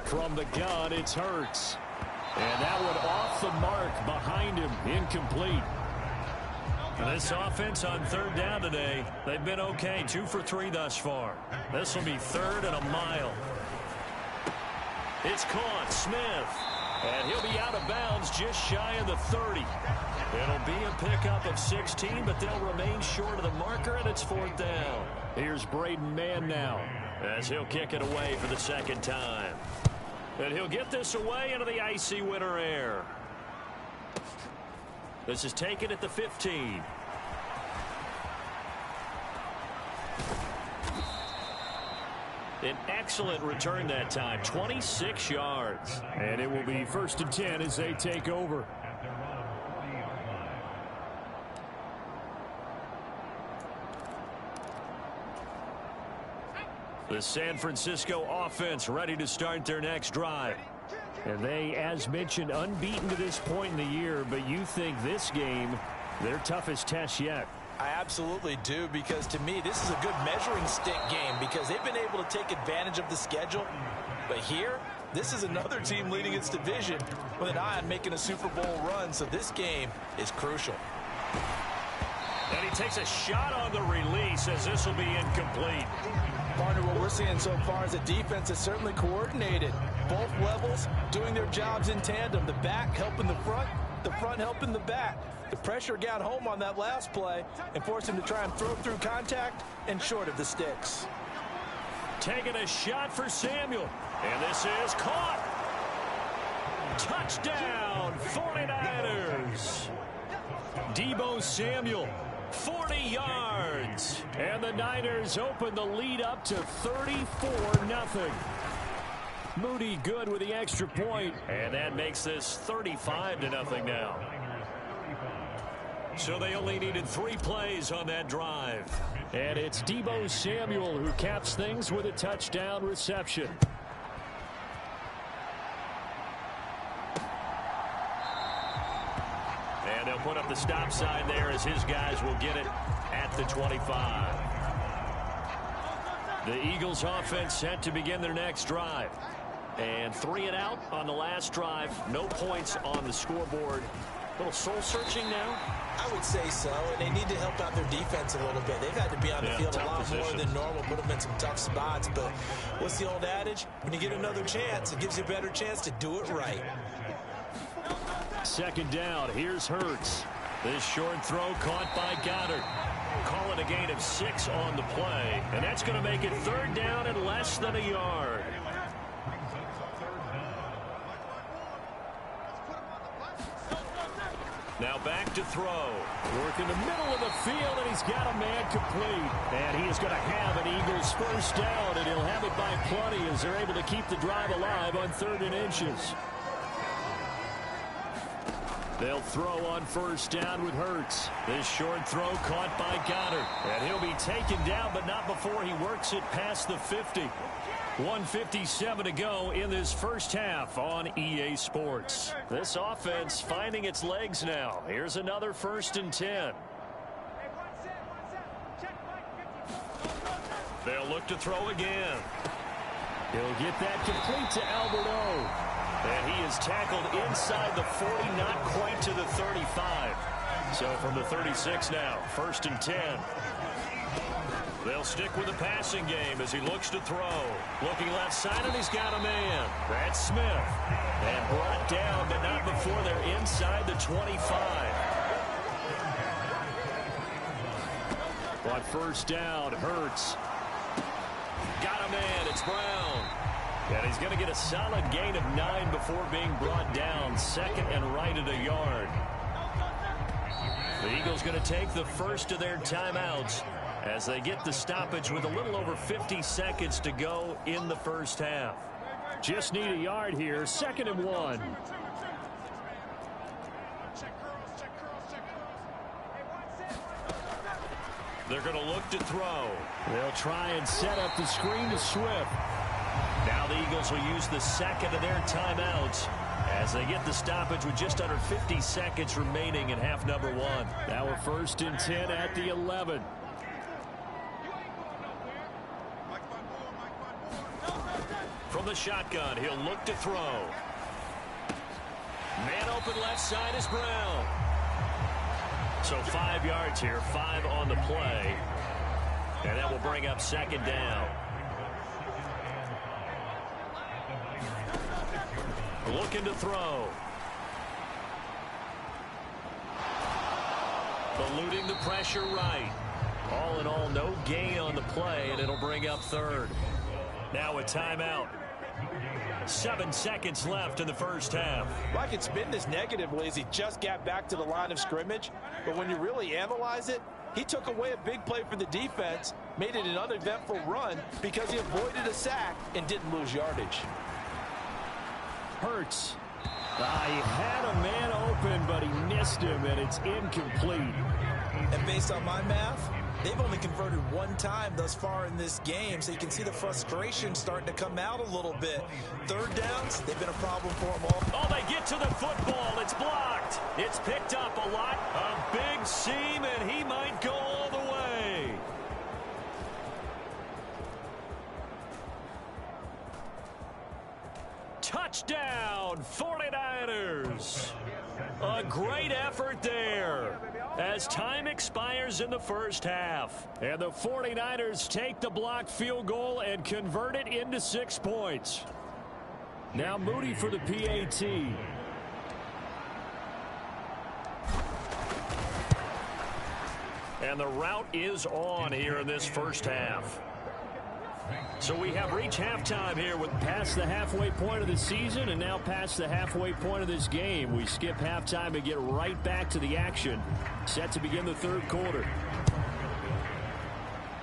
[SPEAKER 3] From the gun, it's Hurts. And that one off the mark behind him, incomplete.
[SPEAKER 2] This offense on third down today, they've been okay. 2 for 3 thus far. This will be 3rd and a mile. It's caught, Smith. And he'll be out of bounds just shy of the 30. It'll be a pickup of 16, but they'll remain short of the marker, and it's 4th down.
[SPEAKER 3] Here's Braden Mann now,
[SPEAKER 2] as he'll kick it away for the 2nd time. And he'll get this away into the icy winter air. This is taken at the 15. An excellent return that time, 26 yards.
[SPEAKER 3] And it will be 1st and 10 as they take over.
[SPEAKER 2] The San Francisco offense ready to start their next drive.
[SPEAKER 3] And they, as mentioned, unbeaten to this point in the year, but you think this game, their toughest test yet.
[SPEAKER 4] I absolutely do, because to me, this is a good measuring stick game because they've been able to take advantage of the schedule. But here, this is another team leading its division with an eye on making a Super Bowl run, so this game is crucial.
[SPEAKER 2] And he takes a shot on the release as this will be incomplete.
[SPEAKER 4] Partner, what we're seeing so far is a defense that's certainly coordinated. Both levels doing their jobs in tandem. The back helping the front helping the back. The pressure got home on that last play and forced him to try and throw through contact and short of the sticks.
[SPEAKER 2] Taking a shot for Samuel. And this is caught. Touchdown, 49ers. Deebo Samuel. 40 yards.
[SPEAKER 3] And the Niners open the lead up to 34-0. Moody good with the extra point.
[SPEAKER 2] And that makes this 35-0 now. So they only needed 3 plays on that drive.
[SPEAKER 3] And it's Deebo Samuel who caps things with a touchdown reception.
[SPEAKER 2] And they'll put up the stop sign there as his guys will get it at the 25. The Eagles offense set to begin their next drive. And 3 and out on the last drive. No points on the scoreboard. A little soul-searching now?
[SPEAKER 4] I would say so, and they need to help out their defense a little bit. They've had to be on the field a lot more than normal, put them in some tough spots. But what's the old adage? When you get another chance, it gives you a better chance to do it right.
[SPEAKER 3] 2nd down. Here's Hurts.
[SPEAKER 2] This short throw caught by Goddard. Call it a gain of 6 on the play, and that's going to make it third down and less than a yard. Now back to throw.
[SPEAKER 3] Work in the middle of the field, and he's got a man complete. And he is going to have an Eagles first down, and he'll have it by plenty as they're able to keep the drive alive on 3rd and inches. They'll throw on first down with Hurts. This short throw caught by Goddard. And he'll be taken down, but not before he works it past the 50. 1:57 to go in this first half on EA Sports. This offense finding its legs now. Here's another 1st and 10. They'll look to throw again. He'll get that complete to Alberto. And he is tackled inside the 40, not quite to the 35. So from the 36 now, 1st and 10. They'll stick with the passing game as he looks to throw. Looking left side, and he's got a man. That's Smith. And brought down, but not before they're inside the 25. On first down, Hurts. Got a man. It's Brown. And he's going to get a solid gain of 9 before being brought down. 2nd and right at a yard. The Eagles going to take the first of their timeouts as they get the stoppage with a little over 50 seconds to go in the first half. Just need a yard here. 2nd and 1. They're going to look to throw. They'll try and set up the screen to Swift. Now the Eagles will use the 2nd of their timeouts as they get the stoppage with just under 50 seconds remaining in half number 1. Now a 1st and 10 at the 11. From the shotgun, he'll look to throw. Man open left side is Brown. So 5 yards here, 5 on the play. And that will bring up 2nd down. Looking to throw. Eluding the pressure right. All in all, no gain on the play, and it'll bring up 3rd. Now a timeout. 7 seconds left in the first half.
[SPEAKER 4] Like it's been this negatively as he just got back to the line of scrimmage. But when you really analyze it, he took away a big play for the defense, made it an uneventful run because he avoided a sack and didn't lose yardage.
[SPEAKER 3] Hurts. He had a man open, but he missed him, and it's incomplete.
[SPEAKER 1] And based on my math, they've only converted 1 time thus far in this game, so you can see the frustration starting to come out a little bit. 3rd downs, they've been a problem for them all.
[SPEAKER 2] Oh, they get to the football. It's blocked. It's picked up a lot. A big seam, and he might go all the way. Touchdown, 49ers. A great effort there as time expires in the first half. And the 49ers take the blocked field goal and convert it into 6 points. Now Moody for the PAT. And the route is on here in this first half. So we have reached halftime here with past the halfway point of the season and now past the halfway point of this game. We skip halftime and get right back to the action. Set to begin the 3rd quarter.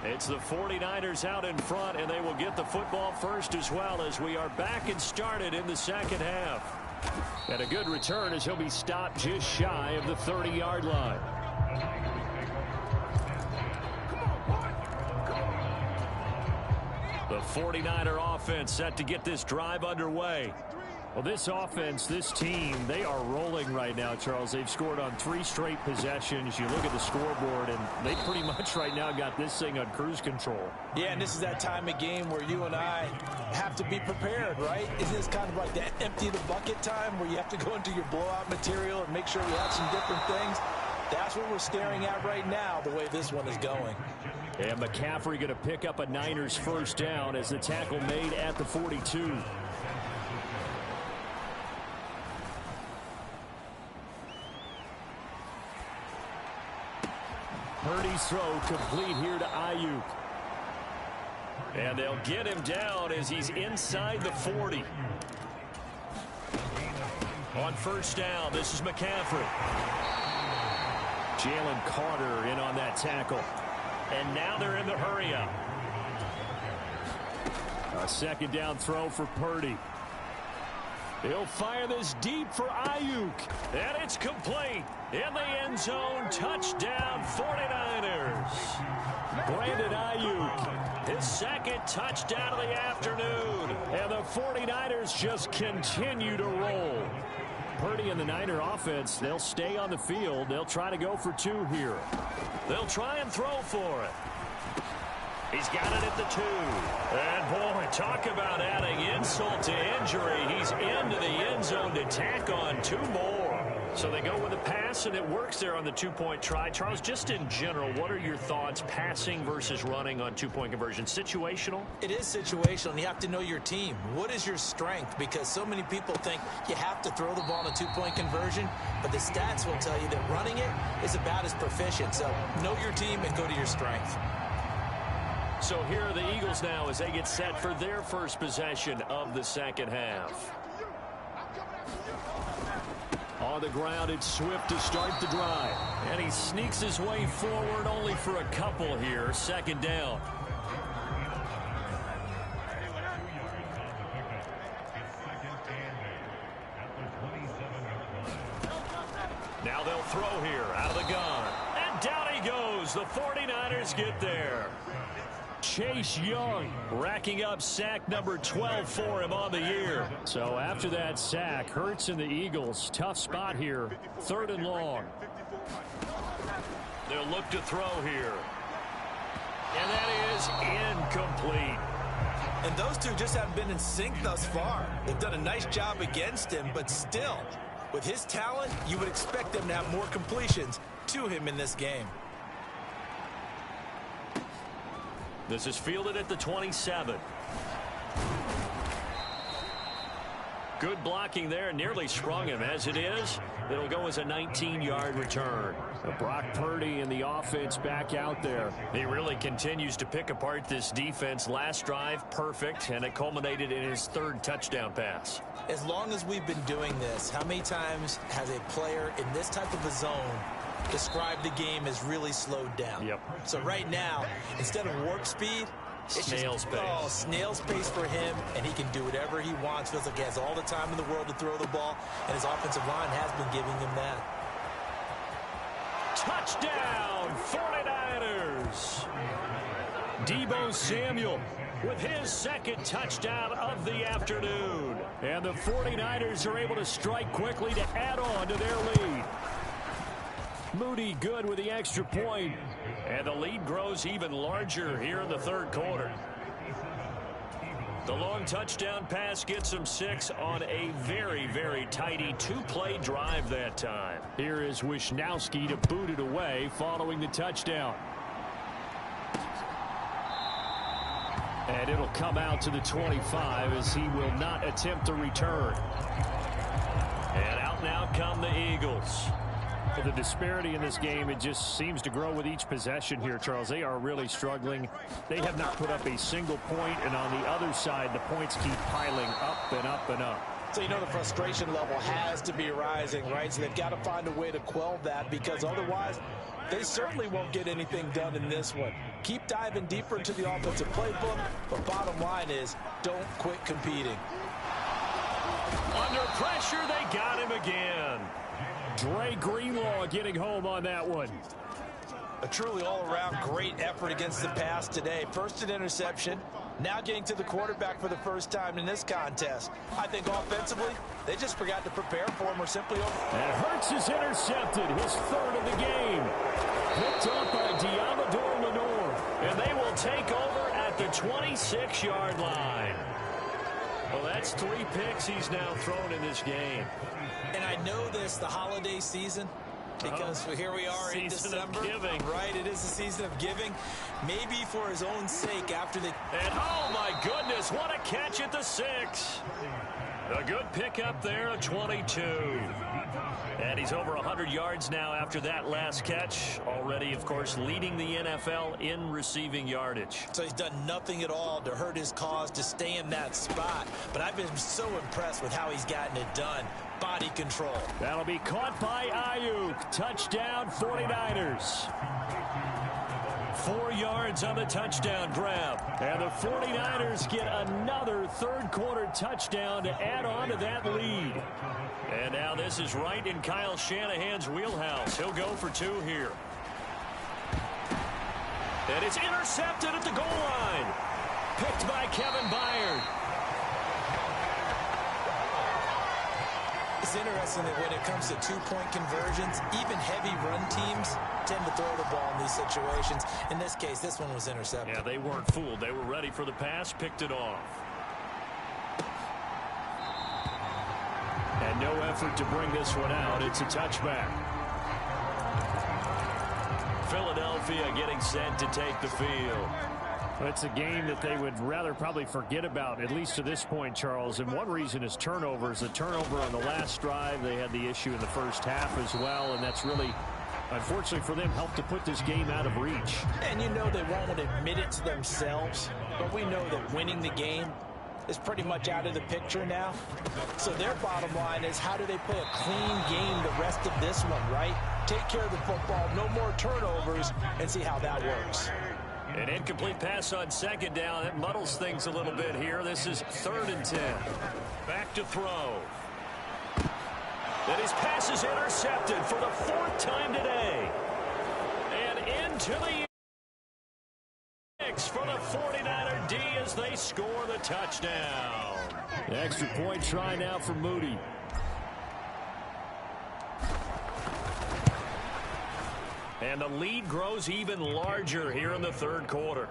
[SPEAKER 2] It's the 49ers out in front, and they will get the football first as well as we are back and started in the 2nd half. And a good return as he'll be stopped just shy of the 30-yard line. The 49er offense set to get this drive underway. Well, this offense, this team, they are rolling right now, Charles. They've scored on 3 straight possessions. You look at the scoreboard, and they pretty much right now got this thing on cruise control.
[SPEAKER 4] Yeah, and this is that time of game where you and I have to be prepared, right? Isn't this kind of like that empty the bucket time where you have to go into your blowout material and make sure we have some different things? That's what we're staring at right now, the way this one is going.
[SPEAKER 3] And McCaffrey going to pick up a Niners first down as the tackle made at the 42. Purdy's throw complete here to Ayuk. And they'll get him down as he's inside the 40. On first down, this is McCaffrey. Jalen Carter in on that tackle. And now they're in the hurry-up. A second down throw for Purdy. He'll fire this deep for Ayuk. And it's complete. In the end zone, touchdown 49ers. Brandon Ayuk, his second touchdown of the afternoon. And the 49ers just continue to roll. Purdy and the Niner offense, they'll stay on the field. They'll try to go for 2 here. They'll try and throw for it. He's got it at the 2. And, boy, talk about adding insult to injury. He's into the end zone to tack on 2 more. So they go with a pass, and it works there on the 2-point try. Charles, just in general, what are your thoughts passing versus running on 2-point conversion? Situational?
[SPEAKER 4] It is situational, and you have to know your team. What is your strength? Because so many people think you have to throw the ball in a 2-point conversion, but the stats will tell you that running it is about as proficient. So know your team and go to your strength.
[SPEAKER 3] So here are the Eagles now as they get set for their first possession of the second half. On the ground, it's Swift to start the drive. And he sneaks his way forward only for a couple here. Second down. Now they'll throw here out of the gun. And down he goes. The 49ers get there. Chase Young racking up sack number 12 for him on the year. So after that sack, Hurts and the Eagles, tough spot here. 3rd and long. They'll look to throw here. And that is incomplete.
[SPEAKER 4] And those two just haven't been in sync thus far. They've done a nice job against him, but still, with his talent, you would expect them to have more completions to him in this game.
[SPEAKER 3] This is fielded at the 27. Good blocking there. Nearly sprung him. As it is, it'll go as a 19-yard return. Brock Purdy and the offense back out there. He really continues to pick apart this defense. Last drive, perfect, and it culminated in his 3rd touchdown pass.
[SPEAKER 4] As long as we've been doing this, how many times has a player in this type of a zone described the game as really slowed down?
[SPEAKER 3] Yep.
[SPEAKER 4] So right now, instead of warp speed, it's
[SPEAKER 3] snail's pace.
[SPEAKER 4] Oh, snail's pace for him, and he can do whatever he wants. Feels like he has all the time in the world to throw the ball, and his offensive line has been giving him that.
[SPEAKER 3] Touchdown, 49ers. Deebo Samuel with his 2nd touchdown of the afternoon. And the 49ers are able to strike quickly to add on to their lead. Moody good with the extra point. And the lead grows even larger here in the 3rd quarter. The long touchdown pass gets him 6 on a very, very tidy 2-play drive that time. Here is Wisnowski to boot it away following the touchdown. And it'll come out to the 25 as he will not attempt the return. And out now come the Eagles. For the disparity in this game, it just seems to grow with each possession here, Charles. They are really struggling. They have not put up a single point, and on the other side, the points keep piling up and up and up.
[SPEAKER 4] So you know the frustration level has to be rising, right? So they've got to find a way to quell that, because otherwise they certainly won't get anything done in this one. Keep diving deeper into the offensive playbook, but bottom line is don't quit competing.
[SPEAKER 3] Under pressure, they got him again. Dre Greenlaw getting home on that one.
[SPEAKER 4] A truly all-around great effort against the pass today. First an interception, now getting to the quarterback for the first time in this contest. I think offensively, they just forgot to prepare for him or simply over.
[SPEAKER 3] And Hurts is intercepted, his 3rd of the game. Picked up by Diamador Lenore. And they will take over at the 26-yard line. Well, that's 3 picks he's now thrown in this game.
[SPEAKER 4] And I know this, the holiday season, because here we are in December.
[SPEAKER 3] Giving.
[SPEAKER 4] Right, it is the season of giving. Maybe for his own sake after the...
[SPEAKER 3] And oh my goodness, what a catch at the 6.
[SPEAKER 2] A good pickup there, a 22. And he's over 100 yards now after that last catch. Already, of course, leading the NFL in receiving yardage.
[SPEAKER 4] So he's done nothing at all to hurt his cause, to stay in that spot. But I've been so impressed with how he's gotten it done. Body control.
[SPEAKER 2] That'll be caught by Ayuk. Touchdown, 49ers. 4 yards on the touchdown grab. And the 49ers get another third-quarter touchdown to add on to that lead. And now this is right in Kyle Shanahan's wheelhouse. He'll go for 2 here. And it's intercepted at the goal line. Picked by Kevin Byard.
[SPEAKER 4] It's interesting that when it comes to two-point conversions, even heavy run teams tend to throw the ball in these situations. In this case, this one was intercepted.
[SPEAKER 2] Yeah, they weren't fooled. They were ready for the pass, picked it off. And no effort to bring this one out. It's a touchback. Philadelphia getting set to take the field.
[SPEAKER 3] It's a game that they would rather probably forget about, at least to this point, Charles. And one reason is turnovers. The turnover on the last drive, they had the issue in the first half as well, and that's really, unfortunately for them, helped to put this game out of reach.
[SPEAKER 4] And you know they won't admit it to themselves, but we know that winning the game is pretty much out of the picture now. So their bottom line is, how do they play a clean game the rest of this one, right? Take care of the football, no more turnovers, and see how that works.
[SPEAKER 2] An incomplete pass on second down. That muddles things a little bit here. This is 3rd and 10. Back to throw. And his pass is intercepted for the 4th time today. And into the for the 49er D as they score the touchdown.
[SPEAKER 3] The extra point try now for Moody.
[SPEAKER 2] And the lead grows even larger here in the 3rd quarter.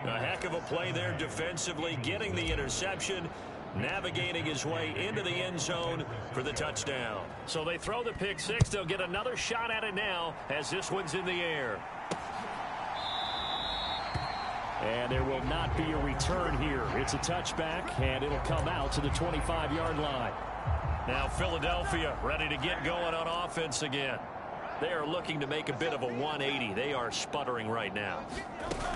[SPEAKER 2] A heck of a play there defensively, getting the interception, navigating his way into the end zone for the touchdown.
[SPEAKER 3] So they throw the pick six. They'll get another shot at it now as this one's in the air. And there will not be a return here. It's a touchback, and it'll come out to the 25-yard line.
[SPEAKER 2] Now Philadelphia ready to get going on offense again. They are looking to make a bit of a 180. They are sputtering right now.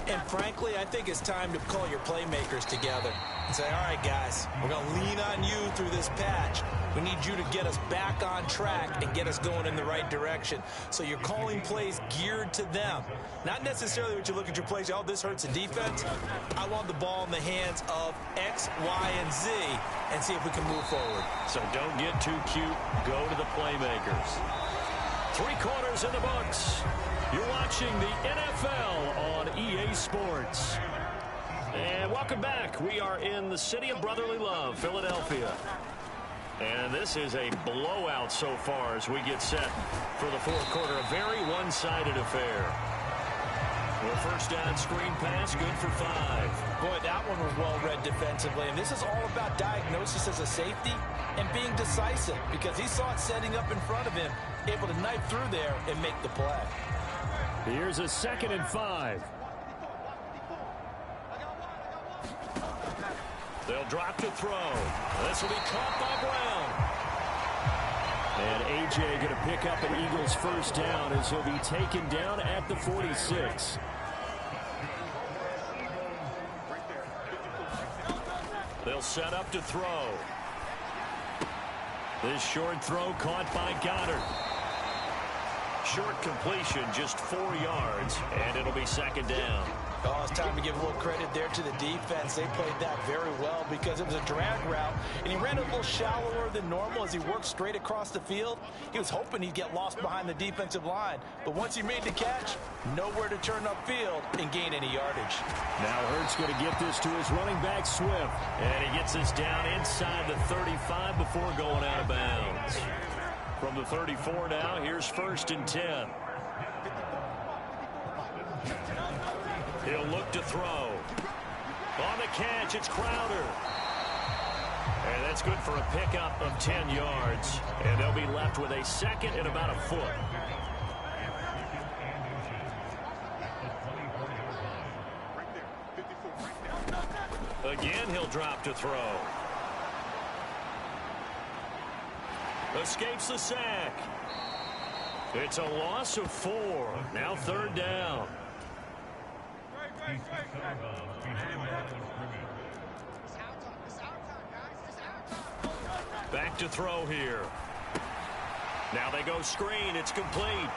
[SPEAKER 4] And frankly, I think it's time to call your playmakers together and say, all right, guys, we're going to lean on you through this patch. We need you to get us back on track and get us going in the right direction. So you're calling plays geared to them. Not necessarily what you look at your plays, oh, this hurts the defense. I want the ball in the hands of X, Y, and Z and see if we can move forward.
[SPEAKER 2] So don't get too cute. Go to the playmakers. 3 quarters in the books. You're watching the NFL on EA Sports. And welcome back. We are in the city of brotherly love, Philadelphia. And this is a blowout so far as we get set for the 4th quarter. A very one-sided affair. Well, first down screen pass, good for 5.
[SPEAKER 4] Boy, that one was well read defensively. And this is all about diagnosis as a safety and being decisive, because he saw it setting up in front of him, able to knife through there and make the play.
[SPEAKER 3] Here's a 2nd and 5.
[SPEAKER 2] They'll drop to throw. This will be caught by Brown.
[SPEAKER 3] And A.J. going to pick up an Eagles first down as he'll be taken down at the 46.
[SPEAKER 2] They'll set up to throw. This short throw caught by Goddard. Short completion, just 4 yards, and it'll be 2nd down.
[SPEAKER 4] Oh, it's time to give a little credit there to the defense. They played that very well because it was a drag route, and he ran a little shallower than normal as he worked straight across the field. He was hoping he'd get lost behind the defensive line, but once he made the catch, nowhere to turn upfield and gain any yardage.
[SPEAKER 3] Now Hurts going to get this to his running back, Swift.
[SPEAKER 2] And he gets this down inside the 35 before going out of bounds. From the 34 now, here's 1st and 10. He'll look to throw. On the catch, it's Crowder. And that's good for a pickup of 10 yards. And they'll be left with a 2nd and about a foot. Again, he'll drop to throw. Escapes the sack. It's a loss of 4. Now 3rd down. Back to throw here. Now they go screen. It's complete.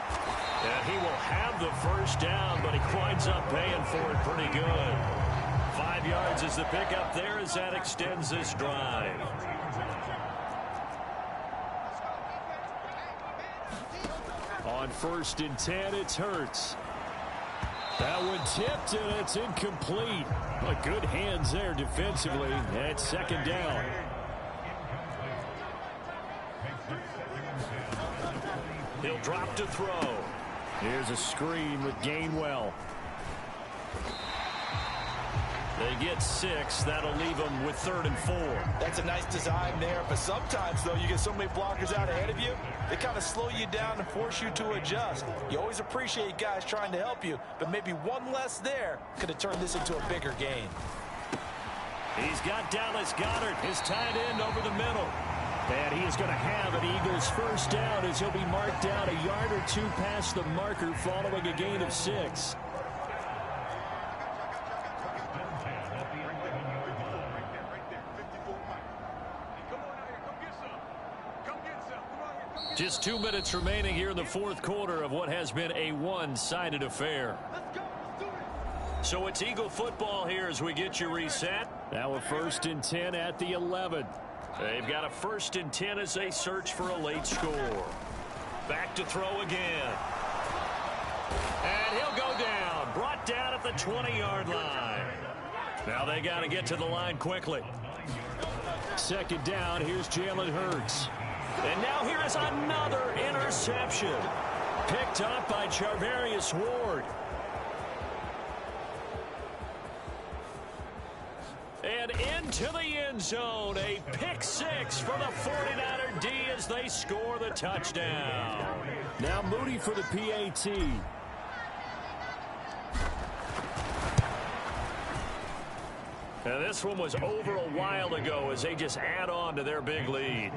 [SPEAKER 2] And he will have the 1st down, but he winds up paying for it pretty good. 5 yards is the pickup there as that extends this drive. On 1st and 10, it's Hurts. That one tipped, and it's incomplete. But good hands there defensively. And it's 2nd down. He'll drop to throw. Here's a screen with Gainwell. They get 6. That'll leave them with 3rd and 4.
[SPEAKER 4] That's a nice design there, but sometimes, though, you get so many blockers out ahead of you, they kind of slow you down and force you to adjust. You always appreciate guys trying to help you, but maybe one less there could have turned this into a bigger game.
[SPEAKER 2] He's got Dallas Goedert, his tight end, over the middle. And he is going to have an Eagles 1st down as he'll be marked down a yard or 2 past the marker following a gain of 6. Just 2 minutes remaining here in the 4th quarter of what has been a one-sided affair. So it's Eagle football here as we get you reset. Now a 1st and 10 at the 11. They've got a 1st and 10 as they search for a late score. Back to throw again. And he'll go down. Brought down at the 20-yard line. Now they got to get to the line quickly. 2nd down. Here's Jalen Hurts. And now here is another interception. Picked up by Charvarius Ward. And into the end zone. A pick 6 for the 49er D as they score the touchdown. Now Moody for the PAT. Now this one was over a while ago as they just add on to their big lead.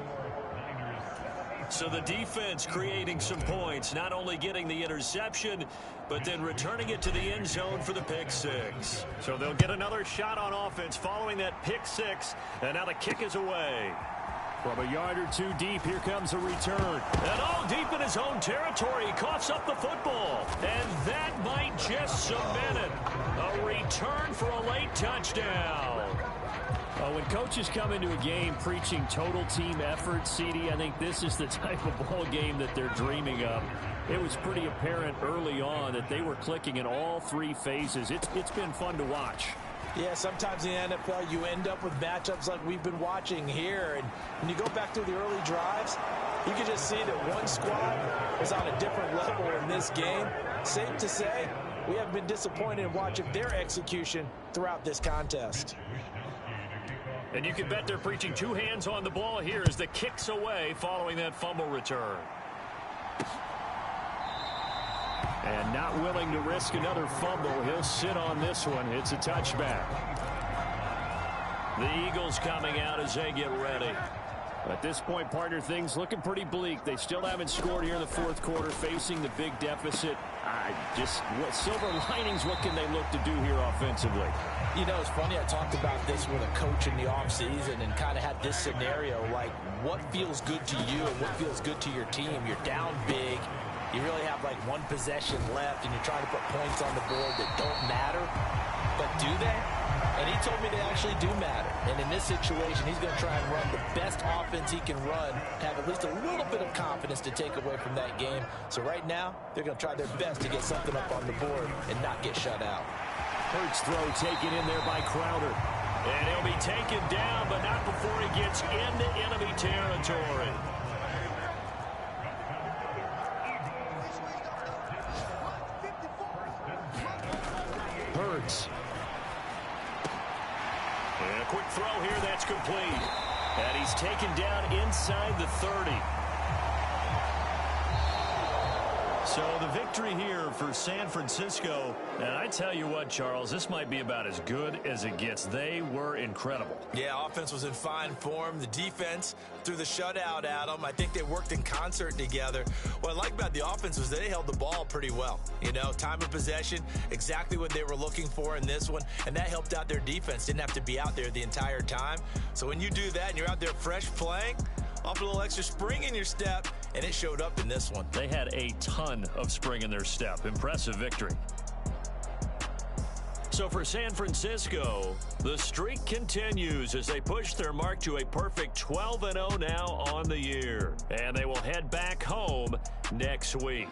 [SPEAKER 2] So the defense creating some points, not only getting the interception, but then returning it to the end zone for the pick 6. So they'll get another shot on offense following that pick 6, and now the kick is away. From a yard or 2 deep, here comes a return. And all deep in his own territory, he coughs up the football. And that might just cement it. A return for a late touchdown. When coaches come into a game preaching total team effort, CD, I think this is the type of ball game that they're dreaming of. It was pretty apparent early on that they were clicking in all 3 phases. It's been fun to watch.
[SPEAKER 4] Yeah, sometimes in the NFL you end up with matchups like we've been watching here. And when you go back to the early drives, you can just see that one squad was on a different level in this game. Safe to say, we haven't been disappointed in watching their execution throughout this contest.
[SPEAKER 2] And you can bet they're preaching 2 hands on the ball here as the kick's away following that fumble return. And not willing to risk another fumble. He'll sit on this one. It's a touchback. The Eagles coming out as they get ready. At this point, partner, things looking pretty bleak. They still haven't scored here in the 4th quarter, facing the big deficit. What silver linings, what can they look to do here offensively?
[SPEAKER 4] You know, it's funny, I talked about this with a coach in the offseason and kind of had this scenario, like what feels good to you and what feels good to your team. You're down big. You really have like 1 possession left, and you're trying to put points on the board that don't matter. But do they? And he told me they actually do matter. And in this situation, he's going to try and run the best offense he can run, have at least a little bit of confidence to take away from that game. So right now, they're going to try their best to get something up on the board and not get shut out.
[SPEAKER 2] Hurts throw taken in there by Crowder. And he'll be taken down, but not before he gets into enemy territory. Hurts. And a quick throw here, that's complete. And he's taken down inside the 30. So the victory here for San Francisco. And I tell you what, Charles, this might be about as good as it gets. They were incredible.
[SPEAKER 1] Yeah, offense was in fine form. The defense threw the shutout at them. I think they worked in concert together. What I like about the offense was they held the ball pretty well. You know, time of possession, exactly what they were looking for in this one, and that helped out their defense. Didn't have to be out there the entire time. So when you do that and you're out there fresh playing, off a little extra spring in your step, and it showed up in this one.
[SPEAKER 2] They had a ton of spring in their step. Impressive victory. So for San Francisco, the streak continues as they push their mark to a perfect 12-0 now on the year. And they will head back home next week.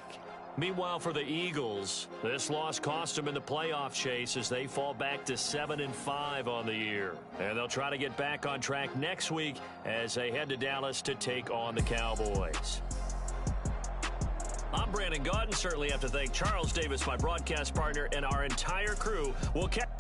[SPEAKER 2] Meanwhile, for the Eagles, this loss cost them in the playoff chase as they fall back to 7-5 on the year. And they'll try to get back on track next week as they head to Dallas to take on the Cowboys. I'm Brandon Gaudin. Certainly have to thank Charles Davis, my broadcast partner, and our entire crew. We'll catch